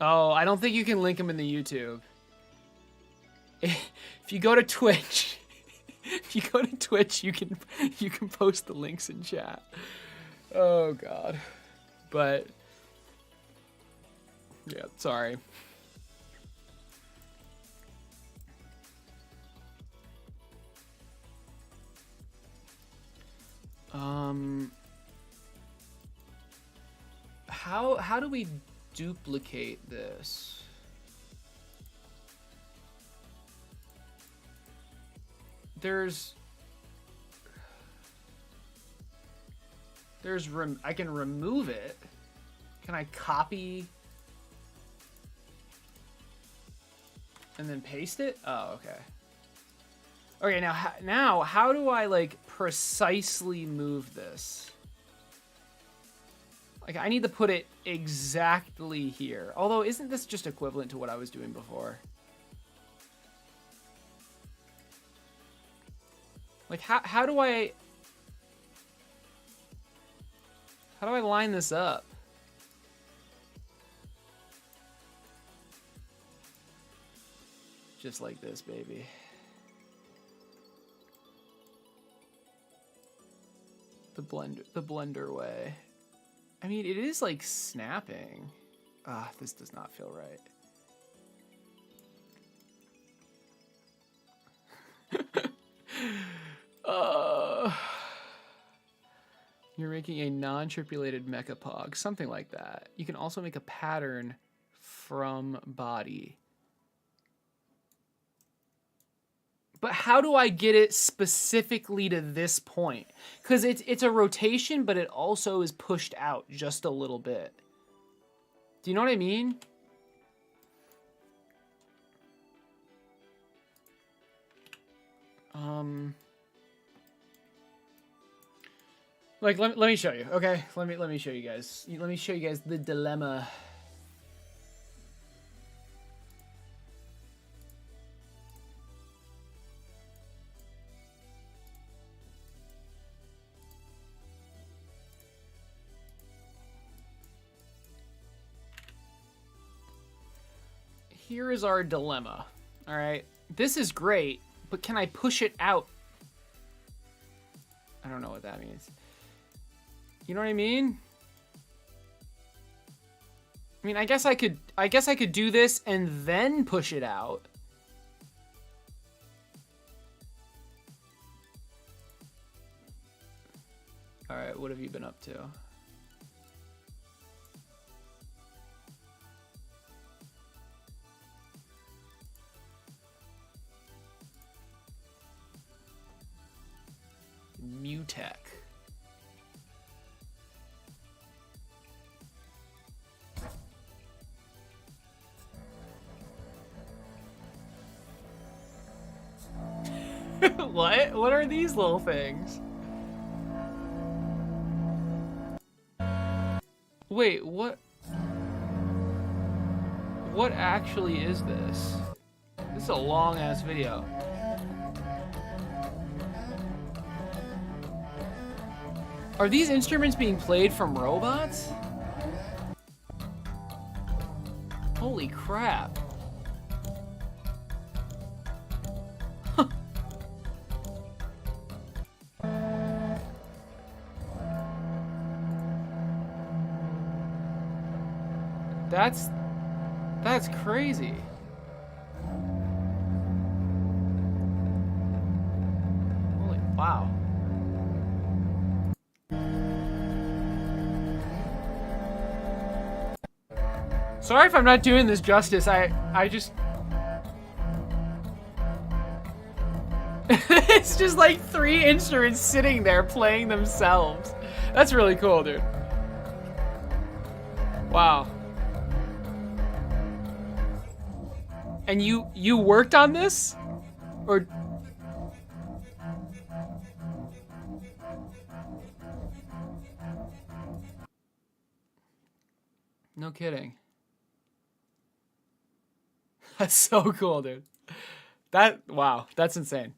Oh, I don't think you can link them in the YouTube. If you go to Twitch, you can post the links in chat. Oh God, but yeah, sorry. How do we duplicate this? I can remove it. Can I copy and then paste it? Oh, okay. Okay, now how do I like precisely move this? Like, I need to put it exactly here. Although, isn't this just equivalent to what I was doing before? Like, how do I line this up? Just like this, baby. The blender way. I mean, it is like snapping. Ah, this does not feel right. You're making a non-tripulated mecha pog, something like that. You can also make a pattern from body. But how do I get it specifically to this point? Because it's a rotation, but it also is pushed out just a little bit. Do you know what I mean? Like, let me show you, okay? Let me show you guys. Let me show you guys the dilemma. Here is our dilemma, all right? This is great, but can I push it out? I don't know what that means. You know what I mean? I mean, I guess I could do this and then push it out. All right, what have you been up to? Mutech. What? What are these little things? Wait, what? What actually is this? This is a long-ass video. Are these instruments being played from robots? Holy crap. That's crazy. Holy wow. Sorry if I'm not doing this justice. I just it's just like 3 instruments sitting there playing themselves. That's really cool, dude. Wow. And you worked on this? Or no kidding. That's so cool, dude. Wow, that's insane.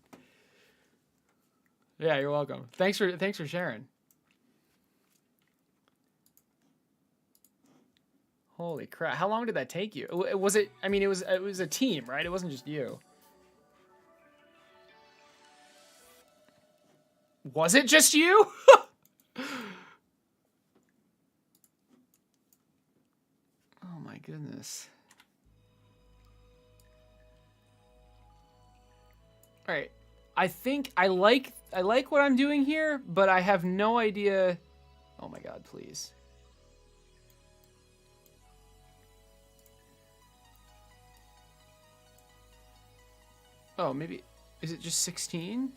Yeah, you're welcome. Thanks for sharing. Holy crap. How long did that take you? Was it, I mean, it was a team, right? It wasn't just you. Was it just you? Oh my goodness. All right. I think I like what I'm doing here, but I have no idea. Oh my god, please. Oh, maybe, is it just 16?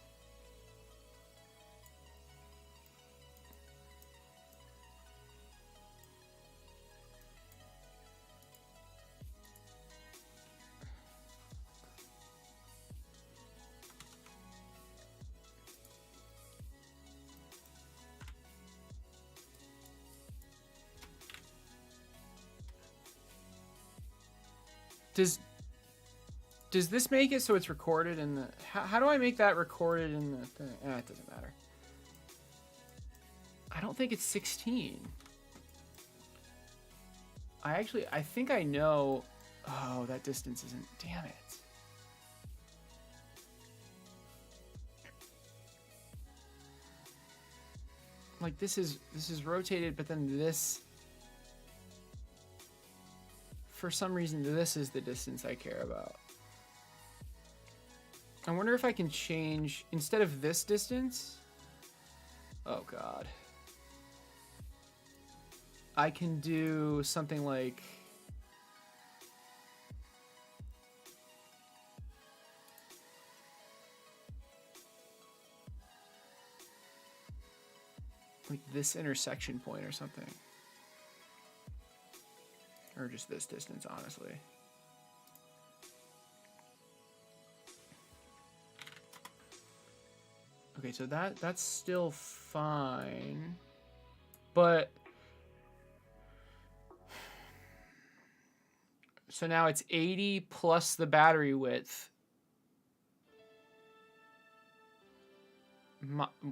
Does this make it so it's recorded in the... How do I make that recorded in the thing? It doesn't matter. I don't think it's 16. I think I know... Oh, that distance isn't... Damn it. Like, this is rotated, but then this... For some reason, this is the distance I care about. I wonder if I can change, instead of this distance, oh god, I can do something like, this intersection point or something. Or just this distance, honestly. Okay, so that's still fine, but so now it's 80 plus the battery width.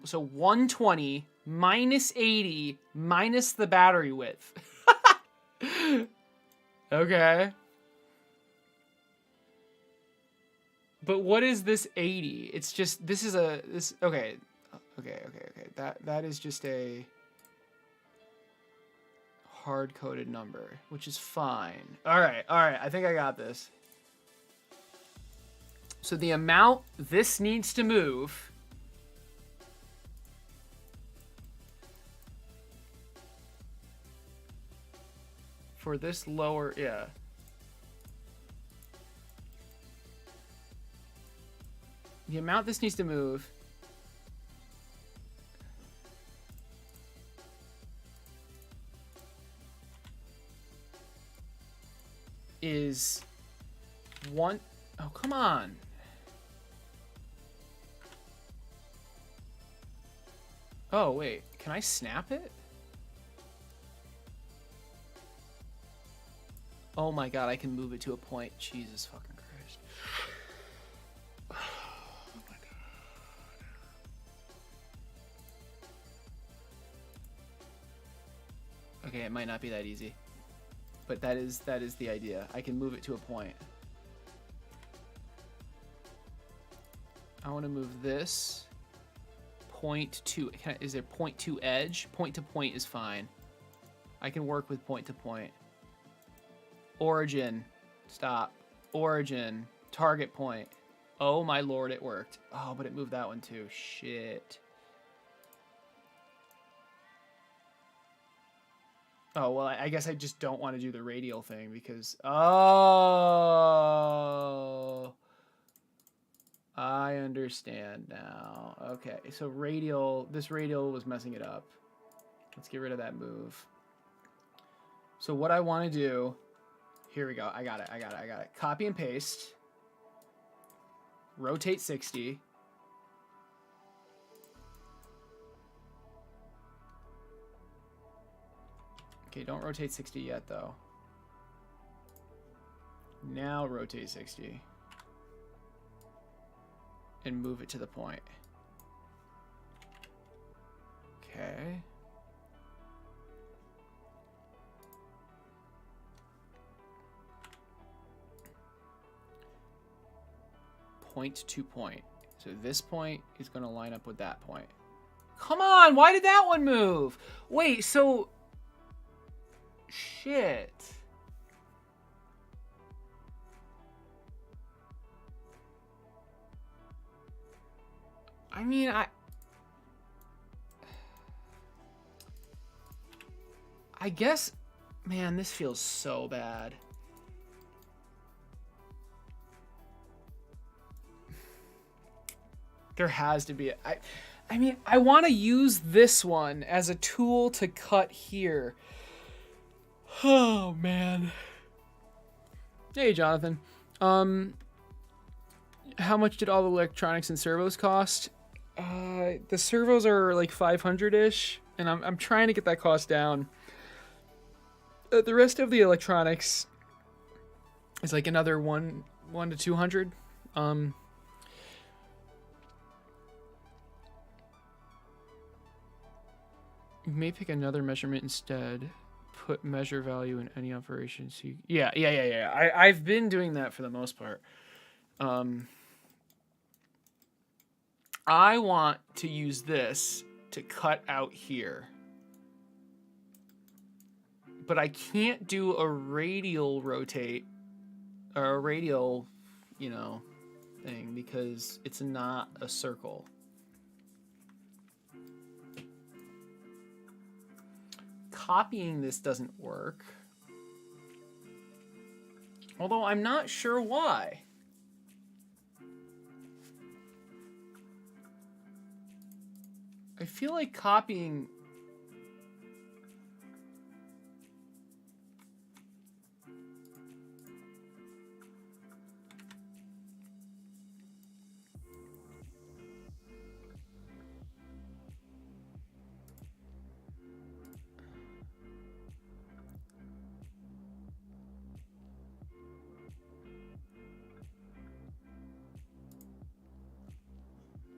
So 120 minus 80 minus the battery width. Okay. But what is this 80? It's just, this is a, this, okay. Okay. That is just a hard-coded number, which is fine. All right. I think I got this. So the amount this needs to move for this lower, yeah. The amount this needs to move is one, oh, come on. Oh, wait. Can I snap it? Oh my god, I can move it to a point. Jesus fucking Christ. Oh my god. Okay, it might not be that easy. But that is the idea. I can move it to a point. I want to move this point to, is there point to edge? Point to point is fine. I can work with point to point. Origin, stop. Origin, target point. Oh my lord, it worked. Oh, but it moved that one too. Shit. Oh, well, I guess I just don't want to do the radial thing because... Oh... I understand now. Okay, so radial... This radial was messing it up. Let's get rid of that move. So what I want to do... Here we go. I got it. Copy and paste. Rotate 60. Okay, don't rotate 60 yet, though. Now rotate 60. And move it to the point. Okay. Point to point. So this point is going to line up with that point. Come on, why did that one move? Wait, so... Shit. I mean, I guess, man, this feels so bad. There has to be I mean, I want to use this one as a tool to cut here. Oh, man. Hey, Jonathan. How much did all the electronics and servos cost? The servos are like 500-ish, and I'm trying to get that cost down. The rest of the electronics is like another one to 200. You may pick another measurement instead. Put measure value in any operation. So you, yeah. I've been doing that for the most part. I want to use this to cut out here. But I can't do a radial rotate or a radial, you know, thing because it's not a circle. Copying this doesn't work. Although I'm not sure why. I feel like copying...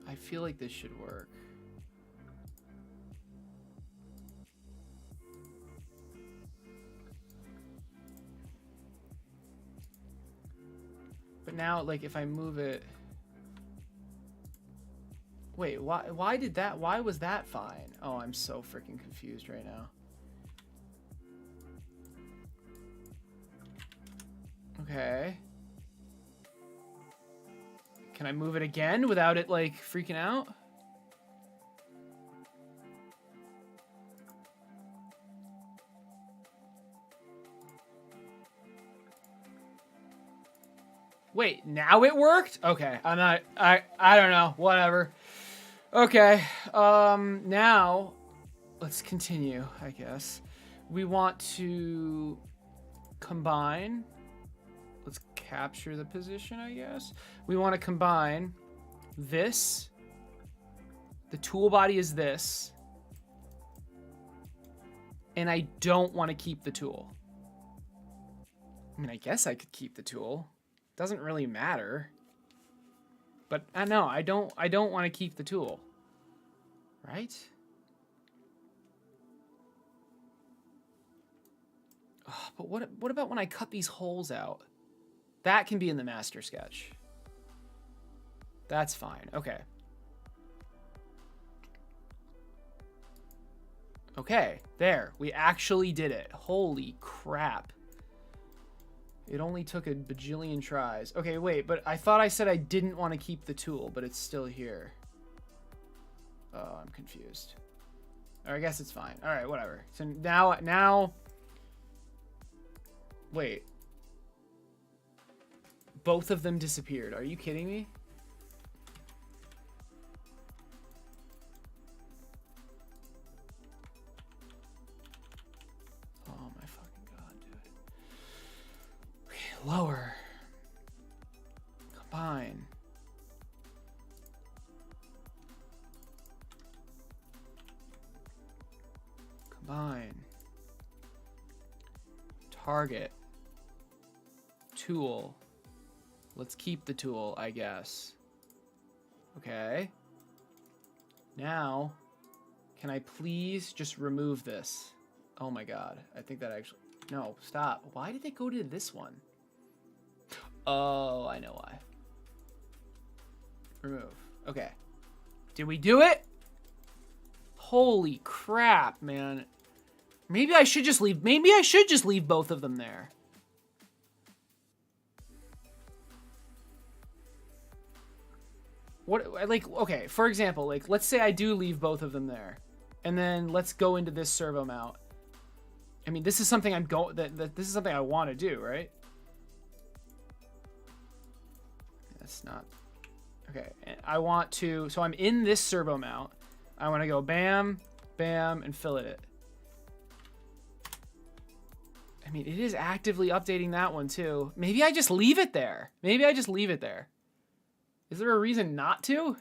I feel like this should work. But now, like, if I move it... Wait, why was that fine? Oh, I'm so freaking confused right now. Okay. Can I move it again without it, like, freaking out? Wait, now it worked? Okay, I'm not, I don't know, whatever. Okay, now, let's continue, I guess. We want to combine. Let's capture the position, I guess. We want to combine this. The tool body is this. and I don't want to keep the tool. I mean, I guess I could keep the tool. Doesn't really matter. But I know I don't want to keep the tool. Right? Oh, but what about when I cut these holes out? That can be in the master sketch. That's fine. Okay. Okay, there. We actually did it. Holy crap. It only took a bajillion tries. Okay, wait, but I thought I said I didn't want to keep the tool, but it's still here. Oh, I'm confused. Or I guess it's fine. All right, whatever. So now... Wait. Both of them disappeared. Are you kidding me? Oh my fucking god, dude. Okay, lower. Combine. Combine. Target. Tool. Let's keep the tool, I guess. Okay. Now, can I please just remove this? Oh my god. I think that actually... No, stop. Why did they go to this one? Oh, I know why. Remove. Okay. Did we do it? Holy crap, man. Maybe I should just leave... Maybe I should just leave both of them there. What, like, okay, for example, like, let's say I do leave both of them there. And then let's go into this servo mount. I mean, this is something this is something I want to do, right? That's not... Okay, I want to... So I'm in this servo mount. I want to go bam, bam, and fillet it. I mean, it is actively updating that one, too. Maybe I just leave it there. Maybe I just leave it there. Is there a reason not to?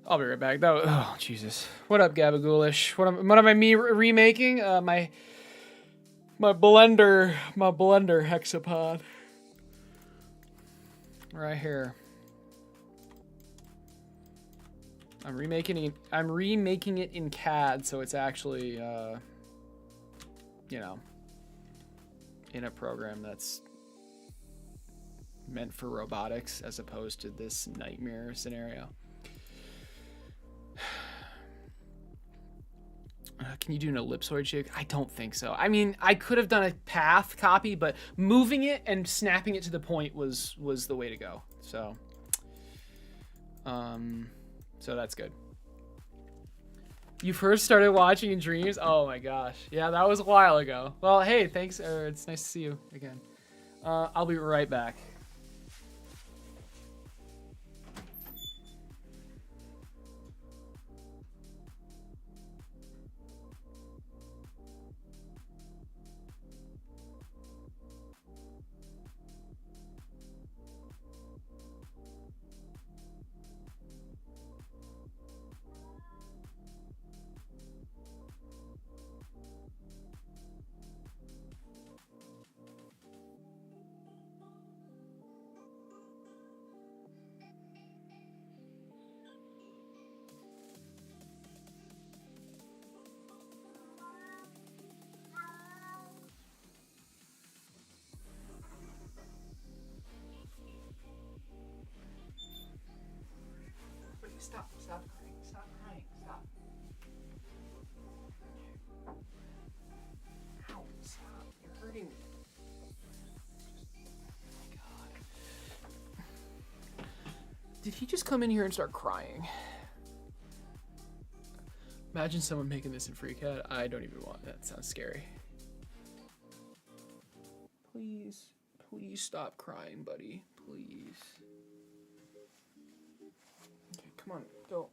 I'll be right back. That was, oh, Jesus. What up, Gabagoolish? What am I remaking? My blender Hexapod. Right here. I'm remaking it in CAD, so it's actually you know, in a program that's meant for robotics as opposed to this nightmare scenario. Can you do an ellipsoid shape? I don't think so. I mean, I could have done a path copy, but moving it and snapping it to the point was the way to go. So, so that's good. You first started watching in dreams? Oh my gosh. Yeah, that was a while ago. Well, hey, thanks. It's nice to see you again. I'll be right back. Stop crying, stop. Ow, stop, you're hurting me. Oh my God. Did he just come in here and start crying? Imagine someone making this in FreeCAD. I don't even want that. Sounds scary. Please stop crying, buddy. Please. Okay, come on, go.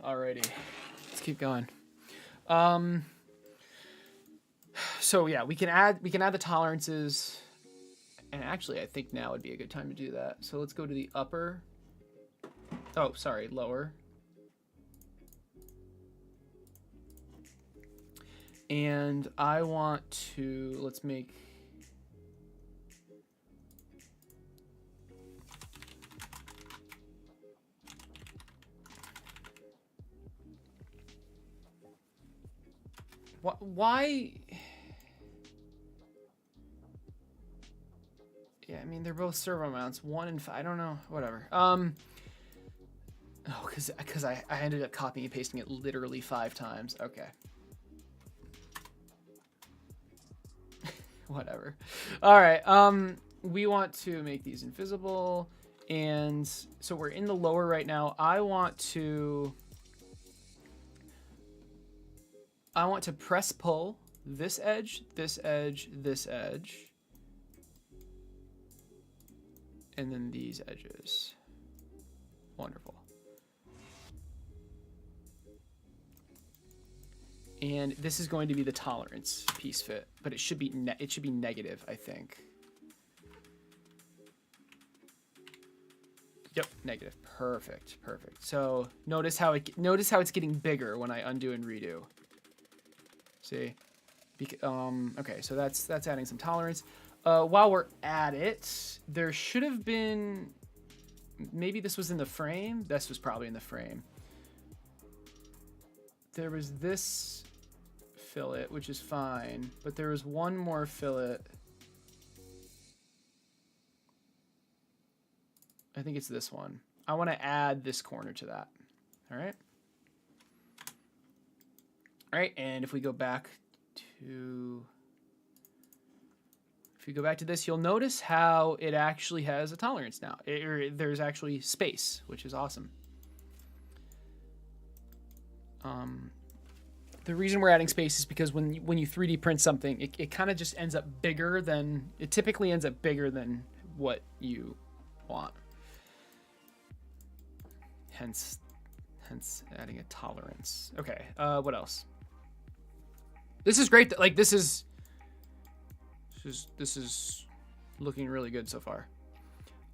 Alrighty, let's keep going. So yeah, we can add the tolerances, And actually, I think now would be a good time to do that. So let's go to the upper. Oh, sorry, lower. And I want to, let's make, why? Yeah, I mean, they're both servo mounts, 1 and 5, I don't know, whatever. Oh, because I ended up copying and pasting it literally 5 times. Okay. Whatever. All right. We want to make these invisible, and so we're in the lower right now. I want to press pull this edge, this edge, this edge, and then these edges. Wonderful. And this is going to be the tolerance piece fit, but it should be negative, I think. Yep, negative. Perfect, perfect. So notice how it's getting bigger when I undo and redo. See, okay, so that's adding some tolerance. While we're at it, there should have been, maybe this was in the frame. This was probably in the frame. There was this fillet, which is fine, but there was one more fillet. I think it's this one. I want to add this corner to that. All right. All right, and if we go back to this, you'll notice how it actually has a tolerance now. There's actually space, which is awesome. The reason we're adding space is because when you 3D print something, it kind of just ends up bigger than, it typically ends up bigger than what you want. Hence adding a tolerance. Okay, what else? This is great. Like this is looking really good so far.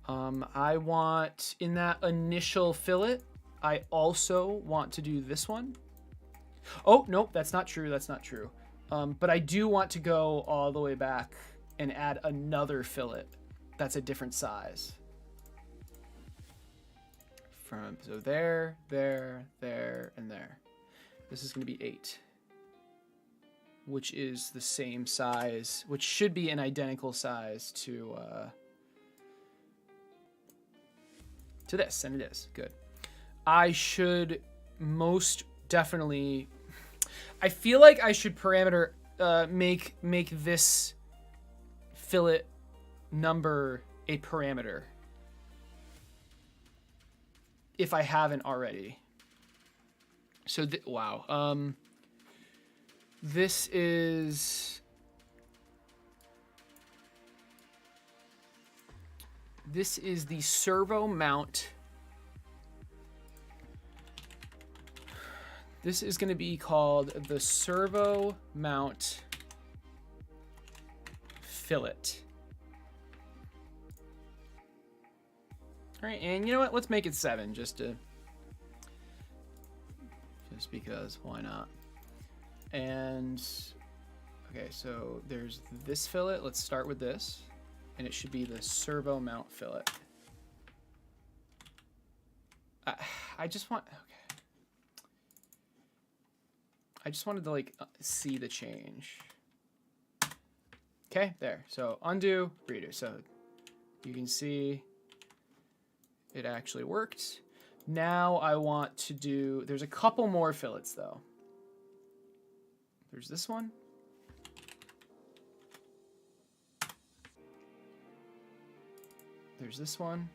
I want, in that initial fillet, I also want to do this one. Oh, nope, that's not true. That's not true. But I do want to go all the way back and add another fillet that's a different size. So there, there, there, and there. This is going to be 8, which is the same size, which should be an identical size to this, and it is. Good. I should most definitely, I feel like I should parameter make this fillet number a parameter if I haven't already. So wow, this is the servo mount. This is going to be called the servo mount fillet. All right, and you know what? Let's make it 7 just because why not? And okay, so there's this fillet. Let's start with this, and it should be the servo mount fillet. I just want, okay. I just wanted to like see the change. Okay, there. So undo, redo. So you can see it actually worked. Now I want to do, there's a couple more fillets though. There's this one. There's this one.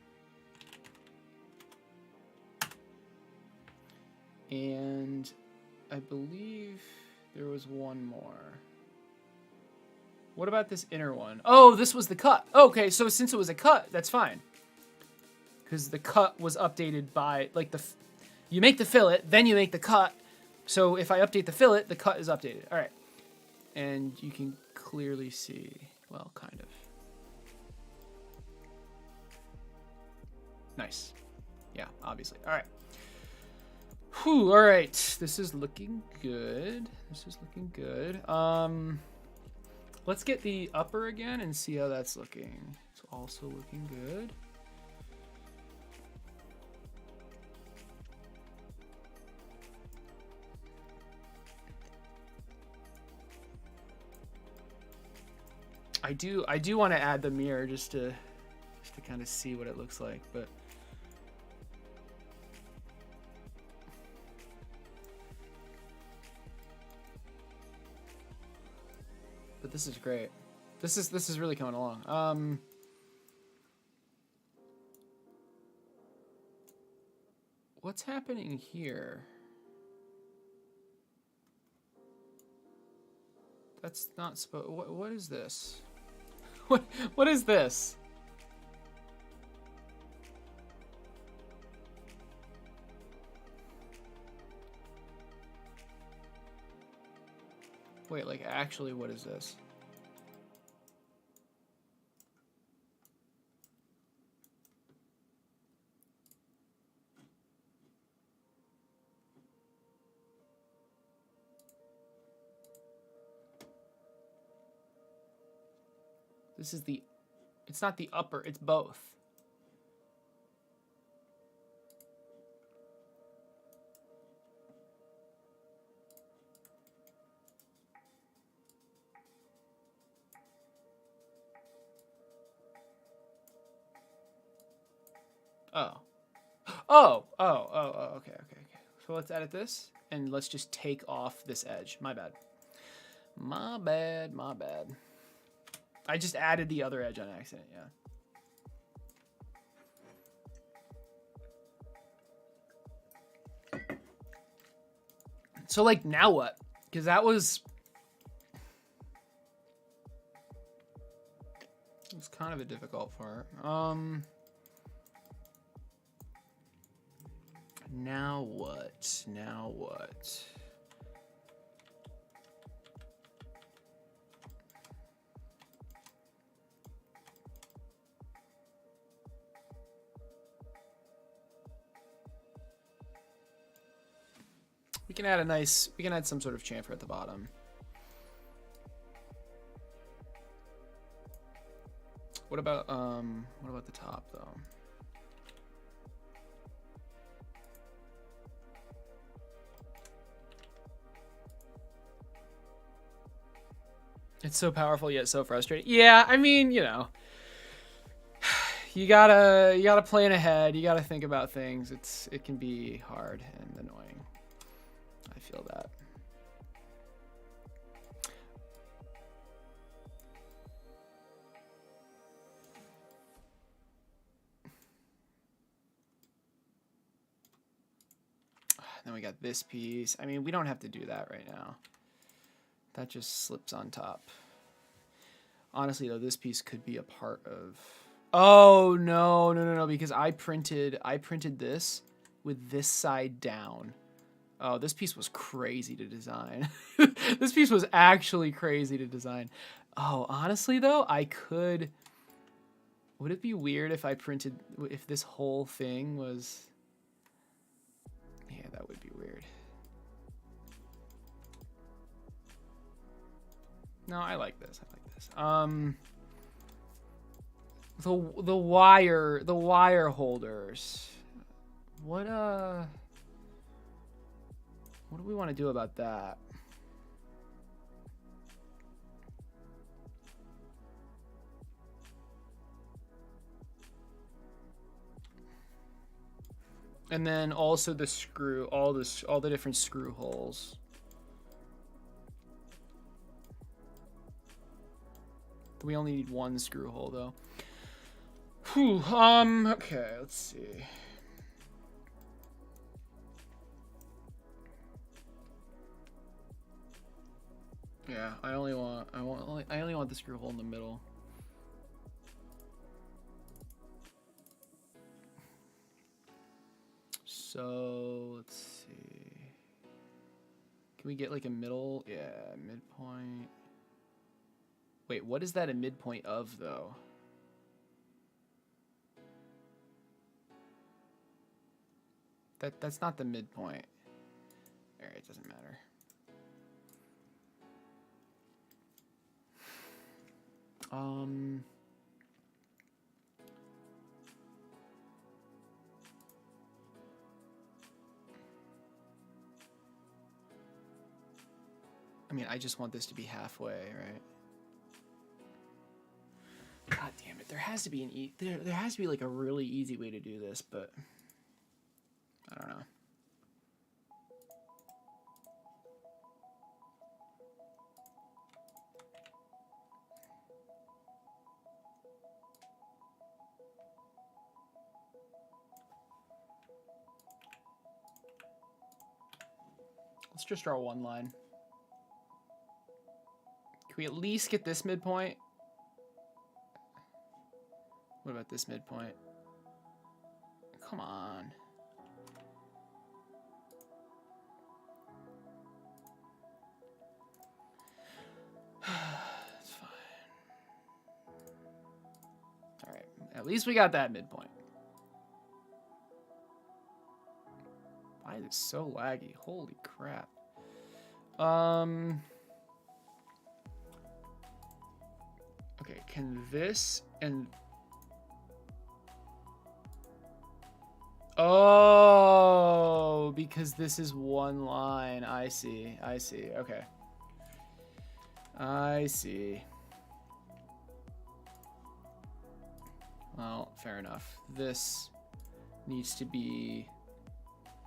And I believe there was one more. What about this inner one? Oh, this was the cut. Okay, so since it was a cut, that's fine. Because the cut was updated by, like, you make the fillet, then you make the cut. So if I update the fillet, the cut is updated. All right. And you can clearly see, well, kind of. Nice. Yeah, obviously. All right. Whew, all right. This is looking good. This is looking good. Let's get the upper again and see how that's looking. It's also looking good. I do want to add the mirror just to kind of see what it looks like, but this is great. This is really coming along. What's happening here? That's not supposed. What is this? What is this? Wait, like actually, what is this? This is the, it's not the upper, it's both. Oh, okay. So let's edit this and let's just take off this edge. My bad. I just added the other edge on accident, yeah. So like now what? Because that was kind of a difficult part. Now what? We can add some sort of chamfer at the bottom. What about the top though? It's so powerful yet so frustrating. Yeah, I mean, you know, you gotta plan ahead. You gotta think about things. It can be hard and annoying. I feel that. Then we got this piece. I mean, we don't have to do that right now. That just slips on top. Honestly, though, this piece could be a part of... Oh, no, because I printed this with this side down. Oh, this piece was crazy to design. This piece was actually crazy to design. Oh, honestly, though, I could... Would it be weird if I printed... If this whole thing was... Yeah, that would be weird. No, I like this. The wire holders. What do we want to do about that? And then also the screw, all the different screw holes. We only need one screw hole though. Whew, okay, let's see. Yeah, I only want the screw hole in the middle. So let's see. Can we get like a middle? Yeah, midpoint. Wait, what is that a midpoint of though? That's not the midpoint. All right, it doesn't matter. I mean, I just want this to be halfway, right? God damn it! There has to be an there has to be like a really easy way to do this, but I don't know. Let's just draw one line. Can we at least get this midpoint? What about this midpoint? Come on. It's fine. All right. At least we got that midpoint. Why is it so laggy? Holy crap. Okay, can this and... Oh, because this is one line. I see. Okay. I see. Well, fair enough. This needs to be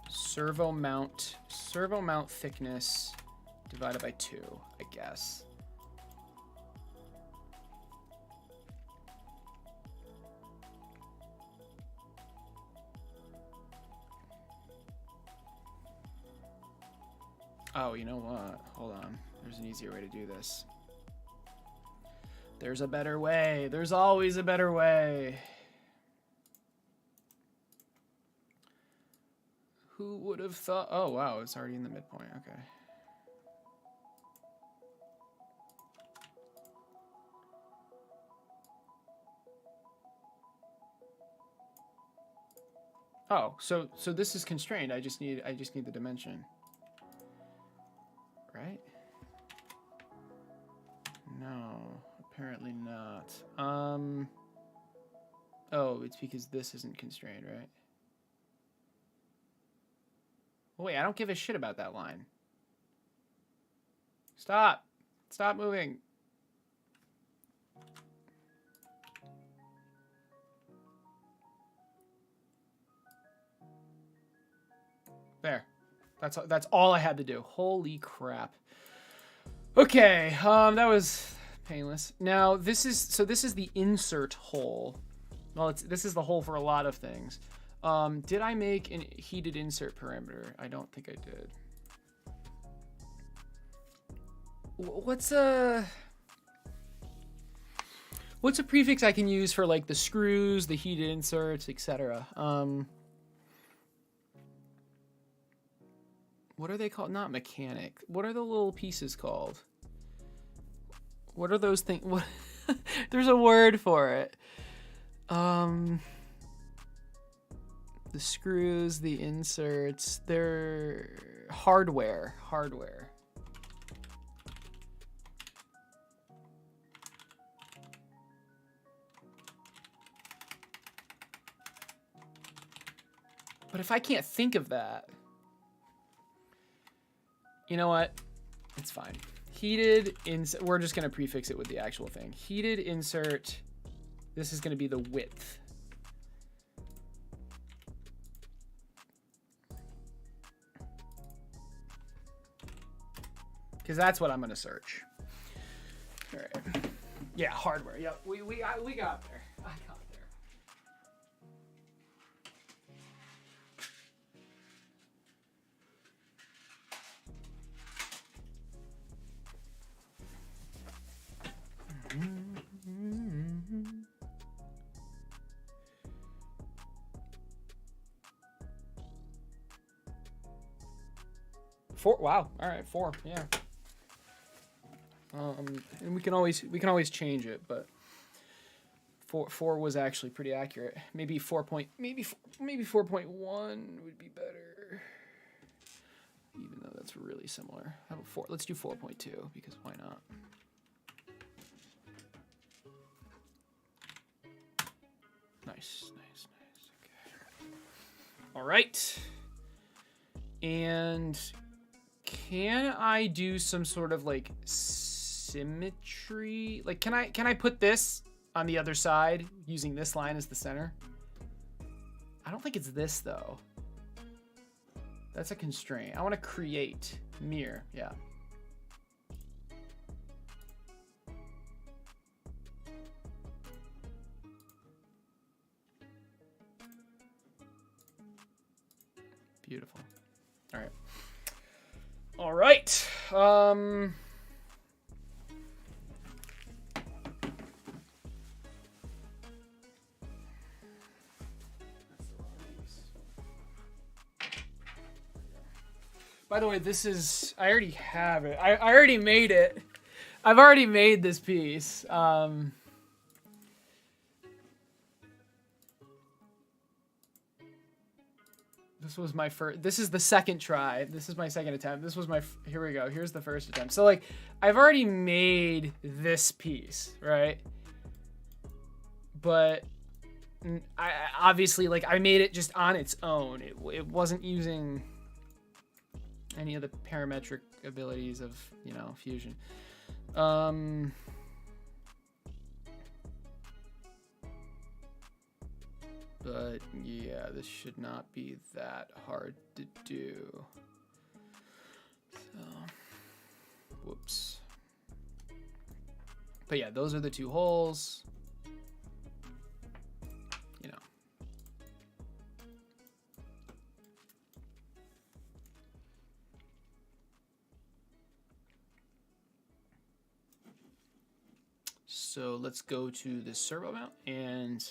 servo mount thickness divided by 2, I guess. Oh, you know what? Hold on. There's an easier way to do this. There's a better way. There's always a better way. Who would have thought? Oh, wow. It's already in the midpoint. Okay. Oh, so this is constrained. I just need the dimension. Right? No, apparently not. Oh, it's because this isn't constrained, right? Oh, wait, I don't give a shit about that line. Stop moving. There. That's all I had to do. Holy crap. Okay, that was painless. Now this is the insert hole. Well, this is the hole for a lot of things. Did I make an heated insert parameter? I don't think I did. What's a prefix I can use for like the screws, the heated inserts, etc.? What are they called? Not mechanic. What are the little pieces called? What are those things? What? There's a word for it. The screws, the inserts, they're hardware. But if I can't think of that, you know what? It's fine. Heated insert. We're just going to prefix it with the actual thing. Heated insert. This is going to be the width. Because that's what I'm going to search. All right. Yeah, hardware. Yep. We got there. I got there. Four. Wow. All right. 4. Yeah. And we can always change it, but 4 was actually pretty accurate. Maybe 4.1 would be better. Even though that's really similar. How about 4? Let's do 4.2 because why not? Nice. Okay. All right. And can I do some sort of like symmetry? Like, can I put this on the other side using this line as the center? I don't think it's this though. That's a constraint. I want to create mirror. Yeah. Beautiful. All right. All right. By the way, this is, I already have it. I already made it. I've already made this piece. This was my first, this is the second try. This is my second attempt. This was my, here we go. Here's the first attempt. So like, I've already made this piece, right? But I obviously, like, I made it just on its own. It wasn't using any of the parametric abilities of, you know, Fusion. But yeah, this should not be that hard to do. So, whoops. But yeah, those are the 2 holes. You know. So let's go to the servo mount and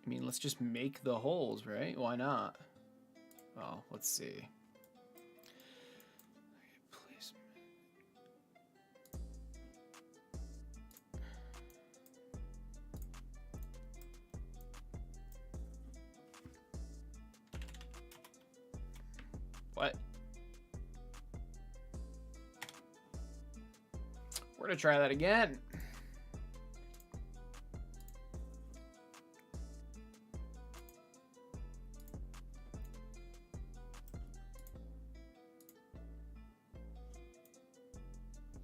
I mean, let's just make the holes, right? Why not? Well, let's see. Please. What? We're gonna try that again.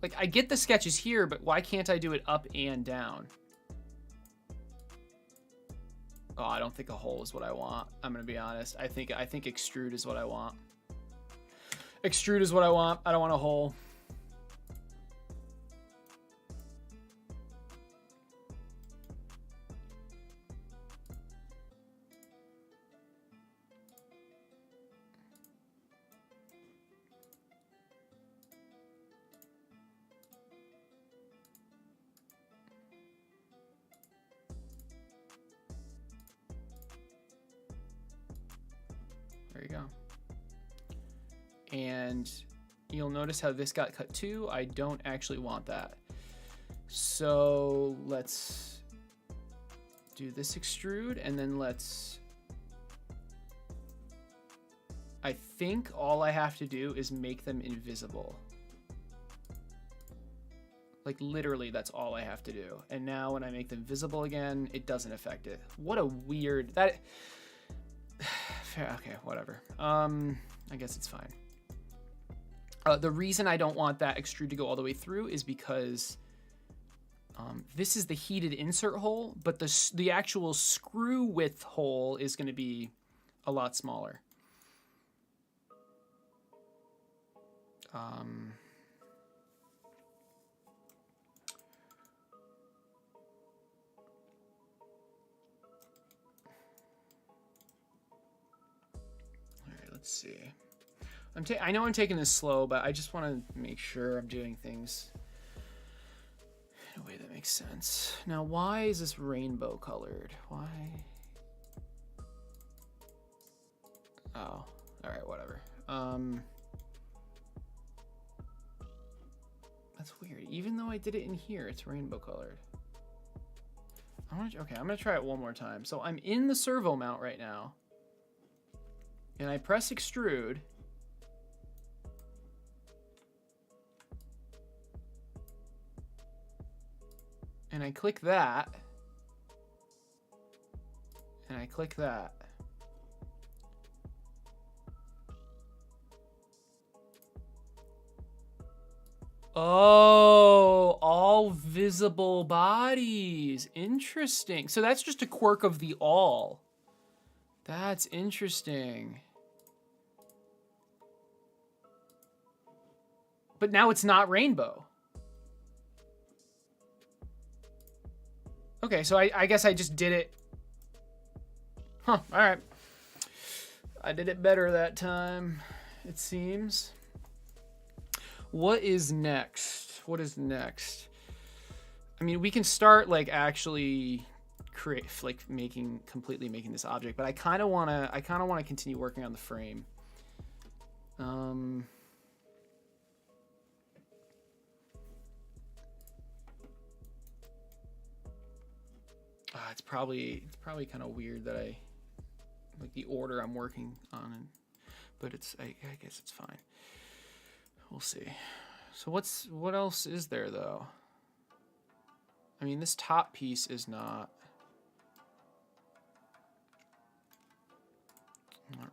Like, I get the sketches here, but why can't I do it up and down? Oh, I don't think a hole is what I want. I'm gonna be honest. I think extrude is what I want. Extrude is what I want. I don't want a hole. There you go. And you'll notice how this got cut too. I don't actually want that. So let's do this extrude and then let's, I think all I have to do is make them invisible. Like literally that's all I have to do. And now when I make them visible again, it doesn't affect it. What a weird, that, okay, whatever. I guess it's fine. The reason I don't want that extrude to go all the way through is because this is the heated insert hole, but the actual screw width hole is going to be a lot smaller. Let's see. I know I'm taking this slow, but I just want to make sure I'm doing things in a way that makes sense. Now, why is this rainbow colored? Why? Oh, all right, whatever. That's weird. Even though I did it in here, it's rainbow colored. Okay, I'm gonna try it one more time. So I'm in the servo mount right now. And I press extrude. And I click that. And I click that. Oh, all visible bodies. Interesting. So that's just a quirk of the all. That's interesting. But now it's not rainbow. Okay, so I guess I just did it. Huh, all right. I did it better that time, it seems. What is next? What is next? I mean, we can start like actually completely making this object, but I kind of want to continue working on the frame. It's probably kind of weird that I like the order I'm working on, but I guess it's fine. We'll see. So what else is there though? I mean, this top piece is not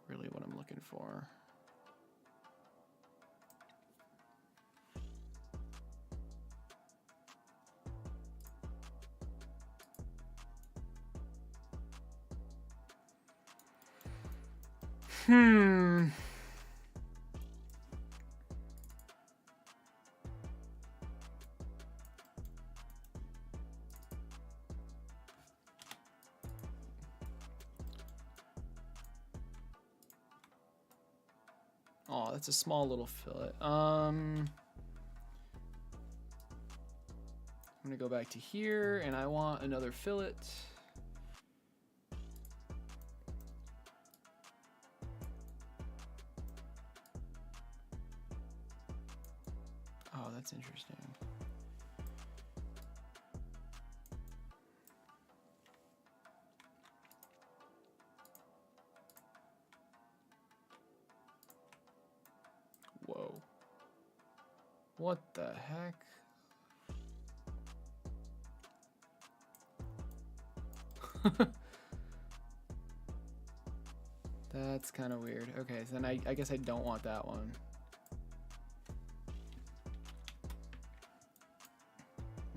really what I'm looking for. Oh, that's a small little fillet. I'm gonna go back to here, and I want another fillet. Oh, that's interesting. Whoa. What the heck? That's kind of weird. Okay, so then I guess I don't want that one.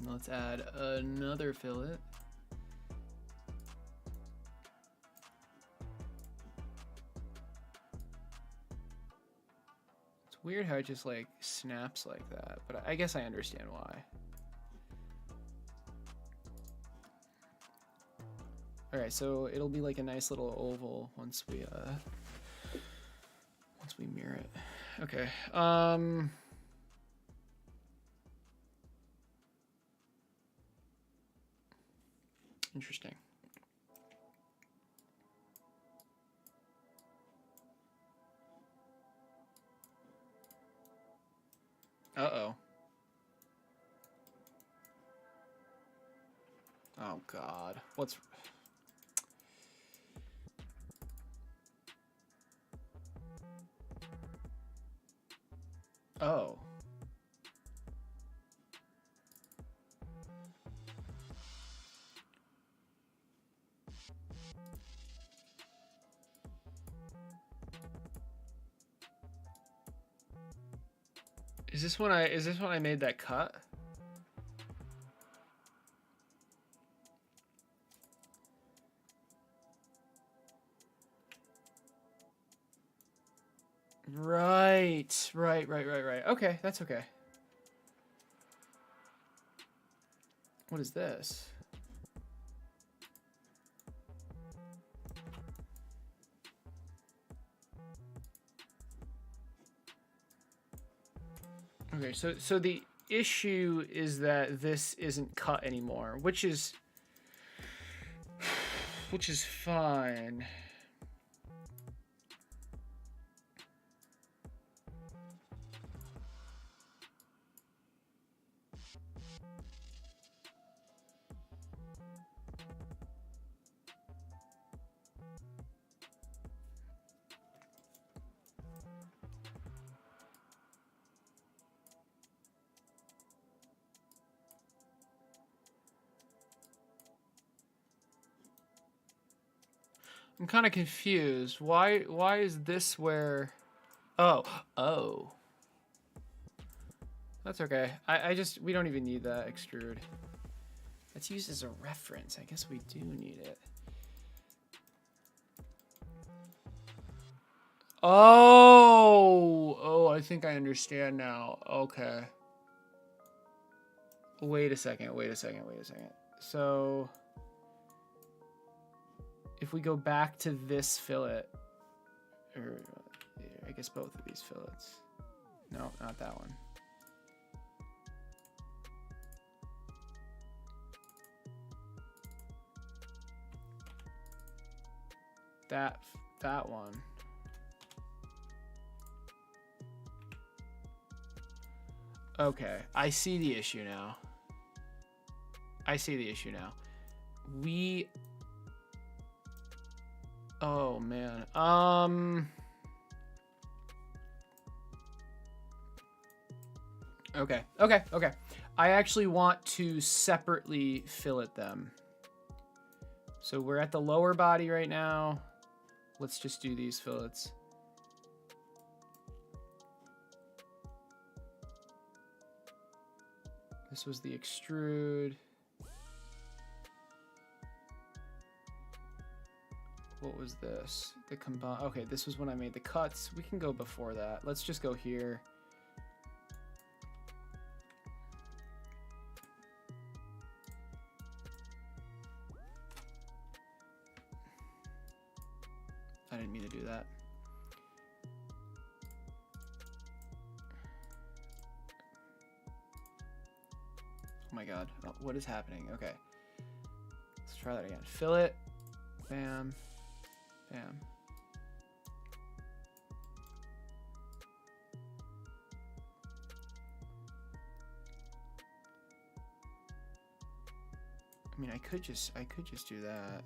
Let's add another fillet. It's weird how it just like snaps like that, but I guess I understand why. All right, so it'll be like a nice little oval once we mirror it. Okay. Interesting. Uh-oh. Oh God. What's... Oh. Is this when I made that cut? Right. Okay, that's okay. What is this? Okay, so the issue is that this isn't cut anymore, which is fine. I'm kind of confused. Why is this where... Oh. That's okay. We don't even need that extrude. That's used as a reference. I guess we do need it. Oh, I think I understand now. Okay. Wait a second. So if we go back to this fillet, or I guess both of these fillets. No, not that one. That one. Okay, I see the issue now. Oh man. Okay. I actually want to separately fillet them. So we're at the lower body right now. Let's just do these fillets. This was the extrude. What was this? The combine. Okay, this was when I made the cuts. We can go before that. Let's just go here. I didn't mean to do that. Oh my god. Oh, what is happening? Okay. Let's try that again. Fillet. Bam. Bam. I mean, I could just do that.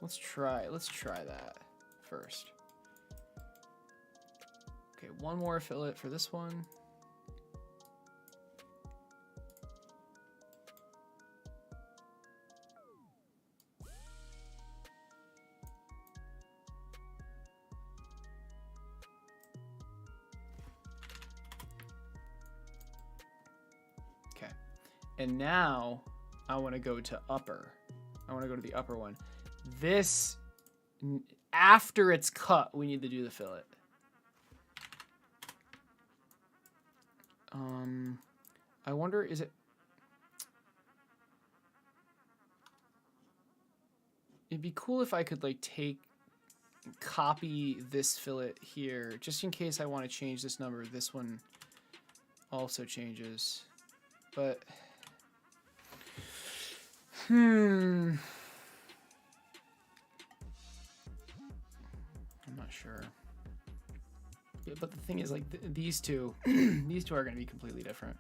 Let's try that first. Okay, one more fillet for this one. Okay. And now I want to go to upper. I want to go to the upper one. This, after it's cut, we need to do the fillet. I wonder, is it... It'd be cool if I could, like, copy this fillet here, just in case I want to change this number. This one also changes. But... I'm not sure. Yeah, but the thing is, like, these two, these two are going to be completely different.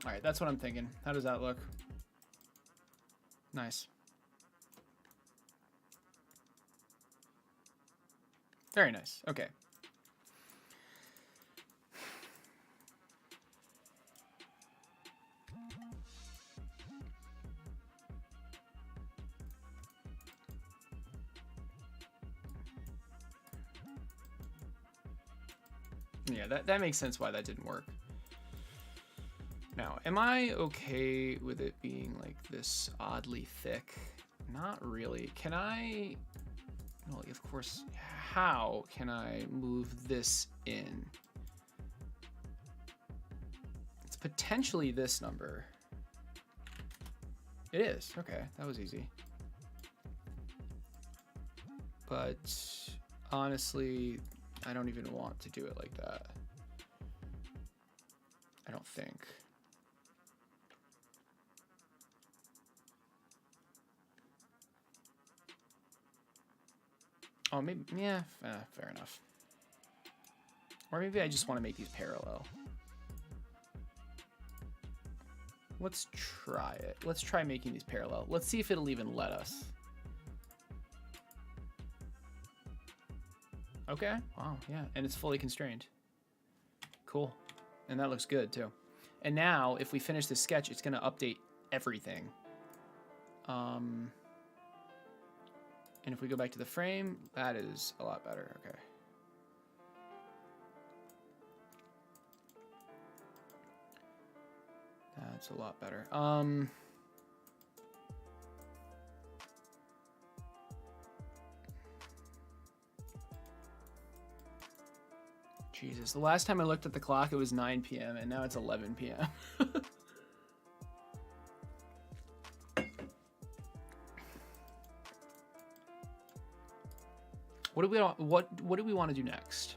All right, that's what I'm thinking. How does that look? Nice. Very nice. Okay. Yeah, that makes sense why that didn't work. Now, am I okay with it being like this oddly thick? Not really. Can I... Well, of course, how can I move this in? It's potentially this number. It is. Okay, that was easy. But honestly, I don't even want to do it like that. I don't think. Oh, maybe, yeah, fair enough. Or maybe I just want to make these parallel. Let's try it. Let's try making these parallel. Let's see if it'll even let us. Okay. Wow. Yeah. And it's fully constrained. Cool. And that looks good too. And now if we finish this sketch, it's going to update everything. And if we go back to the frame, that is a lot better. Okay. That's a lot better. Jesus, the last time I looked at the clock, it was 9 p.m. and now it's 11 p.m. What do we want to do next?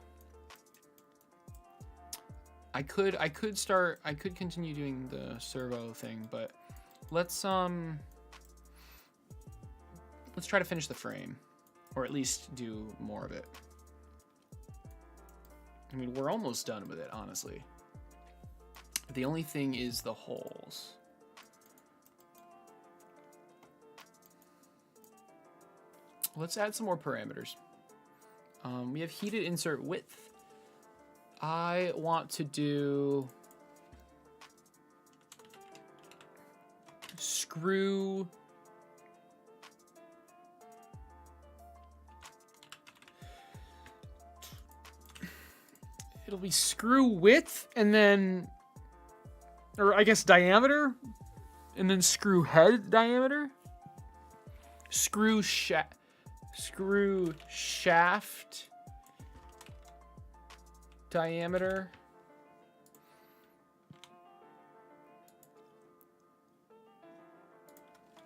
I could continue doing the servo thing, but let's try to finish the frame, or at least do more of it. I mean, we're almost done with it, honestly. The only thing is the holes. Let's add some more parameters. We have heated insert width. I want to do screw it'll be screw width and then, or I guess diameter, and then screw head diameter, screw shaft diameter,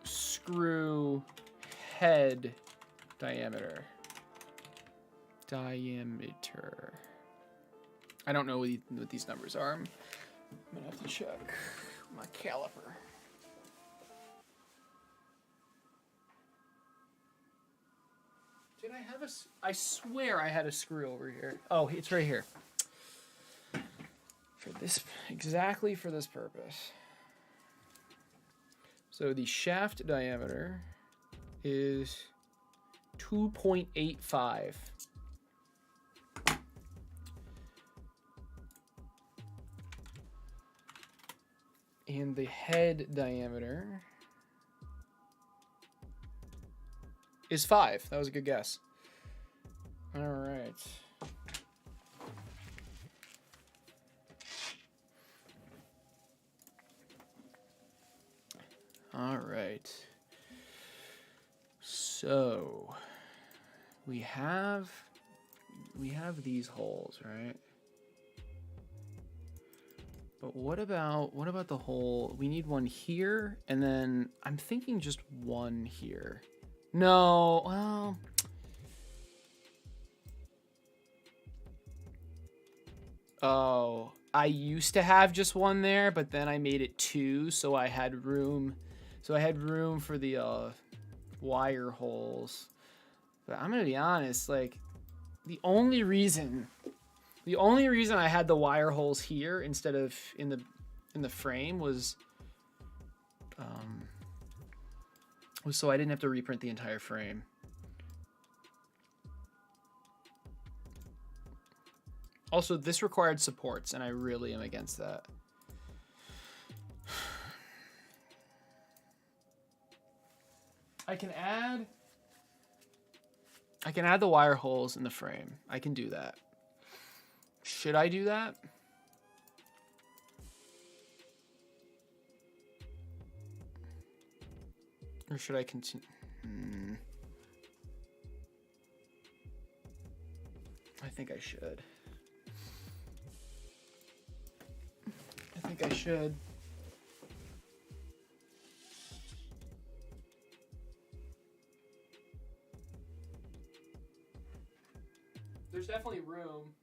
screw head diameter. I don't know what these numbers are. I'm gonna have to check my caliper. Did I have I swear I had a screw over here. Oh, it's right here. Exactly for this purpose. So the shaft diameter is 2.85. And the head diameter is 5. That was a good guess. All right. All right. So we have these holes, right? But what about the hole? We need one here, and then I'm thinking just one here. No, well, oh, I used to have just one there, but then I made it 2, so I had room. So I had room for the wire holes. But I'm gonna be honest, like the only reason I had the wire holes here instead of in the frame was so I didn't have to reprint the entire frame. Also, this required supports, and I really am against that. I can add the wire holes in the frame. I can do that. Should I do that? Or should I continue? I think I should. I think I should. There's definitely room.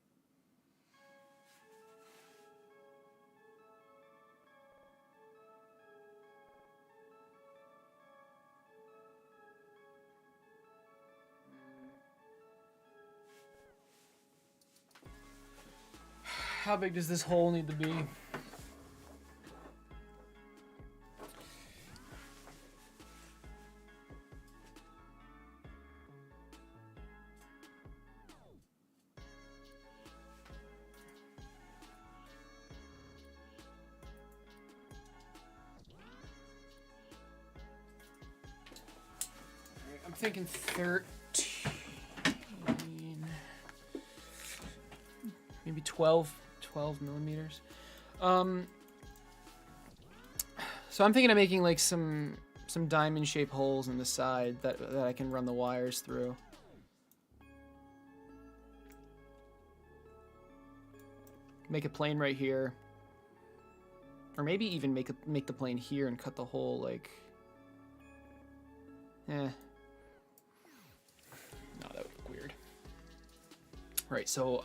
How big does this hole need to be? I'm thinking 13, maybe 12 millimeters. So I'm thinking of making like some diamond shaped holes in the side that I can run the wires through. Make a plane right here. Or maybe even make the plane here and cut the hole like... No, that would look weird. Right, so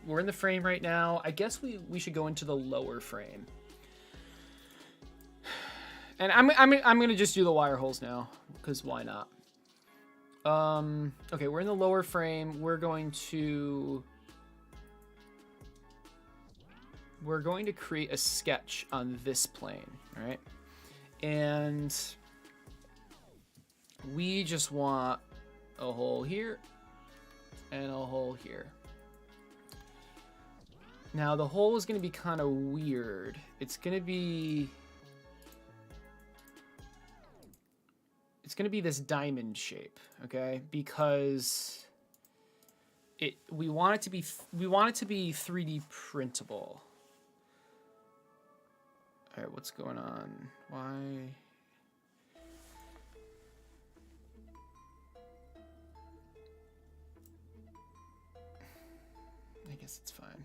we're in the frame right now. I guess we should go into the lower frame. And I'm gonna just do the wire holes now, because why not? Okay, we're in the lower frame. We're going to create a sketch on this plane, all right? And we just want a hole here and a hole here. Now the hole is going to be kind of weird. It's going to be this diamond shape, okay? Because we want it to be 3D printable. All right, what's going on? Why? I guess it's fine.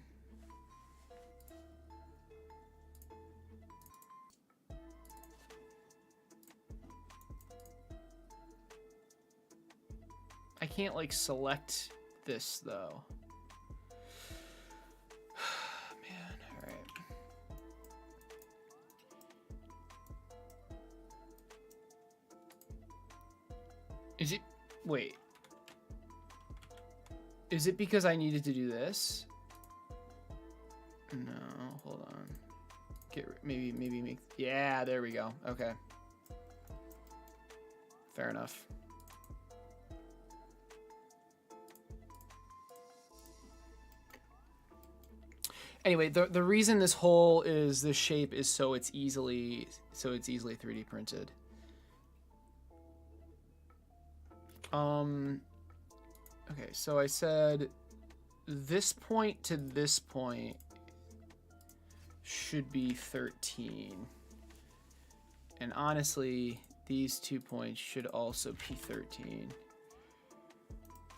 I can't like select this though. Man, all right. Is it, wait. Is it because I needed to do this? No, hold on. Maybe make, yeah, there we go. Okay. Fair enough. Anyway, the reason this hole is this shape is so it's easily 3D printed. Okay, so I said this point to this point should be 13. And honestly, these 2 points should also be 13.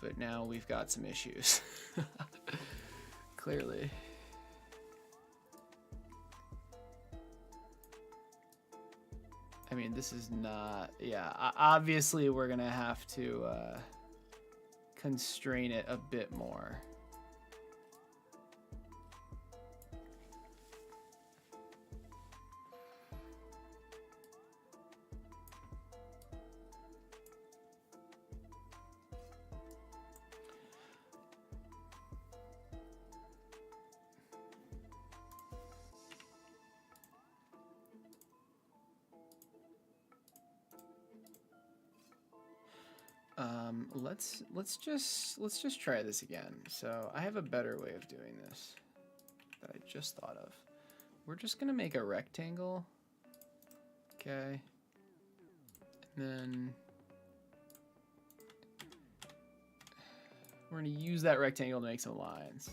But now we've got some issues. Clearly. I mean, this is not, yeah, obviously we're gonna have to constrain it a bit more. Let's just try this again. So I have a better way of doing this that I just thought of. We're just gonna make a rectangle. Okay. And then we're gonna use that rectangle to make some lines.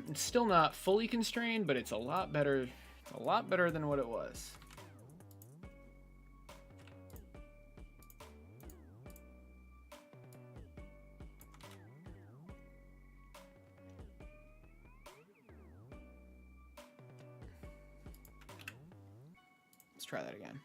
It's still not fully constrained, but it's a lot better. It's a lot better than what it was. Let's try that again.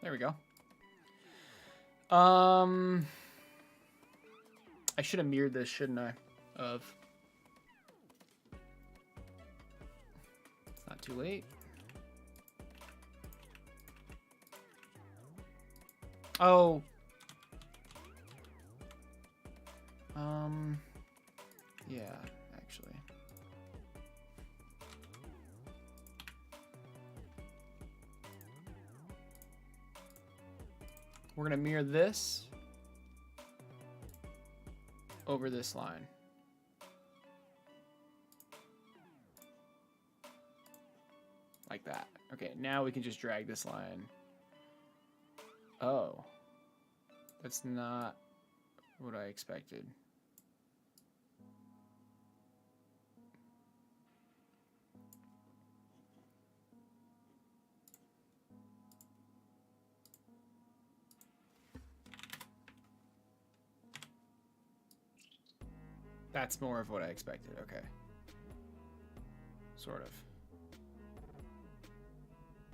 There we go. I should have mirrored this, shouldn't I? too late. Oh. Yeah, actually. We're gonna mirror this over this line. Like that. Okay, now we can just drag this line. Oh. That's not what I expected. That's more of what I expected. Okay. Sort of.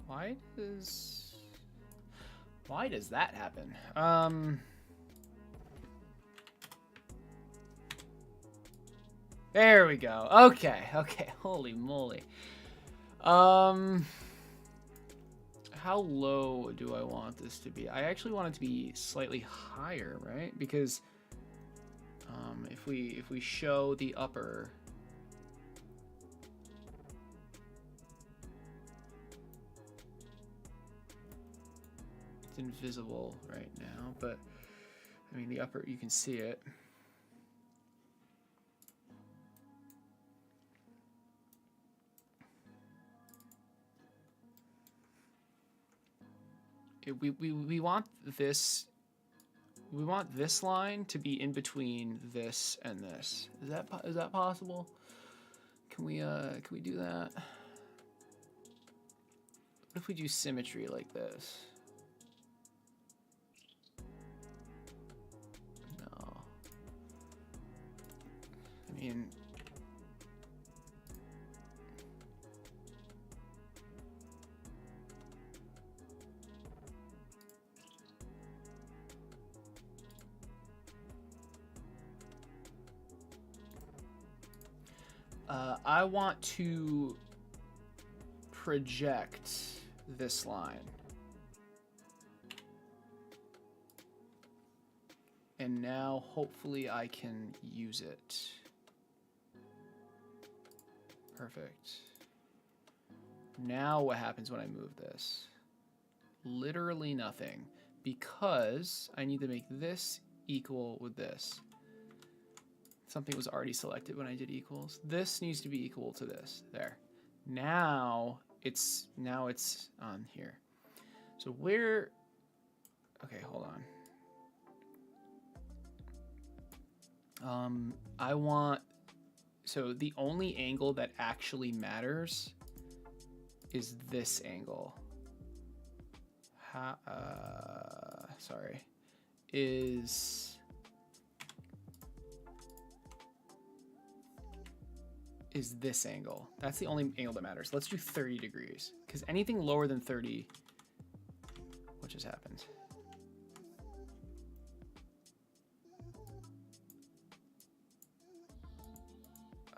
Why does that happen? There we go. Okay. Holy moly. How low do I want this to be? I actually want it to be slightly higher, right? Because if we show the upper, it's invisible right now, but I mean the upper, you can see it. We want this. We want this line to be in between this and this. Is that possible? Can we do that? What if we do symmetry like this? No. I mean, I want to project this line. And now hopefully I can use it. Perfect. Now what happens when I move this? Literally nothing, because I need to make this equal with this. Something was already selected when I did equals. This needs to be equal to this. There. Now it's on here. So where? Okay, hold on. I want. So the only angle that actually matters is this angle. Sorry. Is this angle. That's the only angle that matters. Let's do 30 degrees, because anything lower than 30, what just happened?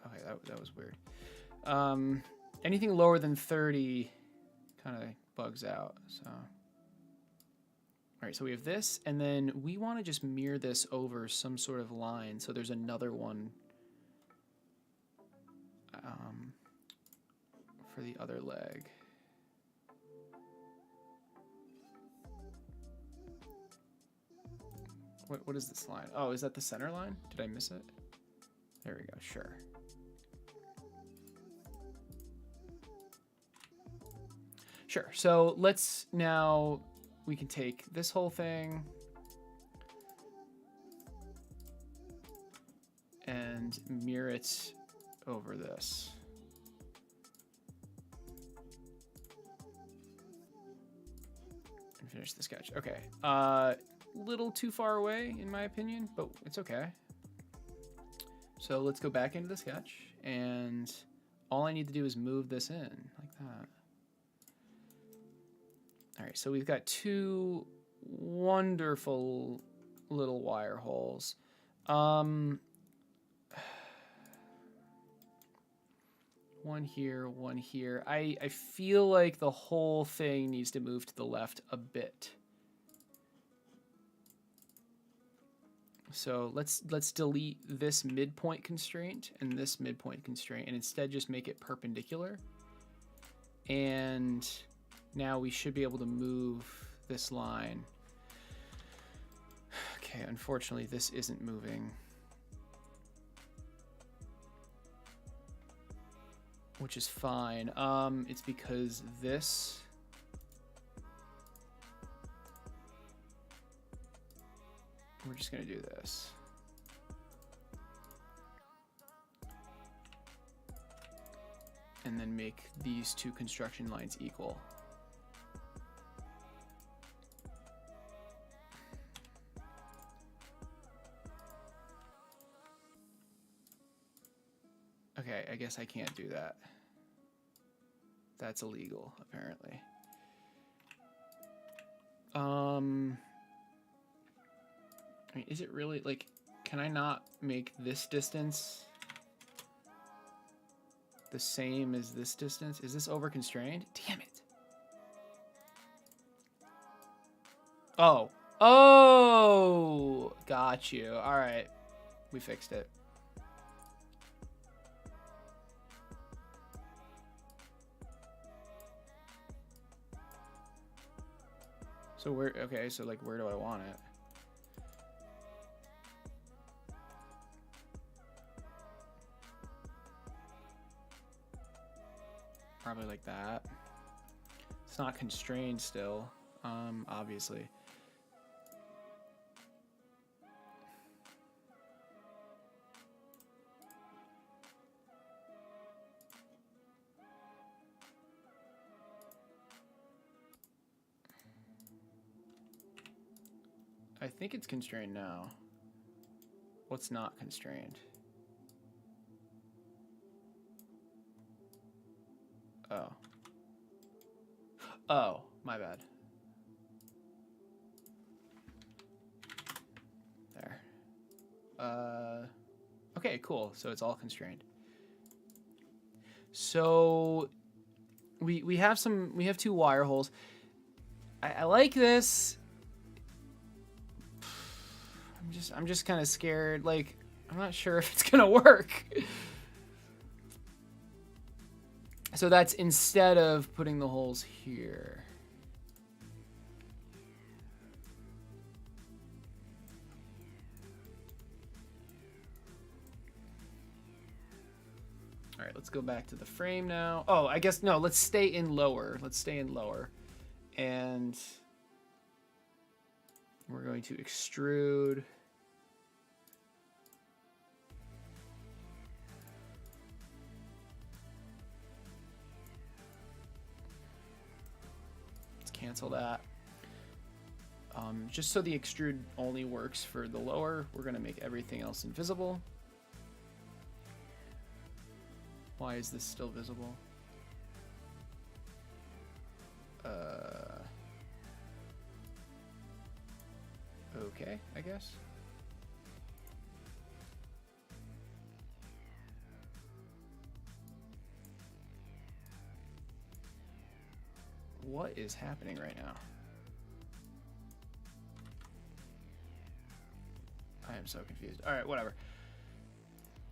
Okay, that was weird. Anything lower than 30 kind of bugs out, so. All right, so we have this, and then we want to just mirror this over some sort of line, so there's another one for the other leg. What is this line? Oh, is that the center line? Did I miss it? There we go, sure. Sure, so let's now, we can take this whole thing and mirror it over this. And finish the sketch. Okay. Little too far away in my opinion, but it's okay. So let's go back into the sketch, and all I need to do is move this in like that. All right, so we've got two wonderful little wire holes. One here, one here. I feel like the whole thing needs to move to the left a bit. So let's delete this midpoint constraint and this midpoint constraint and instead just make it perpendicular. And now we should be able to move this line. Okay, unfortunately this isn't moving. Which is fine. It's because this... We're just gonna do this. And then make these two construction lines equal. Okay, I guess I can't do that. That's illegal, apparently. I mean, is it really, like, can I not make this distance the same as this distance? Is this over constrained? Damn it. Oh. Oh! Got you. All right. We fixed it. So where, okay, so like where do I want it? Probably like that. It's not constrained still, obviously. I think it's constrained now. What's not constrained? Oh. Oh, my bad. There. Okay, cool. So it's all constrained. So we have two wire holes. I like this. I'm just kind of scared. Like, I'm not sure if it's gonna work. So that's instead of putting the holes here. All right, let's go back to the frame now. Oh, I guess, no, let's stay in lower. Let's stay in lower. And we're going to extrude. Cancel that. Just so the extrude only works for the lower, we're going to make everything else invisible. Why is this still visible? Okay, I guess. What is happening right now? I am so confused. All right, whatever.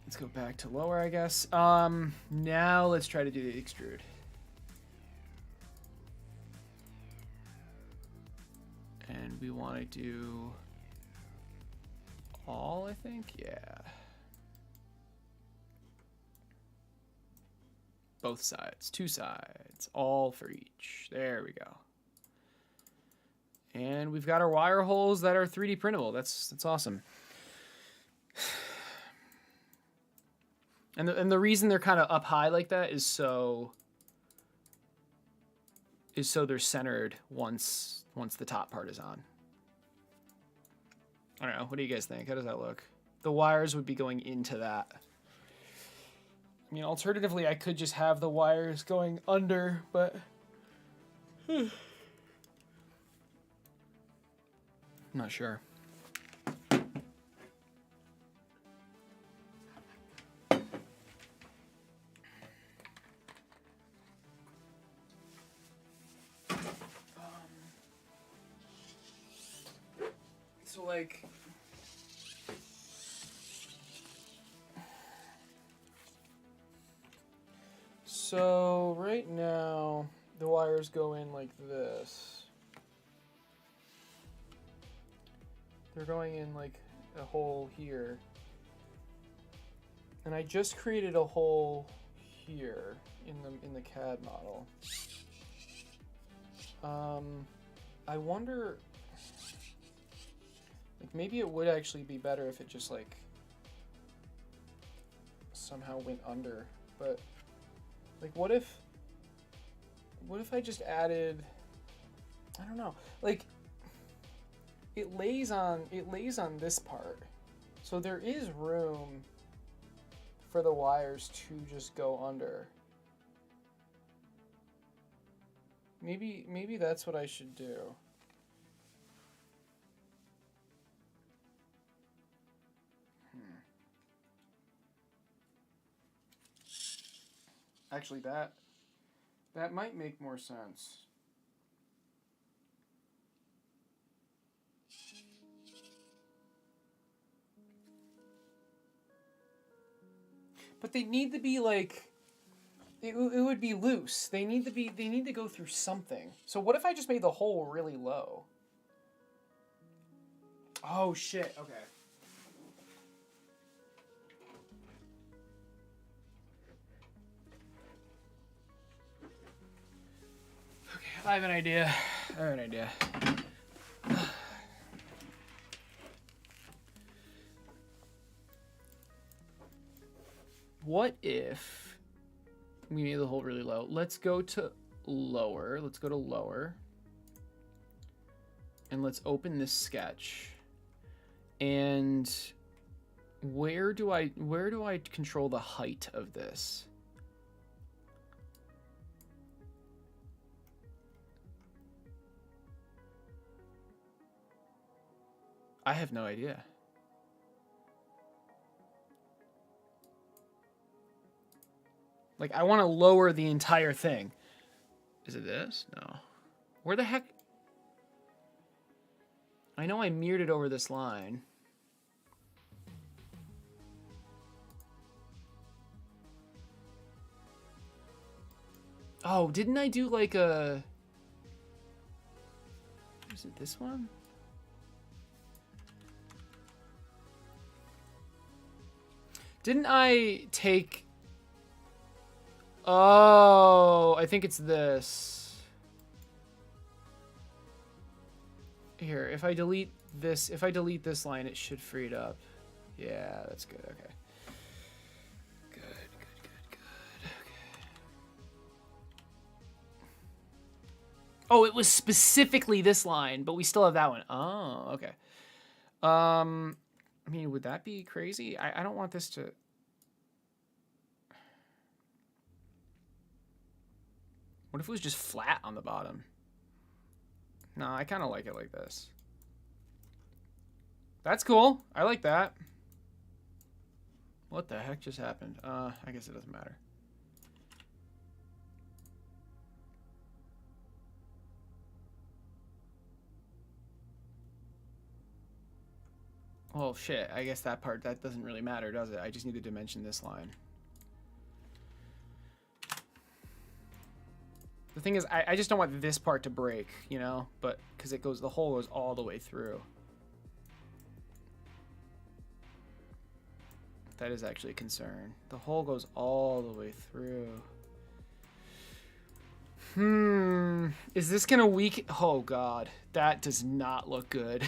Let's go back to lower, I guess. Now let's try to do the extrude. And we want to do all, I think? Yeah. Both sides, two sides, all for each. There we go. And we've got our wire holes that are 3D printable. That's awesome. And the reason they're kind of up high like that is so they're centered once the top part is on. I don't know. What do you guys think? How does that look? The wires would be going into that. I mean, alternatively, I could just have the wires going under, but I'm not sure. like... So right now, the wires go in like this. They're going in like a hole here. And I just created a hole here in the CAD model. I wonder, like maybe it would actually be better if it just like somehow went under, but like what if I just added, I don't know, like it lays on this part. So there is room for the wires to just go under. Maybe that's what I should do. Actually, that might make more sense. But they need to be like, it would be loose. They need to go through something. So what if I just made the hole really low? Oh shit, okay. Okay, I have an idea. What if we made the hole really low? Let's go to lower. And let's open this sketch. And where do I control the height of this? I have no idea. Like, I want to lower the entire thing. Is it this? No. Where the heck? I know I mirrored it over this line. Oh, didn't I do like a... Is it this one? Didn't I take... Oh, I think it's this. Here, if I delete this line, it should free it up. Yeah, that's good. Okay. Good. Okay. Oh, it was specifically this line, but we still have that one. Oh, okay. I mean, would that be crazy? I don't want this to... What if it was just flat on the bottom? No, I kind of like it like this. That's cool. I like that. What the heck just happened? I guess it doesn't matter. Well, shit. I guess that doesn't really matter, does it? I just need to dimension this line. The thing is, I just don't want this part to break, you know? But, because the hole goes all the way through. That is actually a concern. The hole goes all the way through. Is this gonna weaken? Oh god, that does not look good.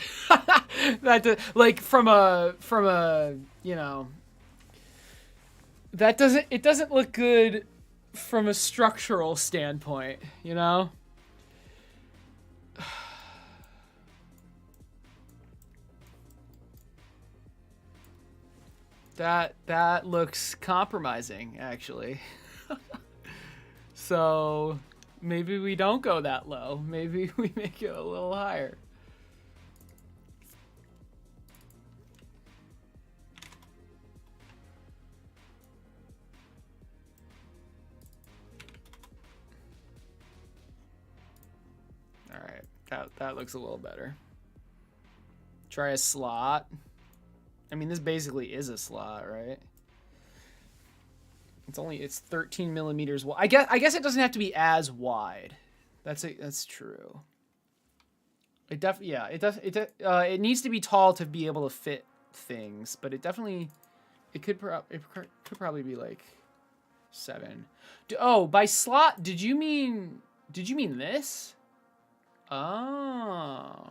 Like from a, you know, it doesn't look good from a structural standpoint, you know? That looks compromising, actually. So maybe we don't go that low. Maybe we make it a little higher. All right, that looks a little better. Try a slot. I mean, this basically is a slot, right? It's 13 millimeters wide. I guess it doesn't have to be as wide. That's true. It needs to be tall to be able to fit things, but it could probably be like 7. Oh, by slot, did you mean this? Oh.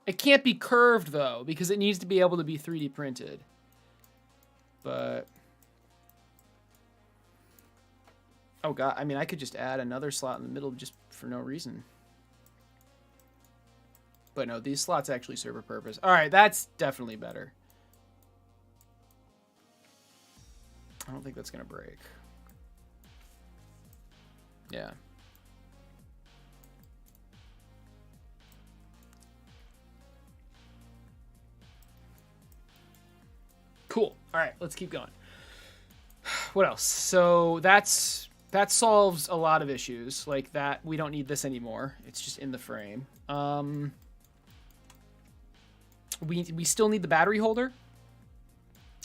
It can't be curved though, because it needs to be able to be 3D printed. But oh god, I mean, I could just add another slot in the middle just for no reason. But no, these slots actually serve a purpose. All right, that's definitely better. I don't think that's gonna break. Yeah. Cool. All right, let's keep going. What else? So that solves a lot of issues like that. We don't need this anymore. It's just in the frame. We still need the battery holder.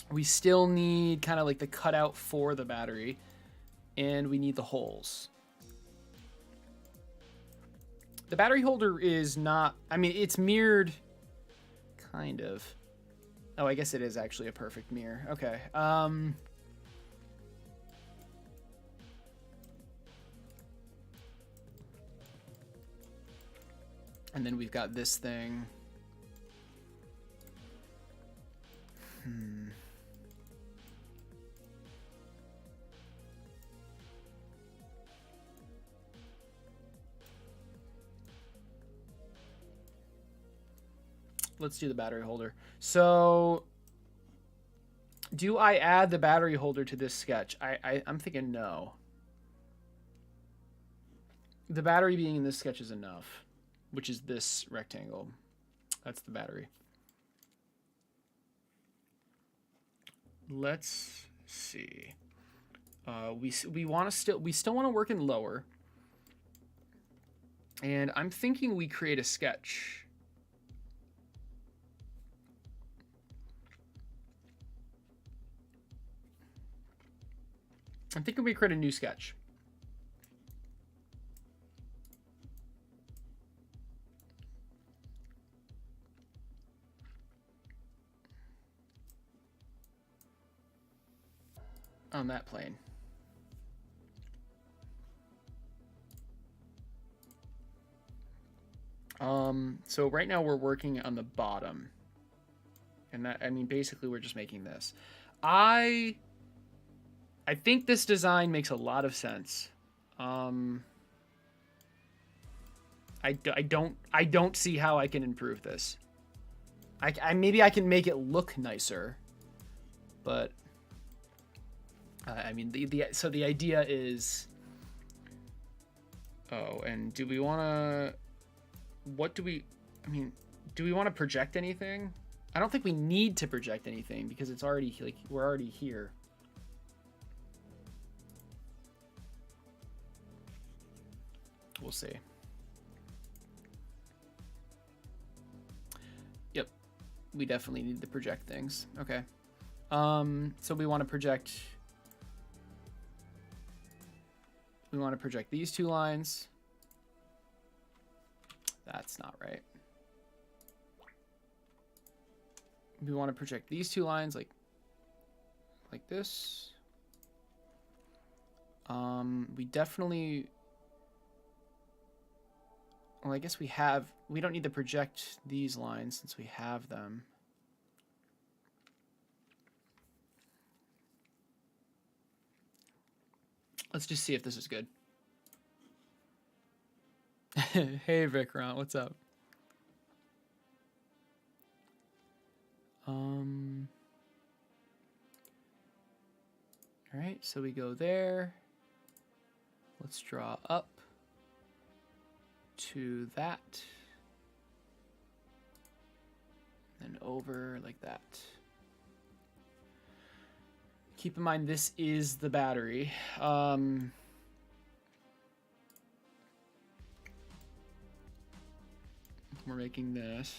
We still need kind of like the cutout for the battery, and we need the holes. The battery holder is not, I mean, it's mirrored, kind of. Oh, I guess it is actually a perfect mirror. Okay. And then we've got this thing. Let's do the battery holder. So, do I add the battery holder to this sketch? I'm thinking no. The battery being in this sketch is enough, which is this rectangle. That's the battery. Let's see. We still want to work in lower, and I'm thinking we create a sketch. I'm thinking we create a new sketch. On that plane. So right now we're working on the bottom. And that, I mean, basically we're just making this. I think this design makes a lot of sense. I don't see how I can improve this. Maybe I can make it look nicer, but I mean so the idea is. Oh, and do we want to? What do we? I mean, do we want to project anything? I don't think we need to project anything because it's already like we're already here. We'll see. Yep. We definitely need to project things. Okay. So we want to project these two lines. That's not right. We want to project these two lines like this. We definitely, well, I guess we don't need to project these lines since we have them. Let's just see if this is good. Hey, Vikrant, what's up? All right, so we go there. Let's draw up to that. And over like that. Keep in mind, this is the battery. We're making this.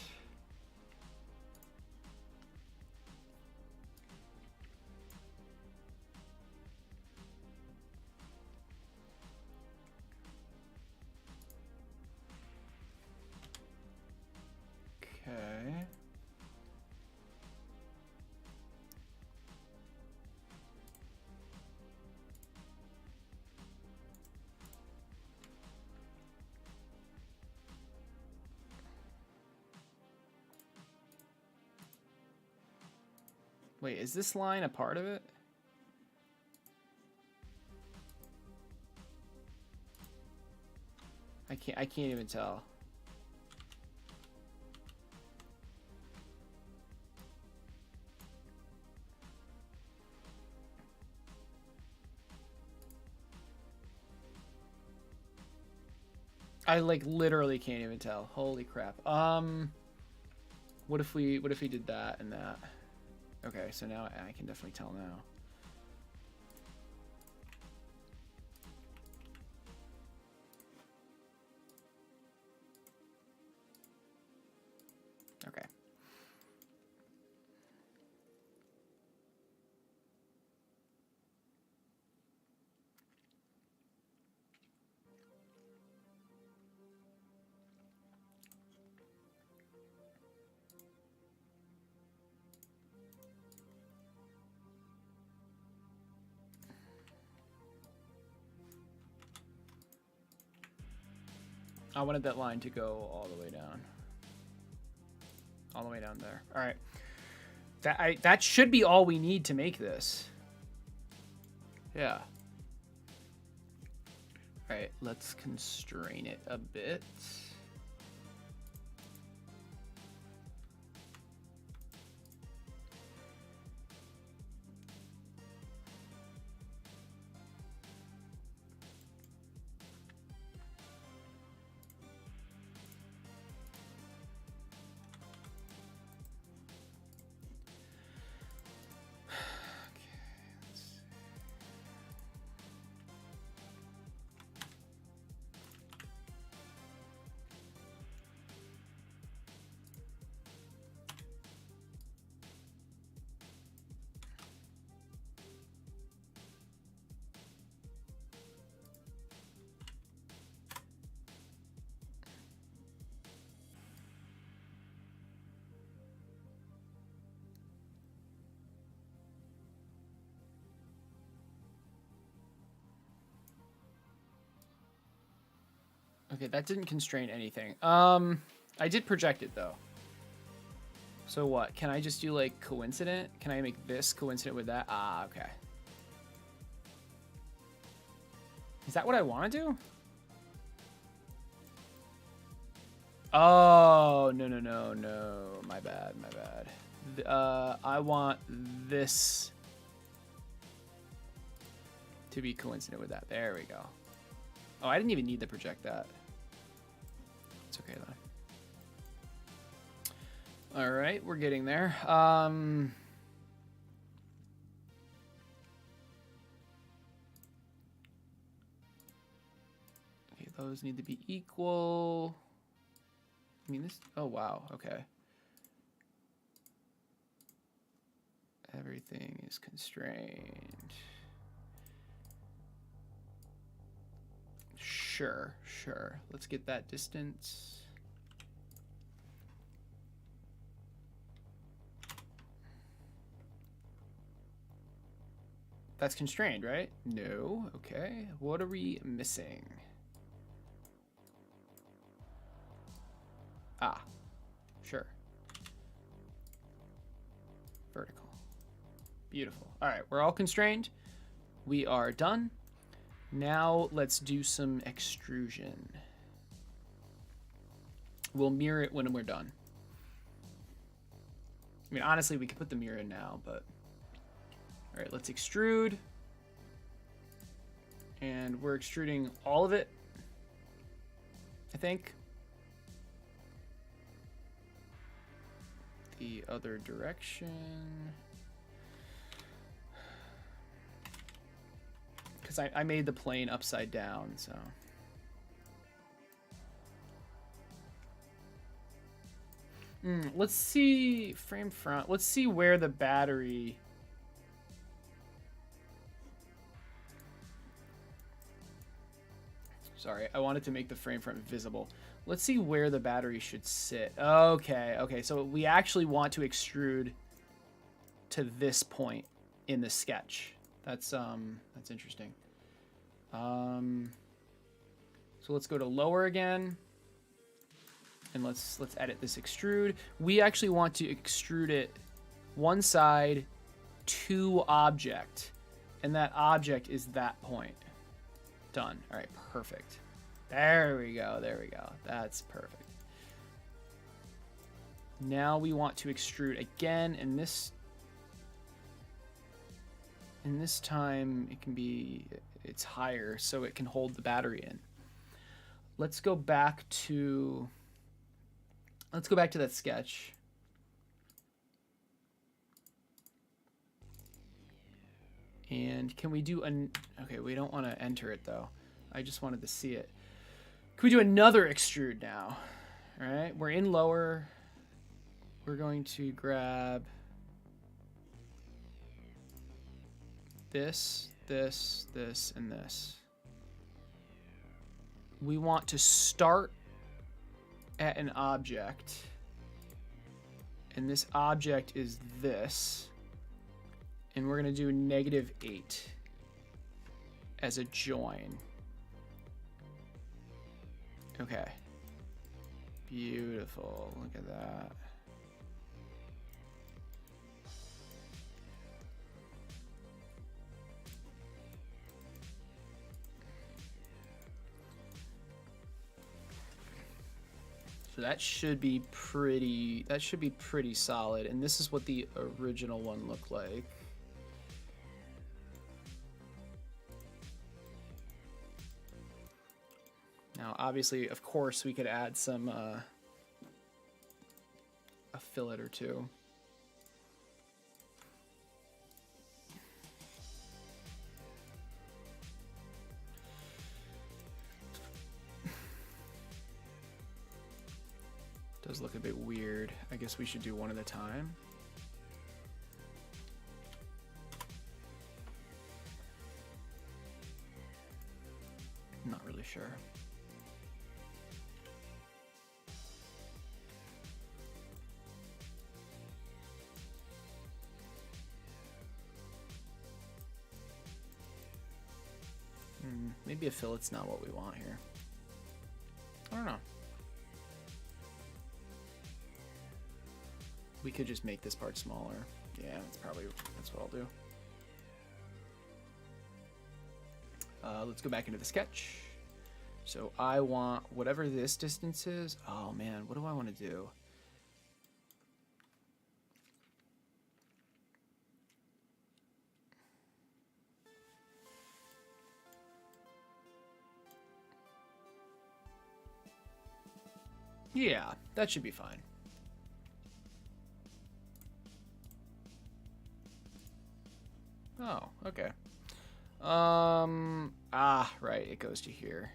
Wait, is this line a part of it? I can't even tell. I like literally can't even tell. Holy crap. What if we did that and that? Okay, so now I can definitely tell now. Okay. I wanted that line to go all the way down. All the way down there. All right. That should be all we need to make this. Yeah. All right, let's constrain it a bit. Okay, that didn't constrain anything. I did project it though. So what? Can I just do like coincident? Can I make this coincident with that? Ah, okay. Is that what I want to do? Oh, no. My bad. I want this to be coincident with that. There we go. Oh, I didn't even need to project that. It's okay though. All right, we're getting there. Okay, those need to be equal. I mean, this. Oh, wow. Okay. Everything is constrained. Sure. Let's get that distance. That's constrained, right? No. Okay. What are we missing? Ah. Sure. Vertical. Beautiful. All right. We're all constrained. We are done. Now let's do some extrusion. We'll mirror it when we're done. I mean, honestly, we could put the mirror in now, but... All right, let's extrude. And we're extruding all of it, I think. The other direction. Because I made the plane upside down, so... let's see frame front. Let's see where the battery... Sorry, I wanted to make the frame front visible. Let's see where the battery should sit. Okay, so we actually want to extrude to this point in the sketch. That's interesting. So let's go to lower again. And let's edit this extrude. We actually want to extrude it one side to object, and that object is that point. Done. All right, perfect. There we go. There we go. That's perfect. Now we want to extrude again, and this time it can be, it's higher so it can hold the battery in. Let's go back to that sketch. And can we do okay, we don't want to enter it though. I just wanted to see it. Can we do another extrude now? All right, we're in lower. We're going to grab this, this, this, and this. We want to start at an object, and this object is this, and we're going to do -8 as a join. Okay. Beautiful. Look at that. So that should be pretty solid, and this is what the original one looked like. Now, obviously, of course, we could add some a fillet or two. Does look a bit weird. I guess we should do one at a time. I'm not really sure. Maybe a fillet's not what we want here. I don't know. We could just make this part smaller. Yeah, that's what I'll do. Let's go back into the sketch. So I want whatever this distance is. Oh man, what do I want to do? Yeah, that should be fine. Oh, okay. Right, it goes to here.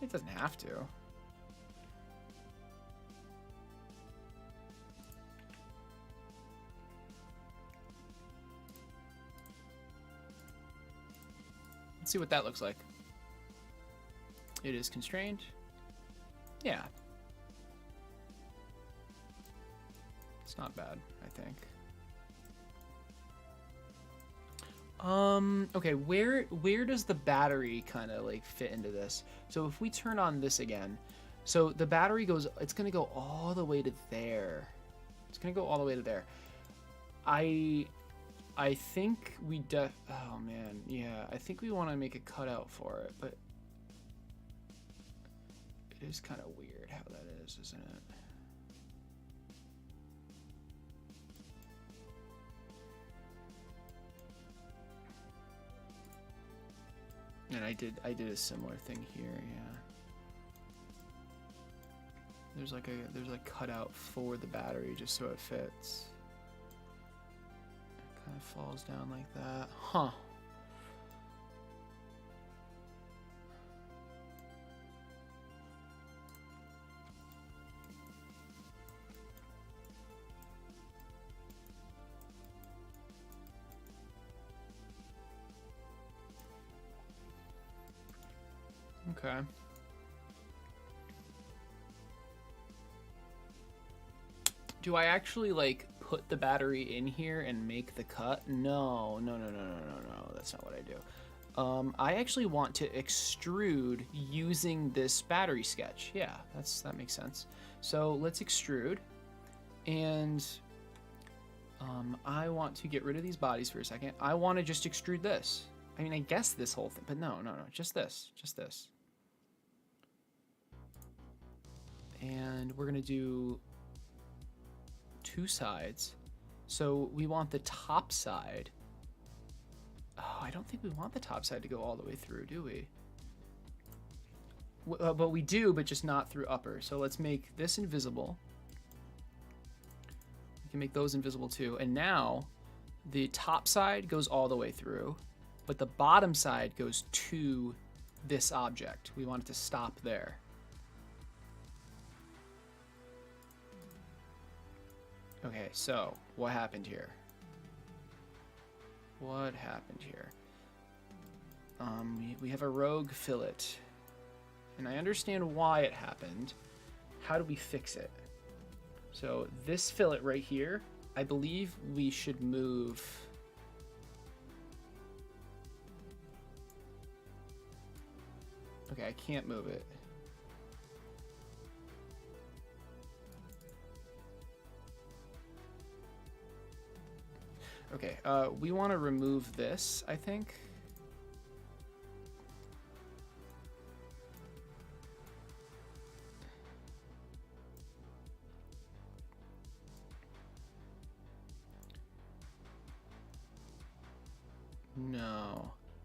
It doesn't have to. Let's see what that looks like. It is constrained. Yeah. It's not bad, I think. Okay, where does the battery kind of like fit into this? So if we turn on this again, so the battery goes, it's gonna go all the way to there. It's gonna go all the way to there. I think we oh man, yeah, I think we want to make a cutout for it, but it is kind of weird how that is, isn't it? And I did a similar thing here, yeah. There's like a cutout for the battery just so it fits. It kind of falls down like that. Huh. Okay. Do I actually like put the battery in here and make the cut? No. That's not what I do. I actually want to extrude using this battery sketch. Yeah, that makes sense. So let's extrude, and I want to get rid of these bodies for a second. I want to just extrude this. I mean, I guess this whole thing, but no, just this, And we're gonna do 2 sides. So we want the top side. Oh, I don't think we want the top side to go all the way through, do we? But we do, but just not through upper. So let's make this invisible. We can make those invisible too. And now the top side goes all the way through, but the bottom side goes to this object. We want it to stop there. Okay, so what happened here? What happened here? We have a rogue fillet. And I understand why it happened. How do we fix it? So this fillet right here, I believe we should move. Okay, I can't move it. Okay, we want to remove this, I think.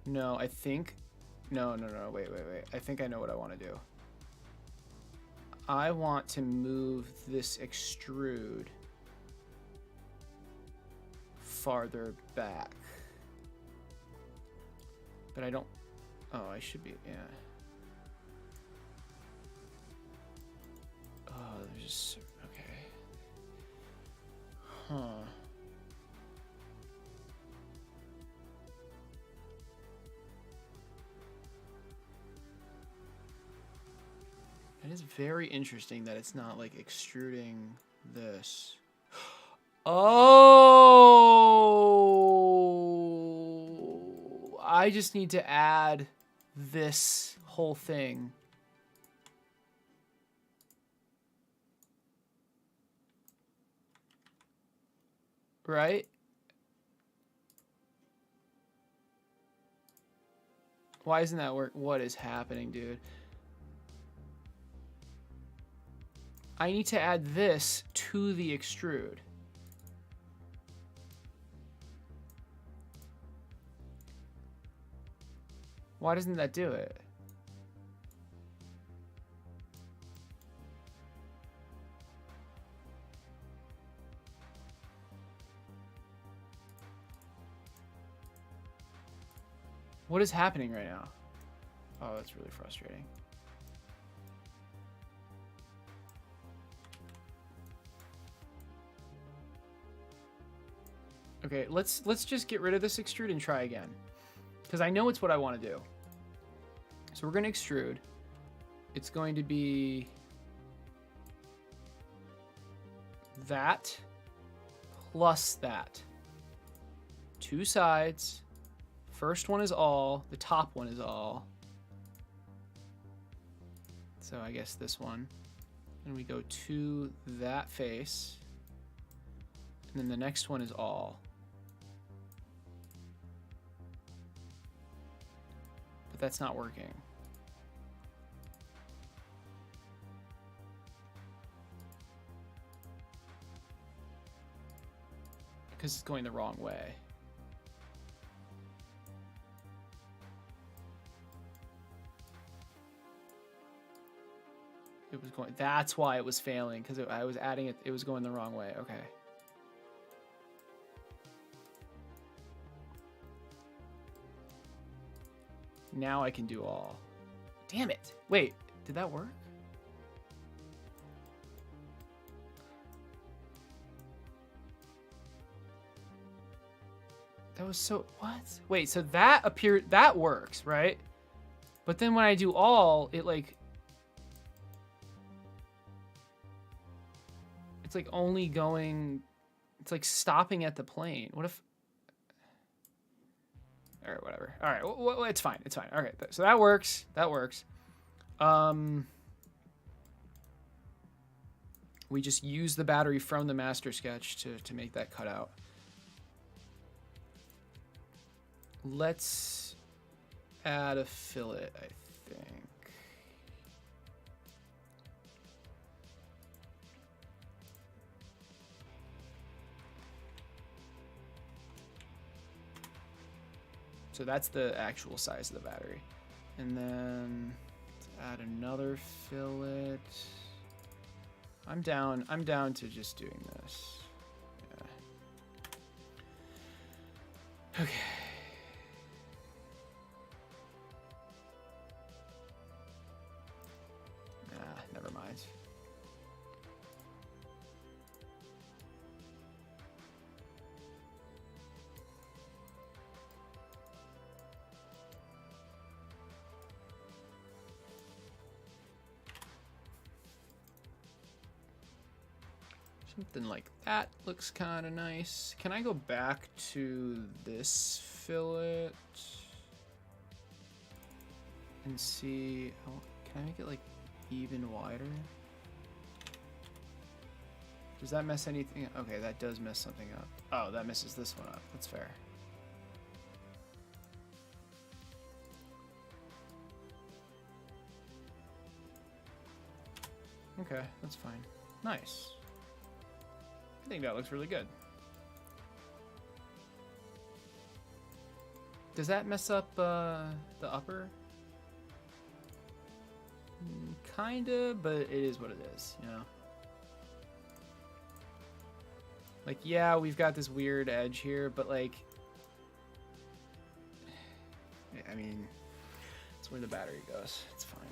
No, I think... No, wait. I think I know what I want to do. I want to move this extrude farther back. But I don't... Oh, I should be... Yeah. Oh, there's just... Okay. Huh. It is very interesting that it's not like extruding this. Oh, I just need to add this whole thing. Right? Why isn't that work? What is happening, dude? I need to add this to the extrude. Why doesn't that do it? What is happening right now? Oh, that's really frustrating. Okay, let's just get rid of this extrude and try again. Because I know it's what I want to do. So we're going to extrude. It's going to be that plus that. 2 sides. First one is all. The top one is all. So I guess this one. And we go to that face. And then the next one is all. But that's not working. Because it's going the wrong way. It was going, that's why it was failing, because I was adding it, it was going the wrong way. Okay. Now I can do all. Damn it. Wait, did that work? That was so, what? Wait, so that appeared, that works, right? But then when I do all, it like, it's like only going, it's like stopping at the plane. What if, all right, whatever. All right, well, it's fine. It's fine. Okay, so that works. That works. We just use the battery from the master sketch to make that cutout. let's add a fillet, I think. So that's the actual size of the battery. And then let's add another fillet. I'm down to just doing this. Yeah. Okay. Never mind. Something like that looks kind of nice. Can I go back to this fillet and see? Can I make it like even wider? Does that mess anything? Okay, that does mess something up. Oh, that messes this one up. That's fair. Okay, that's fine. Nice. I think that looks really good. Does that mess up the upper? Kinda, but it is what it is, you know? Like, yeah, we've got this weird edge here, but like, I mean, it's where the battery goes. It's fine.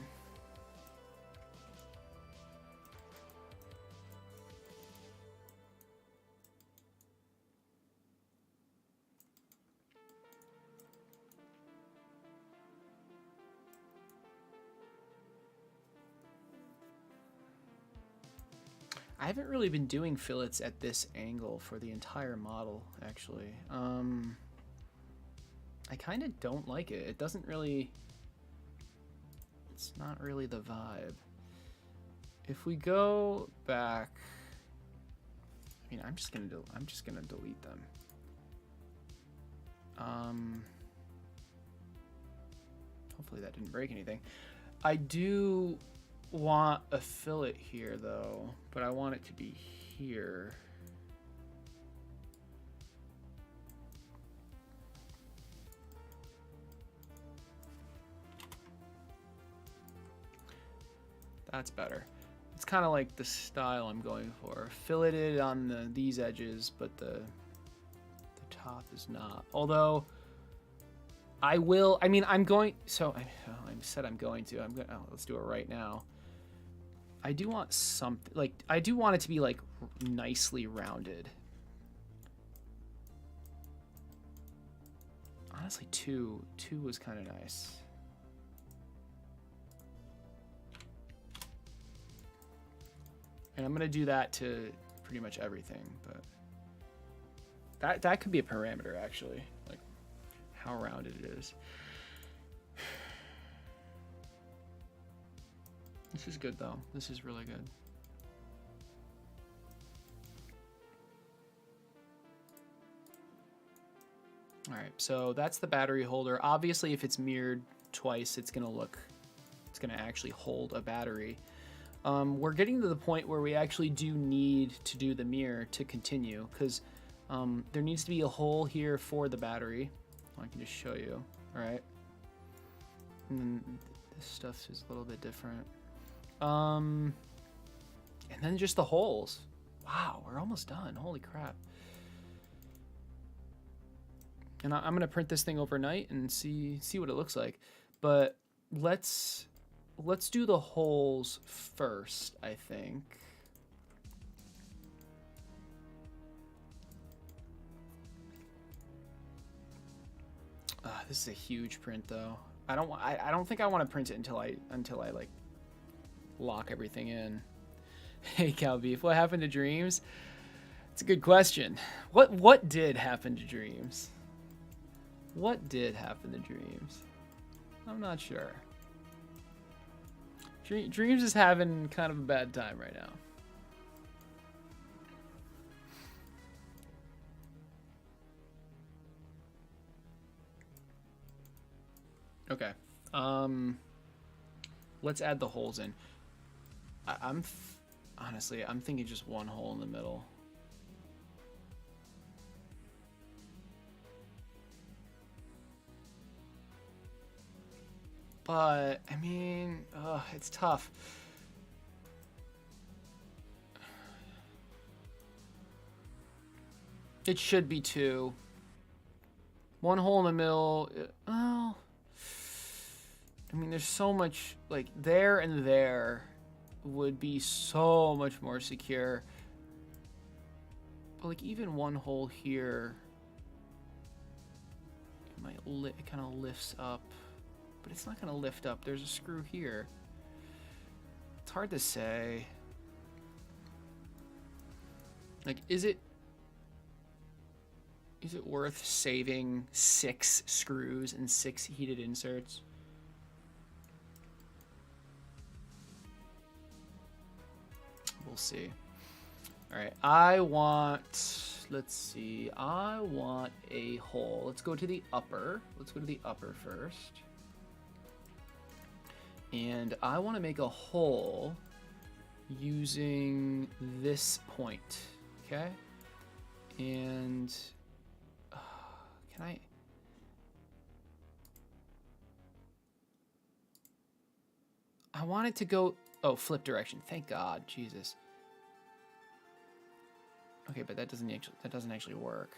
I haven't really been doing fillets at this angle for the entire model, actually. I kind of don't like it. It doesn't really... It's not really the vibe. If we go back... I mean, I'm just gonna delete them. Hopefully that didn't break anything. I do want a fillet here though, but I want it to be here. That's better. It's kind of like the style I'm going for. Filleted on these edges, but the top is not. Although I will, I mean, I'm going, so I said I'm going to, let's do it right now. I do want something, like, I do want it to be, like, nicely rounded. Honestly, two was kind of nice. And I'm going to do that to pretty much everything, but that could be a parameter, actually, like, how rounded it is. This is good, though. This is really good. All right, so that's the battery holder. Obviously, if it's mirrored twice, it's gonna actually hold a battery. We're getting to the point where we actually do need to do the mirror to continue, because there needs to be a hole here for the battery. I can just show you. All right. And then this stuff is a little bit different. And then just the holes. Wow, we're almost done. Holy crap. And I'm gonna print this thing overnight and see what it looks like. But let's do the holes first, I think. This is a huge print though. I don't think I want to print it until I like lock everything in. Hey Cow Beef, what happened to Dreams? It's a good question. What did happen to Dreams? What did happen to Dreams? I'm not sure. Dreams is having kind of a bad time right now. Okay. Let's add the holes in. Honestly, I'm thinking just one hole in the middle. But, I mean, it's tough. It should be 2. One hole in the middle. Well, I mean, there's so much, like, there and there would be so much more secure. But, like, even one hole here, it kind of lifts up. But it's not going to lift up. There's a screw here. It's hard to say. Like, is it worth saving 6 screws and 6 heated inserts? We'll see. All right, I want a hole. Let's go to the upper. Let's go to the upper first. And I want to make a hole using this point, okay? And can I want it to go, oh, flip direction. Thank God, Jesus. Okay, but that doesn't actually work.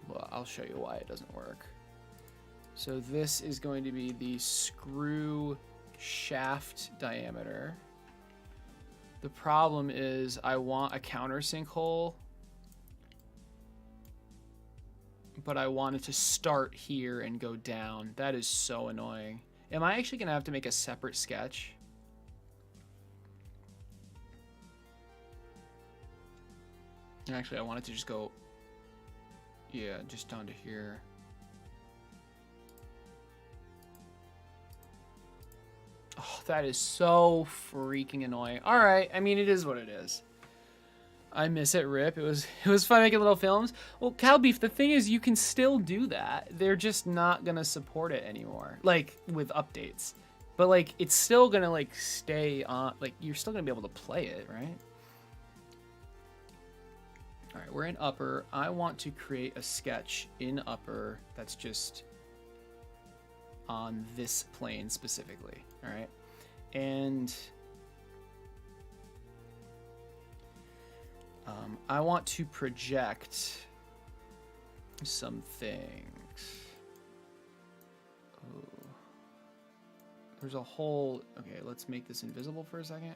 Well, I'll show you why it doesn't work. So this is going to be the screw shaft diameter. The problem is I want a countersink hole, but I want it to start here and go down. That is so annoying. Am I actually going to have to make a separate sketch? Actually, I want it to just go, yeah, just down to here. Oh, that is so freaking annoying. All right, I mean, it is what it is. I miss it, rip. It was fun making little films. Well, Cow Beef, the thing is, you can still do that. They're just not gonna support it anymore, like with updates. But like, it's still gonna like stay on. Like, you're still gonna be able to play it, right? All right, we're in upper. I want to create a sketch in upper that's just on this plane specifically. All right, and I want to project some things. Oh, there's a hole. Okay, let's make this invisible for a second.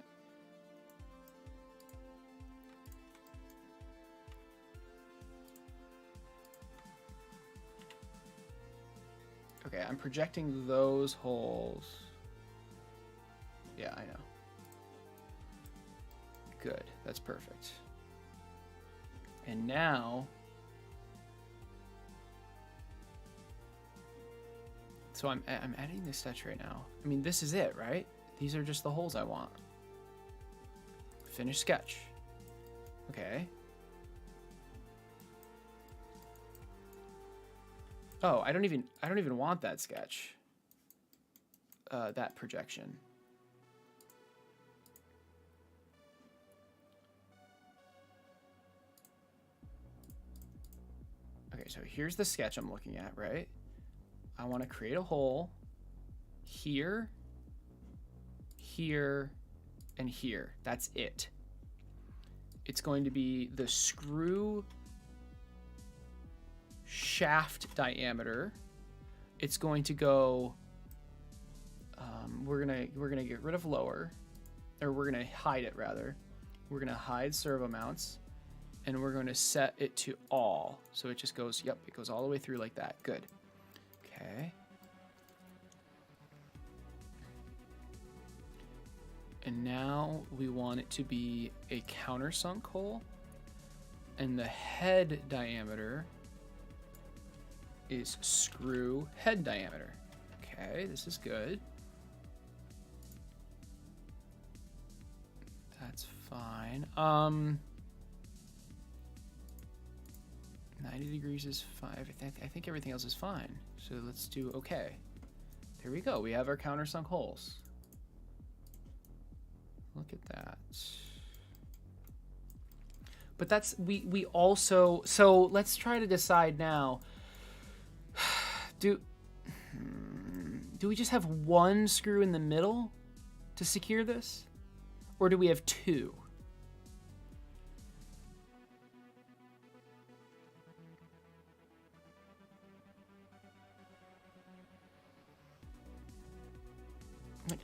Okay, I'm projecting those holes. Yeah, I know. Good, that's perfect. And now, so I'm adding this sketch right now. I mean, this is it, right? These are just the holes I want. Finish sketch. Okay. Oh, I don't even want that sketch. That projection. Okay, so here's the sketch I'm looking at, right? I want to create a hole here, here, and here. That's it. It's going to be the screw shaft diameter. It's going to go, we're gonna get rid of lower, or we're gonna hide it rather. We're gonna hide servo mounts, and we're going to set it to all. So it just goes, yep, it goes all the way through like that. Good. Okay. And now we want it to be a countersunk hole, and the head diameter is screw head diameter. Okay, this is good. That's fine. 90 degrees is 5. I think everything else is fine. So let's do okay. There we go. We have our countersunk holes. Look at that. But that's, we also, so let's try to decide now. Do we just have one screw in the middle to secure this? Or do we have two?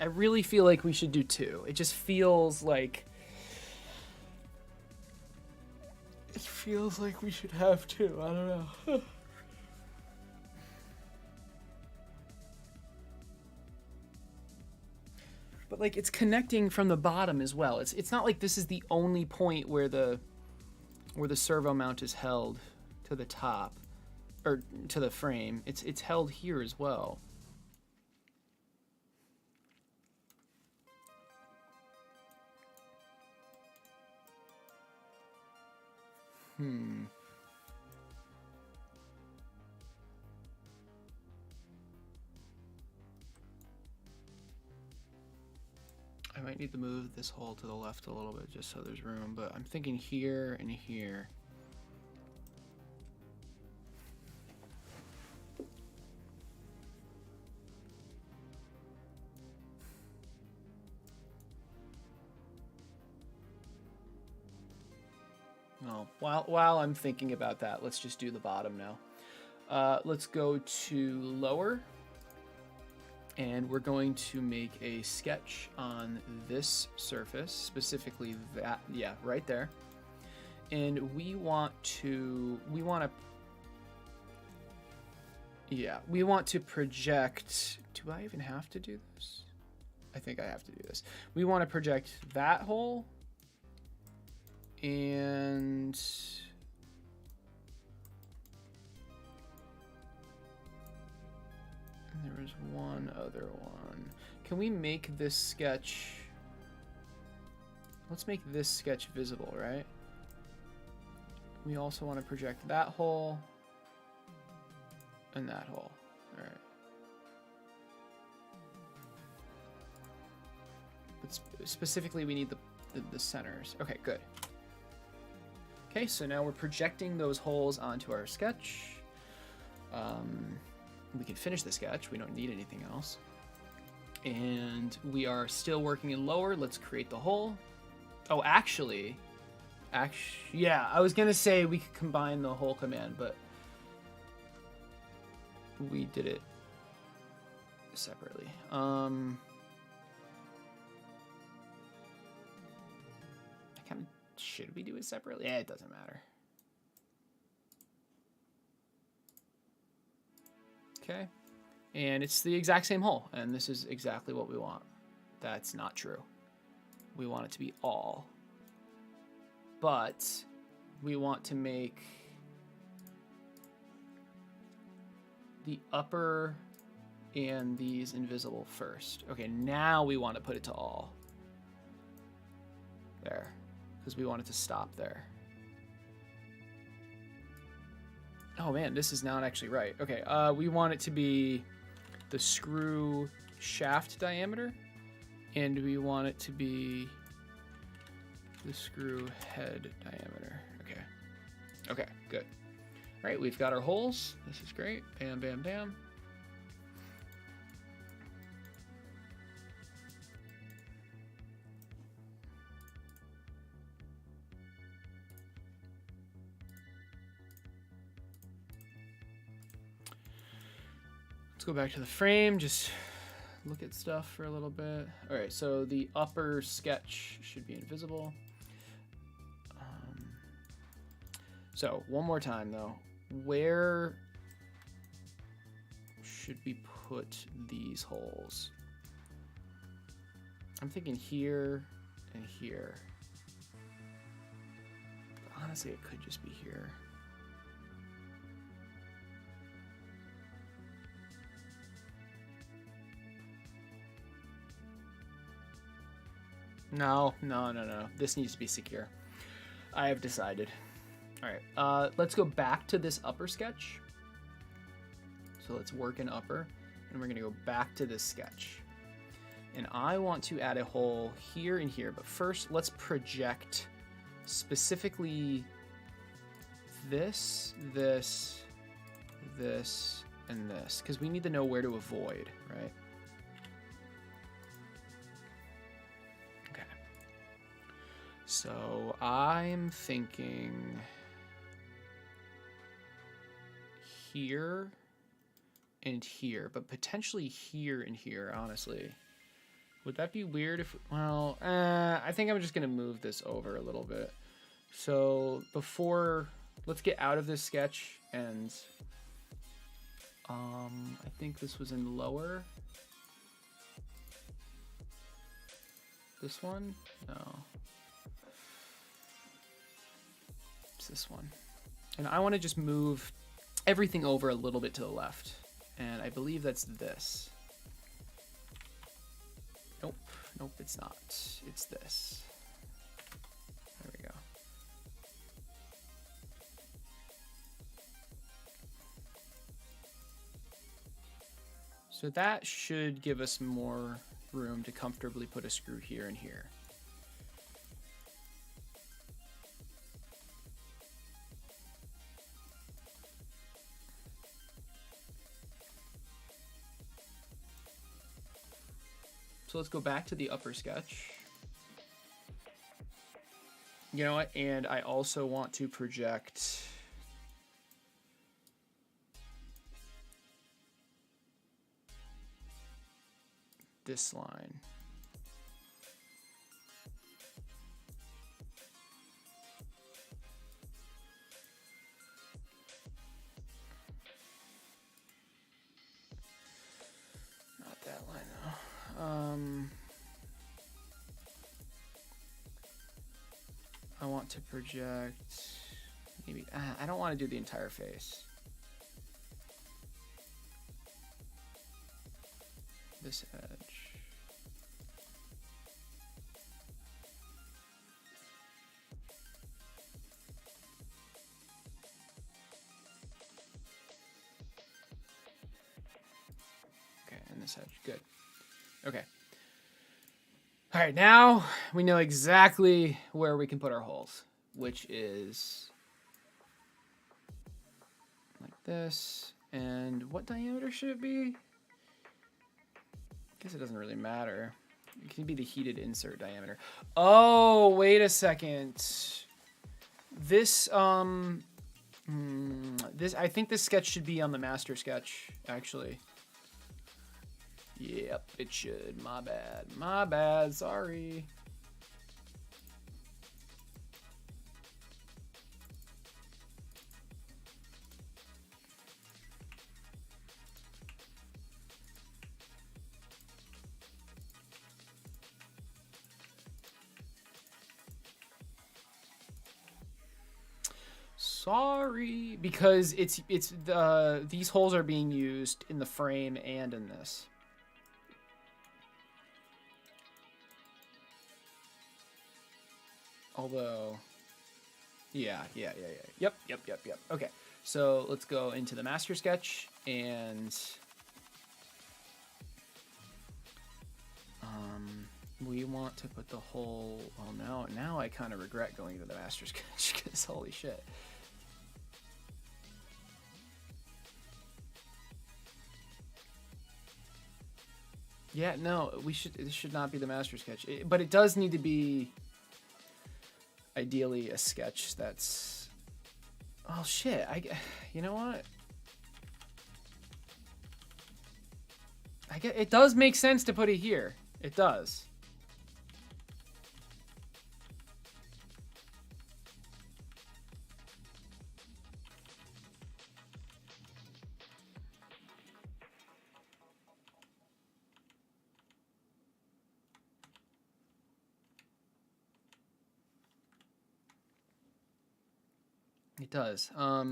I really feel like we should do two. It just feels like... It feels like we should have two. I don't know. But like it's connecting from the bottom as well. It's not like this is the only point where the servo mount is held to the top or to the frame. It's held here as well. I might need to move this hole to the left a little bit just so there's room, but I'm thinking here and here. Oh, while I'm thinking about that, let's just do the bottom now. Let's go to lower. And we're going to make a sketch on this surface, specifically that, yeah, right there. And we want to project, do I even have to do this? I think I have to do this. We want to project that hole and there was one other one. Can we make this sketch? Let's make this sketch visible, right? We also want to project that hole and that hole. All right. But specifically, we need the centers. Okay, good. Okay, so now we're projecting those holes onto our sketch. We can finish the sketch. We don't need anything else. And we are still working in lower. Let's create the hole. Oh, actually, yeah, I was going to say we could combine the hole command, but we did it separately. Should we do it separately? Yeah, it doesn't matter. Okay, and it's the exact same hole, and this is exactly what we want. That's not true. We want it to be all, but we want to make the upper and these invisible first. Okay, now we want to put it to all. There, because we want it to stop there. Oh man, this is not actually right. Okay, we want it to be the screw shaft diameter, and we want it to be the screw head diameter. Okay. Okay, good. All right, we've got our holes. This is great. Bam, bam, bam. Let's go back to the frame, just look at stuff for a little bit. All right, so the upper sketch should be invisible. So one more time though, where should we put these holes? I'm thinking here and here. But honestly, it could just be here. No. This needs to be secure. I have decided. All right, let's go back to this upper sketch. So let's work in upper, and we're gonna go back to this sketch. And I want to add a hole here and here, but first let's project specifically this, this, this, and this, because we need to know where to avoid, right? Okay. So I'm thinking here and here, but potentially here and here, honestly. Would that be weird if, well, I think I'm just gonna move this over a little bit. So before, let's get out of this sketch, and I think this was in lower. This one? No. It's this one. And I wanna just move everything over a little bit to the left. And I believe that's this. Nope, nope, it's not. It's this. There we go. So that should give us more room to comfortably put a screw here and here. So let's go back to the upper sketch. You know what? And I also want to project this line. Not that line though. I want to project maybe, I don't want to do the entire face. This edge. Okay, and this edge, good. Okay. All right, now we know exactly where we can put our holes, which is like this. And what diameter should it be? I guess it doesn't really matter. It can be the heated insert diameter. Oh, wait a second. This, I think this sketch should be on the master sketch, actually. Yep, it should. My bad. My bad. Sorry. Sorry, because these holes are being used in the frame and in this. Although, yeah. Yep. Okay, so let's go into the master sketch and we want to put the hole. Well, now I kind of regret going to the master sketch because holy shit. Yeah, no, this should not be the master sketch, but it does need to be. Ideally, a sketch that's. Oh shit! You know what? It does make sense to put it here. It does. It does. I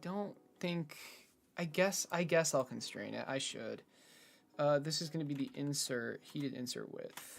don't think. I guess I'll constrain it. I should. This is going to be the insert, heated insert width.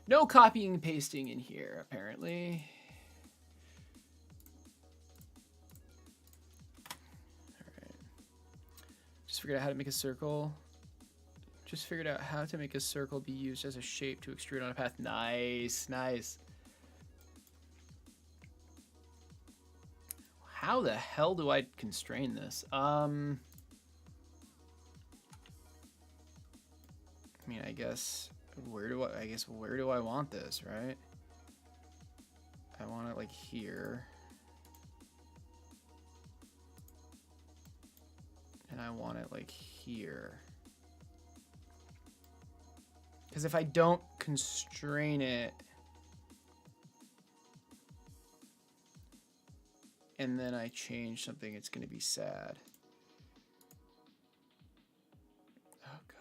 No copying and pasting in here, apparently. All right. Just figured out how to make a circle. Just figured out how to make a circle be used as a shape to extrude on a path. Nice, nice. How the hell do I constrain this? I mean, I guess where do I want this, right? I want it like here. And I want it like here. Because if I don't constrain it, and then I change something, it's going to be sad. Oh, God.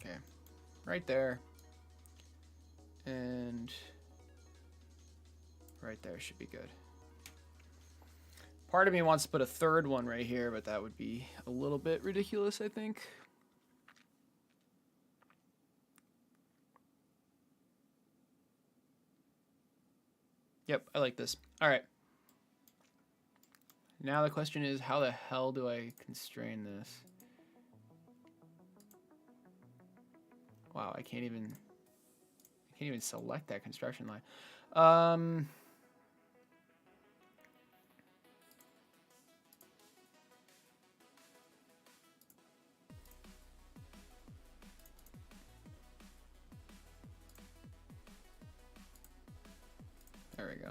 Okay, right there. And right there should be good. Part of me wants to put a third one right here, but that would be a little bit ridiculous, I think. Yep, I like this. All right. Now the question is, how the hell do I constrain this? Wow, I can't even select that construction line. There we go.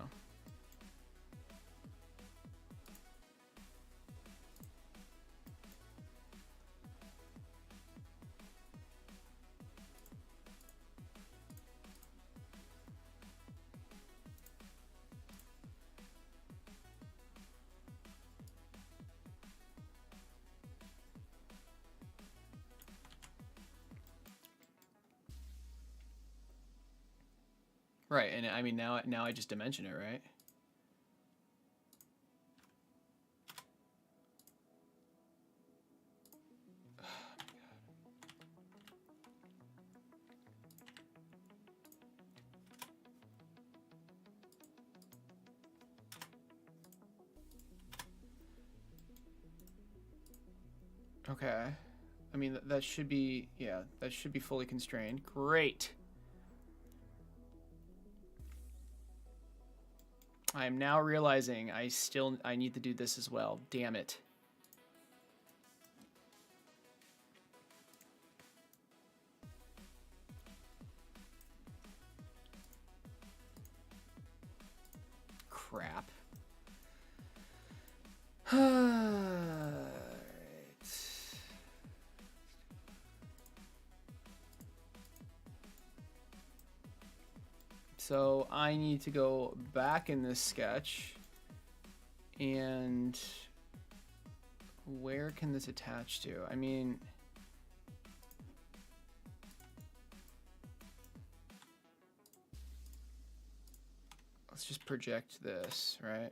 Right, and I mean now I just dimension it, right? Okay. I mean, that should be, yeah, that should be fully constrained. Great. I am now realizing I need to do this as well. Damn it. Crap. Alright. So I need to go back in this sketch, and where can this attach to? I mean, let's just project this, right?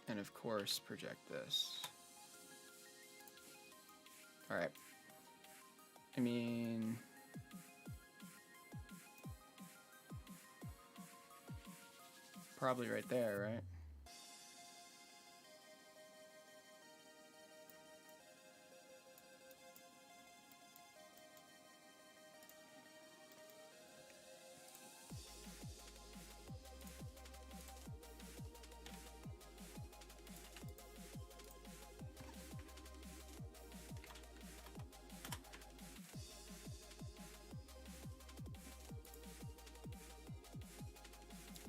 And of course, project this. All right. I mean, probably right there, right?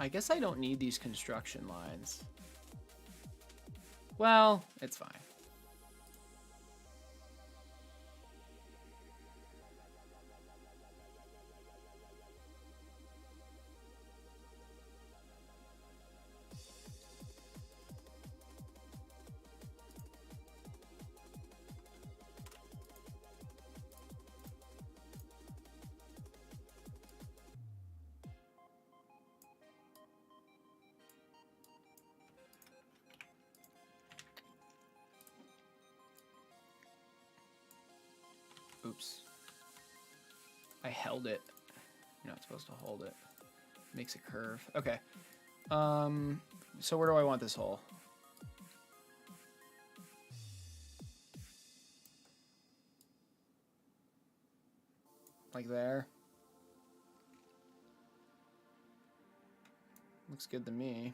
I guess I don't need these construction lines. Well, it's fine. Oops. I held it. You're not supposed to hold it. Makes a curve. Okay. So where do I want this hole? Like there. Looks good to me.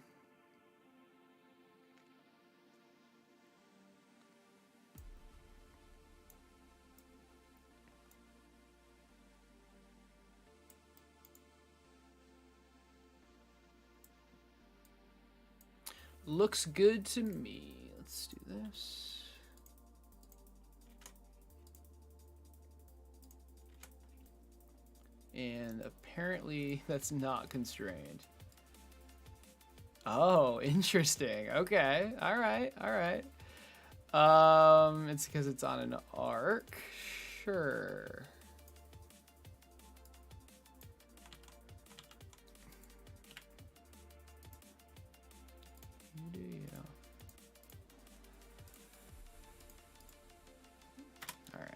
Looks good to me. Let's do this. And apparently that's not constrained. Oh, interesting. Okay. All right. All right. It's because it's on an arc. Sure. All right.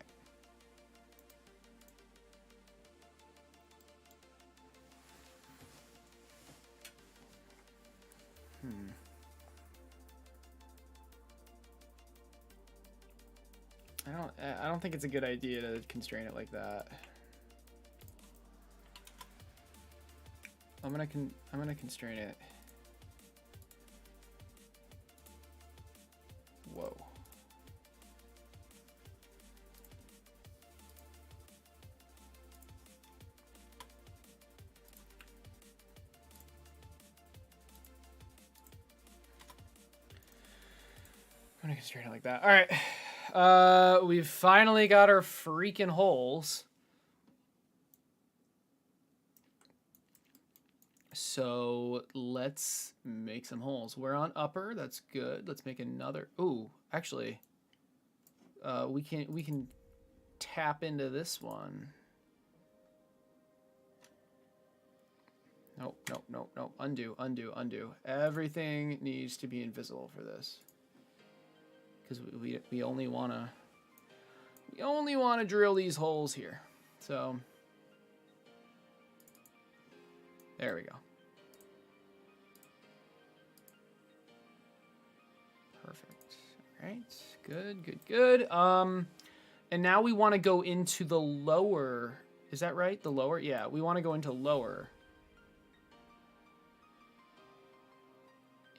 I don't think it's a good idea to constrain it like that. I'm gonna constrain it. Whoa. I'm gonna constrain it like that. All right. We've finally got our freaking holes. So let's make some holes. We're on upper. That's good. Let's make another. Ooh, actually, we can tap into this one. Nope, nope, nope, nope. Undo, undo, undo. Everything needs to be invisible for this, because we only wanna drill these holes here. So there we go. Perfect. All right. Good, good, good. And now we want to go into the lower. Is that right? The lower? Yeah, we want to go into lower.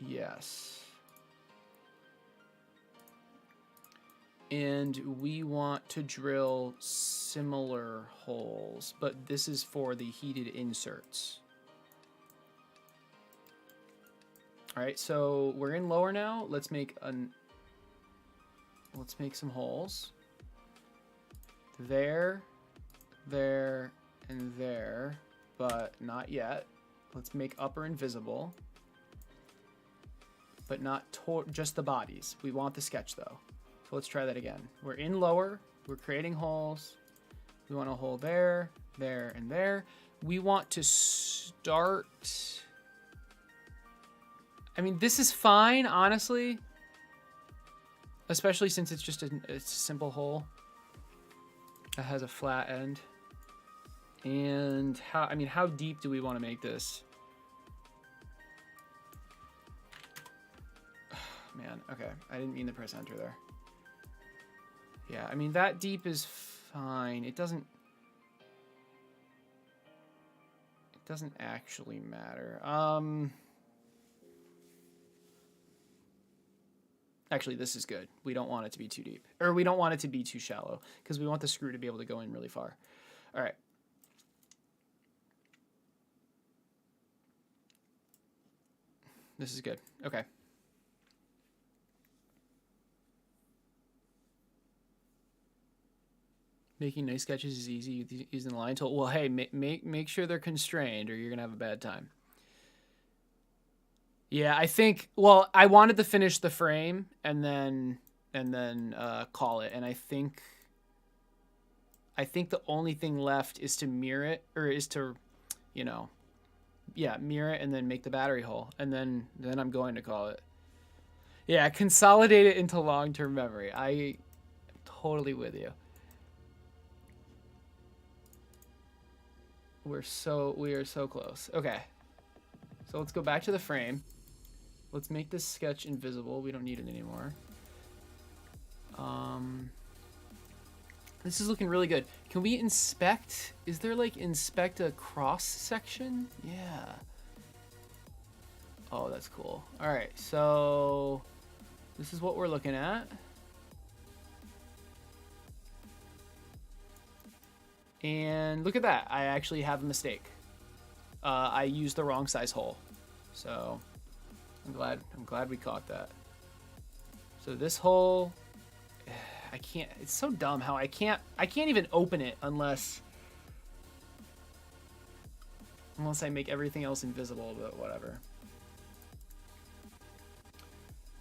Yes. And we want to drill similar holes, but this is for the heated inserts. All right, so we're in lower now. Let's make some holes. There, there, and there, but not yet. Let's make upper invisible, but not just the bodies. We want the sketch though. So let's try that again. We're in lower, we're creating holes. We want a hole there, there, and there. We want to start... I mean, this is fine, honestly. Especially since it's just it's a simple hole that has a flat end. And how deep do we want to make this? Man, okay. I didn't mean to press enter there. Yeah, I mean, that deep is fine. It doesn't actually matter. Actually, this is good. We don't want it to be too deep. Or we don't want it to be too shallow, because we want the screw to be able to go in really far. All right. This is good. Okay. Making nice sketches is easy using the line tool. Well, hey, make sure they're constrained or you're going to have a bad time. Yeah, I think, well, I wanted to finish the frame and then call it. And I think the only thing left is to mirror it, or is to, you know, yeah, mirror it and then make the battery hole. And then I'm going to call it. Yeah, consolidate it into long-term memory. I'm totally with you. We are so close. Okay. So let's go back to the frame. Let's make this sketch invisible. We don't need it anymore. This is looking really good. Can we inspect? Is there like inspect a cross section? Yeah. Oh, that's cool. All right. So this is what we're looking at. And look at that. I actually have a mistake. I used the wrong size hole. So I'm glad we caught that. So this hole, I can't, it's so dumb how I can't even open it unless I make everything else invisible, but whatever.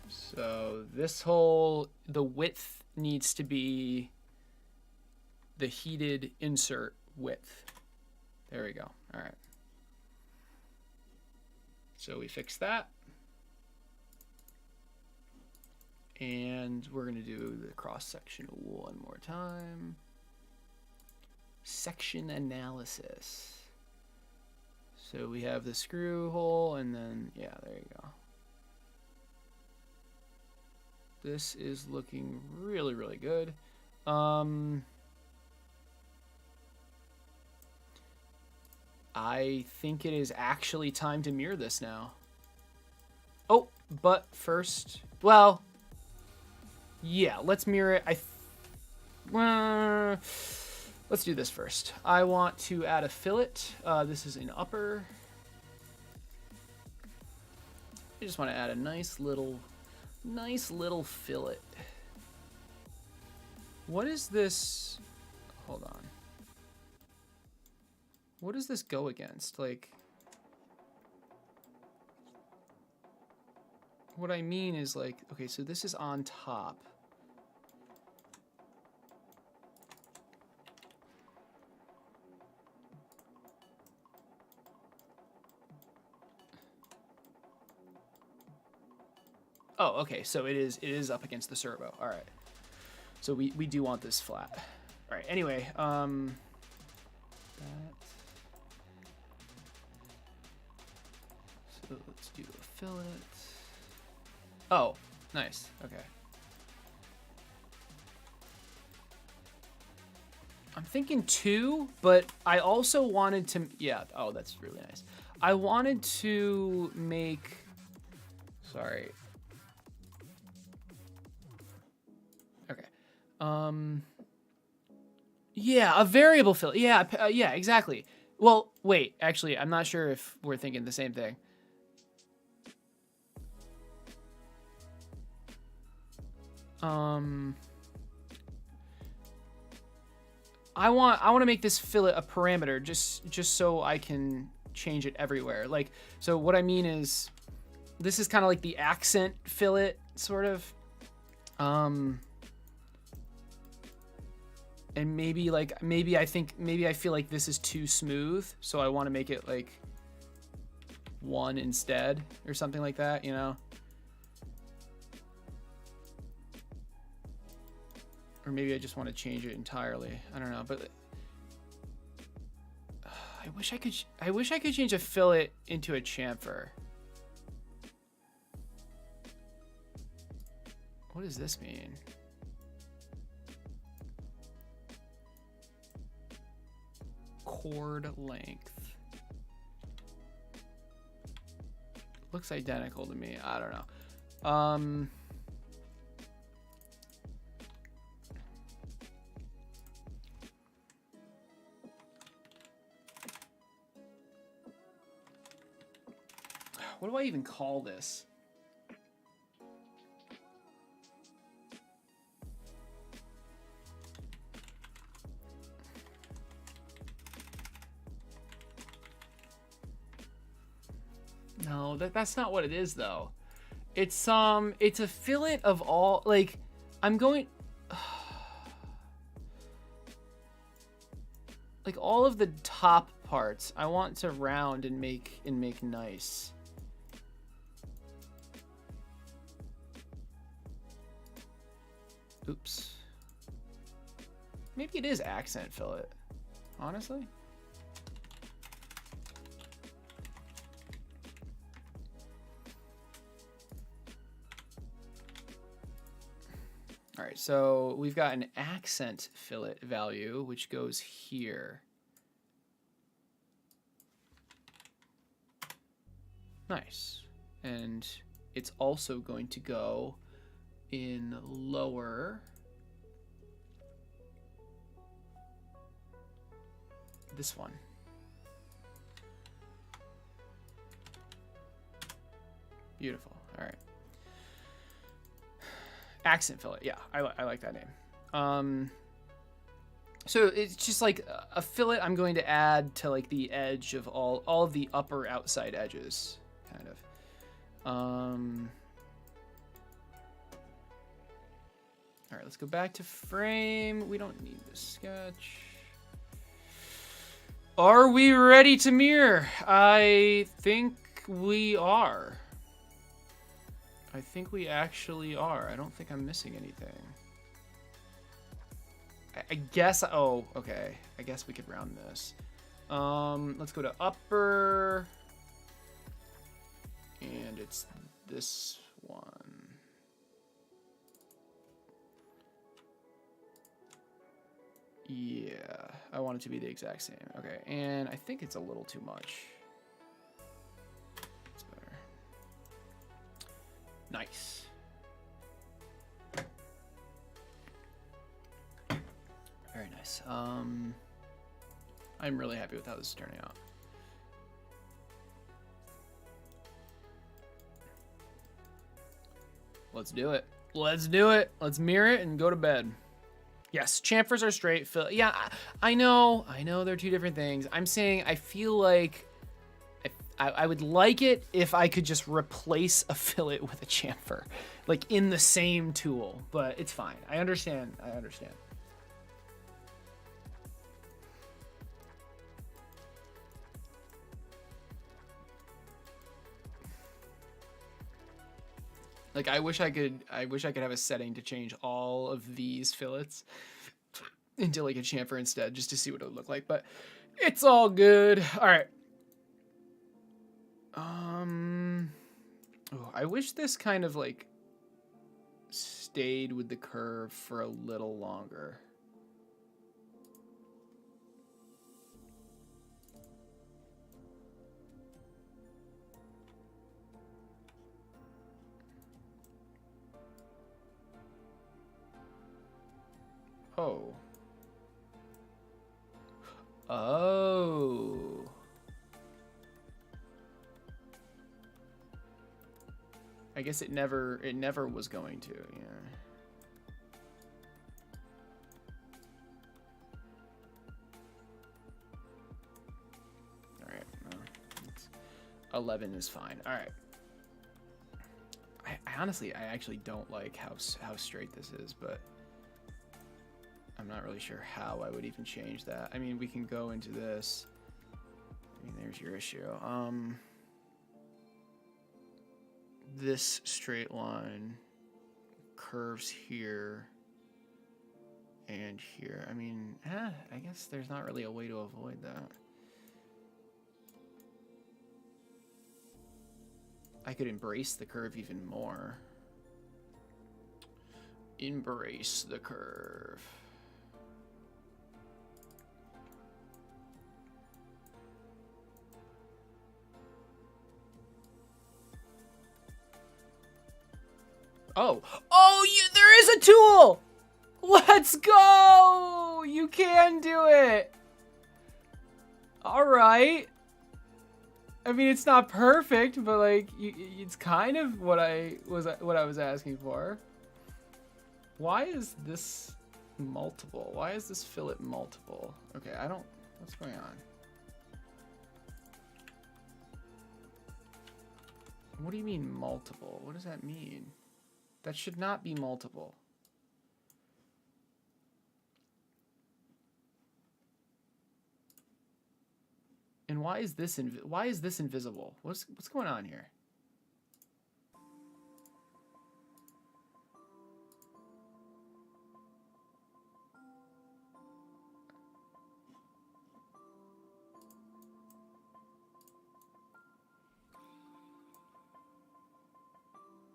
So this hole, the width needs to be the heated insert width. There we go. All right. So we fixed that. And we're going to do the cross section one more time. Section analysis. So we have the screw hole and then, yeah, there you go. This is looking really, really good. I think it is actually time to mirror this now. Oh, but first, well, yeah, let's mirror it. Let's do this first. I want to add a fillet. This is an upper. I just want to add a nice little fillet. What is this? Hold on. What does this go against? Like, what I mean is like, okay, so this is on top. Oh, okay, so it is up against the servo. All right. So we do want this flat. All right, anyway, that. So let's do a fillet. Oh, nice. Okay. I'm thinking 2, but I also wanted to, yeah, oh, that's really nice. I wanted to make, sorry. Okay. Yeah, a variable fillet. Yeah, yeah, exactly. Well, wait, actually, I'm not sure if we're thinking the same thing. I want to make this fillet a parameter just so I can change it everywhere. Like, so what I mean is, this is kind of like the accent fillet, sort of. And maybe I feel like this is too smooth, so I want to make it like 1 instead, or something like that, you know? Or maybe I just want to change it entirely. I don't know, but I wish I could change a fillet into a chamfer. What does this mean? Chord length. Looks identical to me. I don't know. What do I even call this? No, that's not what it is though. It's a fillet of all, like, I'm going like all of the top parts I want to round and make nice. Oops. Maybe it is accent fillet, honestly. All right, so we've got an accent fillet value, which goes here. Nice. And it's also going to go in lower. This one. Beautiful. All right. Accent fillet. Yeah, I like that name. So it's just like a fillet I'm going to add to like the edge of all of the upper outside edges, kind of. All right, let's go back to frame. We don't need the sketch. Are we ready to mirror? I think we are. I think we actually are. I don't think I'm missing anything. I guess, oh, okay. I guess we could round this. Let's go to upper. And it's this one. Yeah, I want it to be the exact same. Okay, and I think it's a little too much. It's better. Nice. Very nice. I'm really happy with how this is turning out. Let's do it. Let's do it. Let's mirror it and go to bed. Yes, chamfers are straight. Yeah, I know they're two different things. I'm saying I feel like I would like it if I could just replace a fillet with a chamfer, like in the same tool, but it's fine. I understand. Like I wish I could have a setting to change all of these fillets into like a chamfer instead, just to see what it would look like, but it's all good. All right. Oh, I wish this kind of like stayed with the curve for a little longer. Oh. Oh. I guess it never was going to, yeah. All right, no, 11 is fine. All right. I honestly, I actually don't like how straight this is, but I'm not really sure how I would even change that. I mean, we can go into this. I mean, there's your issue. This straight line curves here and here. I mean, I guess there's not really a way to avoid that. I could embrace the curve even more. Embrace the curve. Oh, there is a tool! Let's go! You can do it! All right. I mean, it's not perfect, but like, it's kind of what I was asking for. Why is this multiple? Why is this fillet multiple? Okay, I don't. What's going on? What do you mean multiple? What does that mean? That should not be multiple. And why is this invisible? What's going on here?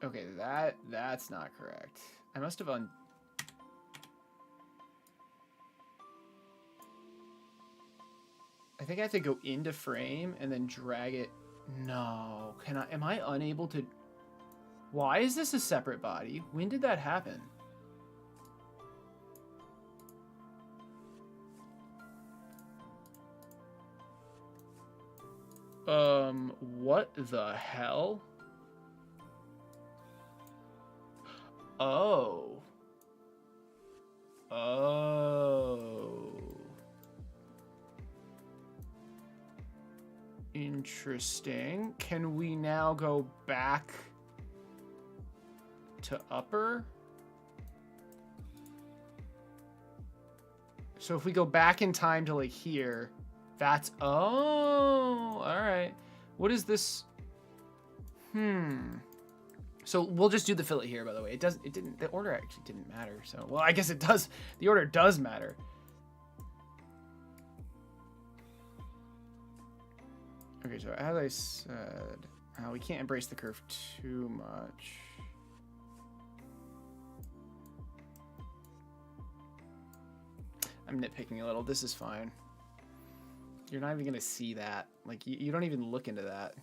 Okay, that's not correct. I must have I think I have to go into frame and then drag it. No, am I unable to? Why is this a separate body? When did that happen? What the hell? Oh. Interesting. Can we now go back to upper? So if we go back in time to like here, that's, oh, all right. What is this? So we'll just do the fillet here, by the way. The order actually didn't matter. So, well, I guess it does. The order does matter. Okay, so as I said, we can't embrace the curve too much. I'm nitpicking a little. This is fine. You're not even going to see that. Like, you don't even look into that.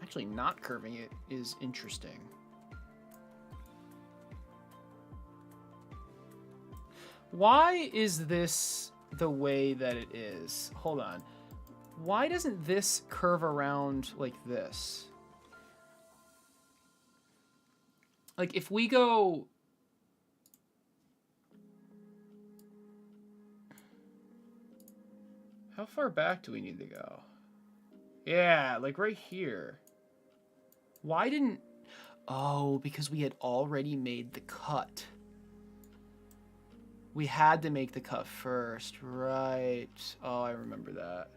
Actually, not curving it is interesting. Why is this the way that it is? Hold on. Why doesn't this curve around like this? Like if we go... How far back do we need to go? Yeah, like right here. Why didn't... Oh, because we had already made the cut. We had to make the cut first, right? Oh, I remember that.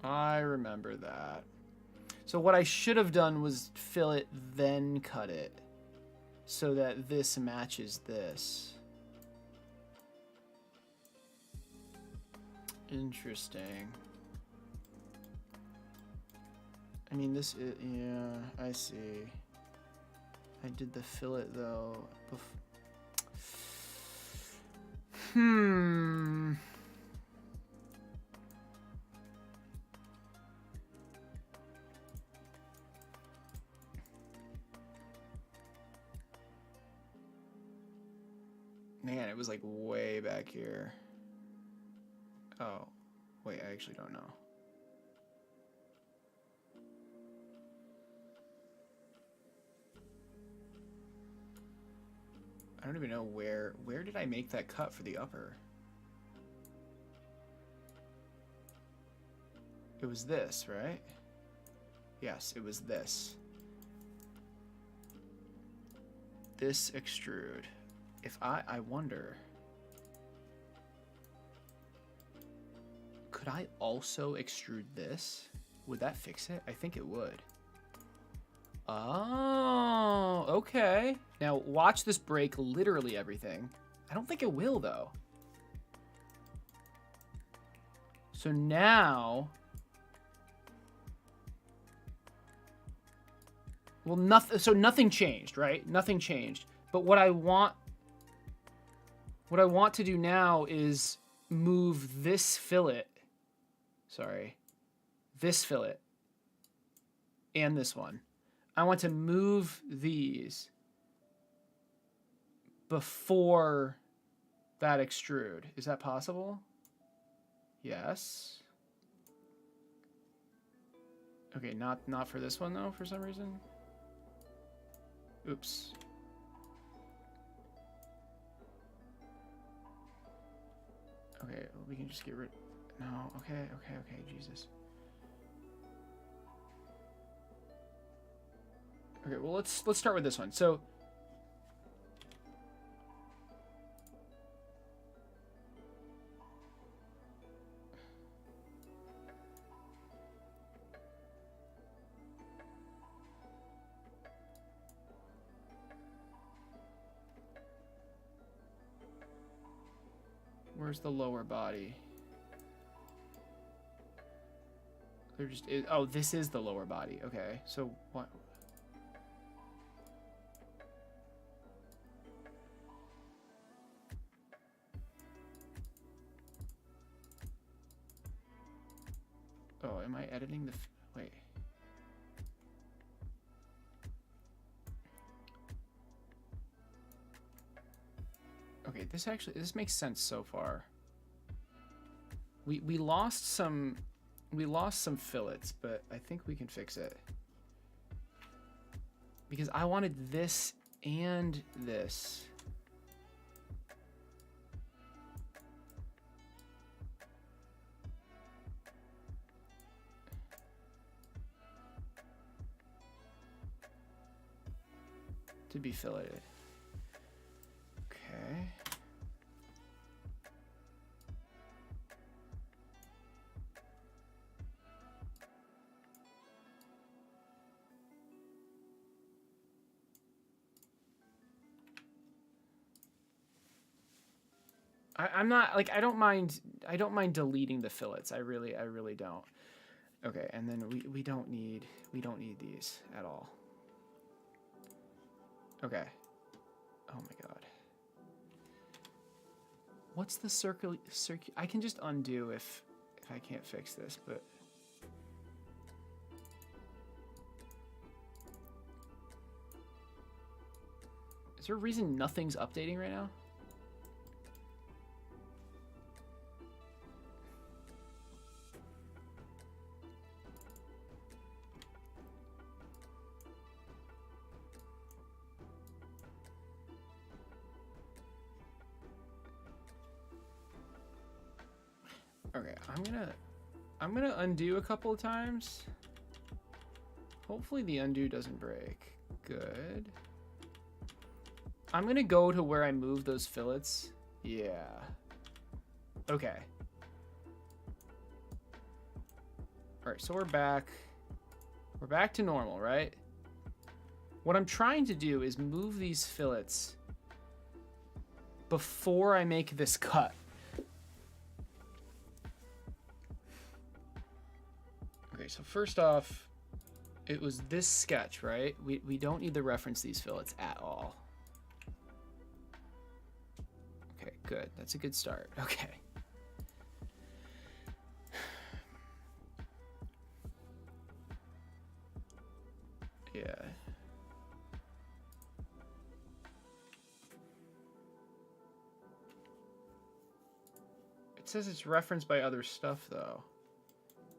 I remember that. So what I should have done was fill it, then cut it, so that this matches this. Interesting. I mean, this is, yeah, I see. I did the fillet though. Man, it was like way back here. Oh, wait, I actually don't know. I don't even know where did I make that cut for the upper? It was this, right? Yes, it was this. This extrude. If I wonder, could I also extrude this? Would that fix it? I think it would. Oh, okay. Now watch this break literally everything. I don't think it will though. So now, well, nothing changed, right? Nothing changed. But what I want to do now is move this fillet. Sorry. This fillet and this one. I want to move these before that extrude. Is that possible? Yes. Okay, not for this one though, for some reason. Oops. Okay, we can just get rid. No, okay, Jesus. Okay, well let's start with this one. So where's the lower body? There just is. Oh, this is the lower body. Okay, so what? Oh, am I editing the? Wait. Okay, this makes sense so far. We lost some fillets, but I think we can fix it. Because I wanted this and this. To be filleted. Okay. I'm not like I don't mind deleting the fillets. I really don't. Okay, and then we don't need these at all. Okay. Oh my god. What's the circle? I can just undo if I can't fix this, but is there a reason nothing's updating right now? Okay, I'm gonna undo a couple of times. Hopefully the undo doesn't break. Good. I'm gonna go to where I moved those fillets. Yeah. Okay. All right, so we're back. We're back to normal, right? What I'm trying to do is move these fillets before I make this cut. Okay, so first off, it was this sketch, right? We don't need to reference these fillets at all. Okay, good. That's a good start. Okay. Yeah. It says it's referenced by other stuff, though.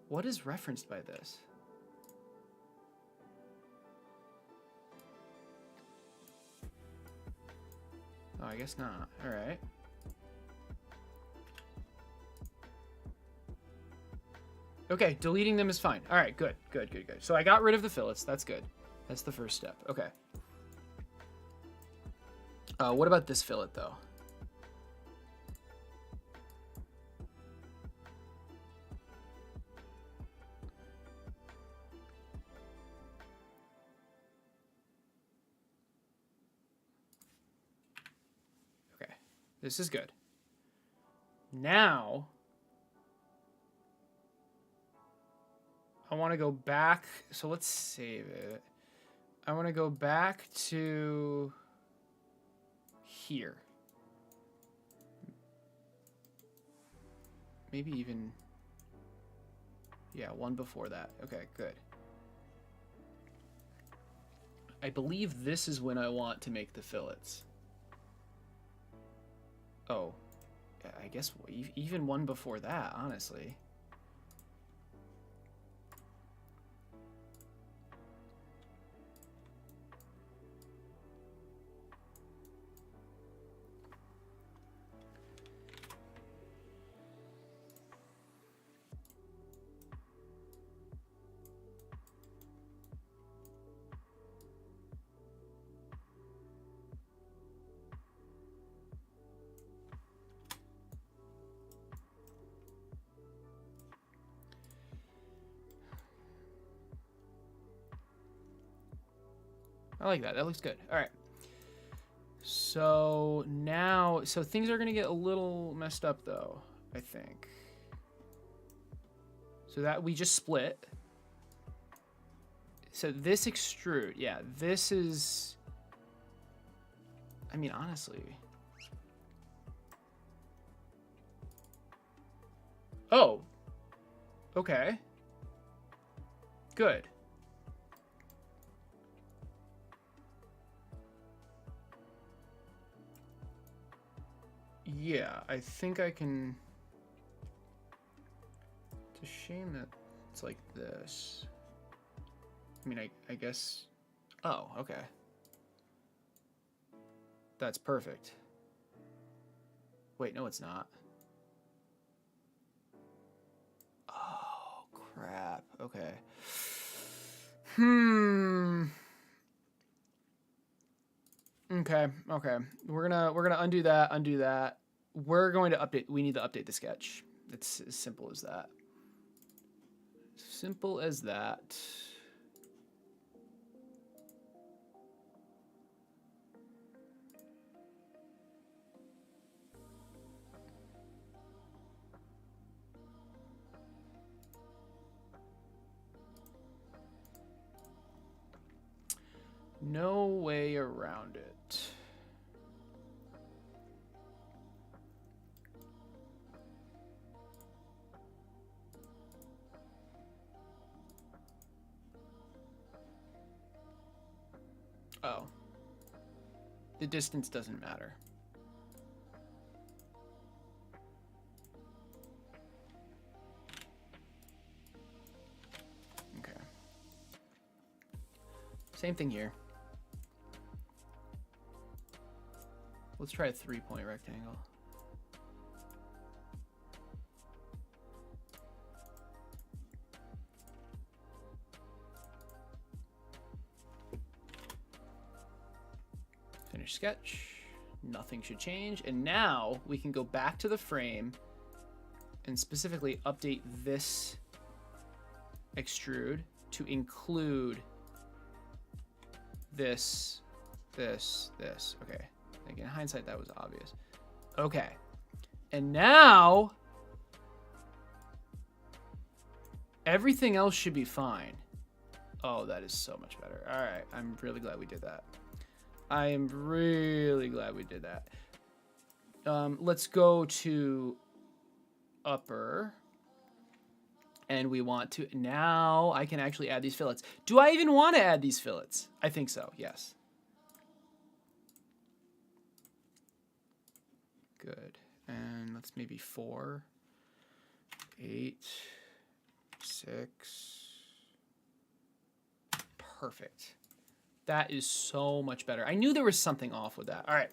What is referenced by this? Oh, I guess not. All right. Okay, deleting them is fine. All right, good. So I got rid of the fillets. That's good. That's the first step. Okay. What about this fillet, though? Okay, this is good. Now, I want to go back. So let's save it. I want to go back to here. Maybe even, yeah, one before that. Okay, good. I believe this is when I want to make the fillets. Oh, yeah, I guess even one before that, honestly. I like that. That looks good. All right. So now, so things are going to get a little messed up though, I think. So that we just split. So this extrude, yeah, this is, I mean, honestly. Oh, okay. Good. Yeah, I think I can. It's a shame that it's like this. I mean, I guess. Oh, okay. That's perfect. Wait, no, it's not. Oh, crap. Okay. Okay, okay. We're gonna undo that. We're going to update. We need to update the sketch. It's as simple as that. Simple as that. No way around it. Oh. The distance doesn't matter. Okay. Same thing here. Let's try a 3-point rectangle. Finish sketch. Nothing should change. And now we can go back to the frame and specifically update this extrude to include this. Okay. Again, in hindsight, that was obvious. Okay. And now everything else should be fine. Oh, that is so much better. All right. I'm really glad we did that. I am really glad we did that. Let's go to upper. And we want to, now I can actually add these fillets. Do I even want to add these fillets? I think so, yes. Good. And let's maybe 4, 8, 6. Perfect. That is so much better. I knew there was something off with that. All right.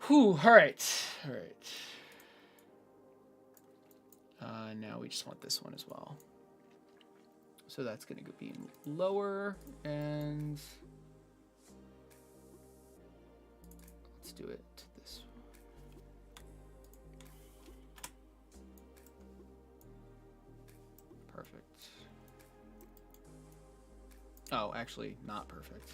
Whew, all right. All right. Now we just want this one as well. So that's going to be lower, and let's do it to this one. Perfect. Oh, actually not perfect.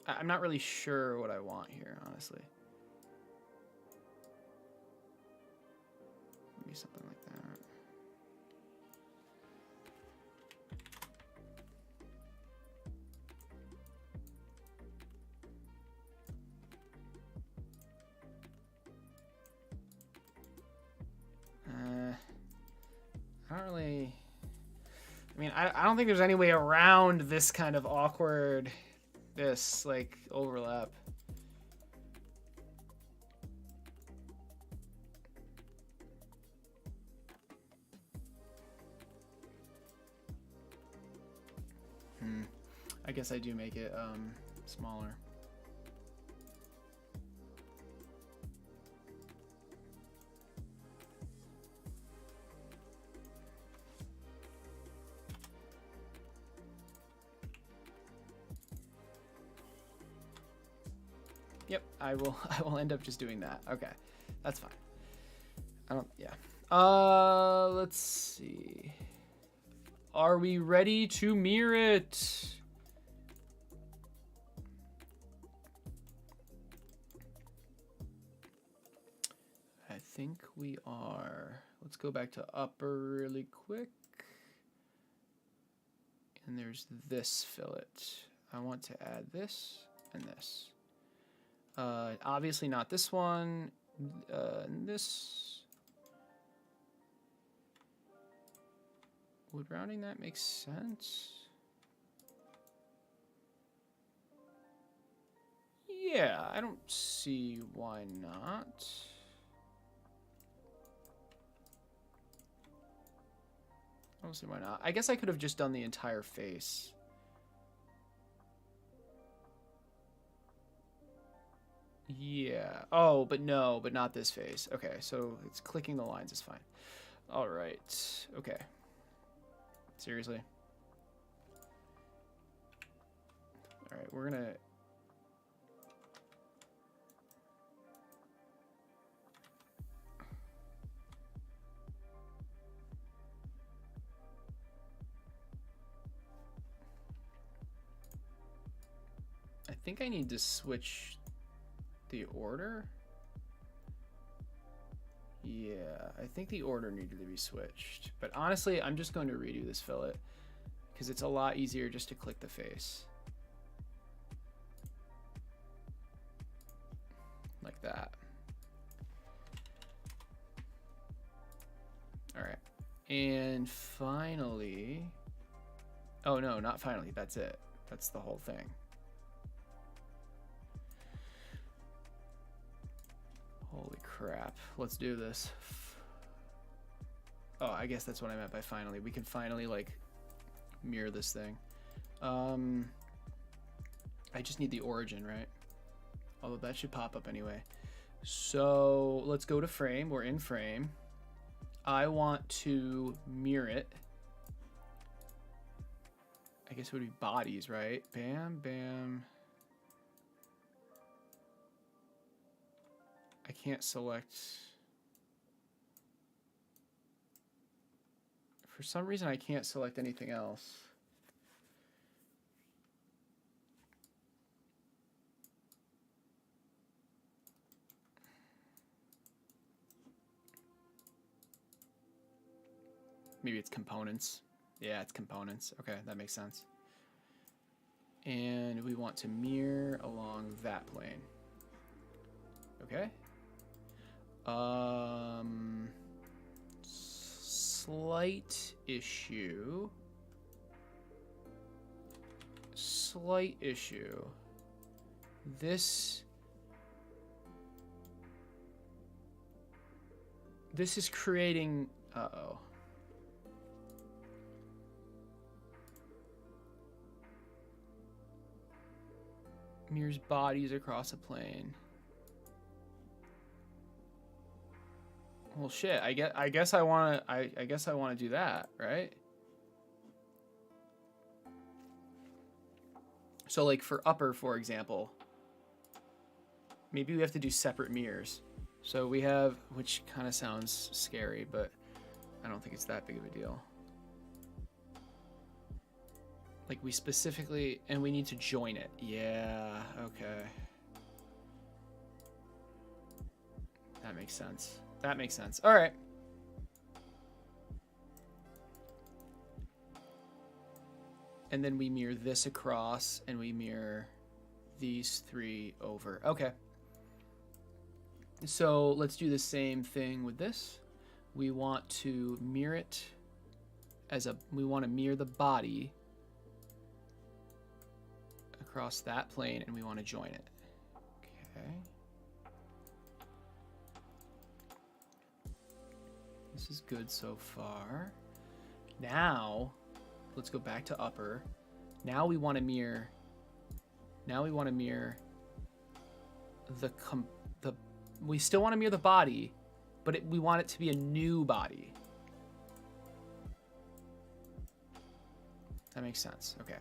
I'm not really sure what I want here, honestly. Maybe something like that. I don't think there's any way around this kind of awkward, like, overlap. I guess I do make it smaller. Yep, I will end up just doing that. Okay. That's fine. Yeah. Let's see. Are we ready to mirror it? I think we are. Let's go back to upper really quick. And there's this fillet. I want to add this and this. Obviously not this one. This. Would rounding that make sense? Yeah, I don't see why not. I don't see why not. I guess I could have just done the entire face. Yeah. Oh, but no, but not this face. Okay, so it's clicking the lines is fine. All right. Okay. Seriously. All right, we're gonna. I think I need to switch the order. Yeah, I think the order needed to be switched. But honestly, I'm just going to redo this fillet because it's a lot easier just to click the face. Like that. All right. And finally, oh no, not finally, that's it. That's the whole thing. Holy crap. Let's do this. Oh, I guess that's what I meant by finally. We can finally, like, mirror this thing. I just need the origin, right? Although that should pop up anyway. So let's go to frame. We're in frame. I want to mirror it. I guess it would be bodies, right? Bam, bam. I can't select. For some reason, I can't select anything else. Maybe it's components. Yeah, it's components. Okay, that makes sense. And we want to mirror along that plane. Okay. Slight issue. Slight issue. This is creating, uh-oh. Mirrors bodies across a plane. Well, shit. I guess I want to do that, right? So, like for upper, for example, maybe we have to do separate mirrors. So we have, which kind of sounds scary, but I don't think it's that big of a deal. Like we specifically, and we need to join it. Yeah. Okay. That makes sense. That makes sense. All right. And then we mirror this across and we mirror these three over. Okay. So let's do the same thing with this. We want to mirror it we want to mirror the body across that plane, and we want to join it. Okay. This is good so far. Now, let's go back to upper. Now we want to mirror. Now we want to mirror we still want to mirror the body, but we want it to be a new body. That makes sense. Okay.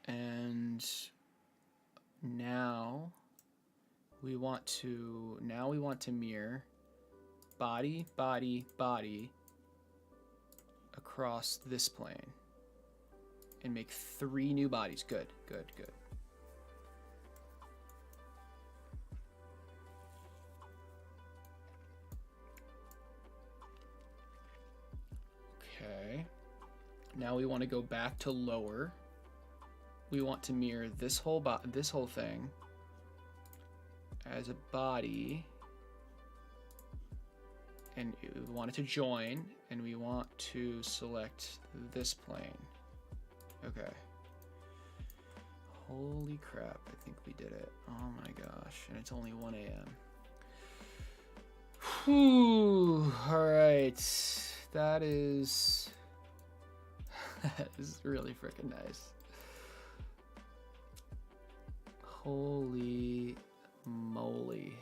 And now we want to mirror body, body, body across this plane and make 3 new bodies. Good, good, good. Okay. Now we want to go back to lower. We want to mirror this whole thing as a body, and we want it to join, and we want to select this plane. Okay. Holy crap, I think we did it. Oh my gosh, and it's only 1 a.m. Whew, all right. That is really freaking nice. Holy moly.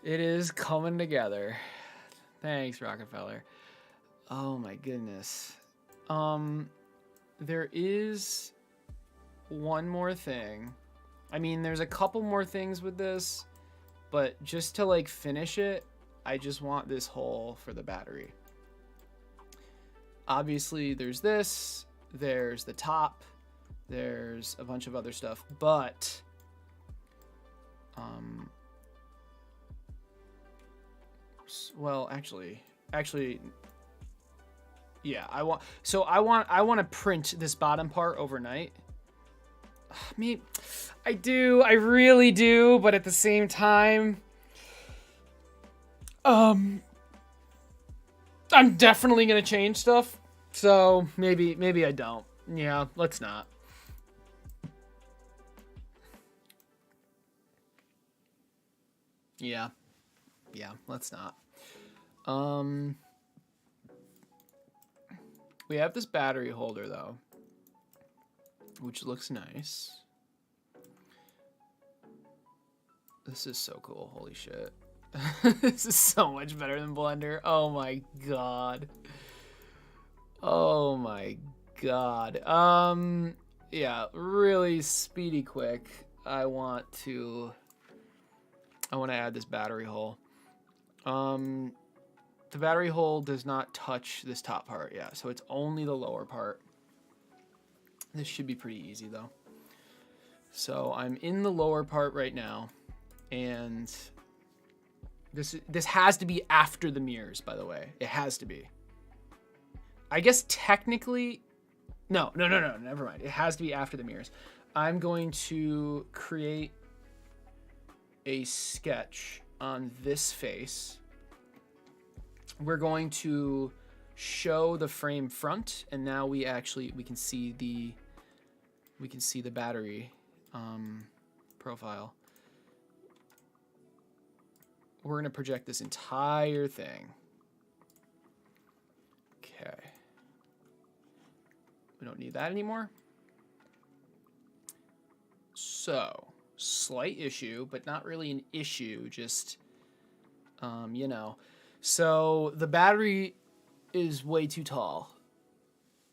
It is coming together. Thanks, Rockefeller. Oh my goodness. There is one more thing. I mean, there's a couple more things with this, but just to like finish it, I just want this hole for the battery. Obviously, there's this, there's the top, there's a bunch of other stuff, but well, actually, yeah, I want to print this bottom part overnight. I really do, but at the same time, I'm definitely gonna change stuff, so maybe I don't. Yeah, let's not. Yeah, let's not. We have this battery holder though, which looks nice. This is so cool. Holy shit. This is so much better than Blender. Oh my god. Oh my god. Yeah, really speedy quick. I want to add this battery hole. The battery hole does not touch this top part, yeah, so it's only the lower part. This should be pretty easy though. So I'm in the lower part right now, and this has to be after the mirrors, by the way. It has to be. I guess technically, no, never mind. It has to be after the mirrors. I'm going to create a sketch on this face. We're going to show the frame front, and now we can see the battery profile. We're going to project this entire thing. Okay. We don't need that anymore. So, slight issue, but not really an issue, just, you know. So, the battery is way too tall,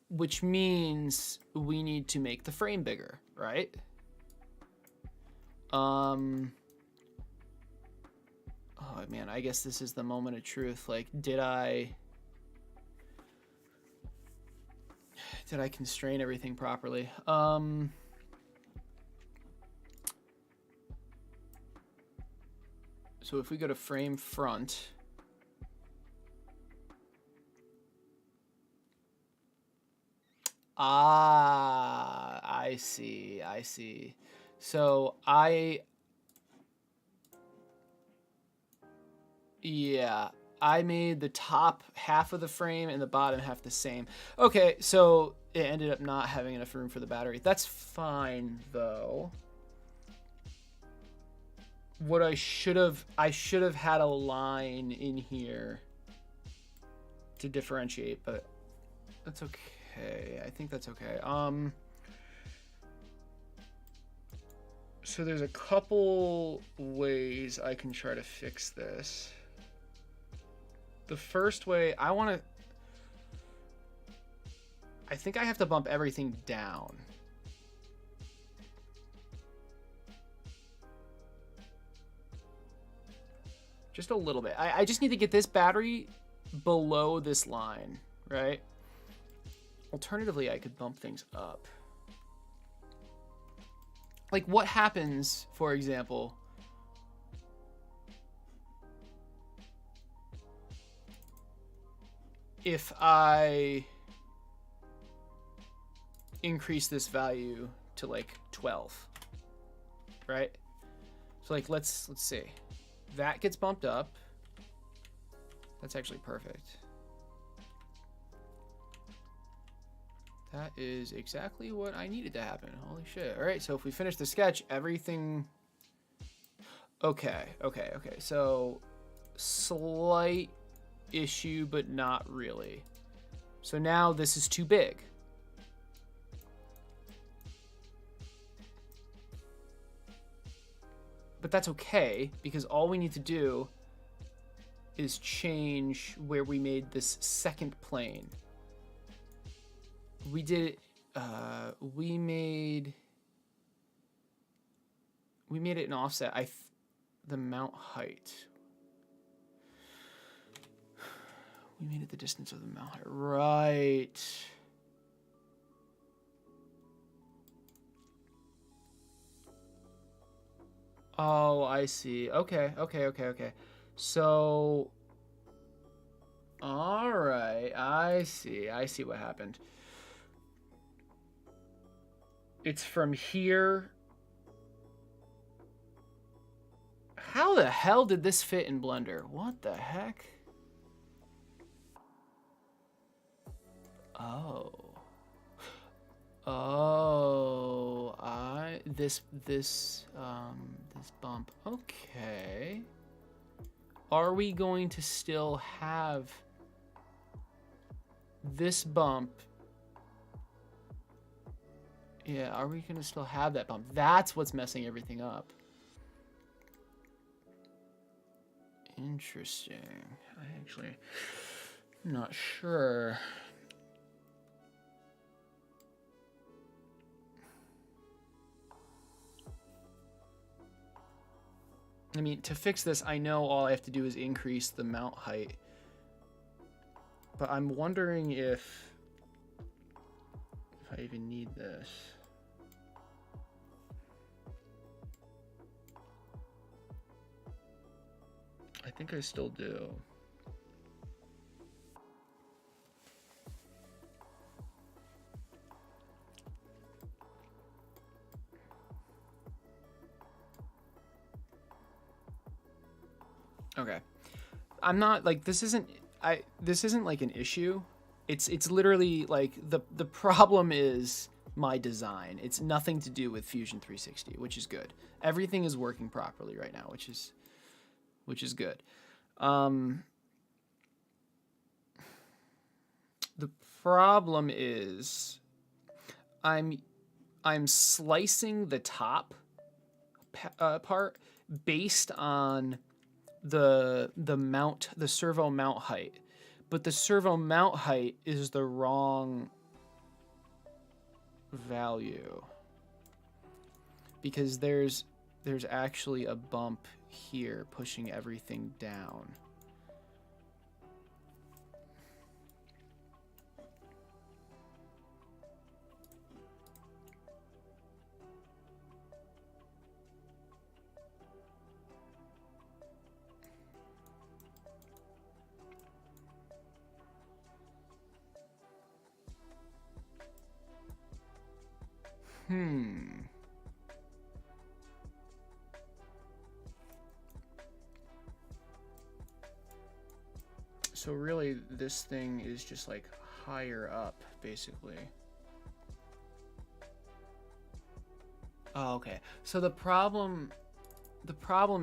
which means we need to make the frame bigger, right? Oh man, I guess this is the moment of truth. Like, did I constrain everything properly? So if we go to frame front, I see. So Yeah, I made the top half of the frame and the bottom half the same. Okay, so it ended up not having enough room for the battery. That's fine, though. What I should have had a line in here to differentiate, but that's okay. I think that's okay. So there's a couple ways I can try to fix this. The first way, I think I have to bump everything down. Just a little bit. I just need to get this battery below this line, right? Alternatively, I could bump things up. Like, what happens, for example, if I increase this value to like 12, right? So like, let's see. That gets bumped up. That's actually perfect. That is exactly what I needed to happen. Holy shit. All right, so if we finish the sketch, everything... Okay. So, slight issue, but not really. So now this is too big. But that's okay, because all we need to do is change where we made this second plane. We did, we made it an offset. The mount height. We made it the distance of the mount height. Right. Oh, I see. Okay. So, all right. I see what happened. It's from here. How the hell did this fit in Blender? What the heck? Oh, this bump. Okay. Are we going to still have this bump? Yeah, are we going to still have that bump? That's what's messing everything up. Interesting. I'm not sure. I mean, to fix this, I know all I have to do is increase the mount height. But I'm wondering if I even need this. I think I still do. Okay. I'm not like this isn't like an issue. It's literally like the problem is my design. It's nothing to do with Fusion 360, which is good. Everything is working properly right now, which is good. The problem is I'm slicing the top part based on the servo mount height, but the servo mount height is the wrong value because there's actually a bump here pushing everything down. So really, this thing is just like higher up, basically. Oh, okay. So the problem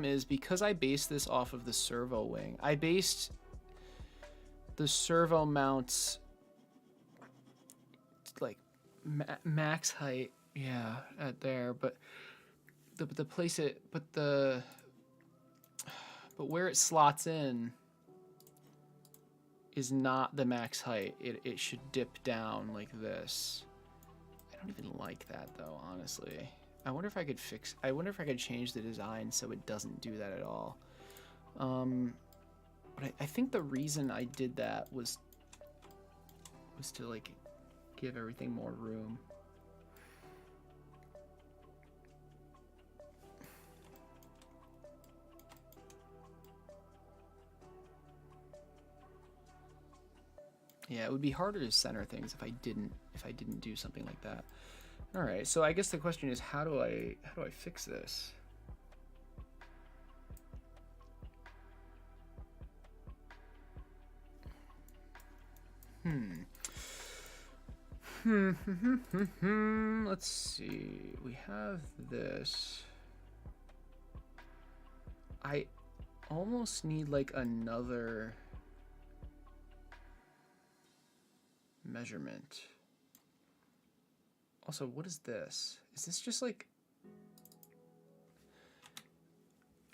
is because I based this off of the servo wing. I based the servo mounts like max height, yeah, at there, but the place it, but where it slots in is not the max height. It should dip down like this. I don't even like that though, honestly. I wonder if I could change the design so it doesn't do that at all. But I think the reason I did that was to like give everything more room. Yeah, it would be harder to center things if I didn't do something like that. All right, so I guess the question is, how do I fix this? Let's see. We have this. I almost need like another measurement. Also, what is this? Is this just like...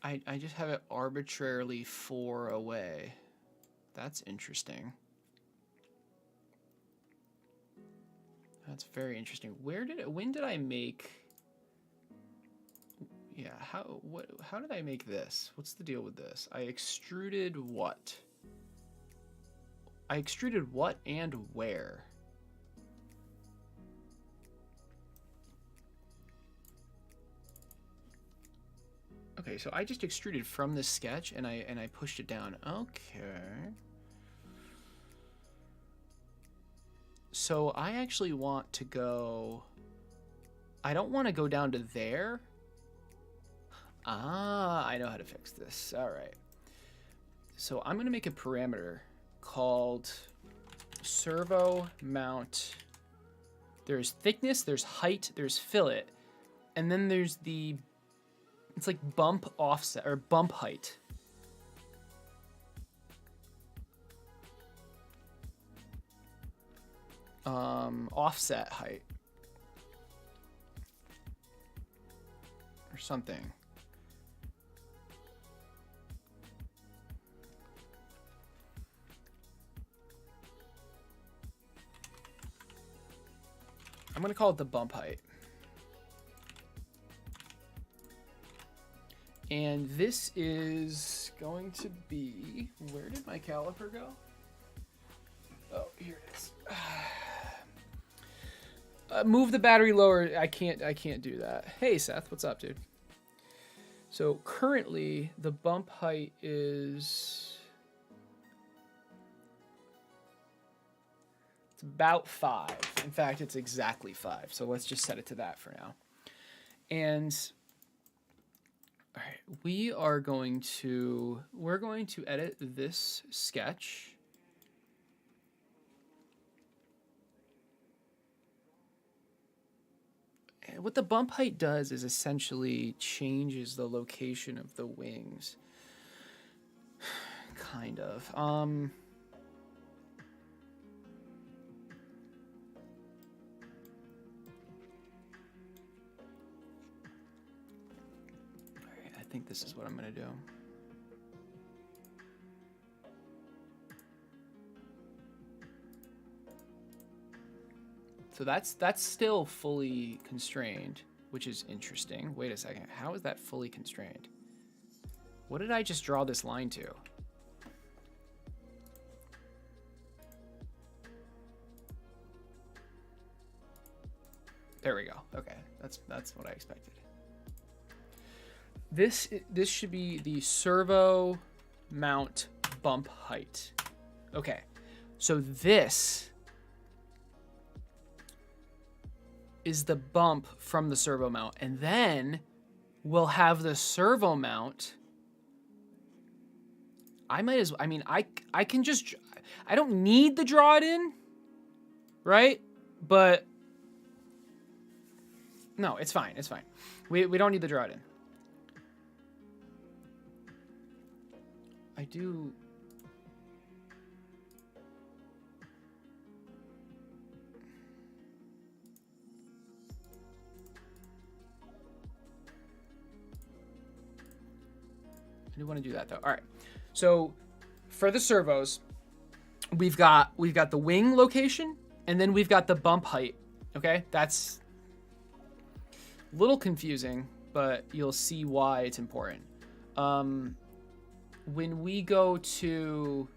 I just have it arbitrarily 4 away. That's interesting. That's very interesting. When did I make... Yeah, how did I make this? What's the deal with this? I extruded what? I extruded what and where? Okay, so I just extruded from the sketch and I pushed it down. Okay. So I actually want to go... I don't want to go down to there. Ah, I know how to fix this. All right. So I'm going to make a parameter called servo mount. There's thickness, there's height, there's fillet, and then there's the... It's like bump offset or bump height. Offset height or something. I'm gonna call it the bump height. And this is going to be, where did my caliper go? Oh, here it is. Move the battery lower. I can't do that. Hey Seth, what's up, dude? So currently the bump height is, it's about 5. In fact, it's exactly 5. So let's just set it to that for now. And all right, we're going to edit this sketch. And what the bump height does is essentially changes the location of the wings. Kind of. I think this is what I'm gonna do. So that's still fully constrained, which is interesting. Wait a second, how is that fully constrained? What did I just draw this line to? There we go. Okay, that's what I expected. This should be the servo mount bump height. Okay, so this is the bump from the servo mount, and then we'll have the servo mount. I might as well, I mean, I can just, I don't need the draw it in, right? But no, it's fine. It's fine. We don't need the draw it in. I do. I do want to do that though. All right. So for the servos, we've got the wing location and then we've got the bump height. Okay? That's a little confusing, but you'll see why it's important. When we go to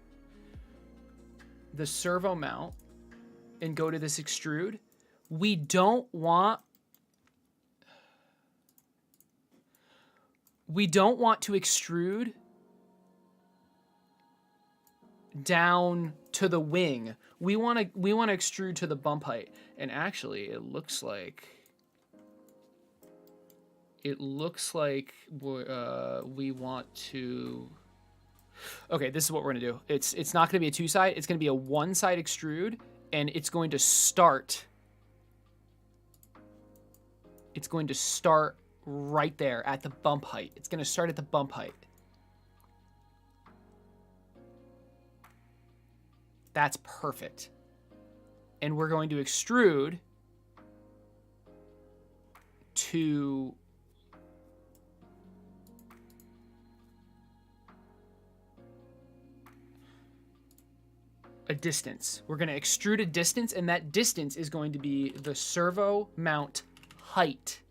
the servo mount and go to this extrude, we don't want to extrude down to the wing. We want to extrude to the bump height. And actually, it looks like we want to. Okay, this is what we're gonna do. It's not gonna be a two-side. It's gonna be a one-side extrude, and it's going to start. It's going to start right there at the bump height. It's going to start at the bump height. That's perfect. And we're going to extrude to a distance. We're going to extrude a distance, and that distance is going to be the servo mount height.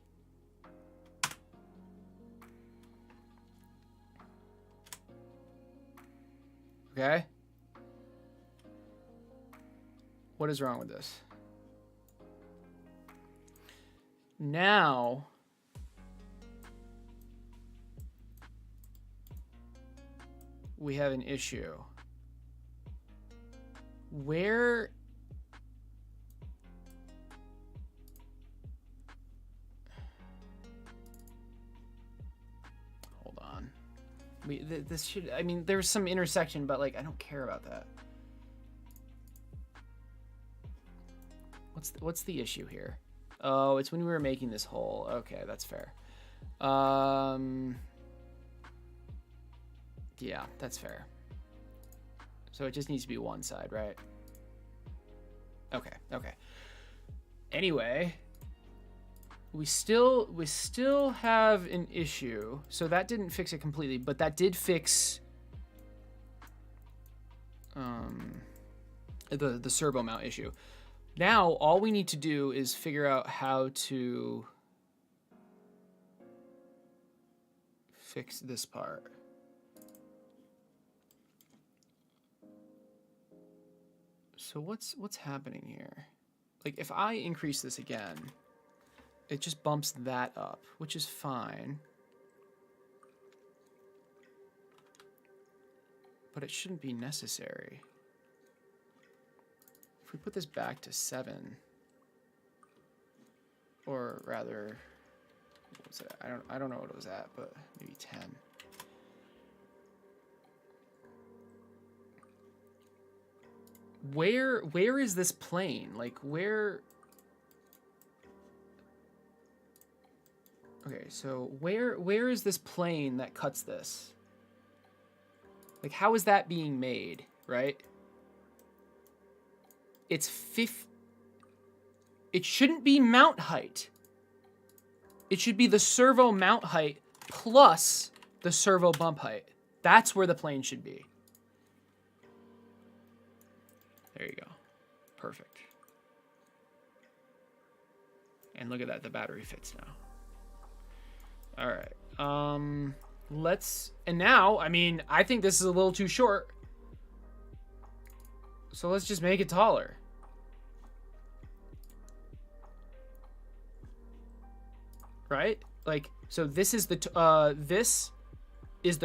Okay? What is wrong with this? Now, we have an issue. Where... Hold on. This should... I mean, there's some intersection, but, like, I don't care about that. What's the issue here? Oh, it's when we were making this hole. Okay, that's fair. Yeah, that's fair. So it just needs to be one side, right? Okay, okay. Anyway, we still have an issue. So that didn't fix it completely, but that did fix the servo mount issue. Now, all we need to do is figure out how to fix this part. So what's happening here? Like, if I increase this again, it just bumps that up, which is fine. But it shouldn't be necessary. If we put this back to 7, or rather, what was it? I don't know what it was at, but maybe 10. Where is this plane? Like, where? Okay, so where is this plane that cuts this? Like, how is that being made, right? It's it shouldn't be mount height. It should be the servo mount height plus the servo bump height. That's where the plane should be. There you go. Perfect. And look at that, the battery fits now. All right. And now, I mean, I think this is a little too short. So let's just make it taller. Right? Like, so this is the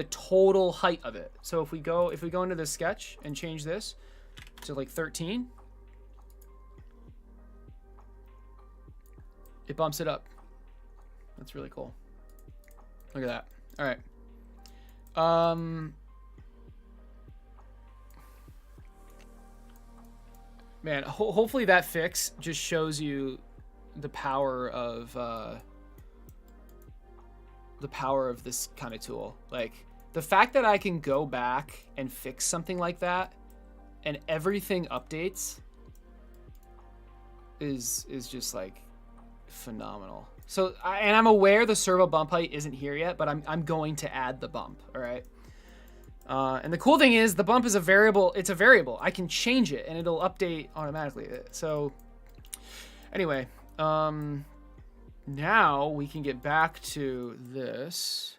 total height of it. So if we go into the sketch and change this to like 13, it bumps it up. That's really cool. Look at that. All right. Man, hopefully that fix just shows you the power of this kind of tool. Like, the fact that I can go back and fix something like that and everything updates is just like phenomenal. So, and I'm aware the servo bump height isn't here yet, but I'm going to add the bump. All right. And the cool thing is the bump is a variable. It's a variable. I can change it and it'll update automatically. So anyway, now we can get back to this.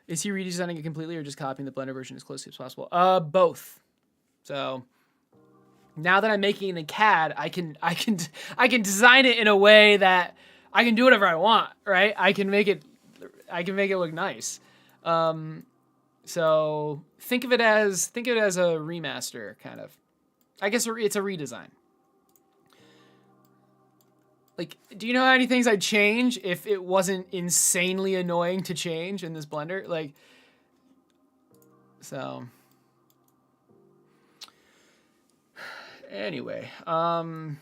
Is he redesigning it completely or just copying the Blender version as closely as possible? Both. So now that I'm making it in CAD, I can design it in a way that I can do whatever I want, right? I can make it look nice. So think of it as a remaster, kind of. I guess it's a redesign. Like, do you know how many things I'd change if it wasn't insanely annoying to change in this Blender? Like, so anyway, so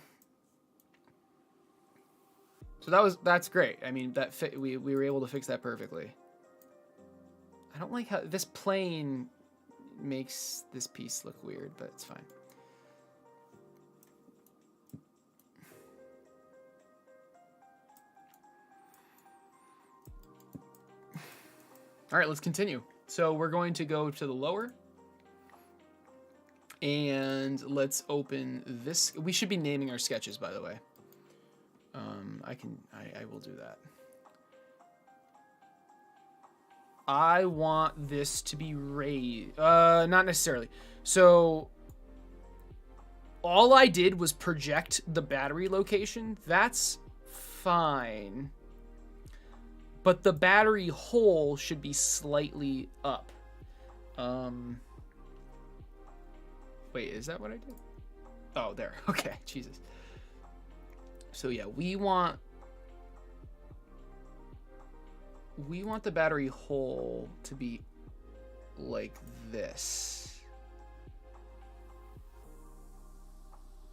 that's great. I mean, we were able to fix that perfectly. I don't like how this plane makes this piece look weird, but it's fine. All right, let's continue. So we're going to go to the lower and let's open this. We should be naming our sketches, by the way. I will do that. I want this to be raised. Not necessarily. So all I did was project the battery location. That's fine. But the battery hole should be slightly up. Wait, is that what I did? Oh, there. Okay, Jesus. So yeah, we want the battery hole to be like this.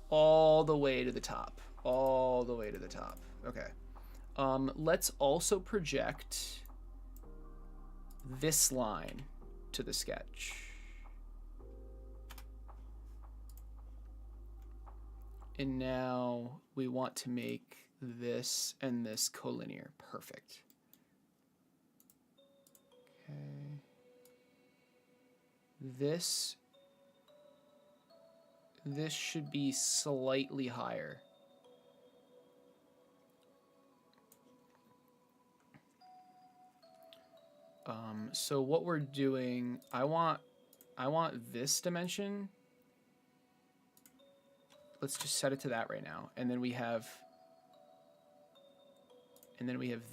All the way to the top. All the way to the top. Okay. Let's also project this line to the sketch. And now we want to make this and this collinear. Perfect. Okay. This should be slightly higher. So what we're doing, I want this dimension. Let's just set it to that right now. And then we have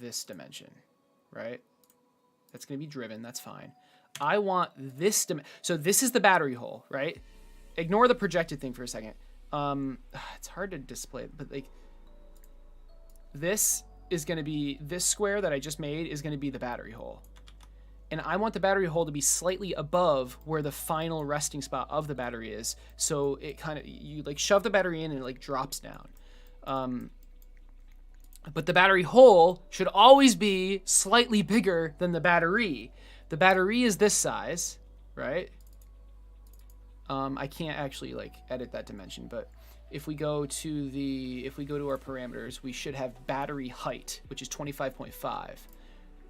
this dimension, right? That's going to be driven. That's fine. I want this so this is the battery hole, right? Ignore the projected thing for a second. It's hard to display, but like this square that I just made is going to be the battery hole. And I want the battery hole to be slightly above where the final resting spot of the battery is. So it kind of, you like shove the battery in and it like drops down. But the battery hole should always be slightly bigger than the battery. The battery is this size, right? I can't actually like edit that dimension, but if we go to our parameters, we should have battery height, which is 25.5.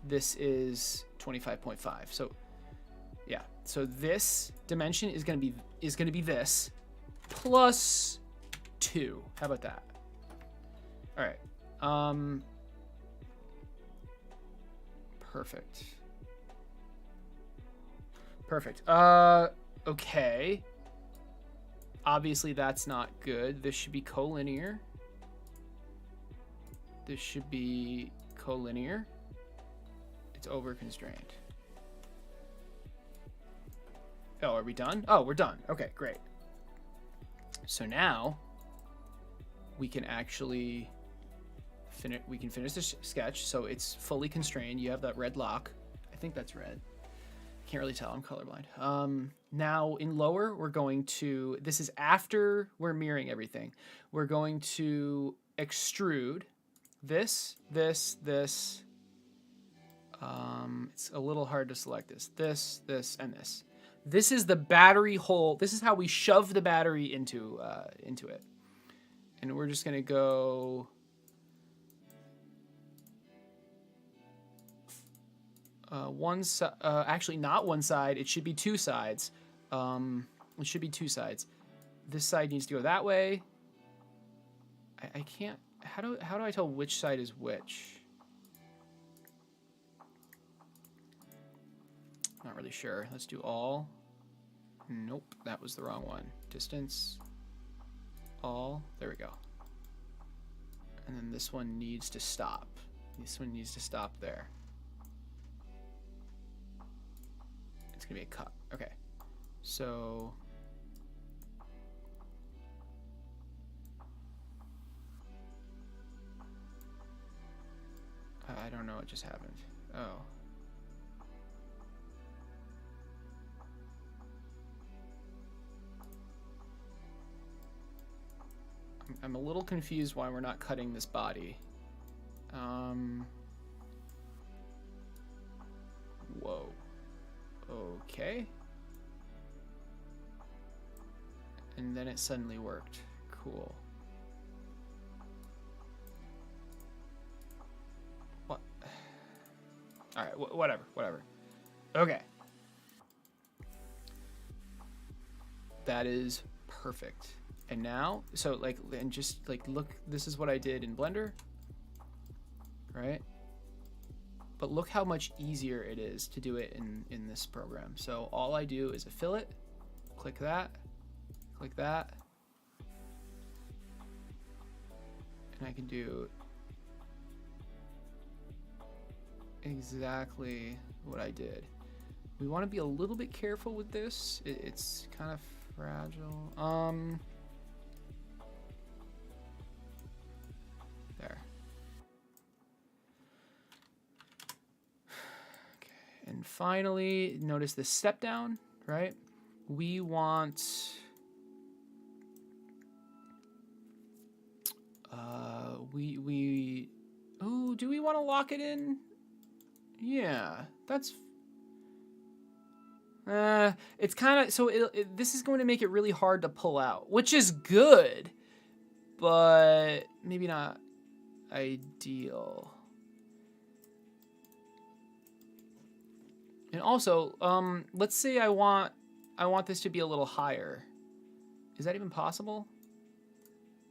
This is 25.5. So yeah, so this dimension is going to be this plus 2. How about that? All right. Perfect. Okay. Obviously that's not good. This should be collinear. This should be collinear. It's over constrained. Oh, are we done? Oh, we're done. Okay, great. So now we can actually finish this sketch. So it's fully constrained. You have that red lock. I think that's red. Can't really tell. I'm colorblind. Now in lower, we're going to, this is after we're mirroring everything. We're going to extrude this. It's a little hard to select this, and this. This is the battery hole. This is how we shove the battery into it. And we're just gonna go one side. Actually, not one side. It should be two sides. It should be two sides. This side needs to go that way. I can't. How do I tell which side is which? Not really sure. Let's do all. Nope, that was the wrong one. Distance. All. There we go. And then this one needs to stop. This one needs to stop there. It's gonna be a cut. Okay. So I don't know what just happened. Oh. I'm a little confused why we're not cutting this body. Whoa. Okay. And then it suddenly worked. Cool. What? All right, whatever. Okay. That is perfect. And now, so like, and just like, look, this is what I did in Blender, right? But look how much easier it is to do it in this program. So all I do is a fillet, click that, and I can do exactly what I did. We want to be a little bit careful with this. It's kind of fragile. There. Okay. And finally, notice the step down, right? We want oh, do we want to lock it in? Yeah, that's it's kind of, so this is going to make it really hard to pull out, which is good, but maybe not ideal. And also, let's say I want this to be a little higher. Is that even possible?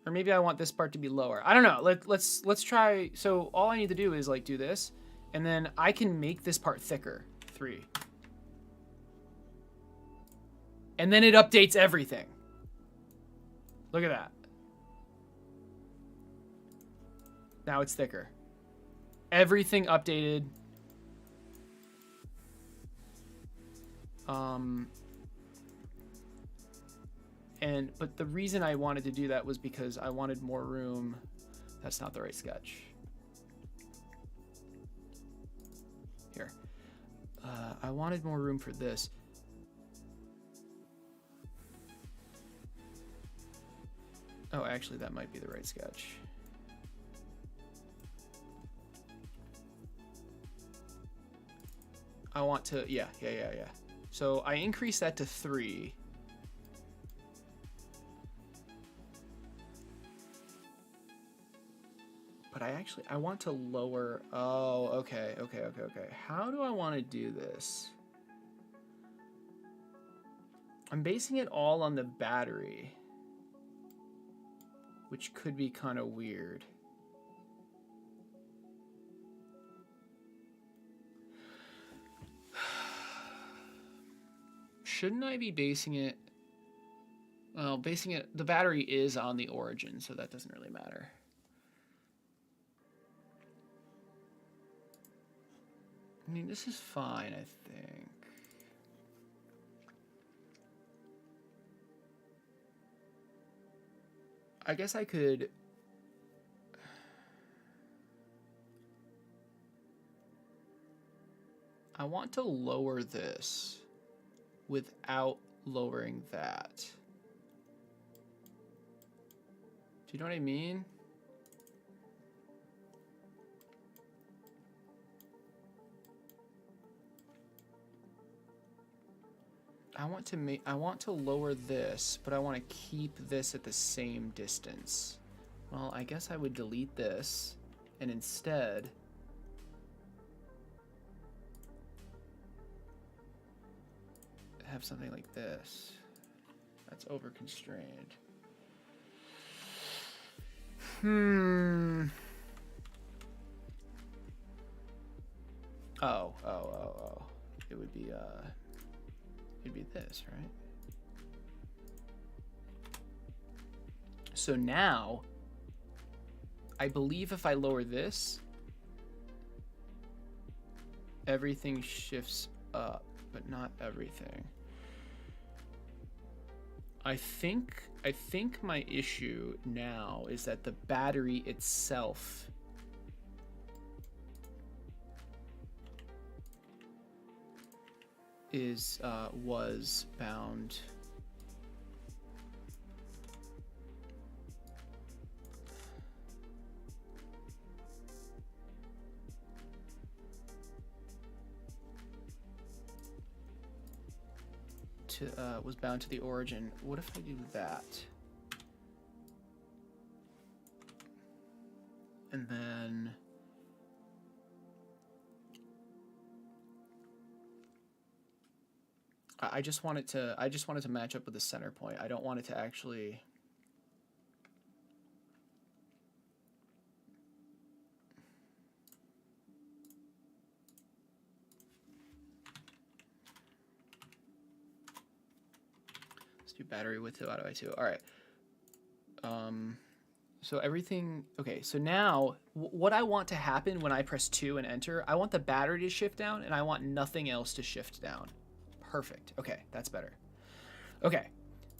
Or maybe I want this part to be lower. I don't know. Let's try. So all I need to do is like do this, and then I can make this part thicker. 3. And then it updates everything. Look at that. Now it's thicker. Everything updated. But the reason I wanted to do that was because I wanted more room. That's not the right sketch. Here. I wanted more room for this. Oh, actually, that might be the right sketch. I want to, yeah. So I increase that to 3. But I want to lower, oh, okay. How do I want to do this? I'm basing it all on the battery, which could be kind of weird. Shouldn't I be basing it? Well, the battery is on the origin, so that doesn't really matter. I mean, this is fine, I think. I guess I could... I want to lower this without lowering that. Do you know what I mean? I want to lower this, but I want to keep this at the same distance. Well, I guess I would delete this and instead have something like this. That's over constrained. Oh. It would be it'd be this, right? So now I believe if I lower this, everything shifts up, but not everything. I think my issue now is that the battery itself was bound to the origin. What if I do that? And then I just want it to match up with the center point. I don't want it to actually do battery width divided by 2. All right. So everything, okay, so now what I want to happen when I press 2 and enter, I want the battery to shift down and I want nothing else to shift down. Perfect. Okay, that's better. Okay,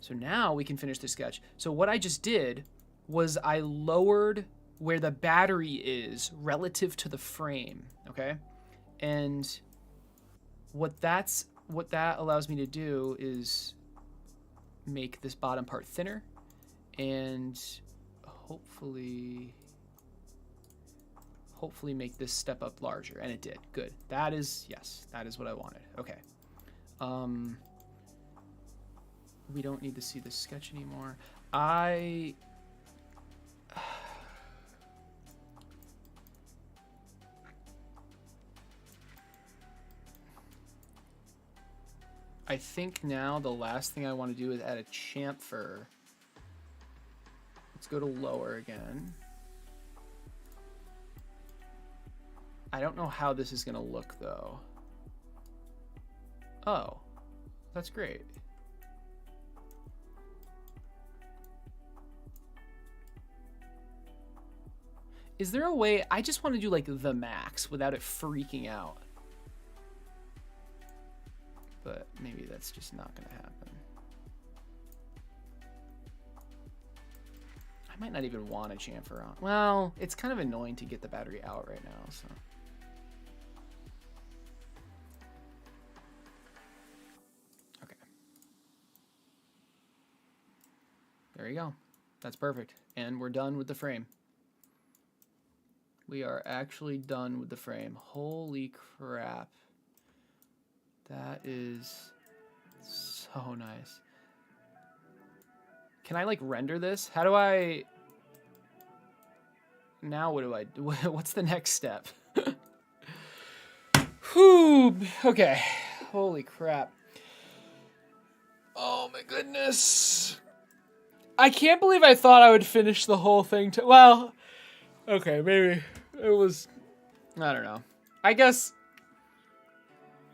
so now we can finish the sketch. So what I just did was I lowered where the battery is relative to the frame, okay? And what that allows me to do is make this bottom part thinner and hopefully make this step up larger. And it did. Good. That is, yes, that is what I wanted. Okay. We don't need to see this sketch anymore. I think now the last thing I want to do is add a chamfer. Let's go to lower again. I don't know how this is going to look though. Oh, that's great. Is there a way, I just want to do like the max without it freaking out. But maybe that's just not going to happen. I might not even want a chamfer on. Well, it's kind of annoying to get the battery out right now, so. Okay. There you go. That's perfect. And we're done with the frame. We are actually done with the frame. Holy crap. That is so nice. Can I like render this? How do I... Now what do I do? What's the next step? Whew. Okay. Holy crap. Oh my goodness. I can't believe I thought I would finish the whole thing. Well, okay, maybe it was... I don't know. I guess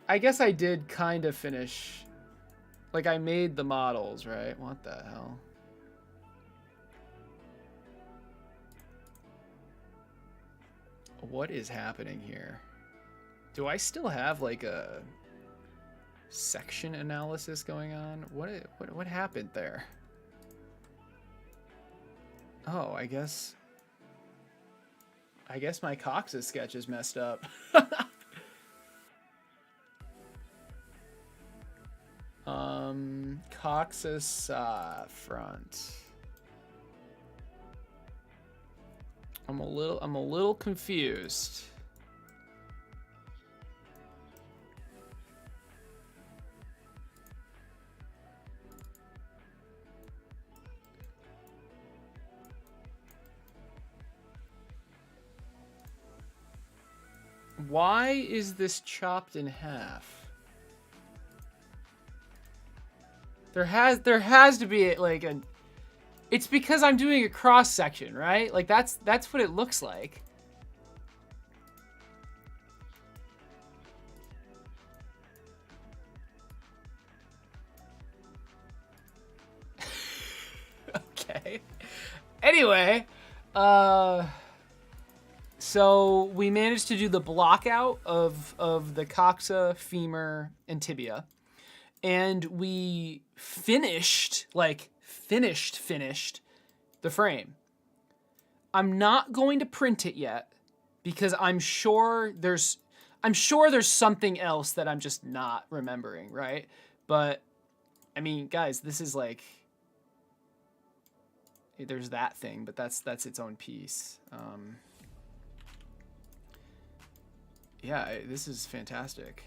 I did kind of finish. Like, I made the models, right? What the hell? What is happening here? Do I still have, like, a section analysis going on? What happened there? Oh, I guess my Cox's sketch is messed up. Coxus front. I'm a little confused. Why is this chopped in half? There has to be like a. It's because I'm doing a cross section, right? Like that's what it looks like. Okay. Anyway, so we managed to do the block out of the coxa, femur, and tibia. And we finished the frame. I'm not going to print it yet because I'm sure there's something else that I'm just not remembering, right? But I mean, guys, this is like there's that thing, but that's its own piece. Yeah, this is fantastic.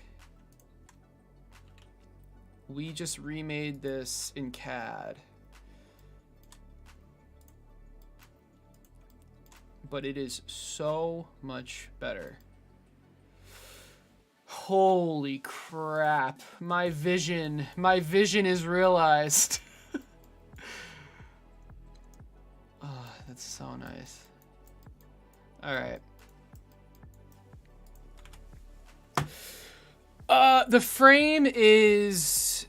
We just remade this in CAD. But it is so much better. Holy crap. My vision is realized. Oh, that's so nice. All right. The frame is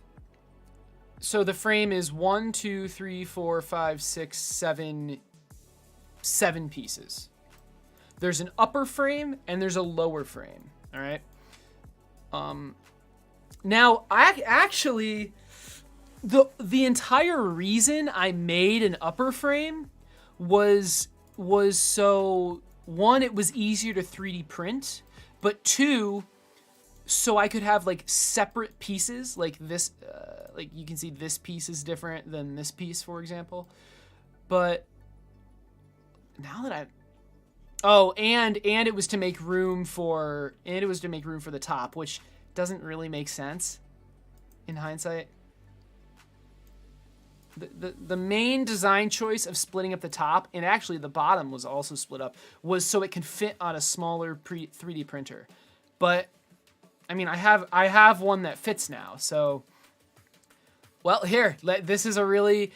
1, 2, 3, 4, 5, 6, 7 pieces. There's an upper frame and there's a lower frame. All right. Now I actually the entire reason I made an upper frame was so, one, it was easier to 3D print, but two, so I could have like separate pieces, like this, like you can see this piece is different than this piece, for example. But now that and it was to make room for the top, which doesn't really make sense in hindsight. The main design choice of splitting up the top, and actually the bottom was also split up, was so it can fit on a smaller 3D printer. But I mean, I have one that fits now, so. Well, here, this is a really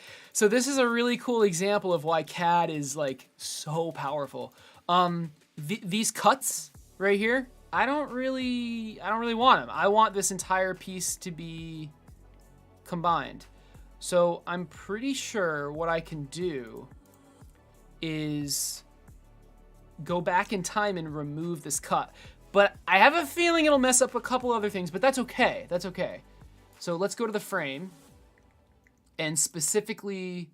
cool example of why CAD is like so powerful. These cuts right here, I don't really want them. I want this entire piece to be combined. So I'm pretty sure what I can do is go back in time and remove this cut. But I have a feeling it'll mess up a couple other things, but that's okay. That's okay. So let's go to the frame and specifically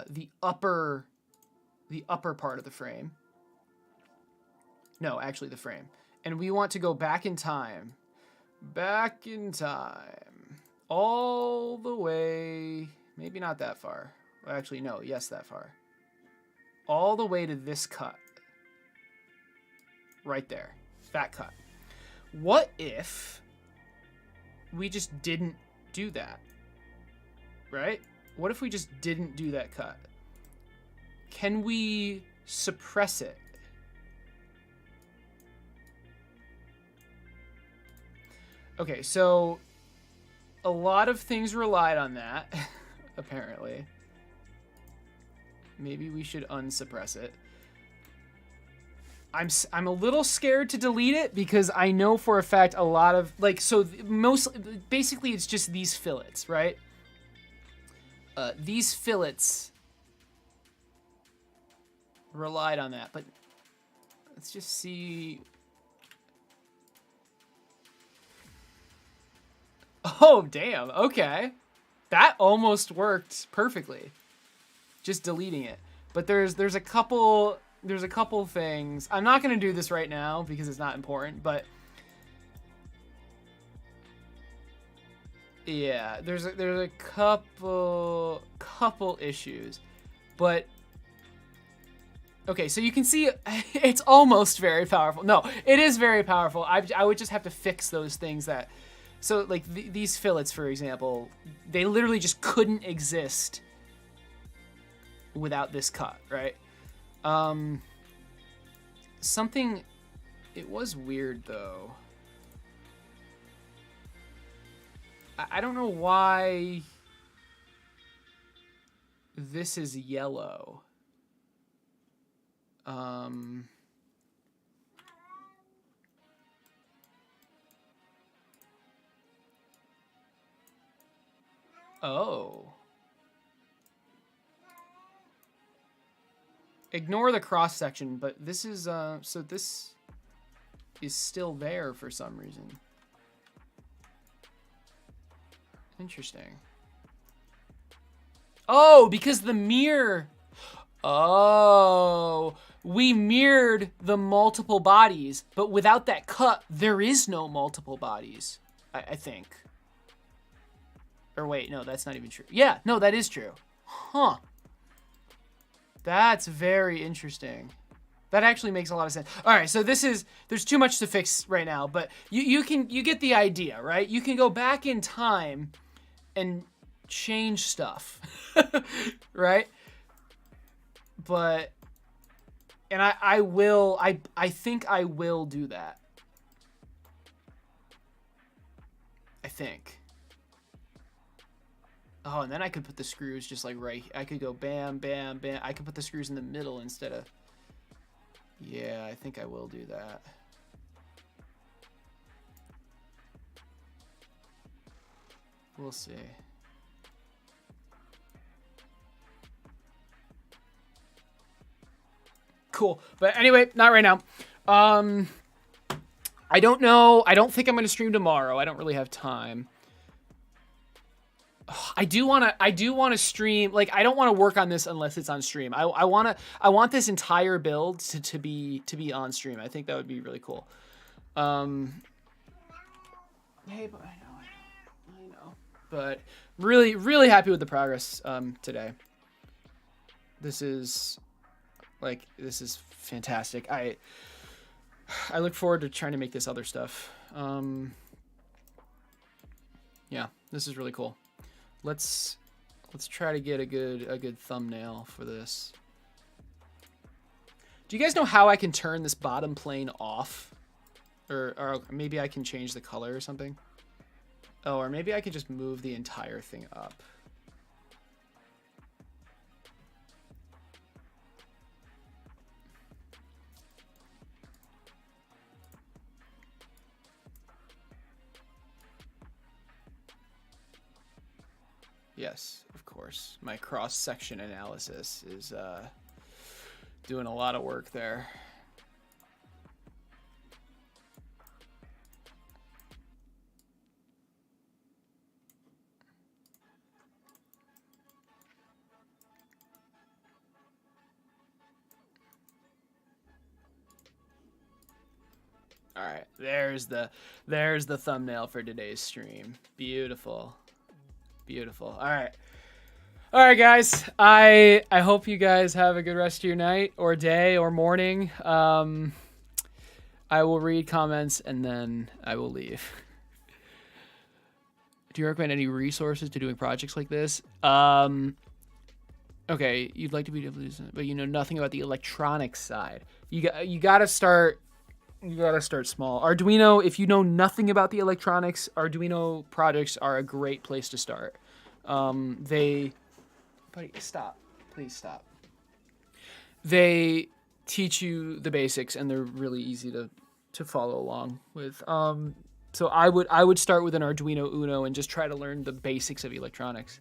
the upper part of the frame. No, actually the frame. And we want to go back in time. Back in time. All the way, maybe not that far. Well, actually, no, yes, that far. All the way to this cut. Right there. That cut. What if we just didn't do that? Right? What if we just didn't do that cut? Can we suppress it? Okay, so a lot of things relied on that, apparently. Maybe we should unsuppress it. I'm a little scared to delete it because I know for a fact a lot of, like, so basically it's just these fillets, right? These fillets relied on that, but let's just see. Oh, damn. Okay. That almost worked perfectly. Just deleting it. But there's a couple things. I'm not going to do this right now because it's not important, but Yeah, there's a couple issues, but okay, so you can see it's almost very powerful. No, it is very powerful. I would just have to fix those things that, so like these fillets, for example, they literally just couldn't exist without this cut, right? Something, it was weird though. I don't know why this is yellow. Oh. Ignore the cross section, but this is, so this is still there for some reason. Interesting. Oh, because the mirror. Oh, we mirrored the multiple bodies, but without that cut, there is no multiple bodies, I think. Or wait, no, that's not even true. Yeah, no, that is true. Huh. That's very interesting. That actually makes a lot of sense. All right, so there's too much to fix right now, but you get the idea, right? You can go back in time and change stuff, right? But, and I think I will do that. I think. Oh, and then I could put the screws just like right, I could go bam, bam, bam. I could put the screws in the middle instead of, yeah, I think I will do that. We'll see. Cool. But anyway, not right now. I don't know. I don't think I'm going to stream tomorrow. I don't really have time. I do want to stream. Like, I don't want to work on this unless it's on stream. I want this entire build to be on stream. I think that would be really cool. Hey, but I know. But really, really happy with the progress today. This is fantastic. I look forward to trying to make this other stuff. Yeah, this is really cool. Let's try to get a good thumbnail for this. Do you guys know how I can turn this bottom plane off? Or maybe I can change the color or something? Oh, or maybe I could just move the entire thing up. Yes, of course. My cross-section analysis is doing a lot of work there. All right, there's the thumbnail for today's stream. Beautiful. Beautiful. All right, guys. I hope you guys have a good rest of your night or day or morning. I will read comments and then I will leave. Do you recommend any resources to doing projects like this? Okay, you'd like to be able to do something, but you know nothing about the electronics side. You gotta start. You gotta start small. Arduino, if you know nothing about the electronics, Arduino projects are a great place to start. Buddy, stop. Please stop. They teach you the basics and they're really easy to follow along with. So I would start with an Arduino Uno and just try to learn the basics of electronics.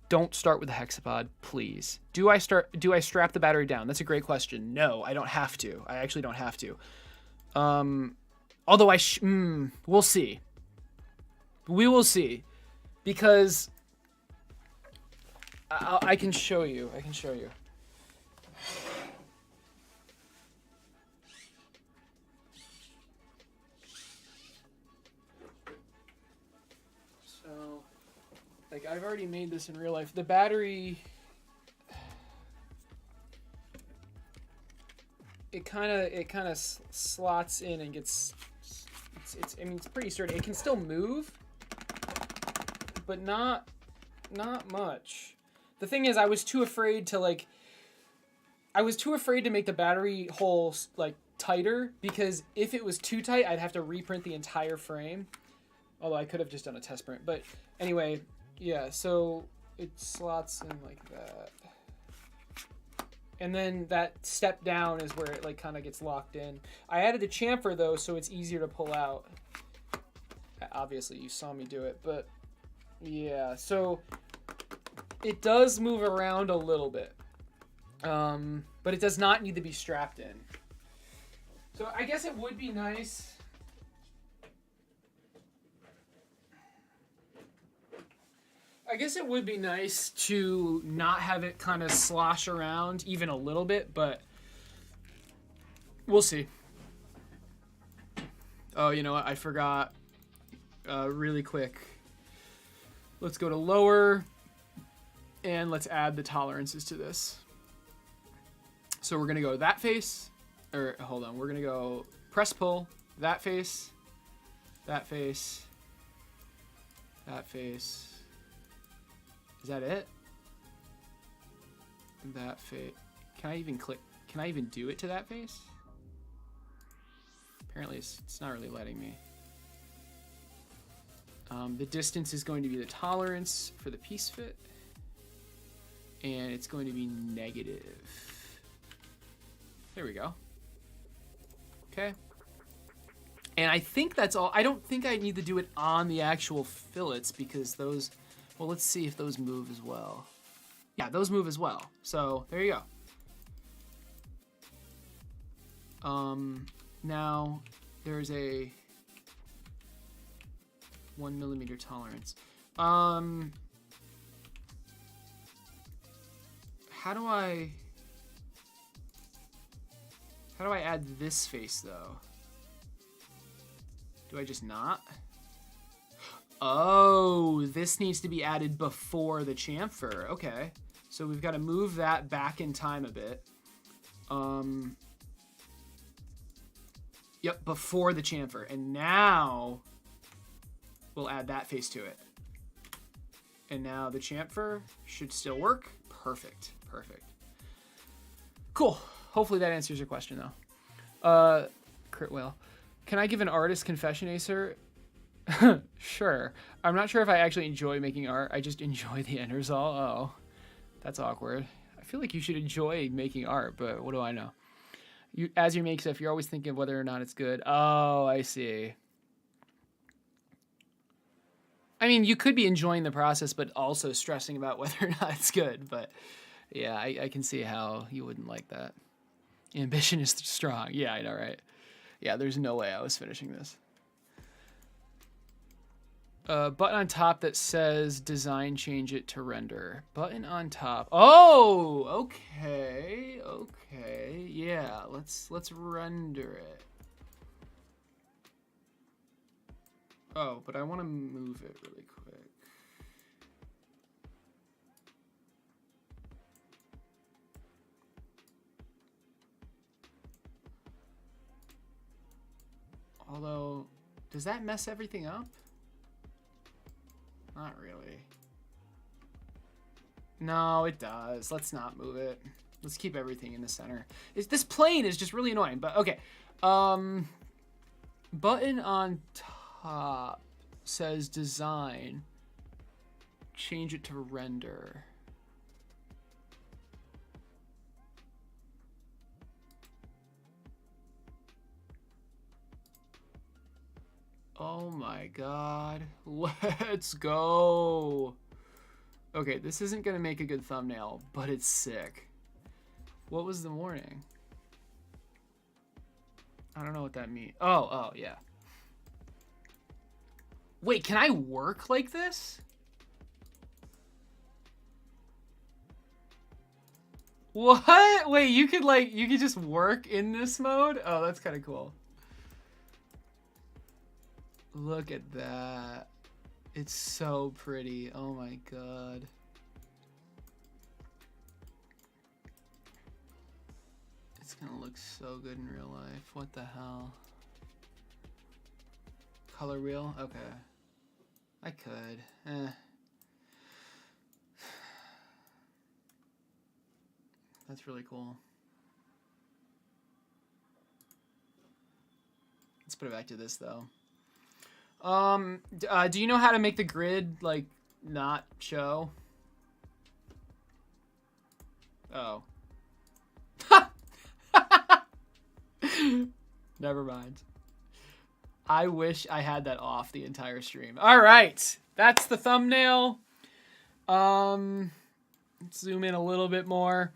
Don't start with the Hexapod, please. Do I strap the battery down? That's a great question. No, I don't have to. I actually don't have to. Although we'll see. We will see. Because I can show you. I can show you. Like, I've already made this in real life. The battery... It kind of slots in and gets... I mean, it's pretty sturdy. It can still move, but not much. The thing is, I was too afraid to, like... I was too afraid to make the battery hole, like, tighter, because if it was too tight, I'd have to reprint the entire frame. Although I could have just done a test print. But anyway, yeah, so it slots in like that. And then that step down is where it like kind of gets locked in. I added the chamfer though, so it's easier to pull out. Obviously you saw me do it, but yeah, so it does move around a little bit. But it does not need to be strapped in. So I guess it would be nice. I guess it would be nice to not have it kind of slosh around even a little bit, but we'll see. Oh, you know what? I forgot. Really quick. Let's go to lower, and let's add the tolerances to this. So we're going to go that face, or hold on. We're going to go press pull, that face, that face, that face. Is that it? That face. Can I even click? Can I even do it to that face? Apparently it's not really letting me. The distance is going to be the tolerance for the piece fit. And it's going to be negative. There we go. Okay. And I think that's all. I don't think I need to do it on the actual fillets because those... Well, let's see if those move as well. Yeah, those move as well. So there you go. Now there's a 1 millimeter tolerance. How do I add this face though? Do I just not? Oh, this needs to be added before the chamfer. Okay. So we've got to move that back in time a bit. Yep, before the chamfer. And now we'll add that face to it. And now the chamfer should still work. Perfect. Perfect. Cool. Hopefully that answers your question though. Crit Whale. Can I give an artist confession, Acer? Sure. I'm not sure if I actually enjoy making art. I just enjoy the end result. Oh, that's awkward. I feel like you should enjoy making art, but what do I know? As you make stuff, you're always thinking of whether or not it's good. Oh, I see. I mean, you could be enjoying the process, but also stressing about whether or not it's good. But yeah, I can see how you wouldn't like that. Ambition is strong. Yeah, I know, right? Yeah, there's no way I was finishing this. Button on top that says design, change it to render. Button on top. Oh, okay. Okay. Yeah, let's render it. Oh, but I want to move it really quick. Although, does that mess everything up? Not really. No, it does. Let's not move it. Let's keep everything in the center. This plane is just really annoying, but okay. Button on top says design. Change it to render. Oh my god. Let's go. Okay, this isn't gonna make a good thumbnail, but it's sick. What was the warning? I don't know what that means. Oh, yeah. Wait, can I work like this? What? Wait, you could just work in this mode? Oh, that's kind of cool. Look at that. It's so pretty. Oh my god. It's gonna look so good in real life. What the hell? Color wheel? Okay. I could. That's really cool. Let's put it back to this though. Do you know how to make the grid like not show? Oh. Never mind. I wish I had that off the entire stream. All right, that's the thumbnail. Let's zoom in a little bit more.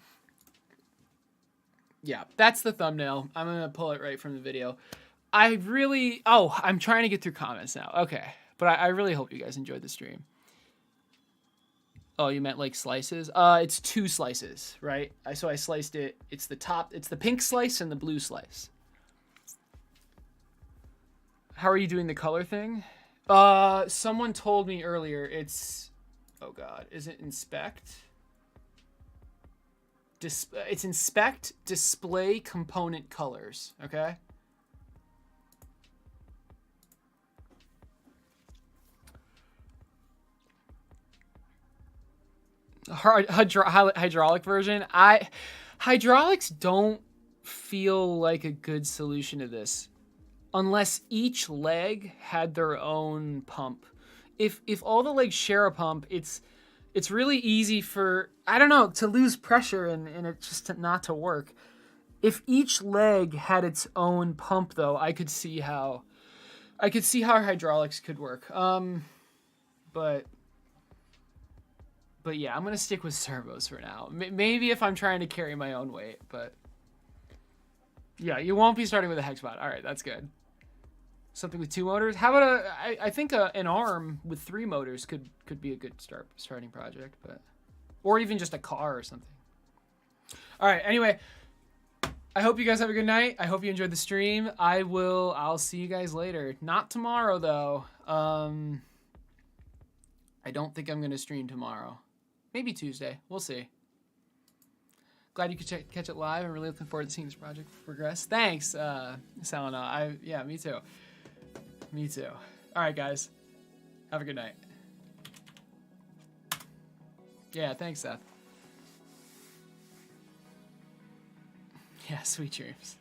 Yeah, that's the thumbnail. I'm gonna pull it right from the video. I'm trying to get through comments now. Okay, but I really hope you guys enjoyed the stream. Oh, you meant like slices? It's 2 slices, right? So I sliced it. It's the top. It's the pink slice and the blue slice. How are you doing the color thing? Someone told me earlier it's, oh god, is it inspect? It's inspect, display, component colors, okay? Hydraulic version. Hydraulics don't feel like a good solution to this. Unless each leg had their own pump. If all the legs share a pump, it's really easy for, I don't know, to lose pressure and it just not to work. If each leg had its own pump though, I could see how hydraulics could work. But yeah, I'm gonna stick with servos for now. Maybe if I'm trying to carry my own weight, but yeah, you won't be starting with a Hexapod. All right, that's good. Something with 2 motors. How about I think an arm with 3 motors could be a good starting project, but or even just a car or something. All right. Anyway, I hope you guys have a good night. I hope you enjoyed the stream. I'll see you guys later. Not tomorrow though. I don't think I'm gonna stream tomorrow. Maybe Tuesday. We'll see. Glad you could catch it live. I'm really looking forward to seeing this project progress. Thanks, Salina. Yeah, me too. Me too. All right, guys. Have a good night. Yeah, thanks, Seth. Yeah, sweet dreams.